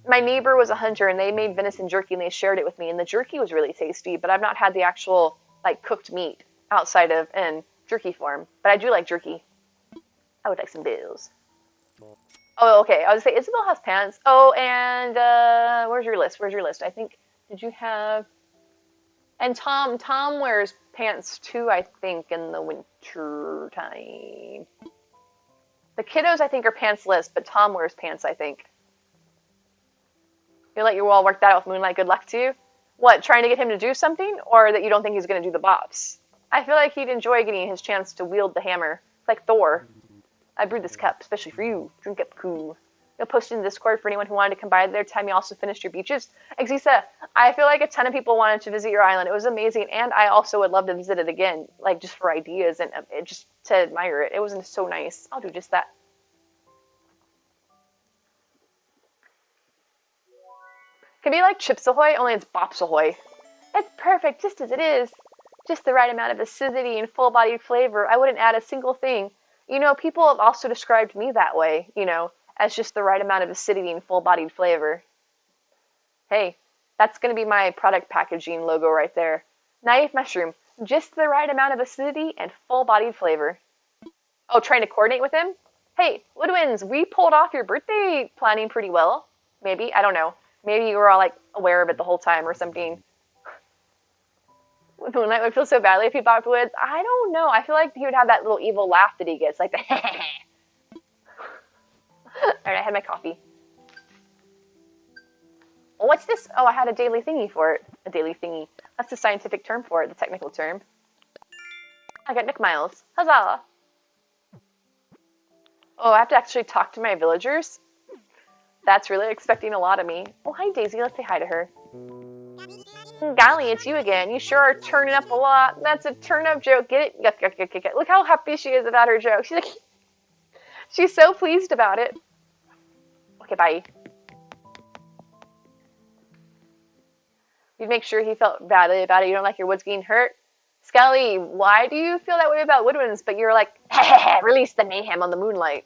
my neighbor was a hunter, and they made venison jerky, and they shared it with me, and the jerky was really tasty, but I've not had the actual, like, cooked meat outside of in jerky form, but I do like jerky. I would like some bills. Oh, okay. I was gonna say Isabel has pants. Oh, and where's your list? I think did you have? And Tom wears pants too. I think in the winter time. The kiddos I think are pantsless, but Tom wears pants. I think. You let your all work that out with Moonlight. Good luck to you. What? Trying to get him to do something, or that you don't think he's gonna do the bops? I feel like he'd enjoy getting his chance to wield the hammer. It's like Thor. I brewed this cup, especially for you. Drink up cool. You'll post it in Discord for anyone who wanted to come by there. Time you also finished your beaches. Exisa, I feel like a ton of people wanted to visit your island. It was amazing, and I also would love to visit it again, like just for ideas and just to admire it. It was so nice. I'll do just that. Could be like Chips Ahoy, only it's Bops Ahoy. It's perfect just as it is. Just the right amount of acidity and full-bodied flavor. I wouldn't add a single thing. You know, people have also described me that way, you know, as just the right amount of acidity and full-bodied flavor. Hey, that's going to be my product packaging logo right there. Naive Mushroom, just the right amount of acidity and full-bodied flavor. Oh, trying to coordinate with him? Hey, Woodwinds, we pulled off your birthday planning pretty well. Maybe, I don't know. Maybe you were all like aware of it the whole time or something. Moonlight would feel so badly if he bopped Woods. I don't know. I feel like he would have that little evil laugh that he gets, like the Alright, I had my coffee. Oh, what's this? Oh, I had a daily thingy for it. A daily thingy. That's the scientific term for it, the technical term. I got Nick Miles. Huzzah! Oh, I have to actually talk to my villagers? That's really expecting a lot of me. Oh, hi, Daisy. Let's say hi to her. Golly, it's you again. You sure are turning up a lot. That's a turn-up joke. Get it? Yuck, yuck, yuck, yuck, yuck. Look how happy she is about her joke. She's like, she's so pleased about it. Okay, bye. You'd make sure he felt badly about it. You don't like your woods getting hurt? Skelly, why do you feel that way about woodwinds, but you're like, release the mayhem on the moonlight?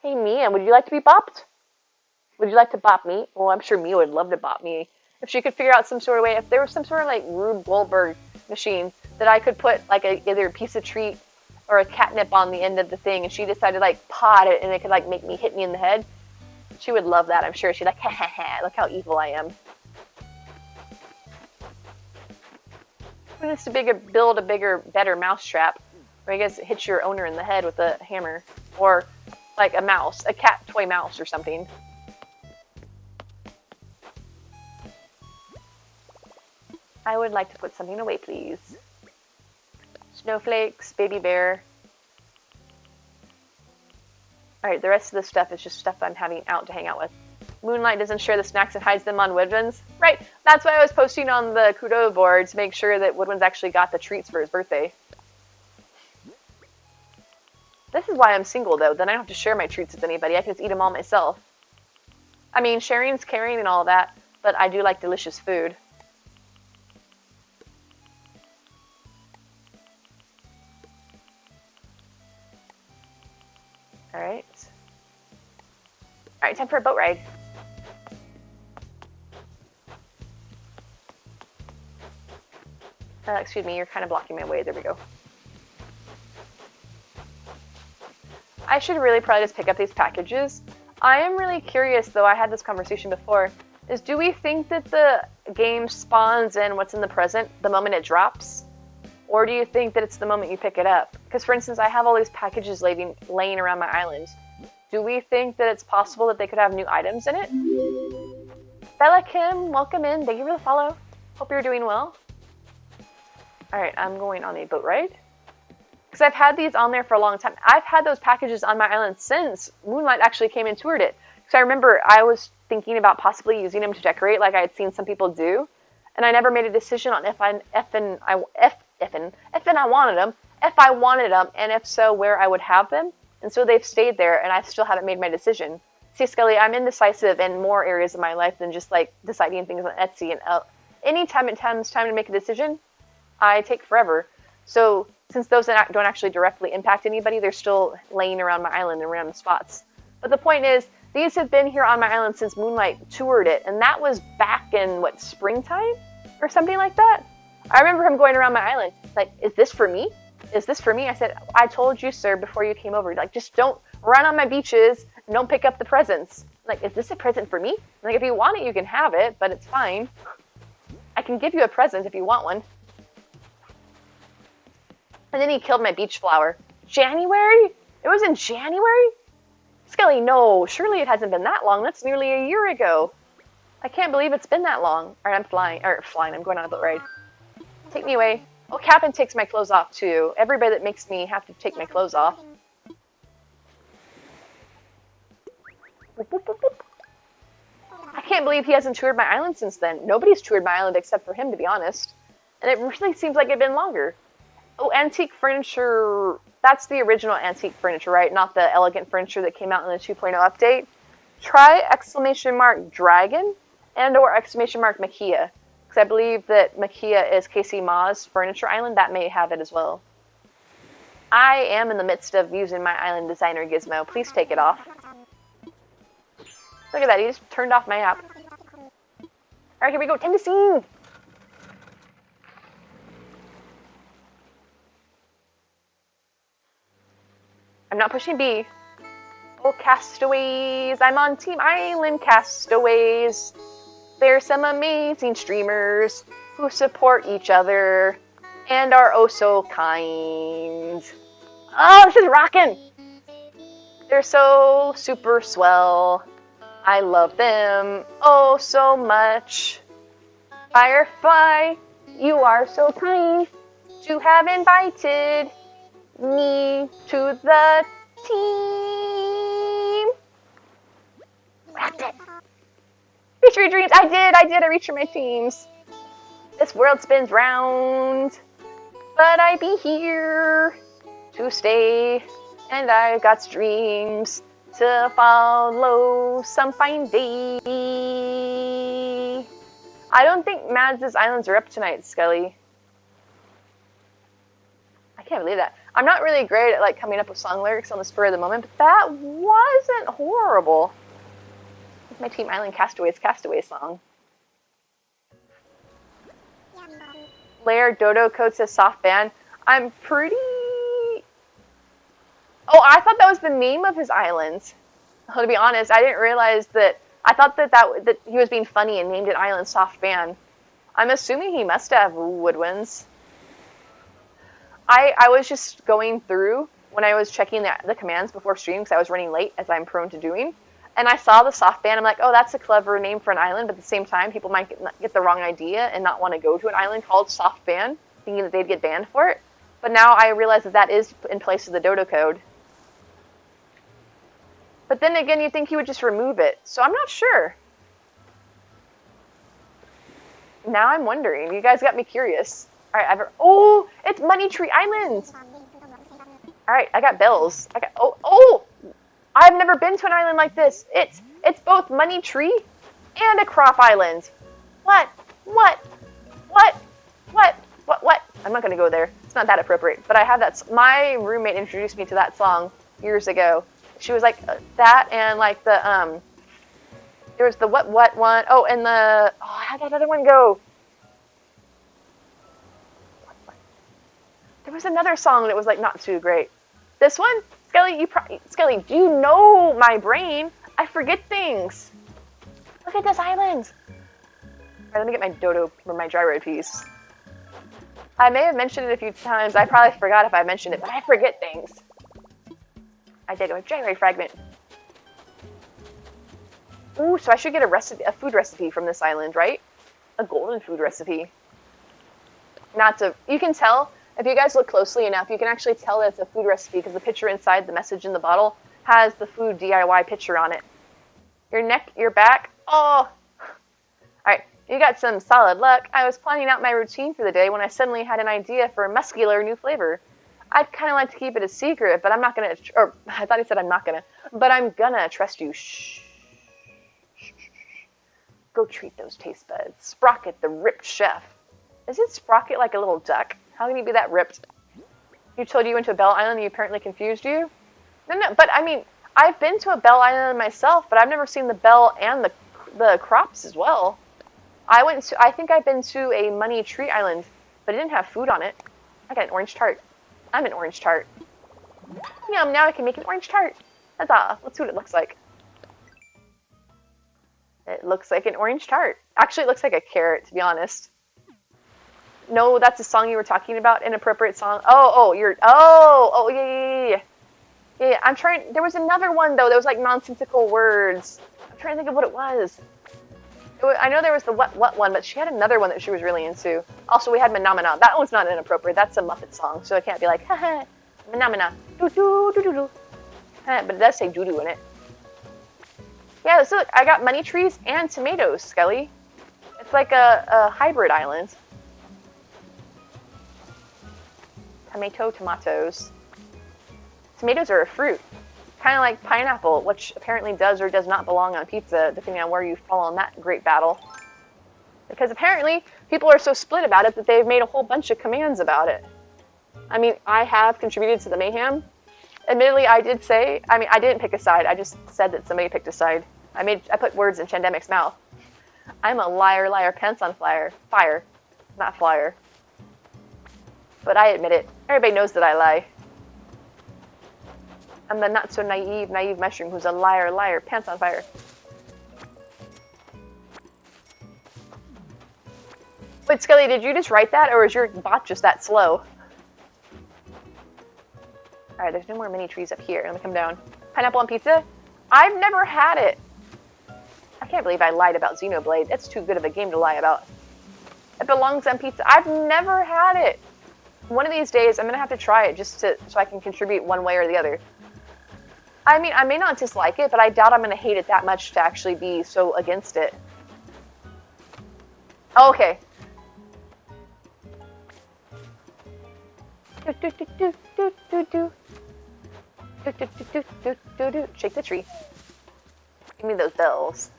Hey, Mia, would you like to be bopped? Would you like to bop me? Well, I'm sure Mia would love to bop me. If she could figure out some sort of way, if there was some sort of like Rube Goldberg machine that I could put like either a piece of treat or a catnip on the end of the thing, and she decided to like pot it and it could like make me hit me in the head, she would love that, I'm sure. She'd like, ha ha ha, look how evil I am. Who needs to build a bigger, better mousetrap where you guys hit your owner in the head with a hammer? Or like a mouse, a cat toy mouse or something. I would like to put something away, please. Snowflakes, baby bear. Alright, the rest of the stuff is just stuff I'm having out to hang out with. Moonlight doesn't share the snacks and hides them on Woodwinds. Right, that's why I was posting on the Kudo board to make sure that Woodwinds actually got the treats for his birthday. This is why I'm single, though. Then I don't have to share my treats with anybody. I can just eat them all myself. I mean, sharing's caring and all that, but I do like delicious food. Alright. Alright, time for a boat ride. Excuse me, you're kind of blocking my way. There we go. I should really probably just pick up these packages. I am really curious, though, I had this conversation before, is do we think that the game spawns in what's in the present the moment it drops? Or do you think that it's the moment you pick it up? Because, for instance, I have all these packages laying around my island. Do we think that it's possible that they could have new items in it? Bella Kim, welcome in. Thank you for the follow. Hope you're doing well. Alright, I'm going on a boat ride. Because I've had these on there for a long time. I've had those packages on my island since Moonlight actually came and toured it. Because I remember I was thinking about possibly using them to decorate like I had seen some people do. And I never made a decision on if I wanted them, and if so, where I would have them. And so they've stayed there, and I still haven't made my decision. See, Scully, I'm indecisive in more areas of my life than just like deciding things on Etsy. And anytime it comes time to make a decision, I take forever. So since those don't actually directly impact anybody, they're still laying around my island in random spots. But the point is, these have been here on my island since Moonlight toured it, and that was back in, what, springtime? Or something like that? I remember him going around my island, like, is this for me? Is this for me? I said, I told you, sir, before you came over, like, just don't run on my beaches and don't pick up the presents. Like, is this a present for me? Like, if you want it, you can have it, but it's fine. I can give you a present if you want one. And then he killed my beach flower. January? It was in January? Skelly, no, surely it hasn't been that long. That's nearly a year ago. I can't believe it's been that long. Alright, I'm flying, I'm going on a boat ride. Take me away. Oh, Captain takes my clothes off, too. Everybody that makes me have to take my clothes off. I can't believe he hasn't toured my island since then. Nobody's toured my island except for him, to be honest. And it really seems like it'd been longer. Oh, antique furniture. That's the original antique furniture, right? Not the elegant furniture that came out in the 2.0 update. Try exclamation mark dragon and or exclamation mark Makia. Because I believe that Makia is Casey Ma's furniture island. That may have it as well. I am in the midst of using my island designer gizmo. Please take it off. Look at that, he just turned off my app. Alright, here we go, time to sing! I'm not pushing B. Oh, castaways, I'm on Team Island Castaways. There's some amazing streamers who support each other and are oh so kind. Oh, this is rockin'! They're so super swell. I love them oh so much. Firefly, you are so kind to have invited me to the team. Wrapped it. Reach for your dreams. I did. I reached for my teams. This world spins round, but I be here to stay. And I've got dreams to follow some fine day. I don't think Mads' Islands are up tonight, Skelly. I can't believe that. I'm not really great at like coming up with song lyrics on the spur of the moment, but that wasn't horrible. It's my Team Island Castaways Castaway song. Lair Dodo Code says soft band. I'm pretty... Oh, I thought that was the name of his islands. Well, to be honest, I didn't realize that. I thought that he was being funny and named it Island Soft Band. I'm assuming he must have woodwinds. I was just going through when I was checking the commands before stream because I was running late, as I'm prone to doing. And I saw the soft band. I'm like, oh, that's a clever name for an island. But at the same time, people might get the wrong idea and not want to go to an island called soft band, thinking that they'd get banned for it. But now I realize that is in place of the dodo code. But then again, you'd think he would just remove it. So I'm not sure. Now I'm wondering. You guys got me curious. All right, oh, it's Money Tree Island. All right, I got bells. Oh, I've never been to an island like this. It's both Money Tree and a crop island. What? I'm not gonna go there. It's not that appropriate. But I have that. My roommate introduced me to that song years ago. She was like that and like the there was the what one. Oh, and the how'd that other one go? There was another song that was like not too great. This one, Skelly, Skelly, do you know my brain? I forget things. Look at this island. All right, let me get my dodo or my gyro piece. I may have mentioned it a few times. I probably forgot if I mentioned it, but I forget things. I did a gyro fragment. Ooh, so I should get a food recipe from this island, right? A golden food recipe. You can tell, if you guys look closely enough, you can actually tell that it's a food recipe because the picture inside the message in the bottle has the food DIY picture on it. Your neck, your back, oh. Alright, you got some solid luck. I was planning out my routine for the day when I suddenly had an idea for a muscular new flavor. I'd kind of like to keep it a secret, but I'm not gonna, or I thought he said I'm not gonna, but I'm gonna trust you. Shh. Go treat those taste buds. Sprocket, the ripped chef. Is it Sprocket like a little duck? How can he be that ripped? You told you went to a Bell Island and he apparently confused you? No, but I mean, I've been to a Bell Island myself, but I've never seen the bell and the crops as well. I think I've been to a Money Tree Island, but it didn't have food on it. I got an orange tart. I'm an orange tart. Yum, now I can make an orange tart. Huzzah, let's see what it looks like. It looks like an orange tart. Actually, it looks like a carrot, to be honest. No, that's the song you were talking about, inappropriate song. Yeah, I'm trying, there was another one, though, that was like nonsensical words. I'm trying to think of what it was. I know there was the what one, but she had another one that she was really into. Also, we had Menomina. That one's not inappropriate. That's a Muppet song, so I can't be like, haha, Menomina, doo-doo-doo-doo-doo. But it does say doo-doo in it. Yeah, so look, I got money trees and tomatoes, Skelly. It's like a hybrid island. Tomatoes. Tomatoes are a fruit. Kind of like pineapple, which apparently does or does not belong on pizza, depending on where you fall on that great battle. Because apparently people are so split about it that they've made a whole bunch of commands about it. I mean, I have contributed to the mayhem. Admittedly, I didn't pick a side. I just said that somebody picked a side. I put words in Chandemic's mouth. I'm a liar, liar, pants on fire. Fire, not flyer. But I admit it. Everybody knows that I lie. I'm the not so naive mushroom who's a liar, liar, pants on fire. Wait, Skelly, did you just write that, or is your bot just that slow? Alright, there's no more mini trees up here. Let me come down. Pineapple on pizza? I've never had it. I can't believe I lied about Xenoblade. That's too good of a game to lie about. It belongs on pizza. I've never had it. One of these days, I'm going to have to try it just so I can contribute one way or the other. I mean, I may not dislike it, but I doubt I'm going to hate it that much to actually be so against it. Oh, okay. Shake the tree. Give me those bells.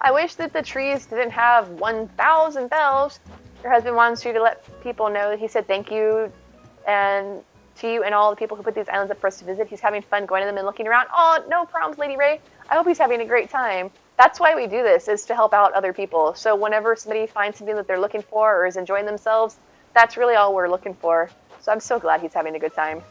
I wish that the trees didn't have 1,000 bells. Your husband wants you to let people know that he said thank you and to you and all the people who put these islands up for us to visit. He's having fun going to them and looking around. Oh, no problems, Lady Ray. I hope he's having a great time. That's why we do this, is to help out other people. So whenever somebody finds something that they're looking for or is enjoying themselves, that's really all we're looking for. So I'm so glad he's having a good time.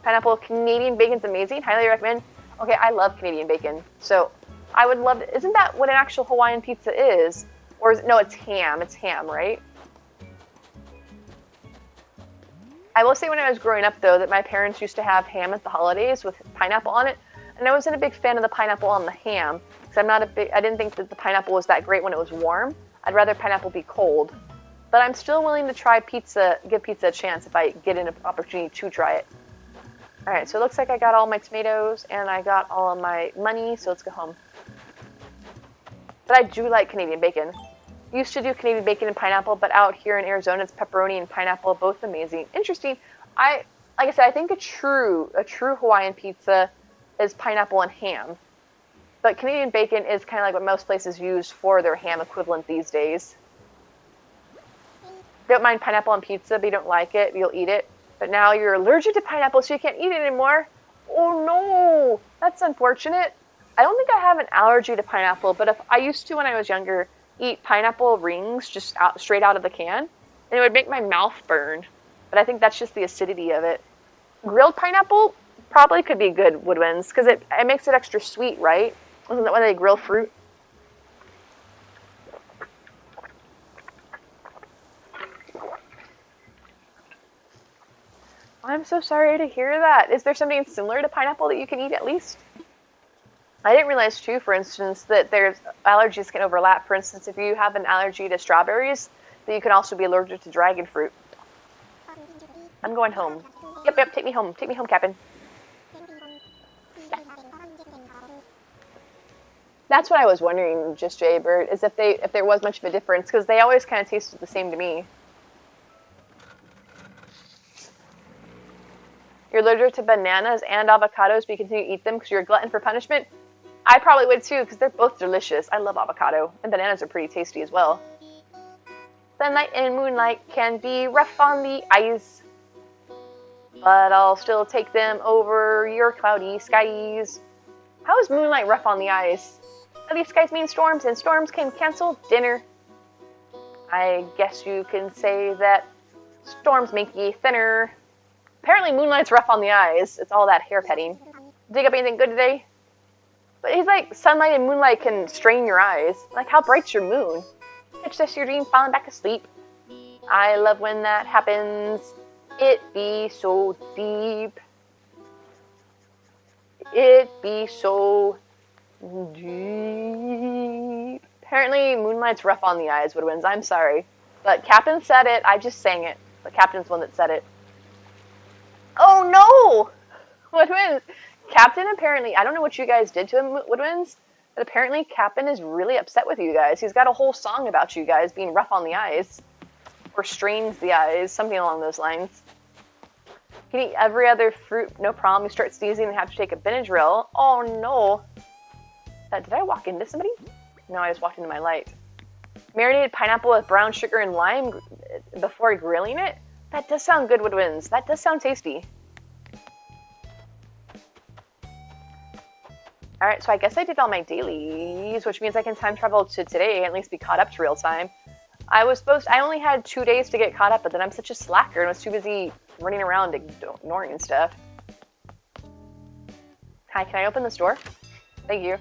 Pineapple Canadian bacon's amazing. Highly recommend. Okay, I love Canadian bacon. So I would love to, isn't that what an actual Hawaiian pizza is? Or is it, no, it's ham. It's ham, right? I will say when I was growing up, though, that my parents used to have ham at the holidays with pineapple on it. And I wasn't a big fan of the pineapple on the ham. Because I didn't think that the pineapple was that great when it was warm. I'd rather pineapple be cold. But I'm still willing to try pizza, give pizza a chance if I get an opportunity to try it. Alright, so it looks like I got all my tomatoes and I got all of my money, so let's go home. But I do like Canadian bacon. Used to do Canadian bacon and pineapple, but out here in Arizona it's pepperoni and pineapple, both amazing. Interesting. Like I said, I think a true Hawaiian pizza is pineapple and ham. But Canadian bacon is kind of like what most places use for their ham equivalent these days. Don't mind pineapple on pizza, but you don't like it, you'll eat it. But now you're allergic to pineapple, so you can't eat it anymore. Oh no, that's unfortunate. I don't think I have an allergy to pineapple, but if I used to when I was younger eat pineapple rings just straight out of the can, and it would make my mouth burn. But I think that's just the acidity of it. Grilled pineapple probably could be good, Woodwinds, because it makes it extra sweet, right? Isn't that when they grill fruit? I'm so sorry to hear that. Is there something similar to pineapple that you can eat at least? I didn't realize too, for instance, that there's allergies can overlap. For instance, if you have an allergy to strawberries, that you can also be allergic to dragon fruit. I'm going home. Yep, take me home. Take me home, Captain. That's what I was wondering, just Jaybird, is if there was much of a difference, because they always kind of tasted the same to me. You're allergic to bananas and avocados, but you continue to eat them because you're a glutton for punishment? I probably would too, because they're both delicious. I love avocado, and bananas are pretty tasty as well. Sunlight and moonlight can be rough on the eyes, but I'll still take them over your cloudy skies. How is moonlight rough on the eyes? Cloudy skies mean storms, and storms can cancel dinner. I guess you can say that storms make ye thinner. Apparently moonlight's rough on the eyes. It's all that hair petting. Dig up anything good today? But he's like, sunlight and moonlight can strain your eyes. Like, how bright's your moon? Catch this your dream, falling back asleep. I love when that happens. It be so deep. It be so deep. Apparently moonlight's rough on the eyes, Woodwinds. I'm sorry. But Captain said it. I just sang it. The Captain's the one that said it. Oh no! Woodwinds. Captain apparently, I don't know what you guys did to him, Woodwinds, but apparently Captain is really upset with you guys. He's got a whole song about you guys being rough on the eyes. or strains the eyes, something along those lines. Can eat every other fruit, no problem. You start sneezing and have to take a Benadryl. Oh no. Did I walk into somebody? No, I just walked into my light. Marinated pineapple with brown sugar and lime before grilling it? That does sound good, Woodwinds. That does sound tasty. Alright, so I guess I did all my dailies, which means I can time travel to today and at least be caught up to real time. I only had 2 days to get caught up, but then I'm such a slacker and was too busy running around ignoring stuff. Hi, can I open this door? Thank you.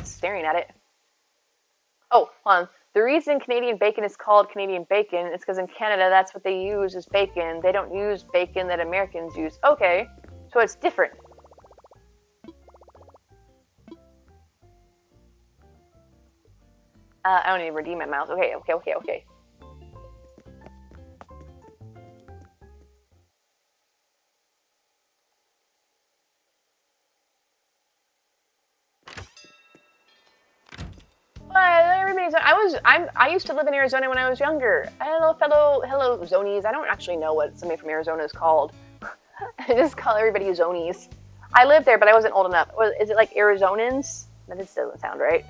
Staring at it. Oh, hold on. The reason Canadian bacon is called Canadian bacon is because in Canada that's what they use as bacon. They don't use bacon that Americans use. Okay, so it's different. I don't need to redeem my mouse. Okay. I used to live in Arizona when I was younger. Hello, Zonies. I don't actually know what somebody from Arizona is called. I just call everybody Zonies. I lived there, but I wasn't old enough. Is it like Arizonans? That just doesn't sound right.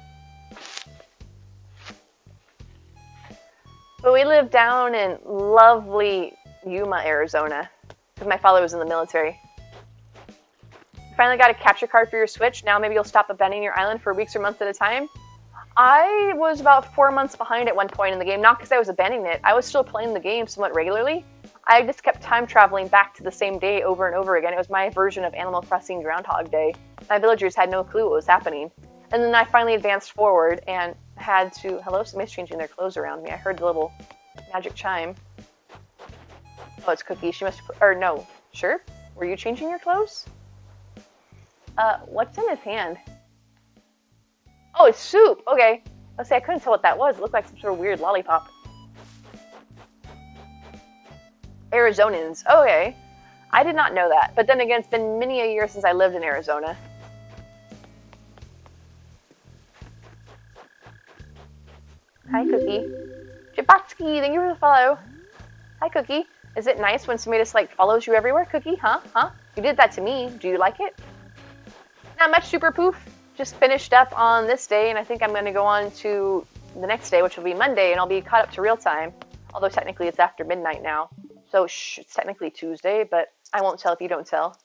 But we lived down in lovely Yuma, Arizona, because my father was in the military. You finally got a capture card for your Switch. Now maybe you'll stop abandoning your island for weeks or months at a time. I was about 4 months behind at one point in the game, not because I was abandoning it. I was still playing the game somewhat regularly. I just kept time traveling back to the same day over and over again. It was my version of Animal Crossing Groundhog Day. My villagers had no clue what was happening. And then I finally advanced forward and had to... Hello? Somebody's changing their clothes around me. I heard the little magic chime. Oh, it's Cookie. She must... Or no. Sure? Were you changing your clothes? What's in his hand? Oh, it's soup. Okay. Let's say I couldn't tell what that was. It looked like some sort of weird lollipop. Arizonans. Okay. I did not know that. But then again, it's been many a year since I lived in Arizona. Hi, Cookie. Jabotsky, thank you for the follow. Hi, Cookie. Is it nice when somebody just, like, follows you everywhere, Cookie? Huh? You did that to me. Do you like it? Not much, Super Poof. Just finished up on this day, and I think I'm going to go on to the next day, which will be Monday, and I'll be caught up to real time. Although technically it's after midnight now. So it's technically Tuesday, but I won't tell if you don't tell.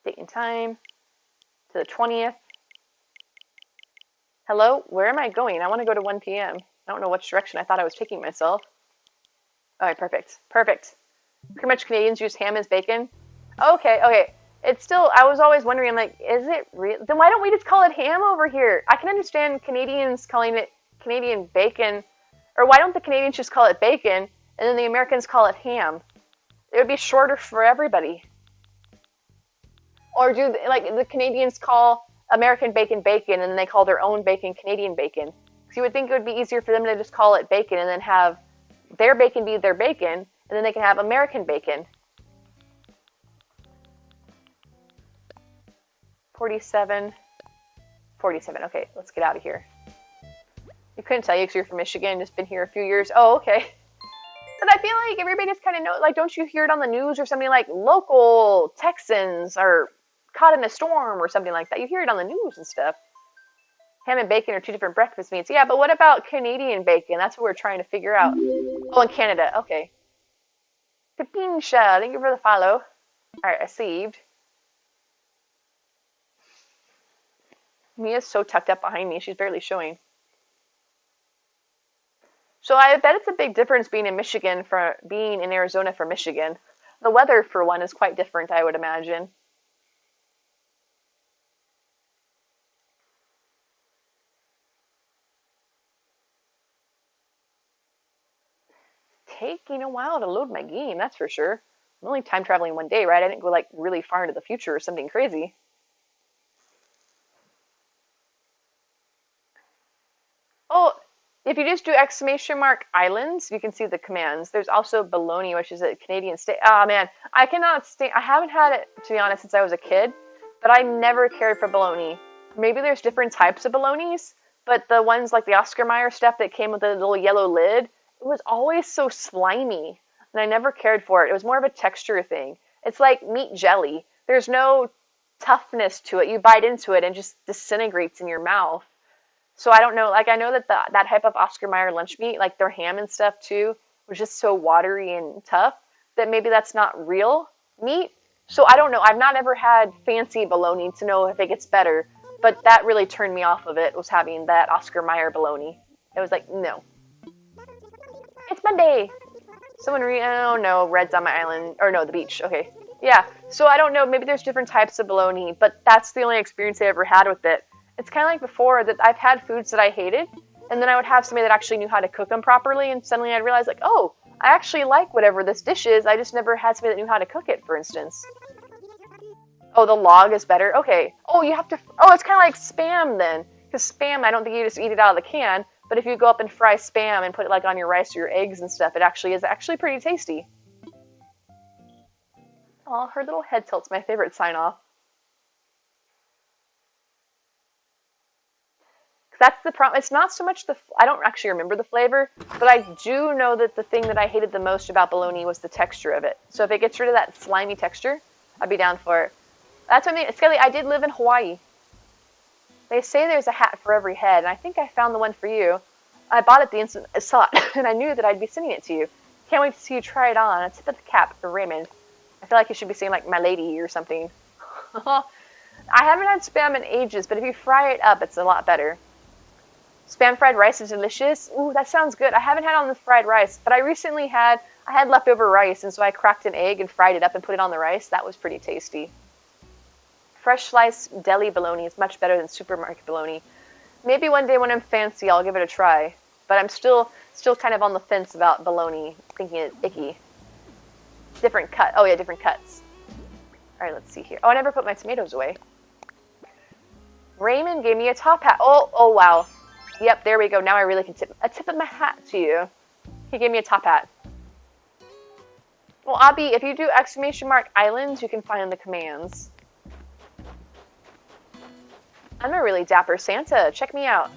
Date and time to the 20th. Hello? Where am I going? I want to go to 1 p.m. I don't know which direction I thought I was taking myself. Alright, perfect. Perfect. Pretty much Canadians use ham as bacon. Okay. It's still, I was always wondering, like, is it real? Then why don't we just call it ham over here? I can understand Canadians calling it Canadian bacon. Or why don't the Canadians just call it bacon, and then the Americans call it ham? It would be shorter for everybody. Or do, like, the Canadians call American bacon bacon, and then they call their own bacon Canadian bacon? Because you would think it would be easier for them to just call it bacon, and then have their bacon be their bacon, and then they can have American bacon. 47. Okay, let's get out of here. You couldn't tell you because you're from Michigan, just been here a few years. Oh, okay. But I feel like everybody just kind of knows, like, don't you hear it on the news or something like local Texans are caught in a storm or something like that? You hear it on the news and stuff. Ham and bacon are two different breakfast meats. Yeah, but what about Canadian bacon? That's what we're trying to figure out. Oh, in Canada. Okay. Pepinsha, thank you for the follow. Alright, I saved. Mia's so tucked up behind me, she's barely showing. So I bet it's a big difference being in Michigan for being in Arizona for Michigan. The weather, for one, is quite different, I would imagine. Taking a while to load my game, that's for sure. I'm only time traveling one day, right? I didn't go like really far into the future or something crazy. Oh, if you just do !islands, you can see the commands. There's also bologna, which is a Canadian state. Ah, man, I cannot stand. I haven't had it, to be honest, since I was a kid, but I never cared for bologna. Maybe there's different types of bolognas, but the ones like the Oscar Mayer stuff that came with the little yellow lid, it was always so slimy, and I never cared for it. It was more of a texture thing. It's like meat jelly. There's no toughness to it. You bite into it and it just disintegrates in your mouth. So I don't know. Like I know that that type of Oscar Mayer lunch meat, like their ham and stuff too, was just so watery and tough that maybe that's not real meat. So I don't know. I've not ever had fancy bologna to know if it gets better, but that really turned me off of it, was having that Oscar Mayer bologna. It was like, no. It's Monday. Oh no, Red's on my island. Or no, the beach. Okay. Yeah. So I don't know. Maybe there's different types of bologna, but that's the only experience I ever had with it. It's kind of like before that I've had foods that I hated, and then I would have somebody that actually knew how to cook them properly, and suddenly I'd realize, like, oh, I actually like whatever this dish is. I just never had somebody that knew how to cook it, for instance. Oh, the log is better? Okay. Oh, you have to... Oh, it's kind of like Spam then. Because Spam, I don't think you just eat it out of the can, but if you go up and fry Spam and put it like on your rice or your eggs and stuff, it actually is actually pretty tasty. Oh, her little head tilt's my favorite sign-off. That's the problem. It's not so much I don't actually remember the flavor, but I do know that the thing that I hated the most about bologna was the texture of it. So if it gets rid of that slimy texture, I'd be down for it. That's what I mean. Skelly, I did live in Hawaii. They say there's a hat for every head, and I think I found the one for you. I bought it the instant I saw it, and I knew that I'd be sending it to you. Can't wait to see you try it on. A tip of the cap for Raymond. I feel like you should be saying like my lady or something. I haven't had Spam in ages, but if you fry it up, it's a lot better. Spam fried rice is delicious. Ooh, that sounds good. I haven't had on the fried rice, but I had leftover rice, and so I cracked an egg and fried it up and put it on the rice. That was pretty tasty. Fresh sliced deli bologna is much better than supermarket bologna. Maybe one day when I'm fancy, I'll give it a try. But I'm still kind of on the fence about bologna, thinking it's icky. Different cut. Oh yeah, different cuts. All right, let's see here. Oh, I never put my tomatoes away. Raymond gave me a top hat. Oh wow. Yep, there we go. Now I really can tip of my hat to you. He gave me a top hat. Well, Abby, if you do !islands, you can find the commands. I'm a really dapper Santa. Check me out.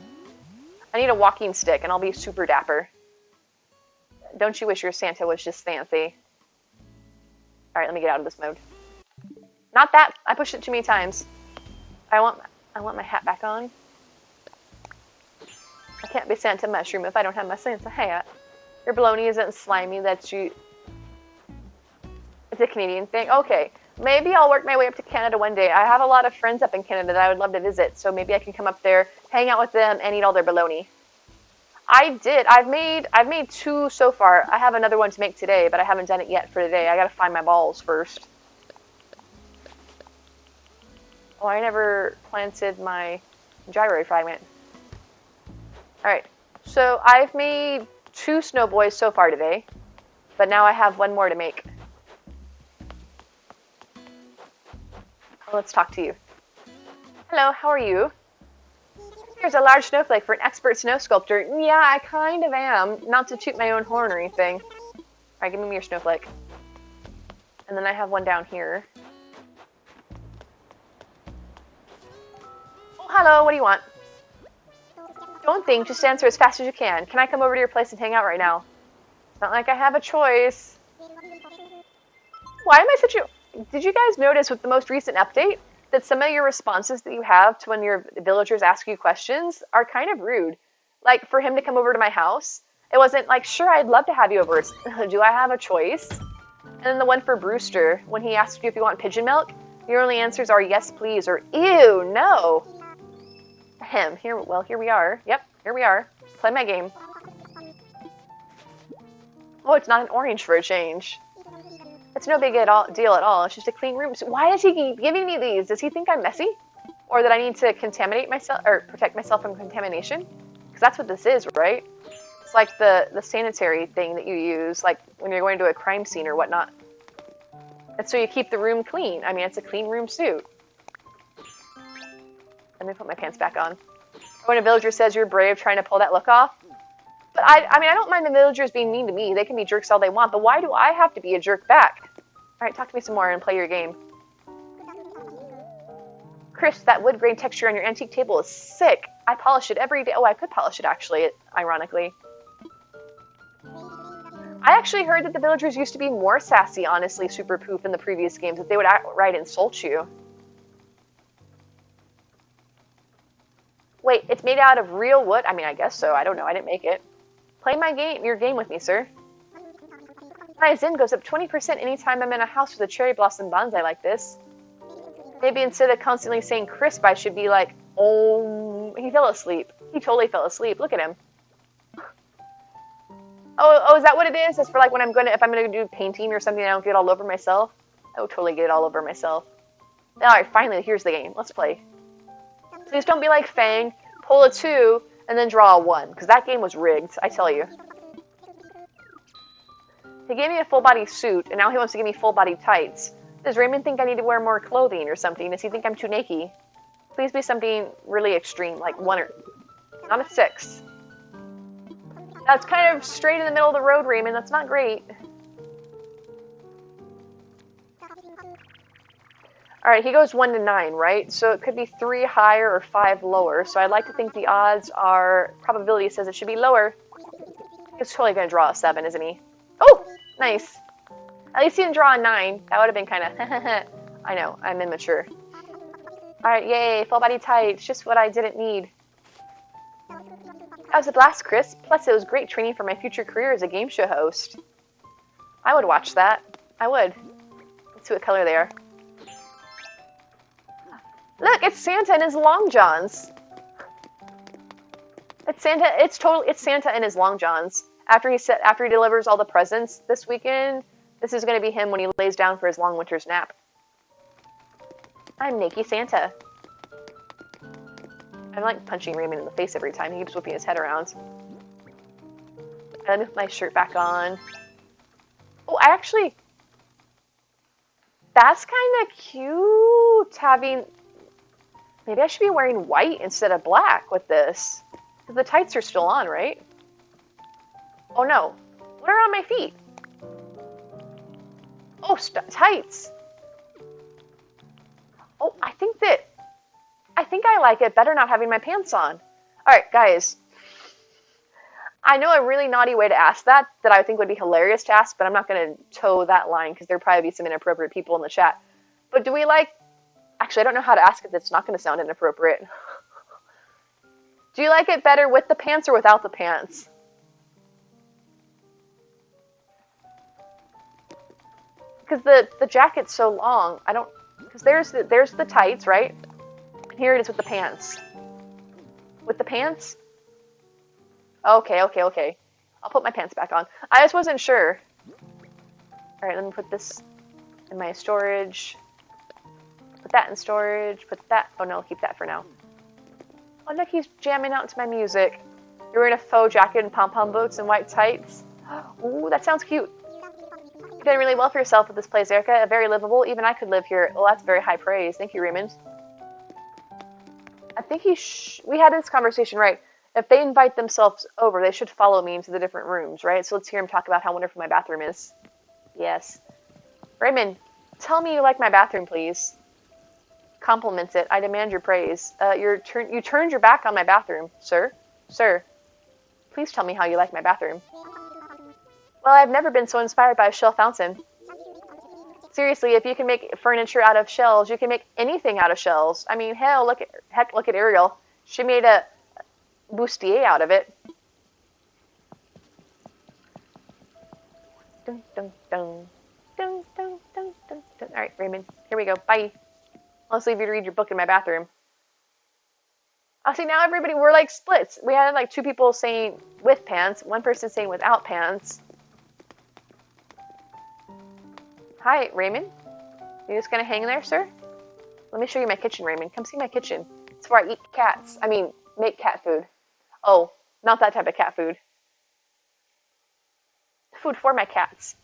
I need a walking stick, and I'll be super dapper. Don't you wish your Santa was just fancy? All right, let me get out of this mode. Not that. I pushed it too many times. I want my hat back on. I can't be Santa Mushroom if I don't have my Santa hat. Your bologna isn't slimy. It's a Canadian thing. Okay. Maybe I'll work my way up to Canada one day. I have a lot of friends up in Canada that I would love to visit, so maybe I can come up there, hang out with them, and eat all their bologna. I did. I've made 2 so far. I have another one to make today, but I haven't done it yet for today. I gotta find my balls first. Oh, I never planted my gyro fragment. Alright, so I've made 2 snowboys so far today, but now I have 1 more to make. Let's talk to you. Hello, how are you? Here's a large snowflake for an expert snow sculptor. Yeah, I kind of am. Not to toot my own horn or anything. Alright, give me your snowflake. And then I have one down here. Oh, hello, what do you want? Don't think, just answer as fast as you can. Can I come over to your place and hang out right now? It's not like I have a choice. Why am I such a... Did you guys notice with the most recent update that some of your responses that you have to when your villagers ask you questions are kind of rude? Like, for him to come over to my house, it wasn't like, sure, I'd love to have you over. Do I have a choice? And then the one for Brewster, when he asks you if you want pigeon milk, your only answers are yes, please, or ew, no. Here we are. Yep, here we are. Play my game. Oh, it's not an orange for a change. It's no big deal at all. It's just a clean room. So why does he keep giving me these? Does he think I'm messy? Or that I need to contaminate myself, or protect myself from contamination? Because that's what this is, right? It's like the sanitary thing that you use, like when you're going to a crime scene or whatnot. And so you keep the room clean. I mean, it's a clean room suit. Let me put my pants back on. When a villager says you're brave trying to pull that look off. But I mean, I don't mind the villagers being mean to me. They can be jerks all they want, but why do I have to be a jerk back? Alright, talk to me some more and play your game. Chris, that wood grain texture on your antique table is sick. I polish it every day. Oh, I could polish it actually, ironically. I actually heard that the villagers used to be more sassy, honestly, Super Poof, in the previous games, that they would outright insult you. Wait, it's made out of real wood? I mean, I guess so. I don't know. I didn't make it. Play your game with me, sir. My Zen goes up 20% anytime I'm in a house with a cherry blossom bonsai like this. Maybe instead of constantly saying crisp, I should be like, oh, he fell asleep. He totally fell asleep. Look at him. Oh, is that what it is? It's for like when if I'm gonna do painting or something, I don't get all over myself. I would totally get it all over myself. Alright, finally, here's the game. Let's play. Please don't be like Fang, pull a 2, and then draw a 1, because that game was rigged, I tell you. He gave me a full-body suit, and now he wants to give me full-body tights. Does Raymond think I need to wear more clothing or something? Does he think I'm too naked? Please be something really extreme, like 1 or... not a 6. That's kind of straight in the middle of the road, Raymond. That's not great. Alright, he goes 1 to 9, right? So it could be 3 higher or 5 lower. So I'd like to think the odds are... probability says it should be lower. He's totally going to draw a 7, isn't he? Oh! Nice. At least he didn't draw a 9. That would have been kind of... I know, I'm immature. Alright, yay, full body tights. Just what I didn't need. That was a blast, Chris. Plus, it was great training for my future career as a game show host. I would watch that. I would. Let's see what color they are. Look, it's Santa in his long johns. It's Santa. It's Santa in his long johns. After he delivers all the presents this weekend, this is going to be him when he lays down for his long winter's nap. I'm Nakey Santa. I'm like punching Raymond in the face every time. He keeps whipping his head around. Let me put my shirt back on. Oh, that's kind of cute having... Maybe I should be wearing white instead of black with this. Because the tights are still on, right? Oh no. What are on my feet? Oh, tights. Oh, I think I like it better not having my pants on. Alright, guys. I know a really naughty way to ask that I think would be hilarious to ask, but I'm not going to toe that line because there'd probably be some inappropriate people in the chat. But do we like... Actually, I don't know how to ask it that's not going to sound inappropriate. Do you like it better with the pants or without the pants? Because the jacket's so long, I don't... Because there's the tights, right? Here it is with the pants. With the pants? Okay. I'll put my pants back on. I just wasn't sure. Alright, let me put this in my storage. Put that in storage. Put that... Oh no, I'll keep that for now. Oh look, he's jamming out to my music. You're wearing a faux jacket and pom-pom boots and white tights. Ooh, that sounds cute. You've done really well for yourself with this place, Erica. Very livable. Even I could live here. Well, that's very high praise. Thank you, Raymond. I think we had this conversation, right? If they invite themselves over, they should follow me into the different rooms, right? So let's hear him talk about how wonderful my bathroom is. Yes. Raymond, tell me you like my bathroom, please. Compliments it. I demand your praise. You turned your back on my bathroom, sir. Sir, please tell me how you like my bathroom. Well, I've never been so inspired by a shell fountain. Seriously, if you can make furniture out of shells, you can make anything out of shells. I mean, look at Ariel. She made a bustier out of it. Dun, dun, dun. Dun, dun, dun, dun, dun. All right, Raymond, here we go. Bye. I'll leave you to read your book in my bathroom. Oh, see, now we're like splits. We had like 2 people saying with pants, 1 person saying without pants. Hi, Raymond. You just gonna hang there, sir? Let me show you my kitchen, Raymond. Come see my kitchen. It's where I eat cats. I mean, make cat food. Oh, not that type of cat food. Food for my cats.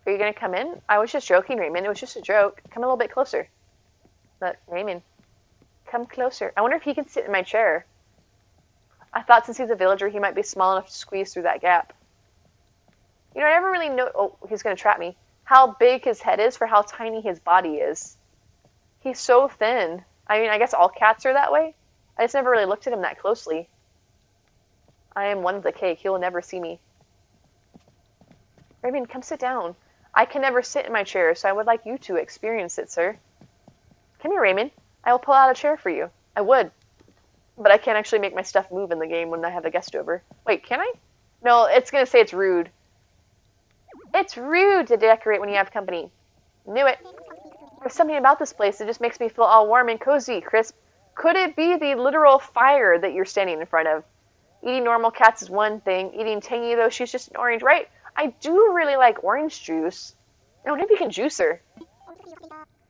Are you gonna come in? I was just joking, Raymond. It was just a joke. Come a little bit closer. Look, Raymond. Come closer. I wonder if he can sit in my chair. I thought since he's a villager, he might be small enough to squeeze through that gap. You know, I never really know... Oh, he's going to trap me. How big his head is for how tiny his body is. He's so thin. I mean, I guess all cats are that way. I just never really looked at him that closely. I am one of the cake. He will never see me. Raymond, come sit down. I can never sit in my chair, so I would like you to experience it, sir. Come here, Raymond. I will pull out a chair for you. I would, but I can't actually make my stuff move in the game when I have a guest over. Wait, can I? No, it's going to say it's rude. It's rude to decorate when you have company. Knew it. There's something about this place that just makes me feel all warm and cozy, crisp. Could it be the literal fire that you're standing in front of? Eating normal cats is one thing. Eating tangy, though, she's just an orange, right? I do really like orange juice. No, maybe you can juice her.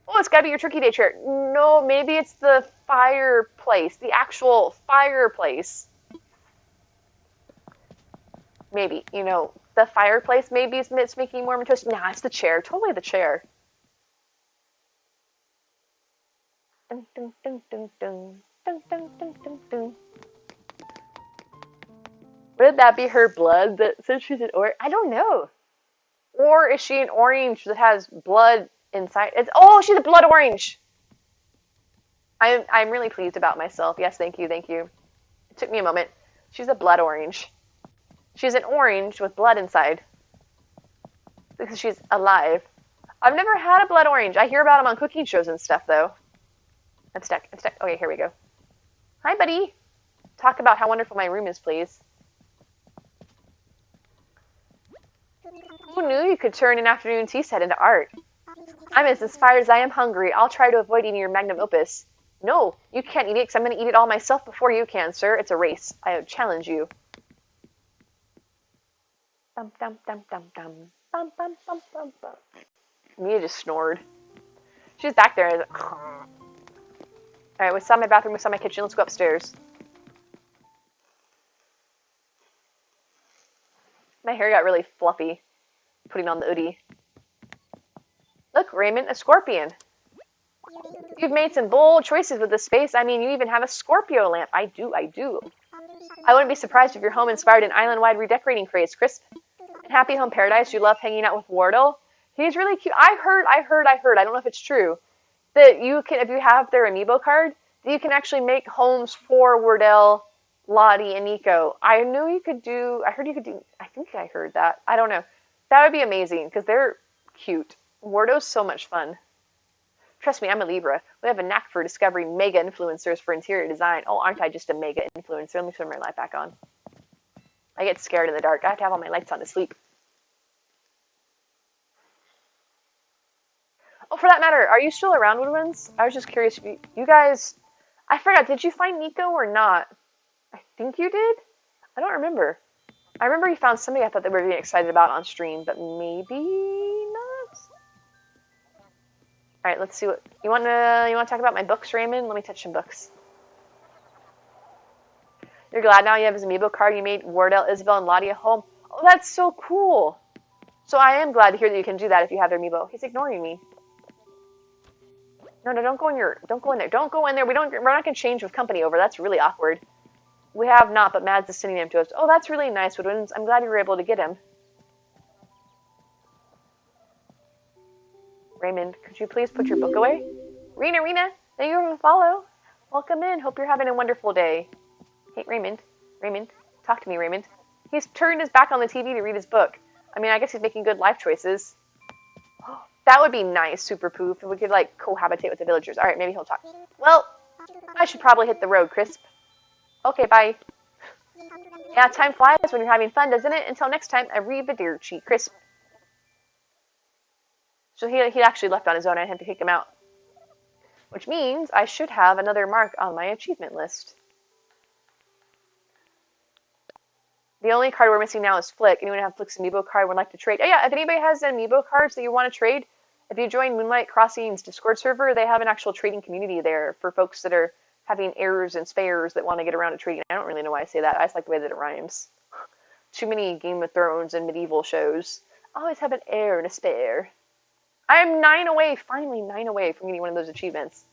Oh, it's gotta be your turkey day chair. No, maybe it's the fireplace. The actual fireplace. Maybe, you know, the fireplace maybe is it's making more of a toast. Nah, it's the chair. Totally the chair. Dun, dun, dun, dun, dun. Dun, dun, dun, dun, dun. Would that be her blood that says she's an orange? I don't know. Or is she an orange that has blood inside? Oh, she's a blood orange. I'm really pleased about myself. Yes, thank you, thank you. It took me a moment. She's a blood orange. She's an orange with blood inside. Because she's alive. I've never had a blood orange. I hear about them on cooking shows and stuff, though. I'm stuck. I'm stuck. Okay, here we go. Hi, buddy. Talk about how wonderful my room is, please. Who knew you could turn an afternoon tea set into art? I'm as inspired as I am hungry. I'll try to avoid eating your magnum opus. No, you can't eat it because I'm going to eat it all myself before you can, sir. It's a race. I challenge you. Dum dum dum dum dum. Bum bum bum bum bum. Mia just snored. She's back there. Alright, we saw my bathroom, we saw my kitchen. Let's go upstairs. My hair got really fluffy putting on the oodie. Look, Raymond, a scorpion. You've made some bold choices with this space. I mean, you even have a Scorpio lamp. I do. I wouldn't be surprised if your home inspired an island-wide redecorating craze, Crisp. In Happy Home Paradise, you love hanging out with Wardle. He's really cute. I heard. I don't know if it's true. That you can, if you have their amiibo card, that you can actually make homes for Wardell, Lottie, and Nico. I knew you could do, I heard you could do, I think I heard that. I don't know. That would be amazing, because they're cute. Wardo's so much fun. Trust me, I'm a Libra. We have a knack for discovering mega influencers for interior design. Oh, aren't I just a mega influencer? Let me turn my light back on. I get scared in the dark. I have to have all my lights on to sleep. Oh, for that matter, are you still around, Woodwinds? I was just curious if you guys... I forgot, did you find Nico or not? I think you did? I don't remember. I remember you found somebody I thought they were really excited about on stream, but maybe not? Alright, let's see what... You want to talk about my books, Raymond? Let me touch some books. You're glad now you have his amiibo card you made Wardell, Isabel, and Lottie at home? Oh, that's so cool! So I am glad to hear that you can do that if you have their amiibo. He's ignoring me. No, don't go in there. Don't go in there. We're not gonna change with company over. That's really awkward. We have not, but Mads is sending him to us. Oh, that's really nice, Woodwinds. I'm glad you were able to get him. Raymond, could you please put your book away? Rena, thank you for the follow. Welcome in. Hope you're having a wonderful day. Hey, Raymond, talk to me, Raymond. He's turned his back on the TV to read his book. I mean, I guess he's making good life choices. That would be nice, Super Poof, if we could, like, cohabitate with the villagers. Alright, maybe he'll talk. Well, I should probably hit the road, Crisp. Okay, bye. Yeah, time flies when you're having fun, doesn't it? Until next time, arrivederci, Crisp. So he actually left on his own. I had to kick him out. Which means I should have another mark on my achievement list. The only card we're missing now is Flick. Anyone have Flick's amiibo card would like to trade? Oh yeah, if anybody has amiibo cards that you want to trade, if you join Moonlight Crossing's Discord server, they have an actual trading community there for folks that are having heirs and spares that want to get around to trading. I don't really know why I say that. I just like the way that it rhymes. Too many Game of Thrones and medieval shows. I always have an heir and a spare. I am 9 away, finally 9 away from getting one of those achievements.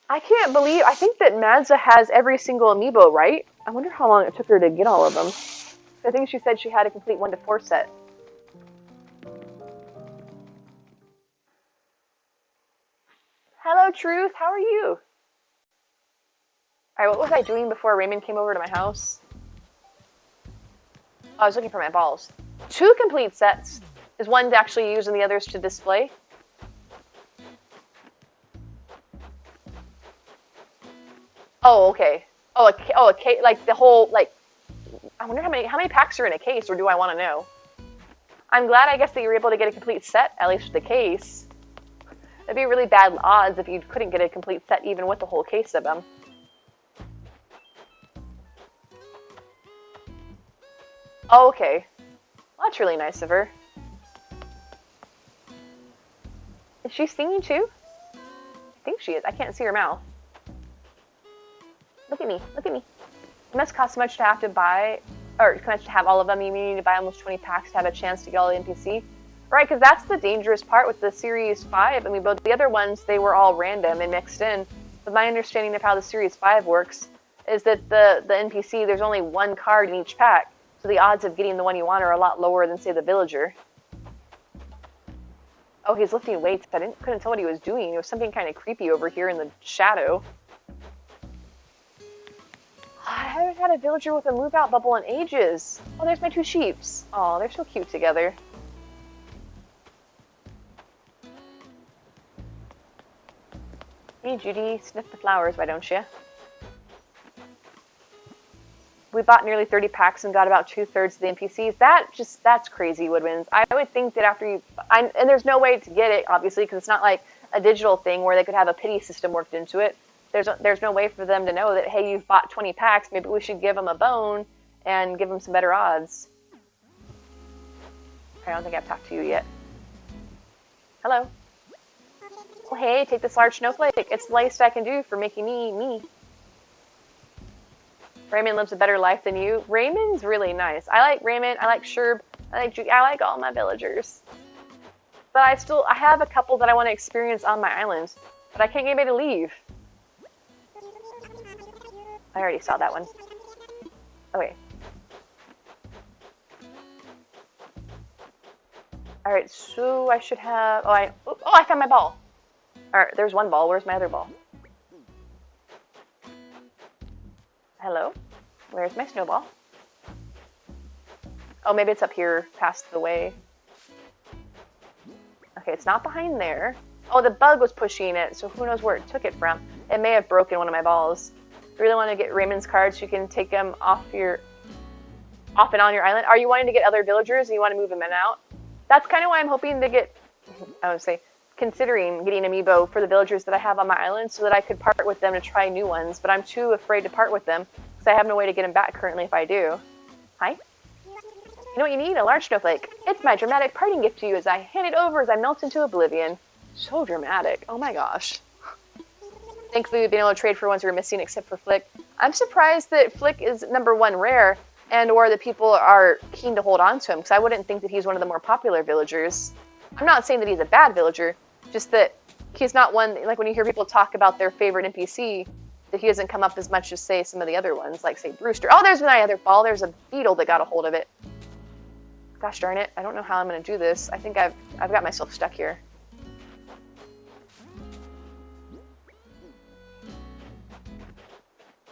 I can't believe, I think that Madza has every single amiibo, right? I wonder how long it took her to get all of them. I think she said she had a complete 1 to 4 set. Truth. How are you? Alright, what was I doing before Raymond came over to my house? Oh, I was looking for my balls. 2 complete sets. Is one to actually use and the others to display? Oh, okay. Oh, a case, like the whole, like, I wonder how many packs are in a case, or do I want to know? I'm glad, I guess, that you were able to get a complete set, at least with the case. It'd be really bad odds if you couldn't get a complete set even with the whole case of them. Oh, okay. Well, that's really nice of her. Is she singing too? I think she is. I can't see her mouth. Look at me. Look at me. It must cost so much to have to buy, or so much to have all of them. You need to buy almost 20 packs to have a chance to get all the NPC. Right, because that's the dangerous part with the Series 5. I mean, both the other ones, they were all random and mixed in. But my understanding of how the Series 5 works is that the NPC, there's only 1 card in each pack. So the odds of getting the one you want are a lot lower than, say, the Villager. Oh, he's lifting weights. I couldn't tell what he was doing. It was something kind of creepy over here in the shadow. I haven't had a Villager with a move-out bubble in ages. Oh, there's my 2 sheeps. Oh, they're so cute together. Hey, Judy, sniff the flowers, why don't you? We bought nearly 30 packs and got about 2/3 of the NPCs. That's crazy, Woodwinds. I would think that after you, and there's no way to get it, obviously, because it's not like a digital thing where they could have a pity system worked into it. There's no way for them to know that, hey, you've bought 20 packs, maybe we should give them a bone and give them some better odds. I don't think I've talked to you yet. Hello. Well, hey, take this large snowflake. It's the least I can do for making me. Raymond lives a better life than you. Raymond's really nice. I like Raymond. I like Sherb. I like Judy. I like all my villagers. But I have a couple that I want to experience on my island. But I can't get anybody to leave. I already saw that one. Okay. Alright, so I should have... Oh, I found my ball. Alright, there's one ball. Where's my other ball? Hello? Where's my snowball? Oh, maybe it's up here past the way. Okay, it's not behind there. Oh, the bug was pushing it, so who knows where it took it from. It may have broken one of my balls. I really want to get Raymond's cards so you can take them off and on your island. Are you wanting to get other villagers and you want to move them in and out? That's kind of why I'm hoping to get, I would say, considering getting amiibo for the villagers that I have on my island so that I could part with them to try new ones, but I'm too afraid to part with them because I have no way to get them back currently if I do. Hi? You know what you need? A large snowflake. It's my dramatic parting gift to you as I hand it over as I melt into oblivion. So dramatic. Oh my gosh. Thankfully, we've been able to trade for ones we were missing except for Flick. I'm surprised that Flick is #1 rare and or that people are keen to hold on to him because I wouldn't think that he's one of the more popular villagers. I'm not saying that he's a bad villager, just that he's not one, like when you hear people talk about their favorite NPC, that he doesn't come up as much as, say, some of the other ones, like, say, Brewster. Oh, there's my other ball. There's a beetle that got a hold of it. Gosh darn it. I don't know how I'm going to do this. I think I've got myself stuck here.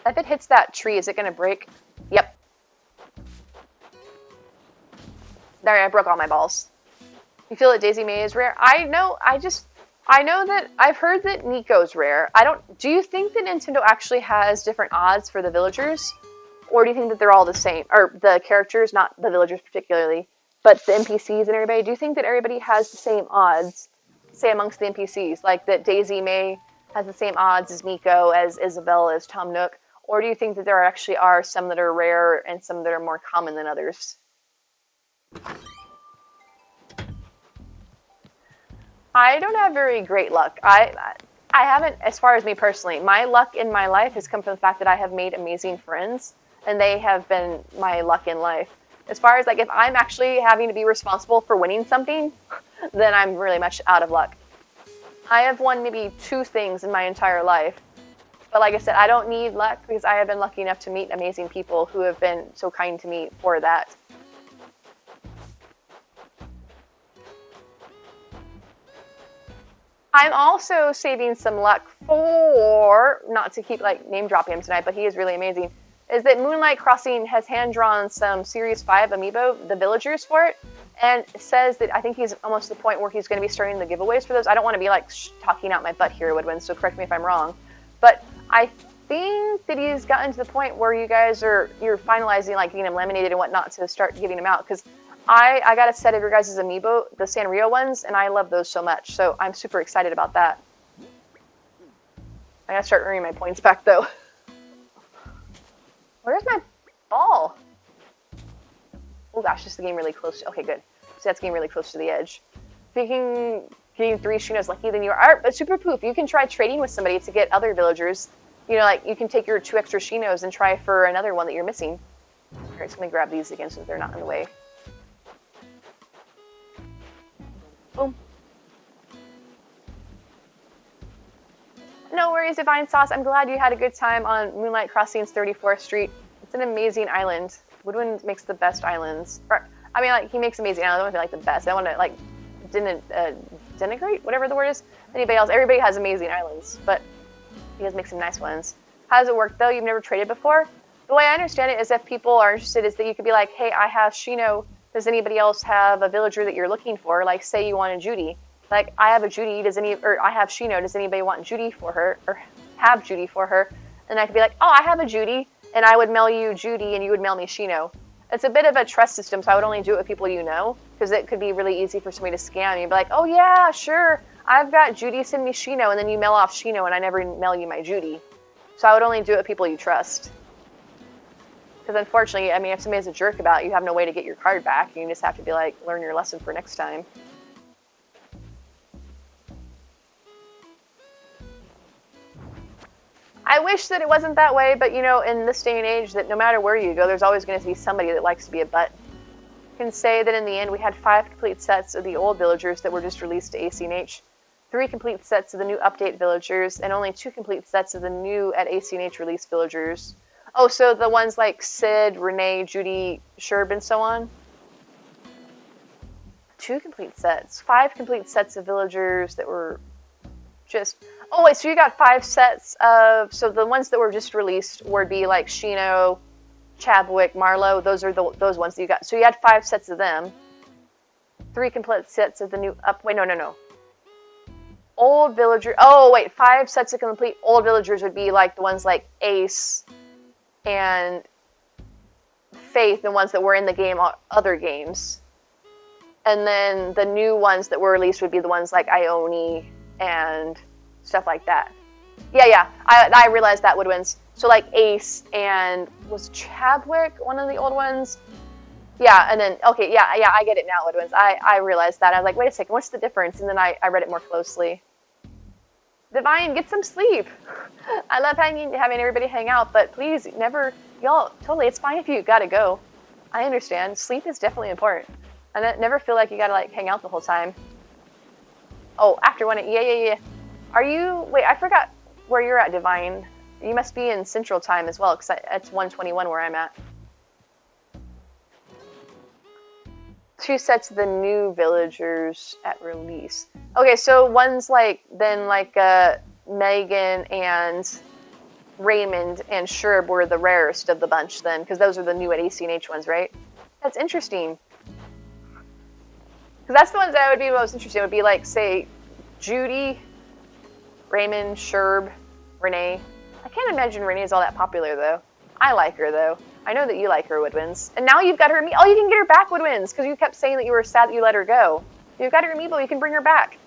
If it hits that tree, is it going to break? Yep. There, I broke all my balls. You feel that Daisy May is rare? I know that I've heard that Nico's rare. Do you think that Nintendo actually has different odds for the villagers? Or do you think that they're all the same? Or the characters, not the villagers particularly, but the NPCs and everybody? Do you think that everybody has the same odds, say, amongst the NPCs? Like that Daisy May has the same odds as Nico, as Isabelle, as Tom Nook? Or do you think that there actually are some that are rare and some that are more common than others? I don't have very great luck. I haven't, as far as me personally, my luck in my life has come from the fact that I have made amazing friends, and they have been my luck in life. As far as, like, if I'm actually having to be responsible for winning something, then I'm really much out of luck. I have won maybe 2 things in my entire life. But like I said, I don't need luck because I have been lucky enough to meet amazing people who have been so kind to me for that. I'm also saving some luck for, not to keep like name dropping him tonight, but he is really amazing, is that Moonlight Crossing has hand-drawn some Series 5 amiibo, the villagers for it, and says that I think he's almost to the point where he's going to be starting the giveaways for those. I don't want to be like talking out my butt here, Woodwind, so correct me if I'm wrong. But I think that he's gotten to the point where you're finalizing like getting them laminated and whatnot to start giving them out, because I got a set of your guys' amiibo, the Sanrio ones, and I love those so much, so I'm super excited about that. I gotta start earning my points back, though. Where's my ball? Oh gosh, this is getting really close. Okay, good. So that's getting really close to the edge. Getting 3 Shinos lucky than you are. But Super Poop, you can try trading with somebody to get other villagers. You know, like, you can take your 2 extra Shinos and try for another one that you're missing. Alright, so let me grab these again so they're not in the way. Boom. No worries, Divine Sauce. I'm glad you had a good time on Moonlight Crossing's 34th Street. It's an amazing island. Woodwind makes the best islands. I mean, like, he makes amazing islands. I don't want to be like the best. I want to, like, denigrate, whatever the word is, anybody else. Everybody has amazing islands, but he does make some nice ones. How does it work, though? You've never traded before? The way I understand it is if people are interested is that you could be like, hey, I have Shino. Does anybody else have a villager that you're looking for? Like, say you want a Judy. Like, I have a Judy, or I have Shino, does anybody want Judy for her, or have Judy for her? And I could be like, oh, I have a Judy, and I would mail you Judy, and you would mail me Shino. It's a bit of a trust system, so I would only do it with people you know, because it could be really easy for somebody to scam you. Be like, oh yeah, sure, I've got Judy, send me Shino, and then you mail off Shino, and I never mail you my Judy. So I would only do it with people you trust. Because unfortunately, I mean, if somebody's a jerk about it, you have no way to get your card back, you just have to be like, learn your lesson for next time. I wish that it wasn't that way, but you know, in this day and age, that no matter where you go, there's always going to be somebody that likes to be a butt. I can say that in the end, we had 5 complete sets of the old villagers that were just released to ACNH, 3 complete sets of the new update villagers, and only 2 complete sets of the new at ACNH released villagers. Oh, so the ones like Sid, Renee, Judy, Sherb, and so on? 2 complete sets. 5 complete sets of villagers that were just... Oh, wait, so you got 5 sets of... So the ones that were just released would be like Shino, Chadwick, Marlowe. Those are those ones that you got. So you had 5 sets of them. 3 complete sets of the new... Wait, no. Old villager... Oh, wait, 5 sets of complete old villagers would be like the ones like Ace and Faith, the ones that were in the game, other games. And then the new ones that were released would be the ones like Ione and stuff like that. Yeah, I realized that, Woodwinds. So like Ace and... Was Chadwick one of the old ones? Yeah, and then... Okay, yeah, I get it now, Woodwinds. I realized that. I was like, wait a second, what's the difference? And then I read it more closely. Divine, get some sleep. I love having everybody hang out, but please, never... Y'all, totally, it's fine if you gotta go. I understand. Sleep is definitely important. I never feel like you gotta, like, hang out the whole time. Oh, after one... Yeah. Are you... Wait, I forgot where you're at, Divine. You must be in Central Time as well, because it's 1:21 where I'm at. 2 sets of the new villagers at release. Okay, so one's like... Then, like, Megan and Raymond and Sherb were the rarest of the bunch then, because those are the new at ACNH ones, right? That's interesting. Because that's the ones that would be most interesting. It would be like, say, Judy, Raymond, Sherb, Renee. I can't imagine Renee's all that popular, though. I like her, though. I know that you like her, Woodwinds. And now you've got her... Oh, you can get her back, Woodwinds, because you kept saying that you were sad that you let her go. You've got her amiibo. You can bring her back.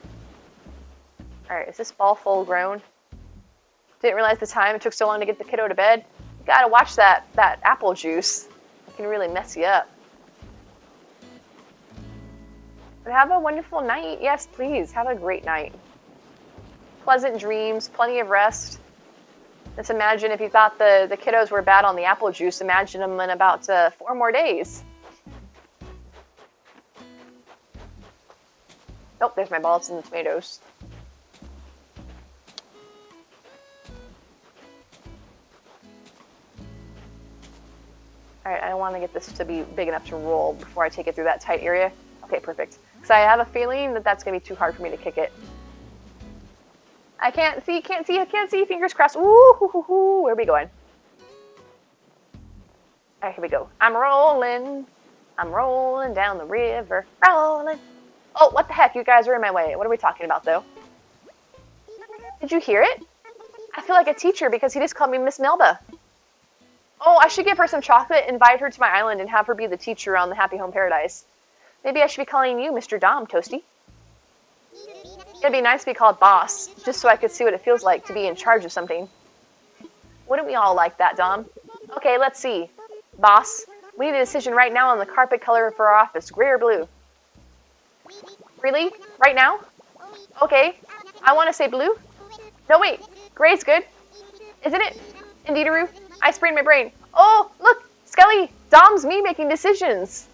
Alright, is this ball full grown? Didn't realize the time. It took so long to get the kiddo to bed. You gotta watch that apple juice. It can really mess you up. But have a wonderful night. Yes, please. Have a great night. Pleasant dreams. Plenty of rest. Just imagine if you thought the kiddos were bad on the apple juice, imagine them in about 4 more days. Oh, there's my balls and the tomatoes. Alright, I want to get this to be big enough to roll before I take it through that tight area. Okay, perfect. Because I have a feeling that that's going to be too hard for me to kick it. I can't see, can't see, I can't see. Fingers crossed. Ooh, hoo, hoo, hoo. Where are we going? All right, here we go. I'm rolling. I'm rolling down the river. Rolling. Oh, what the heck? You guys are in my way. What are we talking about, though? Did you hear it? I feel like a teacher because he just called me Miss Melba. Oh, I should give her some chocolate, invite her to my island, and have her be the teacher on the Happy Home Paradise. Maybe I should be calling you Mr. Dom, Toasty. It'd be nice to be called boss, just so I could see what it feels like to be in charge of something. Wouldn't we all like that, Dom? Okay, let's see. Boss, we need a decision right now on the carpet color for our office, gray or blue. Really? Right now? Okay. I want to say blue. No, wait. Gray's good. Isn't it? Indeedaroo. I sprained my brain. Oh, look, Skelly. Dom's me making decisions.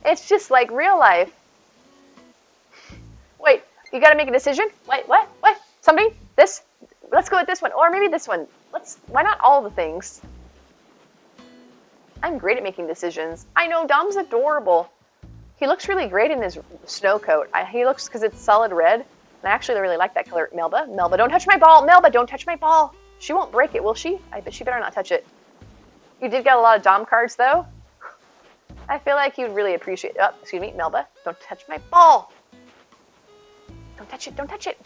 It's just like real life. Wait, you gotta make a decision? Wait, what? What? Somebody? This? Let's go with this one. Or maybe this one. Why not all the things? I'm great at making decisions. I know, Dom's adorable. He looks really great in his snow coat. He looks, because it's solid red. And I actually really like that color. Melba, don't touch my ball. Melba, don't touch my ball. She won't break it, will she? I bet she better not touch it. You did get a lot of Dom cards, though. I feel like you'd really appreciate... Oh, excuse me, Melba. Don't touch my ball. Don't touch it. Don't touch it.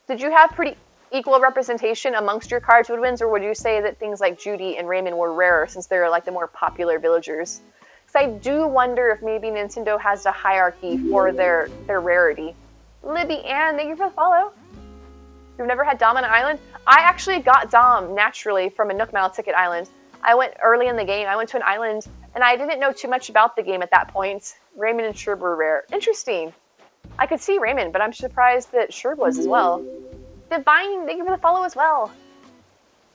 Did you have pretty equal representation amongst your cards, Woodwinds, or would you say that things like Judy and Raymond were rarer since they're like the more popular villagers? Because I do wonder if maybe Nintendo has a hierarchy for their rarity. Libby Ann, thank you for the follow. You've never had Dom on an island? I actually got Dom naturally from a Nook Mile Ticket Island. I went early in the game. I went to an island, and I didn't know too much about the game at that point. Raymond and Sherb were rare. Interesting. I could see Raymond, but I'm surprised that Sherb was as well. Divine, thank you for the follow as well.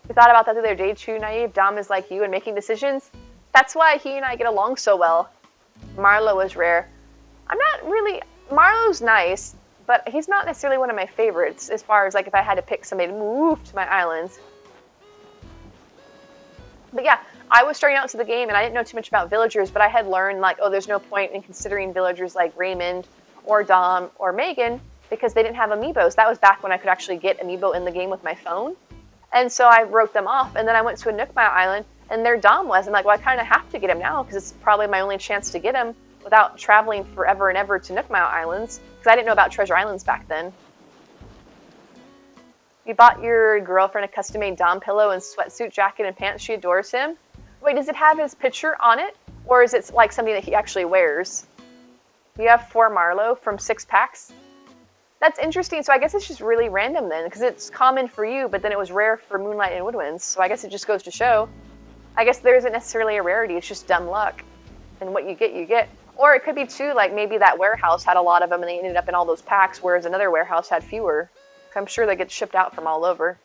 We thought about that the other day too, Naive. Dom is like you and making decisions. That's why he and I get along so well. Marlo is rare. I'm not really... Marlo's nice, but he's not necessarily one of my favorites as far as like if I had to pick somebody to move to my islands. But yeah, I was starting out to the game and I didn't know too much about villagers, but I had learned like, oh, there's no point in considering villagers like Raymond or Dom or Megan because they didn't have amiibos. That was back when I could actually get amiibo in the game with my phone. And so I wrote them off, and then I went to a Nook Mile Island, and there Dom was. I'm like, well, I kind of have to get him now because it's probably my only chance to get him without traveling forever and ever to Nook Mile Islands because I didn't know about Treasure Islands back then. You bought your girlfriend a custom-made Dom pillow and sweatsuit, jacket, and pants. She adores him. Wait, does it have his picture on it? Or is it like something that he actually wears? You have 4 Marlo from 6 packs? That's interesting. So I guess it's just really random then, because it's common for you, but then it was rare for Moonlight and Woodwinds. So I guess it just goes to show. I guess there isn't necessarily a rarity. It's just dumb luck. And what you get, you get. Or it could be too, like maybe that warehouse had a lot of them and they ended up in all those packs, whereas another warehouse had fewer. I'm sure they get shipped out from all over.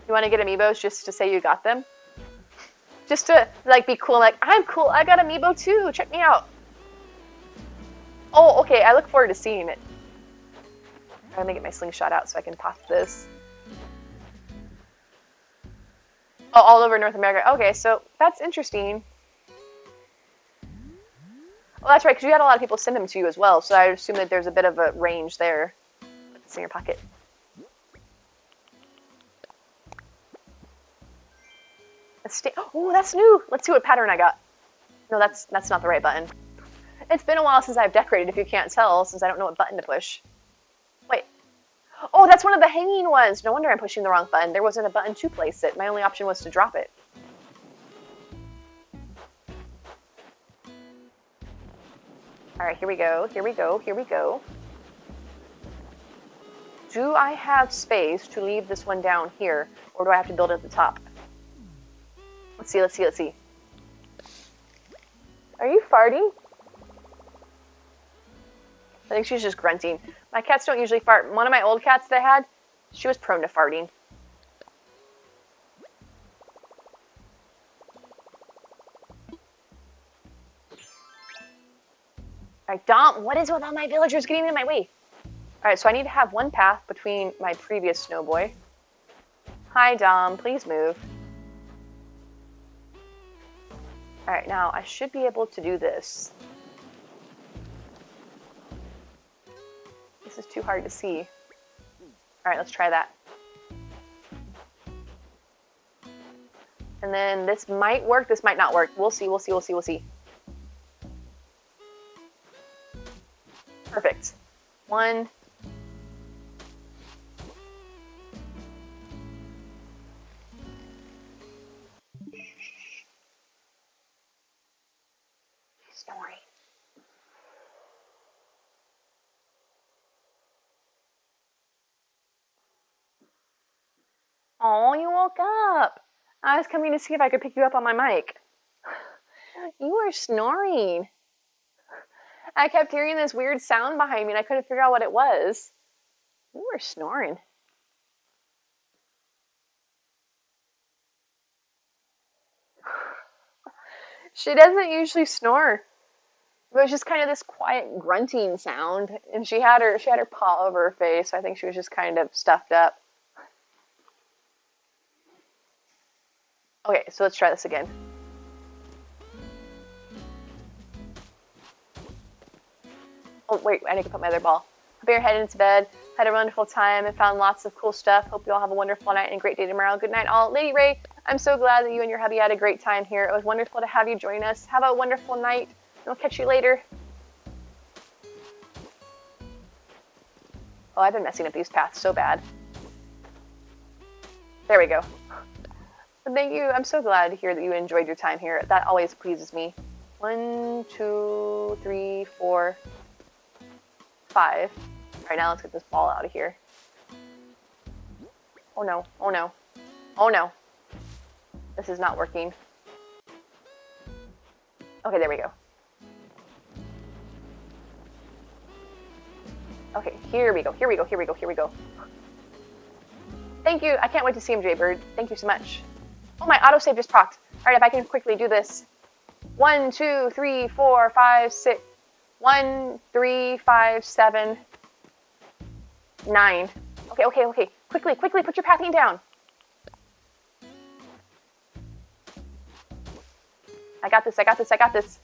You want to get amiibos just to say you got them? Just to like be cool, like, I'm cool, I got amiibo too, check me out. Oh, okay, I look forward to seeing it. I'm gonna get my slingshot out so I can pop this. Oh, all over North America. Okay, so that's interesting. Well, that's right, because you had a lot of people send them to you as well, so I assume that there's a bit of a range there. Put this in your pocket. Oh, that's new! Let's see what pattern I got. No, that's not the right button. It's been a while since I've decorated, if you can't tell, since I don't know what button to push. Wait. Oh, that's one of the hanging ones! No wonder I'm pushing the wrong button. There wasn't a button to place it. My only option was to drop it. Alright, here we go, here we go, here we go. Do I have space to leave this one down here, or do I have to build it at the top? Let's see, let's see, let's see. Are you farting? I think she's just grunting. My cats don't usually fart. One of my old cats that I had, she was prone to farting. Alright, Dom, what is with all my villagers getting in my way? Alright, so I need to have one path between my previous snowboy. Hi, Dom, please move. Alright, now I should be able to do this. This is too hard to see. Alright, let's try that. And then this might work, this might not work. We'll see, we'll see, we'll see, we'll see. Perfect. 1. Snoring. Oh, you woke up. I was coming to see if I could pick you up on my mic. You were snoring. I kept hearing this weird sound behind me and I couldn't figure out what it was. You were snoring. She doesn't usually snore. It was just kind of this quiet grunting sound, and she had her paw over her face. So I think she was just kind of stuffed up. Okay, so let's try this again. Oh wait, I need to put my other ball. Hope you're heading to bed. Had a wonderful time and found lots of cool stuff. Hope you all have a wonderful night and a great day tomorrow. Good night, all. Lady Ray, I'm so glad that you and your hubby had a great time here. It was wonderful to have you join us. Have a wonderful night. We'll catch you later. Oh, I've been messing up these paths so bad. There we go. But thank you. I'm so glad to hear that you enjoyed your time here. That always pleases me. 1, 2, 3, 4, 5. All right, now let's get this ball out of here. Oh no, oh no, oh no. This is not working. Okay, there we go. Okay, here we go, here we go, here we go, here we go. Thank you. I can't wait to see him, Jaybird. Thank you so much. Oh, my autosave just procced. All right, if I can quickly do this. 1, 2, 3, 4, 5, 6. 1, 3, 5, 7, 9. Okay, okay, okay. Quickly, quickly, put your pathing down. I got this, I got this, I got this.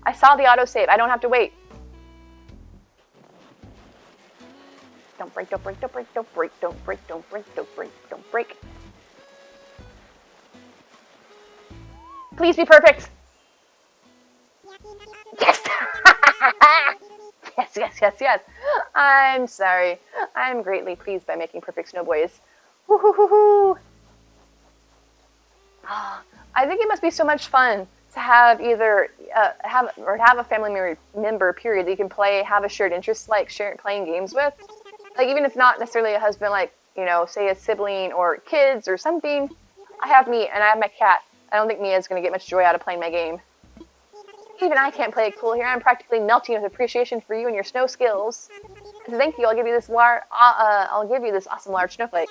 I saw the autosave. I don't have to wait. Don't break, don't break, don't break, don't break, don't break, don't break, don't break, don't break. Please be perfect. Yes! Yes, yes, yes, yes. I'm sorry. I'm greatly pleased by making perfect snowboys. Woo-hoo-hoo-hoo. I think it must be so much fun to have either have a family member period that you can play, have a shared interest, like playing games with. Like even if not necessarily a husband, like say a sibling or kids or something. I have me and I have my cat. I don't think Mia's gonna get much joy out of playing my game. Even I can't play it cool here. I'm practically melting with appreciation for you and your snow skills. As a thank you, I'll give you this awesome large snowflake.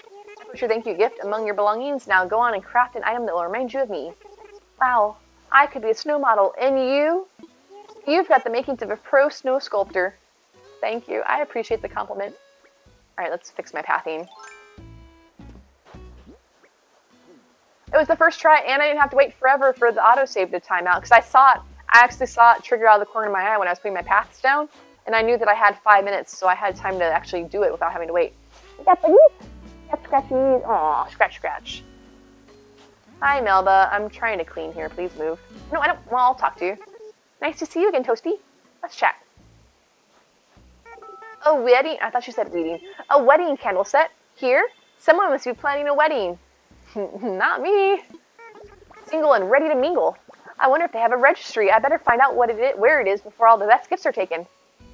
Put your thank you gift among your belongings. Now go on and craft an item that will remind you of me. Wow, I could be a snow model, and you've got the makings of a pro snow sculptor. Thank you. I appreciate the compliment. All right, let's fix my pathing. It was the first try, and I didn't have to wait forever for the autosave to time out because I actually saw it trigger out of the corner of my eye when I was putting my paths down, and I knew that I had 5 minutes, so I had time to actually do it without having to wait. Got scratchies. Aw, scratch, scratch. Hi, Melba. I'm trying to clean here. Please move. No, I don't. Well, I'll talk to you. Nice to see you again, Toasty. Let's chat. A wedding? I thought she said wedding. A wedding candle set? Here? Someone must be planning a wedding. Not me. Single and ready to mingle. I wonder if they have a registry. I better find out where it is before all the best gifts are taken.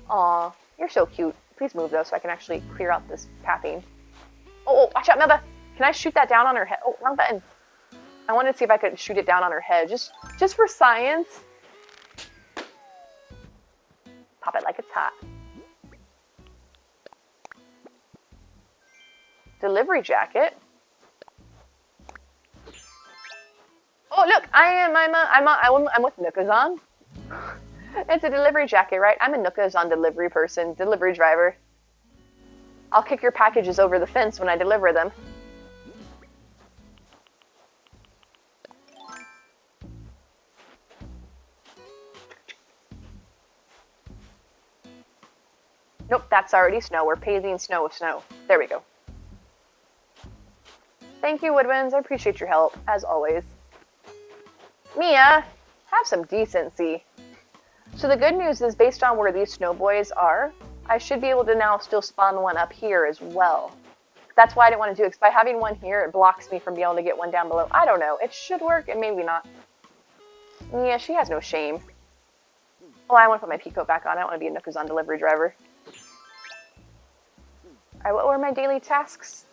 Aw, you're so cute. Please move, though, so I can actually clear out this pathing. Oh, watch out, Melba. Can I shoot that down on her head? Oh, wrong button. I wanted to see if I could shoot it down on her head, just for science. Pop it like it's hot. Delivery jacket. Oh, look, I'm with Nookazon. It's a delivery jacket, right? I'm a Nookazon delivery person, delivery driver. I'll kick your packages over the fence when I deliver them. Nope, that's already snow. We're paving snow with snow. There we go. Thank you, Woodwinds. I appreciate your help, as always. Mia, have some decency. So the good news is, based on where these snowboys are, I should be able to now still spawn one up here as well. That's why I didn't want to do it, because by having one here, it blocks me from being able to get one down below. I don't know. It should work, and maybe not. Mia, she has no shame. Oh, I want to put my peacoat back on. I don't want to be a Nookazon delivery driver. Alright, what were my daily tasks?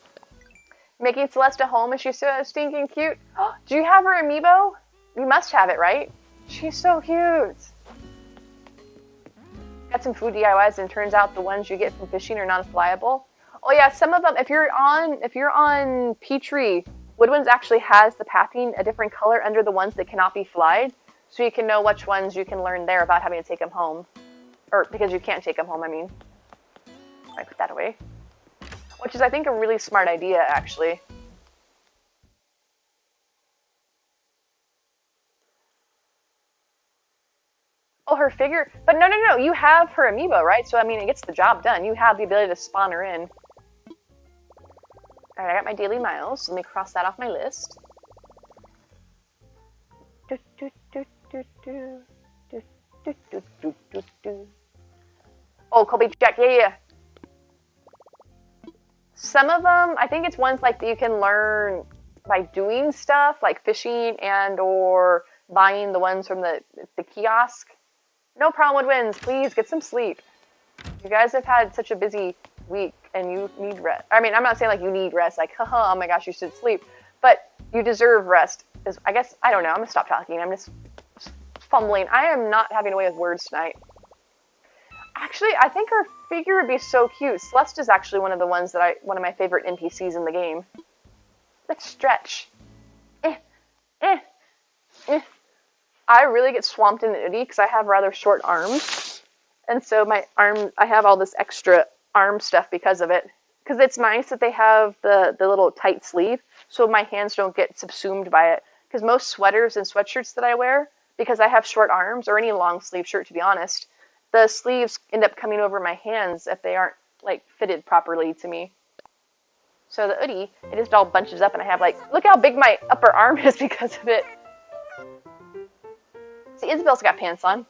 Making Celeste a home. Is she so stinking cute? Do you have her amiibo? You must have it, right? She's so cute. Got some food DIYs, and turns out the ones you get from fishing are non-flyable. Oh yeah, some of them. If you're on Petrie, Woodwinds actually has the pathing a different color under the ones that cannot be flied, so you can know which ones you can learn there without having to take them home, or because you can't take them home. I mean, I put that away, which is I think a really smart idea actually. Oh, her figure, but no, you have her amiibo, right? So I mean, it gets the job done. You have the ability to spawn her in. Alright, I got my daily miles. Let me cross that off my list. Oh, Colby Jack, yeah. Some of them, I think it's ones like that you can learn by doing stuff, like fishing and or buying the ones from the kiosk. No problem, Woodwinds. Please get some sleep. You guys have had such a busy week and you need rest. I mean, I'm not saying like you need rest, like, haha, oh my gosh, you should sleep. But you deserve rest. I guess, I don't know. I'm going to stop talking. I'm just fumbling. I am not having a way with words tonight. Actually, I think her figure would be so cute. Celeste is actually one of the ones that one of my favorite NPCs in the game. Let's stretch. I really get swamped in the oodie because I have rather short arms. And so I have all this extra arm stuff because of it. Because it's nice that they have the little tight sleeve so my hands don't get subsumed by it. Because most sweaters and sweatshirts that I wear, because I have short arms, or any long sleeve shirt to be honest, the sleeves end up coming over my hands if they aren't like fitted properly to me. So the oodie, it just all bunches up and I have like, look how big my upper arm is because of it. See, Isabel's got pants on.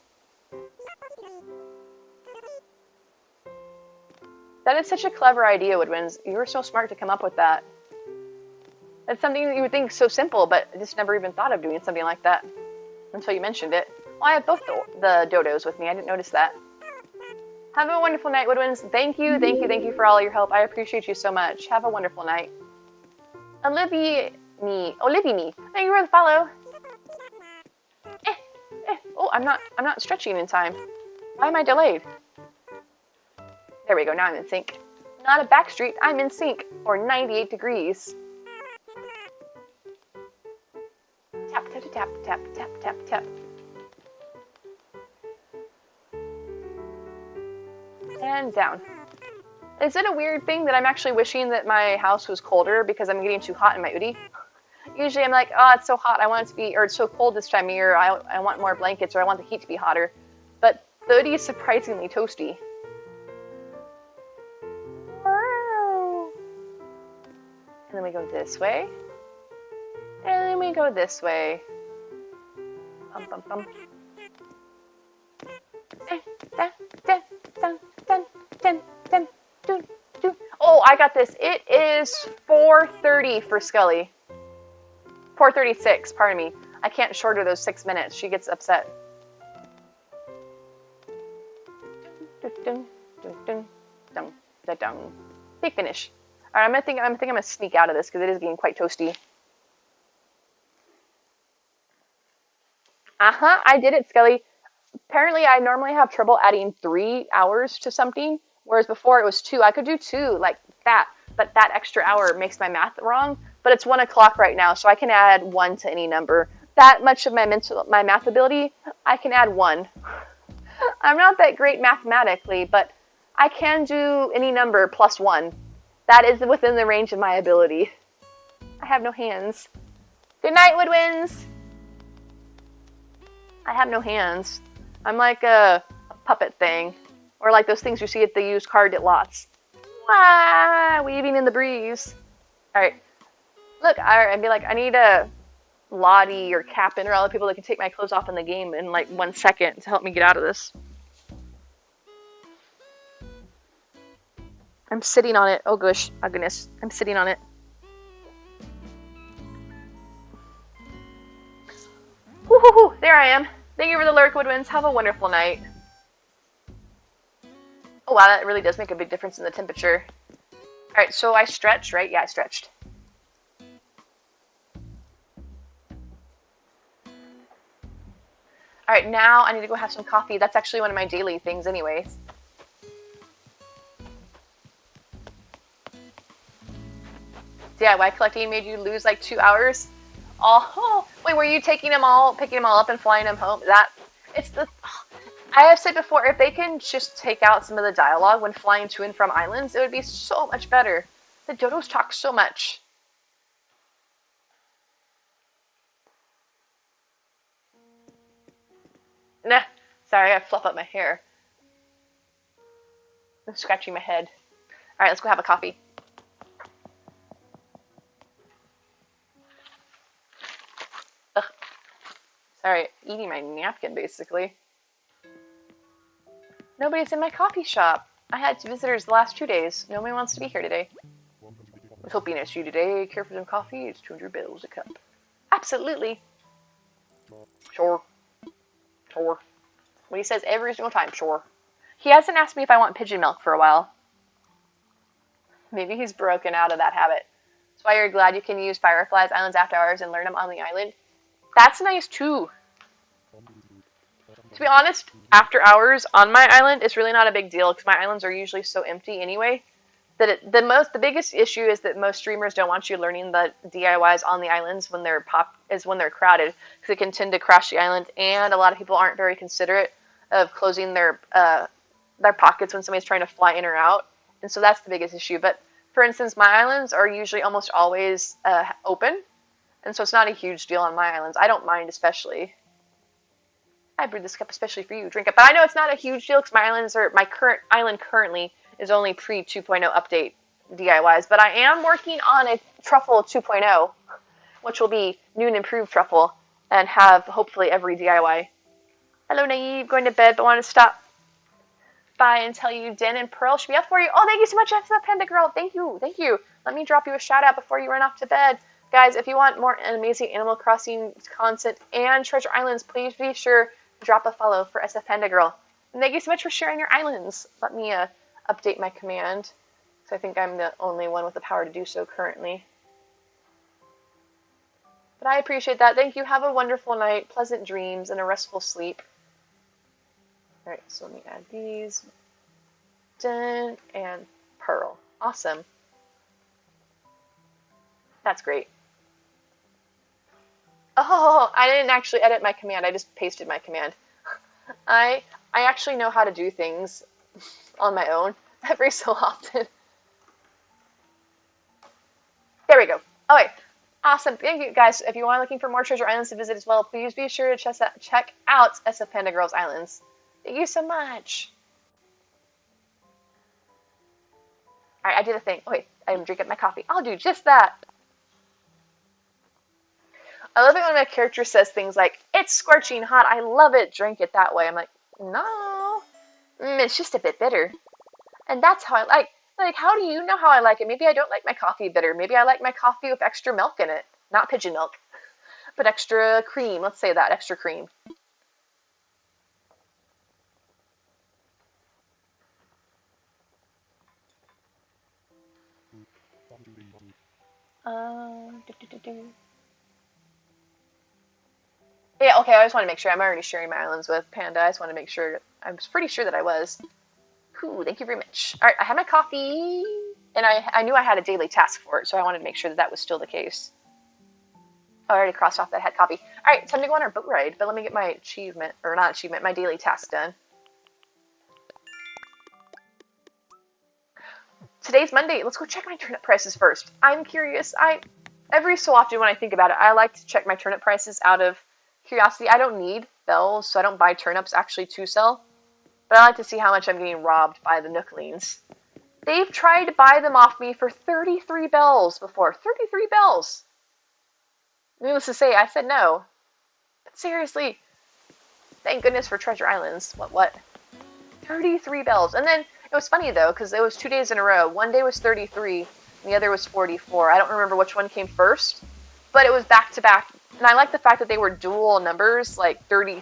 That is such a clever idea, Woodwinds. You were so smart to come up with that. That's something that you would think so simple, but I just never even thought of doing something like that until you mentioned it. Well, I have both the dodos with me. I didn't notice that. Have a wonderful night, Woodwinds. Thank you for all your help. I appreciate you so much. Have a wonderful night. Olivia me. Thank you for the follow. Oh, I'm not stretching in time. Why am I delayed? There we go, now I'm in sync. Not a backstreet, I'm in sync, or 98 degrees. Tap, tap, tap, tap, tap, tap, tap. And down. Is it a weird thing that I'm actually wishing that my house was colder because I'm getting too hot in my oodie? Usually I'm like, oh, it's so hot, I want it to be, or it's so cold this time of year, I want more blankets, or I want the heat to be hotter. But the oodie is surprisingly toasty. And then we go this way. And then we go this way. Bum, bum, bum. Oh, I got this. It is 4:30 for Scully. 4:36, pardon me. I can't shorter those 6 minutes. She gets upset. Big finish. Alright, I'm gonna sneak out of this because it is getting quite toasty. I did it, Skelly. Apparently, I normally have trouble adding 3 hours to something, whereas before it was 2. I could do 2 like that, but that extra hour makes my math wrong. But it's 1 o'clock right now, so I can add 1 to any number. That much of my math ability, I can add 1. I'm not that great mathematically, but I can do any number plus 1. That is within the range of my ability. I have no hands. Good night, Woodwinds! I have no hands. I'm like a puppet thing. Or like those things you see at the used car at lots. Wah, weaving in the breeze. Alright. Look, I'd be like, I need a Lottie or Captain or other people that can take my clothes off in the game in like 1 second to help me get out of this. I'm sitting on it. Oh gosh, oh goodness. I'm sitting on it. Woo-hoo-hoo, there I am. Thank you for the Lyric Woodwinds. Have a wonderful night. Oh wow, that really does make a big difference in the temperature. Alright, so I stretched, right? Yeah, I stretched. Alright, now I need to go have some coffee. That's actually one of my daily things anyways. DIY collecting made you lose like 2 hours? Oh, wait, were you picking them all up and flying them home? I have said before, if they can just take out some of the dialogue when flying to and from islands, it would be so much better. The dodos talk so much. Nah, sorry, I fluff up my hair. I'm scratching my head. Alright, let's go have a coffee. Ugh. Sorry, eating my napkin, basically. Nobody's in my coffee shop. I had visitors the last 2 days. Nobody wants to be here today. I was hoping it's you today. Care for some coffee? It's 200 bills a cup. Absolutely. Sure. Sure. What he says every single time, sure. He hasn't asked me if I want pigeon milk for a while. Maybe he's broken out of that habit. That's why you're glad you can use Firefly's Islands After Hours and learn them on the island. That's nice too. To be honest, after hours on my island is really not a big deal because my islands are usually so empty anyway. That the biggest issue is that most streamers don't want you learning the DIYs on the islands when they're crowded because it can tend to crash the island, and a lot of people aren't very considerate of closing their pockets when somebody's trying to fly in or out, and so that's the biggest issue. But for instance, my islands are usually almost always open, and so it's not a huge deal on my islands. I don't mind especially. I brewed this cup especially for you. Drink it. But I know it's not a huge deal because my current island currently is only pre 2.0 update DIYs. But I am working on a truffle 2.0, which will be new and improved truffle and have hopefully every DIY. Hello, Naive. Going to bed, but want to stop by and tell you Den and Pearl should be up for you. Oh, thank you so much, Panda Girl. Thank you. Thank you. Let me drop you a shout out before you run off to bed. Guys, if you want more amazing Animal Crossing content and Treasure Islands, please be sure drop a follow for SF Panda Girl. And thank you so much for sharing your islands. Let me update my command. So I think I'm the only one with the power to do so currently. But I appreciate that. Thank you. Have a wonderful night, pleasant dreams, and a restful sleep. Alright, so let me add these. Den and Pearl. Awesome. That's great. Oh, I didn't actually edit my command. I just pasted my command. I actually know how to do things on my own every so often. There we go. Okay, awesome. Thank you, guys. If you are looking for more treasure islands to visit as well, please be sure to check out SF Panda Girls Islands. Thank you so much. Alright, I did a thing. Oh, wait, I'm drinking my coffee. I'll do just that. I love it when my character says things like, it's scorching hot, I love it, drink it that way. I'm like, no, it's just a bit bitter. And that's how I like, how do you know how I like it? Maybe I don't like my coffee bitter. Maybe I like my coffee with extra milk in it. Not pigeon milk, but extra cream. Let's say that, extra cream. Yeah, okay, I just want to make sure. I'm already sharing my islands with Panda. I just want to make sure. I was pretty sure that I was. Cool, thank you very much. Alright, I had my coffee, and I knew I had a daily task for it, so I wanted to make sure that that was still the case. Oh, I already crossed off that I had coffee. Alright, time to go on our boat ride, but let me get my achievement, or not achievement, my daily task done. Today's Monday. Let's go check my turnip prices first. I'm curious. Every so often when I think about it, I like to check my turnip prices out of curiosity. I don't need bells, so I don't buy turnips actually to sell. but I like to see how much I'm getting robbed by the Nooklings. They've tried to buy them off me for 33 bells before. 33 bells! Needless to say, I said no. But seriously, thank goodness for Treasure Islands. What? 33 bells. And then, it was funny though, because it was 2 days in a row. One day was 33, and the other was 44. I don't remember which one came first, but it was back to back. And I like the fact that they were dual numbers, like 3,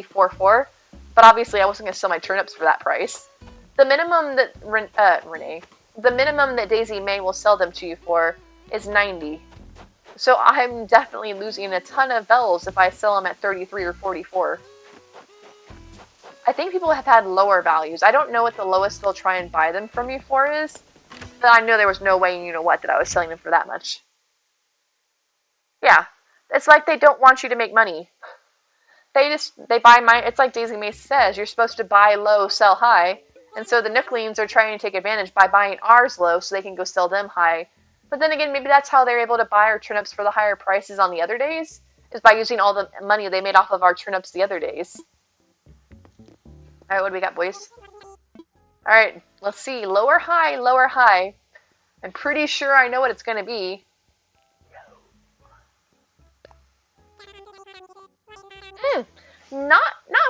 4, 4. But obviously, I wasn't going to sell my turnips for that price. The minimum that the minimum that Daisy May will sell them to you for is 90. So I'm definitely losing a ton of bells if I sell them at 33 or 44. I think people have had lower values. I don't know what the lowest they'll try and buy them from you for is, but I know there was no way, that I was selling them for that much. Yeah, it's like they don't want you to make money. They buy it's like Daisy May says, you're supposed to buy low, sell high. And so the Nooklings are trying to take advantage by buying ours low so they can go sell them high. But then again, maybe that's how they're able to buy our turnips for the higher prices on the other days, is by using all the money they made off of our turnips the other days. Alright, what do we got, boys? Alright, let's see. Lower, high, lower, high. I'm pretty sure I know what it's going to be. Not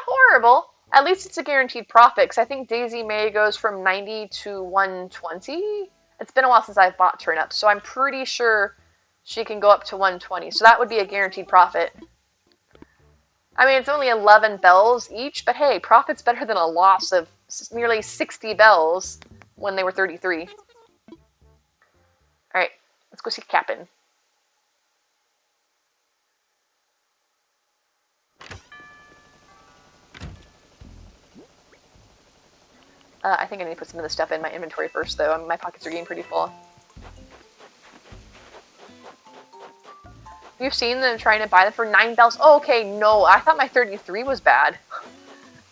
horrible. At least it's a guaranteed profit, because I think Daisy May goes from 90 to 120. It's been a while since I've bought turnips, so I'm pretty sure she can go up to 120. So that would be a guaranteed profit. I mean, it's only 11 bells each, but hey, profit's better than a loss of nearly 60 bells when they were 33. Alright, let's go see Cap'n. I think I need to put some of this stuff in my inventory first, though. My pockets are getting pretty full. You've seen them trying to buy them for 9 bells? Oh, okay, no. I thought my 33 was bad.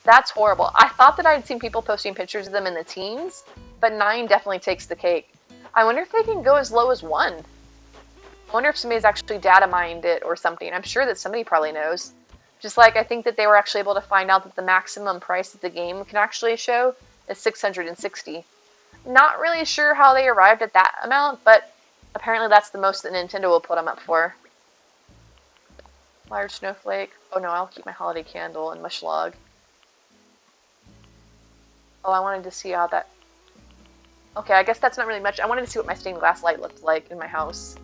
That's horrible. I thought that I'd seen people posting pictures of them in the teens, but 9 definitely takes the cake. I wonder if they can go as low as 1. I wonder if somebody's actually data mined it or something. I'm sure that somebody probably knows. Just like I think that they were actually able to find out that the maximum price that the game can actually show is 660. Not really sure how they arrived at that amount, but apparently that's the most that Nintendo will put them up for. Large snowflake. Oh no, I'll keep my holiday candle and mush log. Oh, I wanted to see how that... Okay, I guess that's not really much. I wanted to see what my stained glass light looked like in my house.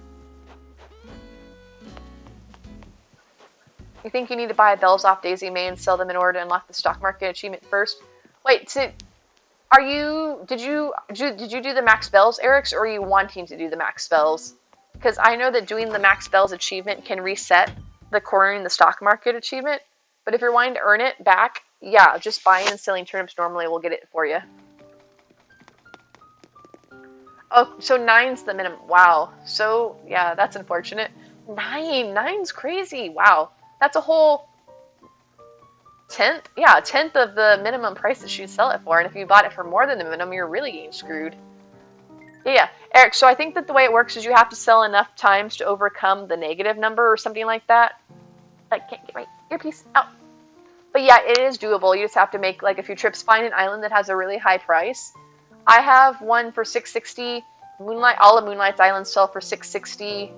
You think you need to buy bells off Daisy May and sell them in order to unlock the stock market achievement first? Wait, did you do the max bells, Erics, or are you wanting to do the max bells? Because I know that doing the max bells achievement can reset the cornering the stock market achievement, but if you're wanting to earn it back, yeah, just buying and selling turnips normally will get it for you. Oh, so 9's the minimum. Wow. So, yeah, that's unfortunate. 9's crazy. Wow. That's a whole tenth. Yeah, a tenth of the minimum price that she'd sell it for. And if you bought it for more than the minimum, you're really getting screwed. Yeah, Eric, so I think that the way it works is you have to sell enough times to overcome the negative number or something like that. I can't get my earpiece out. But yeah, it is doable. You just have to make like a few trips. Find an island that has a really high price. I have one for 660. Moonlight, all of Moonlight's islands sell for 660.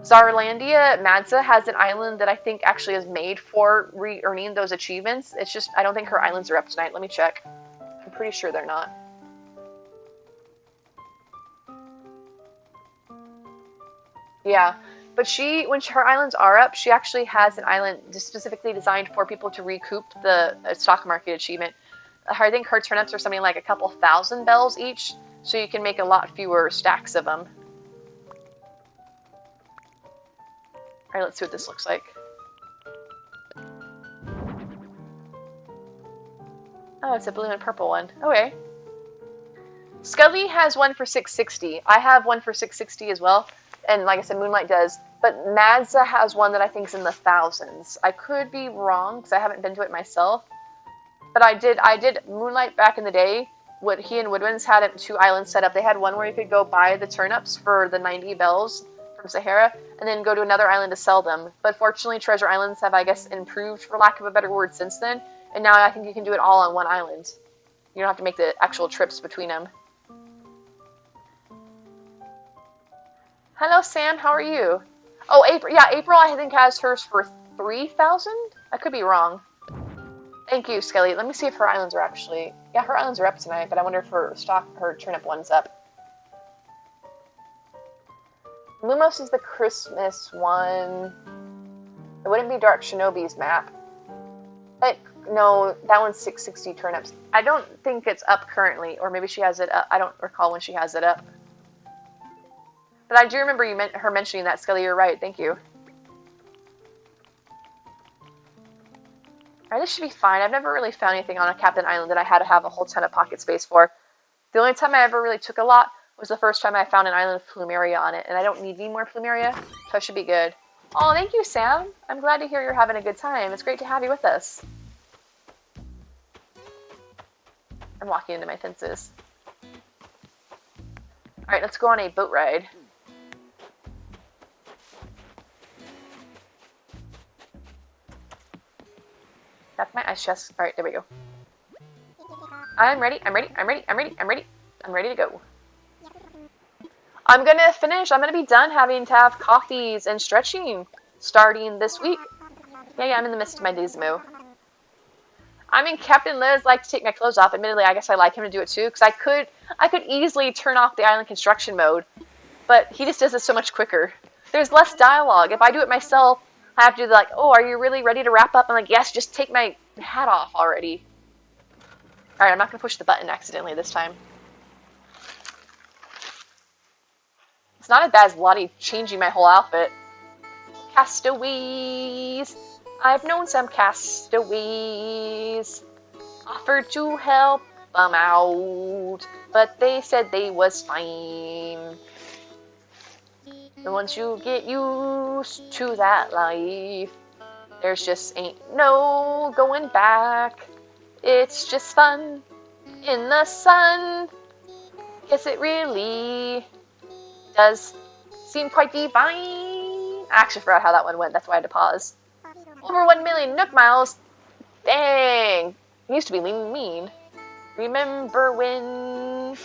Zarlandia, Madza has an island that I think actually is made for re-earning those achievements. It's just, I don't think her islands are up tonight. Let me check. I'm pretty sure they're not. Yeah, but when her islands are up, she actually has an island specifically designed for people to recoup the stock market achievement. I think her turnips are something like a couple thousand bells each, so you can make a lot fewer stacks of them. Alright, let's see what this looks like. Oh, it's a blue and purple one. Okay. Scully has one for 660. I have one for 660 as well. And like I said, Moonlight does. But Madza has one that I think is in the thousands. I could be wrong, because I haven't been to it myself. But I did Moonlight back in the day. He and Woodwinds had 2 islands set up. They had one where you could go buy the turnips for the 90 bells from Sahara, and then go to another island to sell them. But fortunately, Treasure Islands have, I guess, improved, for lack of a better word, since then. And now I think you can do it all on one island. You don't have to make the actual trips between them. Hello, Sam. How are you? Oh, April. Yeah, April, I think, has hers for 3,000? I could be wrong. Thank you, Skelly. Let me see if her islands are actually... Yeah, her islands are up tonight, but I wonder if her turnip one's up. Lumos is the Christmas one. It wouldn't be Dark Shinobi's map. No, that one's 660 turnips. I don't think it's up currently, or maybe she has it up. I don't recall when she has it up. But I do remember her mentioning that, Skelly. You're right. Thank you. Alright, this should be fine. I've never really found anything on a Captain Island that I had to have a whole ton of pocket space for. The only time I ever really took a lot was the first time I found an island with plumeria on it, and I don't need any more plumeria, so I should be good. Oh, thank you, Sam. I'm glad to hear you're having a good time. It's great to have you with us. I'm walking into my fences. Alright, let's go on a boat ride. That's my ice chest. Alright, there we go. I'm ready, I'm ready, I'm ready, I'm ready, I'm ready. I'm ready to go. I'm gonna finish. I'm gonna be done having to have coffees and stretching starting this week. Yeah, I'm in the midst of my Dismo. I mean, Captain Liz likes to take my clothes off. Admittedly, I guess I like him to do it too, because I could easily turn off the island construction mode, but he just does it so much quicker. There's less dialogue. If I do it myself, I have to do like, oh, are you really ready to wrap up? I'm like, yes, just take my hat off already. Alright, I'm not going to push the button accidentally this time. It's not as bad as Lottie changing my whole outfit. Castaways. I've known some castaways. Offered to help them out, but they said they was fine. And once you get used to that life, there's just ain't no going back. It's just fun in the sun. Yes, it really does seem quite divine. I actually forgot how that one went. That's why I had to pause. Over 1 million Nook miles. Dang. It used to be mean. Remember when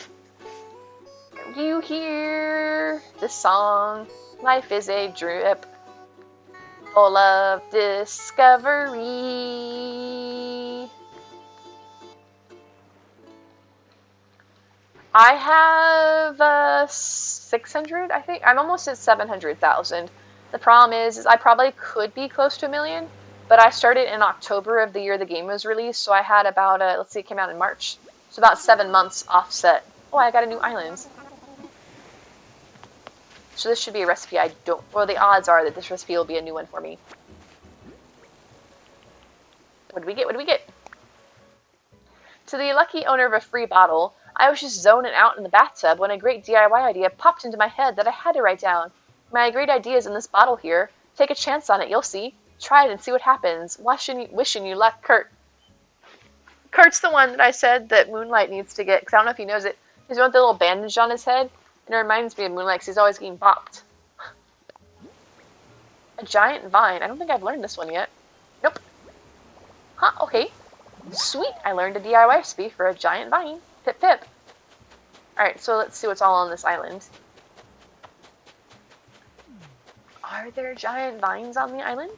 you hear this song, life is a drip full of discovery. I have 600, I think. I'm almost at 700,000. The problem is I probably could be close to 1 million, but I started in October of the year the game was released, so I had about, let's see, it came out in March. So about 7 months offset. Oh, I got a new island. So this should be a recipe I don't... Well, the odds are that this recipe will be a new one for me. What did we get? What did we get? To the lucky owner of a free bottle, I was just zoning out in the bathtub when a great DIY idea popped into my head that I had to write down. My great idea is in this bottle here. Take a chance on it, you'll see. Try it and see what happens. Wishing you luck, Kurt. Kurt's the one that I said that Moonlight needs to get, because I don't know if he knows it. He's the one with the little bandage on his head, and it reminds me of Moonlight because he's always getting bopped. A giant vine. I don't think I've learned this one yet. Nope. Huh, okay. Sweet, I learned a DIY recipe for a giant vine. Pip pip. Alright, so let's see what's all on this island. Are there giant vines on the island?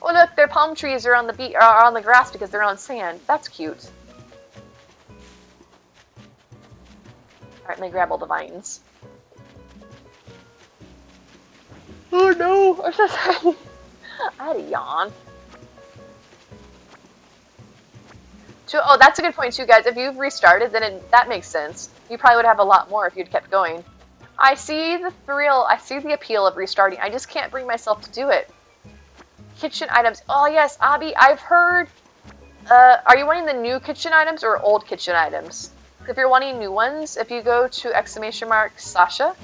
Oh look, their palm trees are on the are on the grass because they're on sand. That's cute. Alright, let me grab all the vines. Oh no, I'm so sorry. I had a yawn. Oh, that's a good point too, guys. If you've restarted, then that makes sense. You probably would have a lot more if you'd kept going. I see the thrill. I see the appeal of restarting. I just can't bring myself to do it. Kitchen items. Oh yes, Abby, I've heard. Are you wanting the new kitchen items or old kitchen items? If you're wanting new ones, if you go to !Sasha,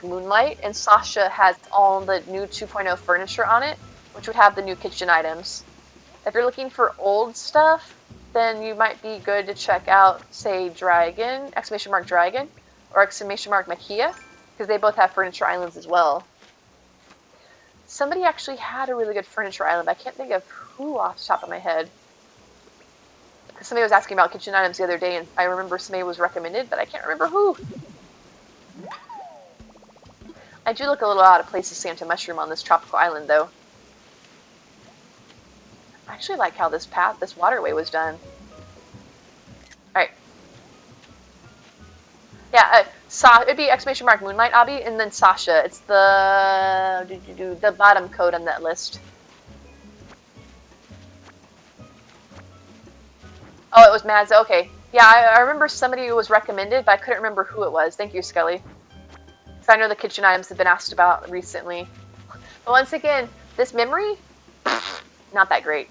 Moonlight, and Sasha has all the new 2.0 furniture on it, which would have the new kitchen items. If you're looking for old stuff, then you might be good to check out, say, Dragon, !Dragon, or !Makia, because they both have furniture islands as well. Somebody actually had a really good furniture island, but I can't think of who off the top of my head. Because somebody was asking about kitchen items the other day, and I remember somebody was recommended, but I can't remember who. I do look a little out of place as Santa Mushroom on this tropical island, though. I actually like how this waterway was done. Alright. Yeah, it'd be exclamation mark Moonlight Obby, and then Sasha. It's the bottom code on that list. Oh, it was Mads. Okay. Yeah, I remember somebody who was recommended, but I couldn't remember who it was. Thank you, Scully. Because I know the kitchen items have been asked about recently. But once again, this memory, not that great.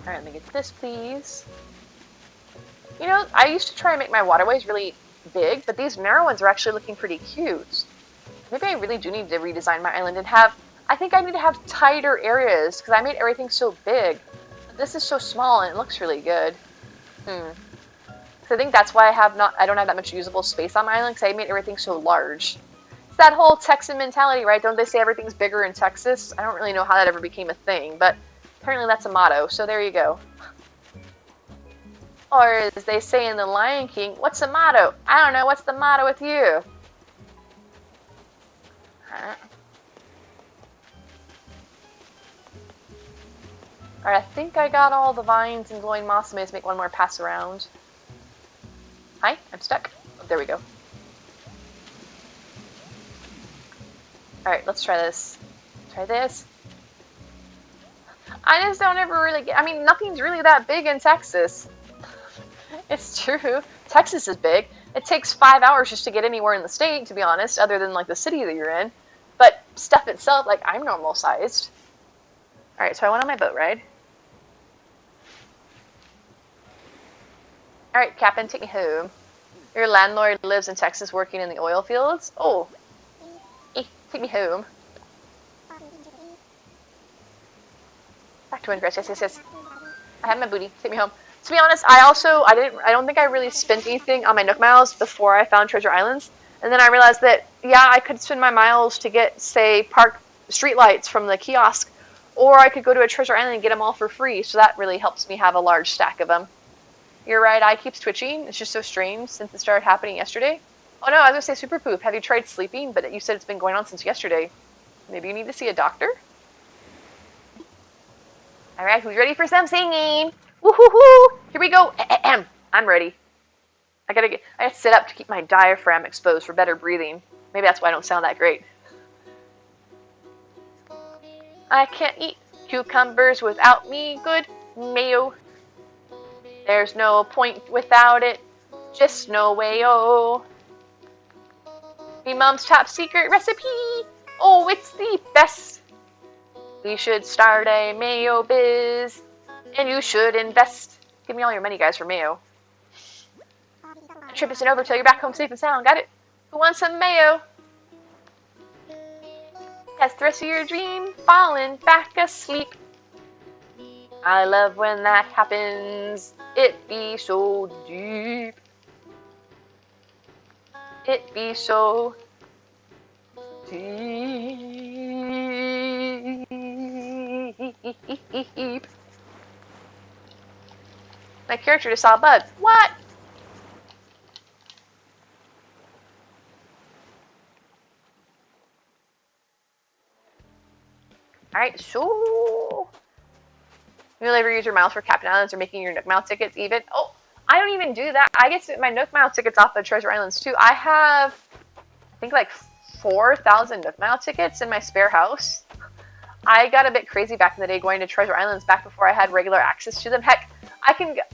Alright, let me get this, please. You know, I used to try and make my waterways really big, but these narrow ones are actually looking pretty cute. Maybe I really do need to redesign my island and I think I need to have tighter areas, because I made everything so big. This is so small and it looks really good. So I think that's why I don't have that much usable space on my island, because I made everything so large. It's that whole Texan mentality, right? Don't they say everything's bigger in Texas? I don't really know how that ever became a thing, but apparently that's a motto, so there you go. Or as they say in The Lion King, what's the motto? I don't know, what's the motto with you? Alright, I think I got all the vines and glowing moss. Let me just make one more pass around. Hi, I'm stuck. Oh, there we go. Alright, let's try this. Try this. I just don't ever really get... I mean, nothing's really that big in Texas. It's true. Texas is big. It takes 5 hours just to get anywhere in the state, to be honest, other than, like, the city that you're in. But stuff itself, like, I'm normal-sized. Alright, so I went on my boat ride. Alright, Captain, take me home. Your landlord lives in Texas working in the oil fields? Oh. Hey, take me home. Back to Windcrest, yes. I have my booty, take me home. To be honest, I don't think I really spent anything on my Nook Miles before I found Treasure Islands. And then I realized that, yeah, I could spend my miles to get, say, park streetlights from the kiosk, or I could go to a Treasure Island and get them all for free, so that really helps me have a large stack of them. Your right eye keeps twitching. It's just so strange since it started happening yesterday. Oh no, I was going to say Super Poop. Have you tried sleeping? But you said it's been going on since yesterday. Maybe you need to see a doctor? Alright, who's ready for some singing? Woohoo! Here we go! Ahem. I'm ready. I have to sit up to keep my diaphragm exposed for better breathing. Maybe that's why I don't sound that great. I can't eat cucumbers without me good mayo. There's no point without it, just no way-oh. Me mom's top secret recipe, oh, it's the best. We should start a mayo biz, and you should invest. Give me all your money, guys, for mayo. The trip isn't over till you're back home safe and sound, got it? Who wants some mayo? That's the rest of your dream, falling back asleep. I love when that happens, it be so deep. It be so deep. My character just saw a bug. What? Alright, so... You'll ever use your miles for Captain Islands or making your Nook Mile tickets even? Oh, I don't even do that. I get my Nook Mile tickets off of Treasure Islands too. I have, I think, like 4,000 Nook Mile tickets in my spare house. I got a bit crazy back in the day going to Treasure Islands back before I had regular access to them. Heck,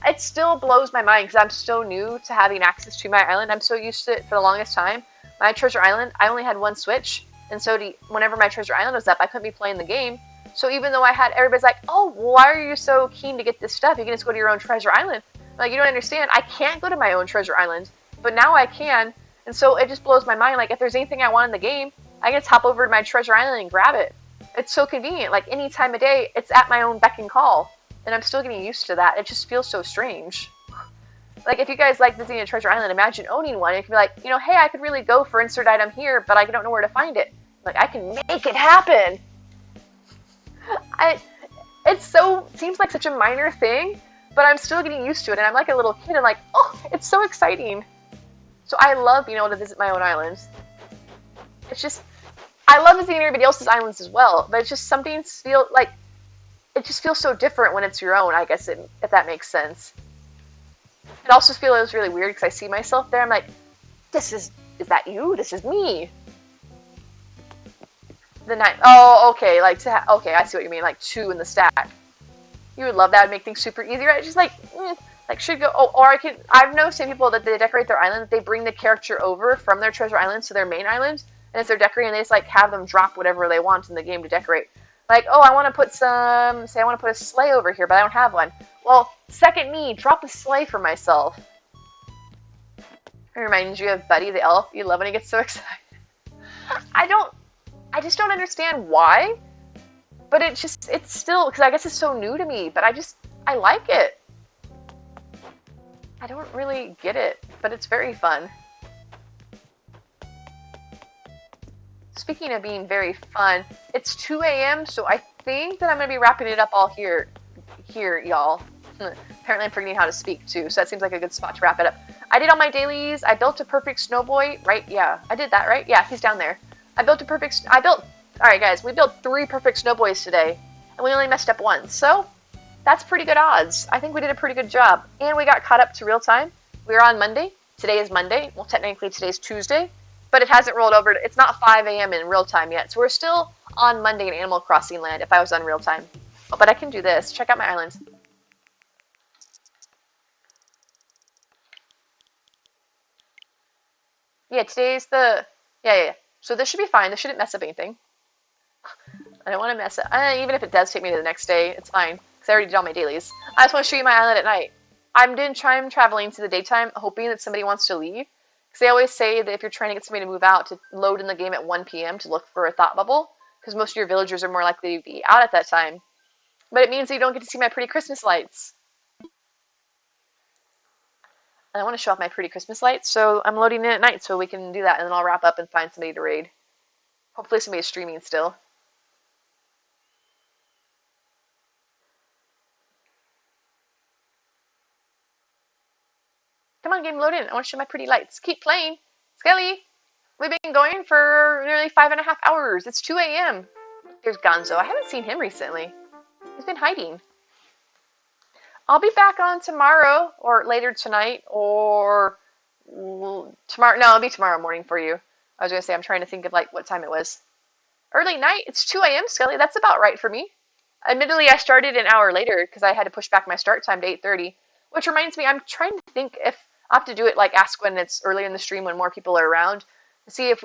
it still blows my mind because I'm so new to having access to my island. I'm so used to it for the longest time. My Treasure Island, I only had one Switch, and so whenever my Treasure Island was up, I couldn't be playing the game. So even though everybody's like, oh, why are you so keen to get this stuff? You can just go to your own Treasure Island. Like, you don't understand. I can't go to my own Treasure Island, but now I can. And so it just blows my mind. Like, if there's anything I want in the game, I can just hop over to my Treasure Island and grab it. It's so convenient. Like, any time of day, it's at my own beck and call. and I'm still getting used to that. It just feels so strange. Like, if you guys like visiting a treasure island, imagine owning one. You can be like, you know, hey, I could really go for insert item here, but I don't know where to find it. Like, I can make it happen. It seems like such a minor thing, but I'm still getting used to it, and I'm like a little kid, and like, oh, it's so exciting. So I love being able to visit my own islands. It's just, I love visiting everybody else's islands as well, but it's just something it just feels so different when it's your own, I guess, if that makes sense. It also feels really weird because I see myself there. I'm like, is that you? This is me. Oh, okay, okay, I see what you mean, like 2 in the stack. You would love that. It'd make things super easy, right? Just like should go, oh, or I've noticed some people that they decorate their island, they bring the character over from their treasure island to their main island, and as they're decorating, they just like have them drop whatever they want in the game to decorate. Like, oh, I want to put say I want to put a sleigh over here, but I don't have one. Well, second me, drop a sleigh for myself. It reminds you of Buddy the elf. You love when he gets so excited. I just don't understand why, but it's still, because I guess it's so new to me, but I like it. I don't really get it, but it's very fun. Speaking of being very fun, it's 2 a.m., so I think that I'm going to be wrapping it up all here, y'all. Apparently I'm forgetting how to speak, too, so that seems like a good spot to wrap it up. I did all my dailies. I built a perfect snowboy, right? Yeah, I did that, right? Yeah, he's down there. Alright guys, we built 3 perfect snowboys today, and we only messed up 1, so that's pretty good odds. I think we did a pretty good job, and we got caught up to real time. We were on Monday. Today is Monday. Well, technically today's Tuesday, but it hasn't rolled over. It's not 5 a.m. in real time yet, so we're still on Monday in Animal Crossing land if I was on real time. Oh, but I can do this. Check out my island. Yeah, yeah. So this should be fine. This shouldn't mess up anything. I don't want to mess it. Even if it does take me to the next day, it's fine, because I already did all my dailies. I just want to show you my island at night. I'm traveling to the daytime, hoping that somebody wants to leave. Because they always say that if you're trying to get somebody to move out, to load in the game at 1 p.m. to look for a thought bubble, because most of your villagers are more likely to be out at that time. But it means that you don't get to see my pretty Christmas lights. And I want to show off my pretty Christmas lights, so I'm loading in at night so we can do that, and then I'll wrap up and find somebody to raid. Hopefully somebody's streaming still. Come on, game, load in. I want to show my pretty lights. Keep playing. Skelly, we've been going for nearly 5.5 hours. It's 2 a.m. There's Gonzo. I haven't seen him recently. He's been hiding. I'll be back on tomorrow, or later tonight, or tomorrow. No, it'll be tomorrow morning for you. I was going to say, I'm trying to think of like what time it was. Early night? It's 2 a.m., Skelly. That's about right for me. Admittedly, I started an hour later because I had to push back my start time to 8:30. Which reminds me, I'm trying to think if I have to do it like ask when it's earlier in the stream when more people are around. See if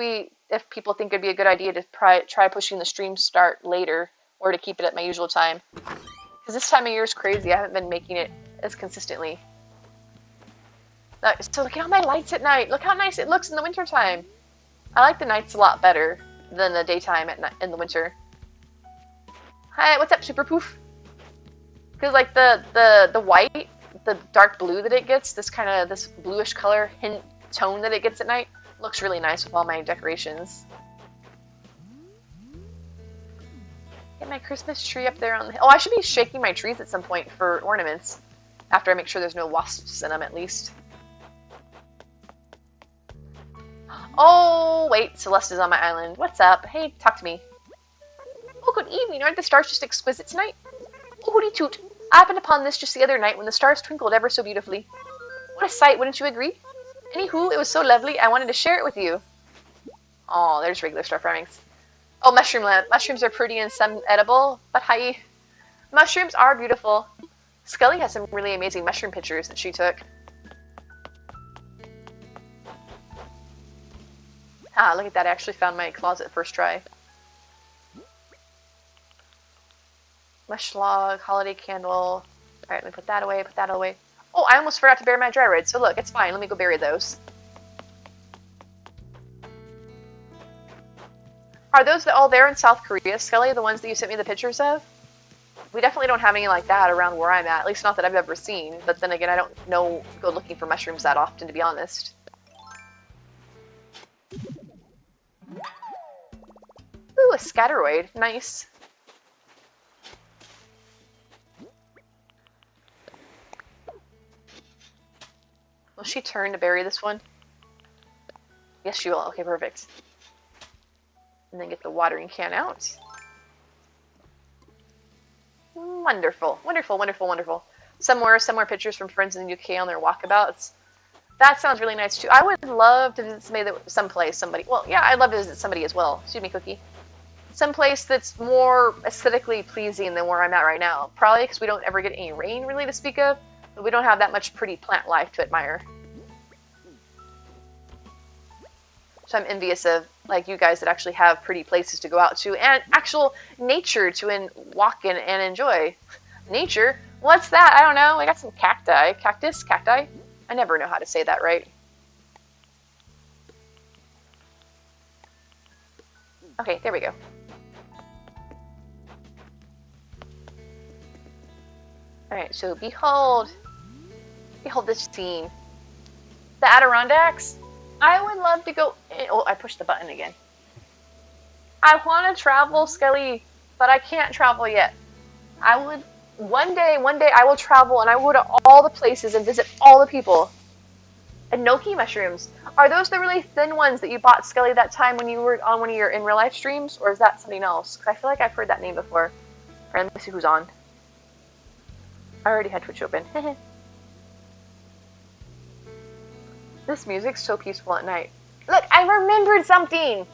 people think it'd be a good idea to try pushing the stream start later or to keep it at my usual time. Because this time of year is crazy. I haven't been making it as consistently. So look at all my lights at night. Look how nice it looks in the wintertime. I like the nights a lot better than the daytime in the winter. Hi, what's up, Super Poof? Because like the white, the dark blue that it gets, this bluish color hint tone that it gets at night, looks really nice with all my decorations. Get my Christmas tree up there on the... Oh, I should be shaking my trees at some point for ornaments. After I make sure there's no wasps in them, at least. Oh, wait. Celeste is on my island. What's up? Hey, talk to me. Oh, good evening. Aren't the stars just exquisite tonight? Oh, hooty toot. I happened upon this just the other night when the stars twinkled ever so beautifully. What a sight, wouldn't you agree? Anywho, it was so lovely, I wanted to share it with you. Oh, there's regular star framings. Oh, mushroom land. Mushrooms are pretty and some edible, but hi. Mushrooms are beautiful. Scully has some really amazing mushroom pictures that she took. Ah, look at that. I actually found my closet first try. Mush log, holiday candle. Alright, let me put that away, put that away. Oh, I almost forgot to bury my dry red, so look, it's fine. Let me go bury those. Are those all there in South Korea, Skelly? The ones that you sent me the pictures of? We definitely don't have any like that around where I'm at least not that I've ever seen. But then again, I don't go looking for mushrooms that often, to be honest. Ooh, a scatteroid. Nice. Will she turn to bury this one? Yes, she will. Okay, perfect. And then get the watering can out. Wonderful. Wonderful, wonderful, wonderful. Some more pictures from friends in the UK on their walkabouts. That sounds really nice too. I would love to visit somebody. Well, yeah, I'd love to visit somebody as well. Excuse me, Cookie. Someplace that's more aesthetically pleasing than where I'm at right now. Probably because we don't ever get any rain really to speak of, but we don't have that much pretty plant life to admire. So I'm envious of like you guys that actually have pretty places to go out to and actual nature to walk in and enjoy. Nature? What's that? I don't know. I got some cacti. Cacti? I never know how to say that right. Okay, there we go. Alright, so behold this scene. The Adirondacks? I would love to go. Oh, I pushed the button again. I want to travel, Skelly, but I can't travel yet. I would. One day I will travel and I will go to all the places and visit all the people. Enoki mushrooms. Are those the really thin ones that you bought, Skelly, that time when you were on one of your in real life streams? Or is that something else? Because I feel like I've heard that name before. Alright, let me see who's on. I already had Twitch open. This music's so peaceful at night. Look, I remembered something!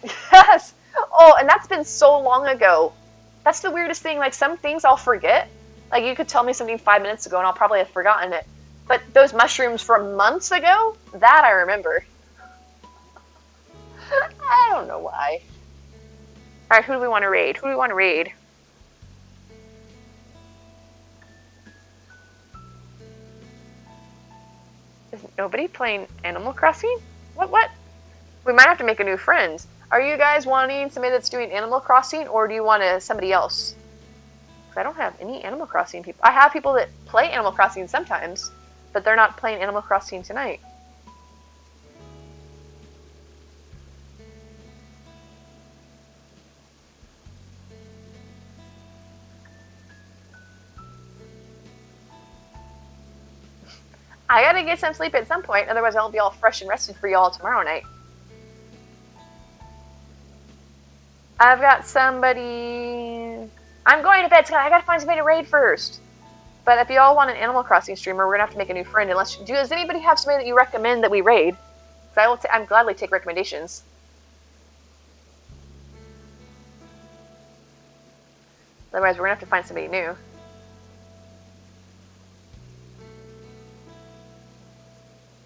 Yes! Oh, and that's been so long ago. That's the weirdest thing. Like, some things I'll forget. Like, you could tell me something 5 minutes ago and I'll probably have forgotten it. But those mushrooms from months ago? That I remember. I don't know why. Alright, who do we want to raid? Who do we want to raid? Is nobody playing Animal Crossing? What? We might have to make a new friend. Are you guys wanting somebody that's doing Animal Crossing, or do you want somebody else? Because I don't have any Animal Crossing people. I have people that play Animal Crossing sometimes, but they're not playing Animal Crossing tonight. I gotta get some sleep at some point, otherwise I won't be all fresh and rested for y'all tomorrow night. I've got somebody... I'm going to bed, Scott. I gotta find somebody to raid first. But if y'all want an Animal Crossing streamer, we're gonna have to make a new friend. Does anybody have somebody that you recommend that we raid? Because I'm gladly take recommendations. Otherwise, we're gonna have to find somebody new.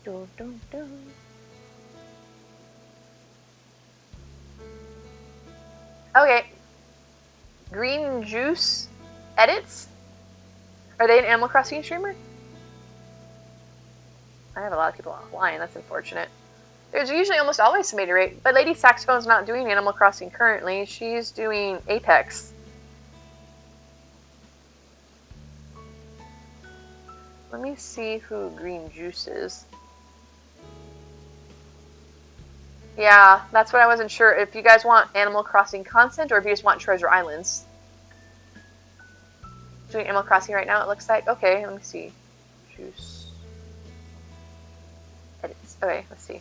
Dun, dun, dun. Okay. Green Juice Edits? Are they an Animal Crossing streamer? I have a lot of people offline, that's unfortunate. There's usually almost always somebody to rate, but Lady Saxophone's not doing Animal Crossing currently. She's doing Apex. Let me see who Green Juice is. Yeah, that's what I wasn't sure. If you guys want Animal Crossing content or if you just want Treasure Islands. Doing Animal Crossing right now, it looks like. Okay, let me see. Juice. Edits. Okay, let's see.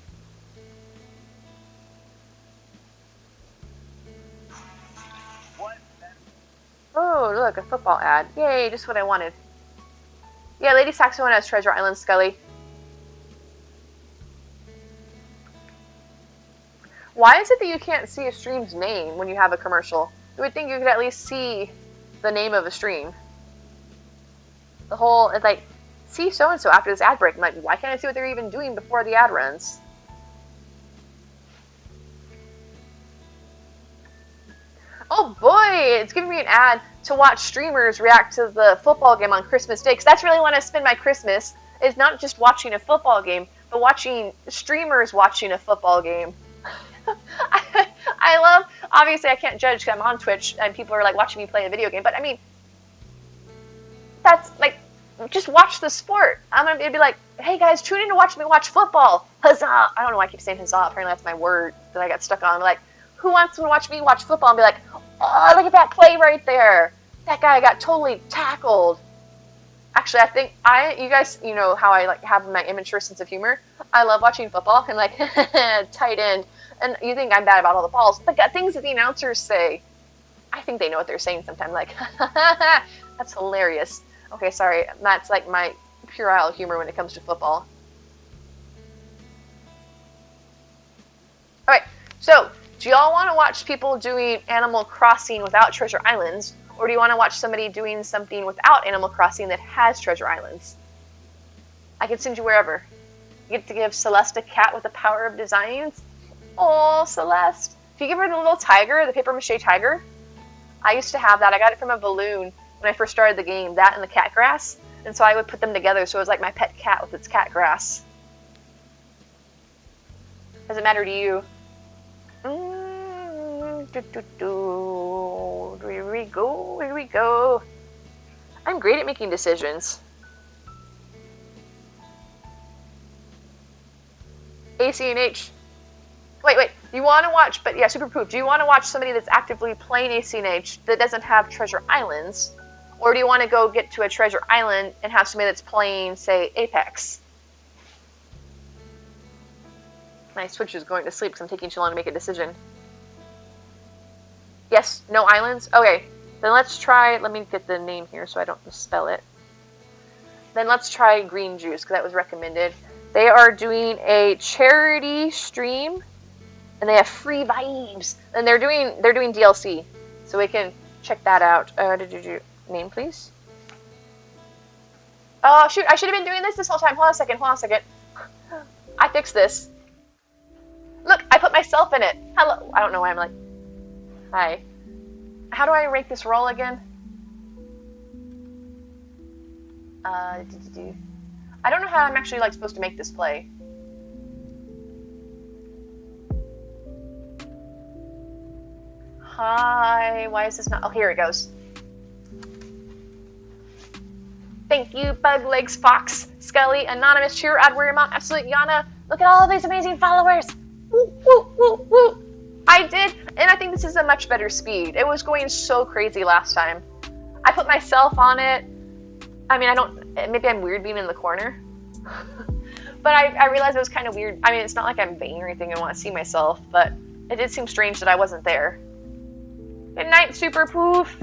Oh, look, a football ad. Yay, just what I wanted. Yeah, Lady Saxophone has Treasure Island, Scully. Why is it that you can't see a stream's name when you have a commercial? You would think you could at least see the name of a stream. The whole, it's like, see so-and-so after this ad break. I'm like, why can't I see what they're even doing before the ad runs? Oh boy, it's giving me an ad to watch streamers react to the football game on Christmas Day. Because that's really when I spend my Christmas, is not just watching a football game, but watching streamers watching a football game. I love, obviously I can't judge because I'm on Twitch and people are like watching me play a video game, but I mean, That's like, just watch the sport. I'm gonna be like, hey guys, tune in to watch me watch football. Huzzah! I don't know why I keep saying huzzah. Apparently that's my word that I got stuck on. I'm like, who wants to watch me watch football? And be like, oh, look at that play right there. That guy got totally tackled. Actually, I think you guys, you know how I like have my immature sense of humor. I love watching football and like tight end. And you think I'm bad about all the balls, but the things that the announcers say, I think they know what they're saying sometimes. Like, that's hilarious. Okay, sorry. That's like my puerile humor when it comes to football. Alright, so do y'all want to watch people doing Animal Crossing without treasure islands? Or do you want to watch somebody doing something without Animal Crossing that has treasure islands? I can send you wherever. You get to give Celeste a cat with the power of designs. Oh, Celeste. If you give her the little tiger, the paper mache tiger, I used to have that. I got it from a balloon when I first started the game, that and the cat grass. And so I would put them together so it was like my pet cat with its cat grass. Does it matter to you? Here we go, here we go. I'm great at making decisions. ACNH. Wait. You want to watch, but yeah, Super Poop. Do you want to watch somebody that's actively playing ACNH that doesn't have treasure islands? Or do you want to go get to a treasure island and have somebody that's playing, say, Apex? My Switch is going to sleep because I'm taking too long to make a decision. Yes, no islands? Okay, then let's try, let me get the name here so I don't misspell it. Then let's try Green Juice because that was recommended. They are doing a charity stream and they have free vibes. And they're doing DLC, so we can check that out. Name, please? Oh, shoot, I should have been doing this whole time. Hold on a second. I fixed this. Look, I put myself in it. Hello. I don't know why I'm like, hi. How do I rank this roll again? I don't know how I'm actually like supposed to make this play. Hi, why is this not? Oh, here it goes. Thank you, Bug Legs, Fox, Skelly, Anonymous, Cheer, Adware, Mom, Absolute Yana. Look at all of these amazing followers. Woo, woo, woo, woo. I did, and I think this is a much better speed. It was going so crazy last time. I put myself on it. I mean, maybe I'm weird being in the corner. But I realized it was kind of weird. I mean, it's not like I'm vain or anything and want to see myself, but it did seem strange that I wasn't there. Good night, Super Poof.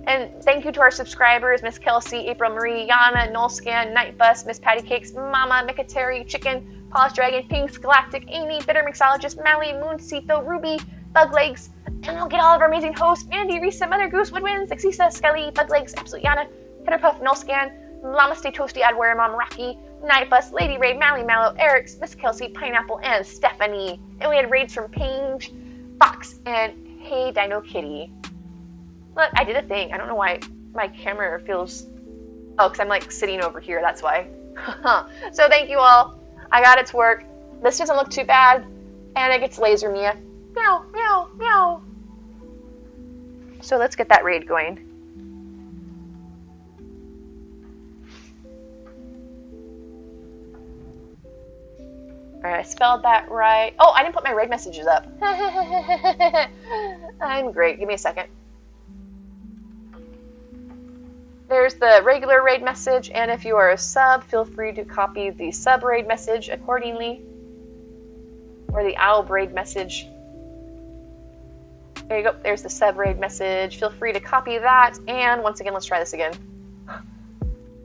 And thank you to our subscribers, Miss Kelsey, April Marie, Yana, Nolscan, Nightbus, Miss Patty Cakes, Mama, Mikateri, Chicken, Polished Dragon, Pinks, Galactic, Amy, Bitter Mixologist, Mally, Mooncito, Ruby, Buglegs, and we'll get all of our amazing hosts, Mandy, Risa, Mother Goose, Woodwinds, Exisa, Skelly, Buglegs, Absolute Yana, Hitterpuff, Nolscan, Llama Stay Toasty, Adware, Mom, Rocky, Nightbus, Lady Ray, Mally Mallow, Eric's, Miss Kelsey, Pineapple, and Stephanie. And we had raids from Paige, Fox, and Hey Dino Kitty. Look, I did a thing. I don't know why my camera feels... Oh, because I'm like sitting over here, that's why. So thank you all. I got it to work. This doesn't look too bad. And it gets laser Mia. Meow, meow, meow. So let's get that raid going. Alright, I spelled that right. Oh, I didn't put my raid messages up. I'm great. Give me a second. There's the regular raid message, and if you are a sub, feel free to copy the sub raid message accordingly. Or the owl raid message. There you go. There's the sub raid message. Feel free to copy that. And once again, let's try this again.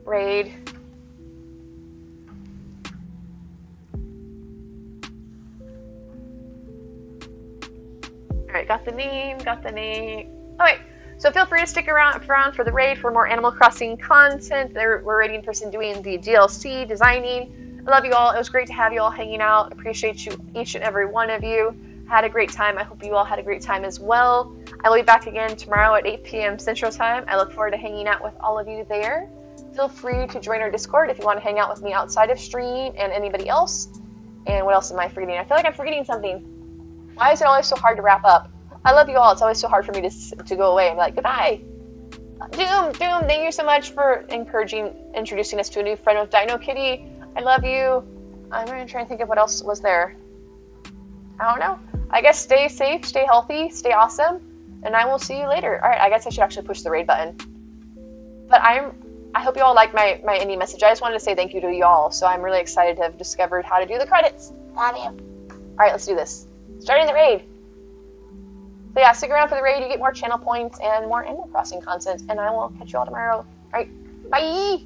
Raid. Alright, got the name. Alright, so feel free to stick around for the raid for more Animal Crossing content. We're raiding person doing the DLC, designing. I love you all. It was great to have you all hanging out. Appreciate you, each and every one of you. Had a great time. I hope you all had a great time as well. I will be back again tomorrow at 8 p.m. Central Time. I look forward to hanging out with all of you there. Feel free to join our Discord if you want to hang out with me outside of stream and anybody else. And what else am I forgetting? I feel like I'm forgetting something. Why is it always so hard to wrap up? I love you all. It's always so hard for me to go away and be like, goodbye. Doom, thank you so much for introducing us to a new friend with Dino Kitty. I love you. I'm going to try and think of what else was there. I don't know. I guess stay safe, stay healthy, stay awesome, and I will see you later. All right, I guess I should actually push the raid button. But I hope you all like my indie message. I just wanted to say thank you to y'all. So I'm really excited to have discovered how to do the credits. Love you. All right, let's do this. Starting the raid. So yeah, stick around for the raid. You get more channel points and more Animal Crossing content. And I will catch you all tomorrow. All right, bye.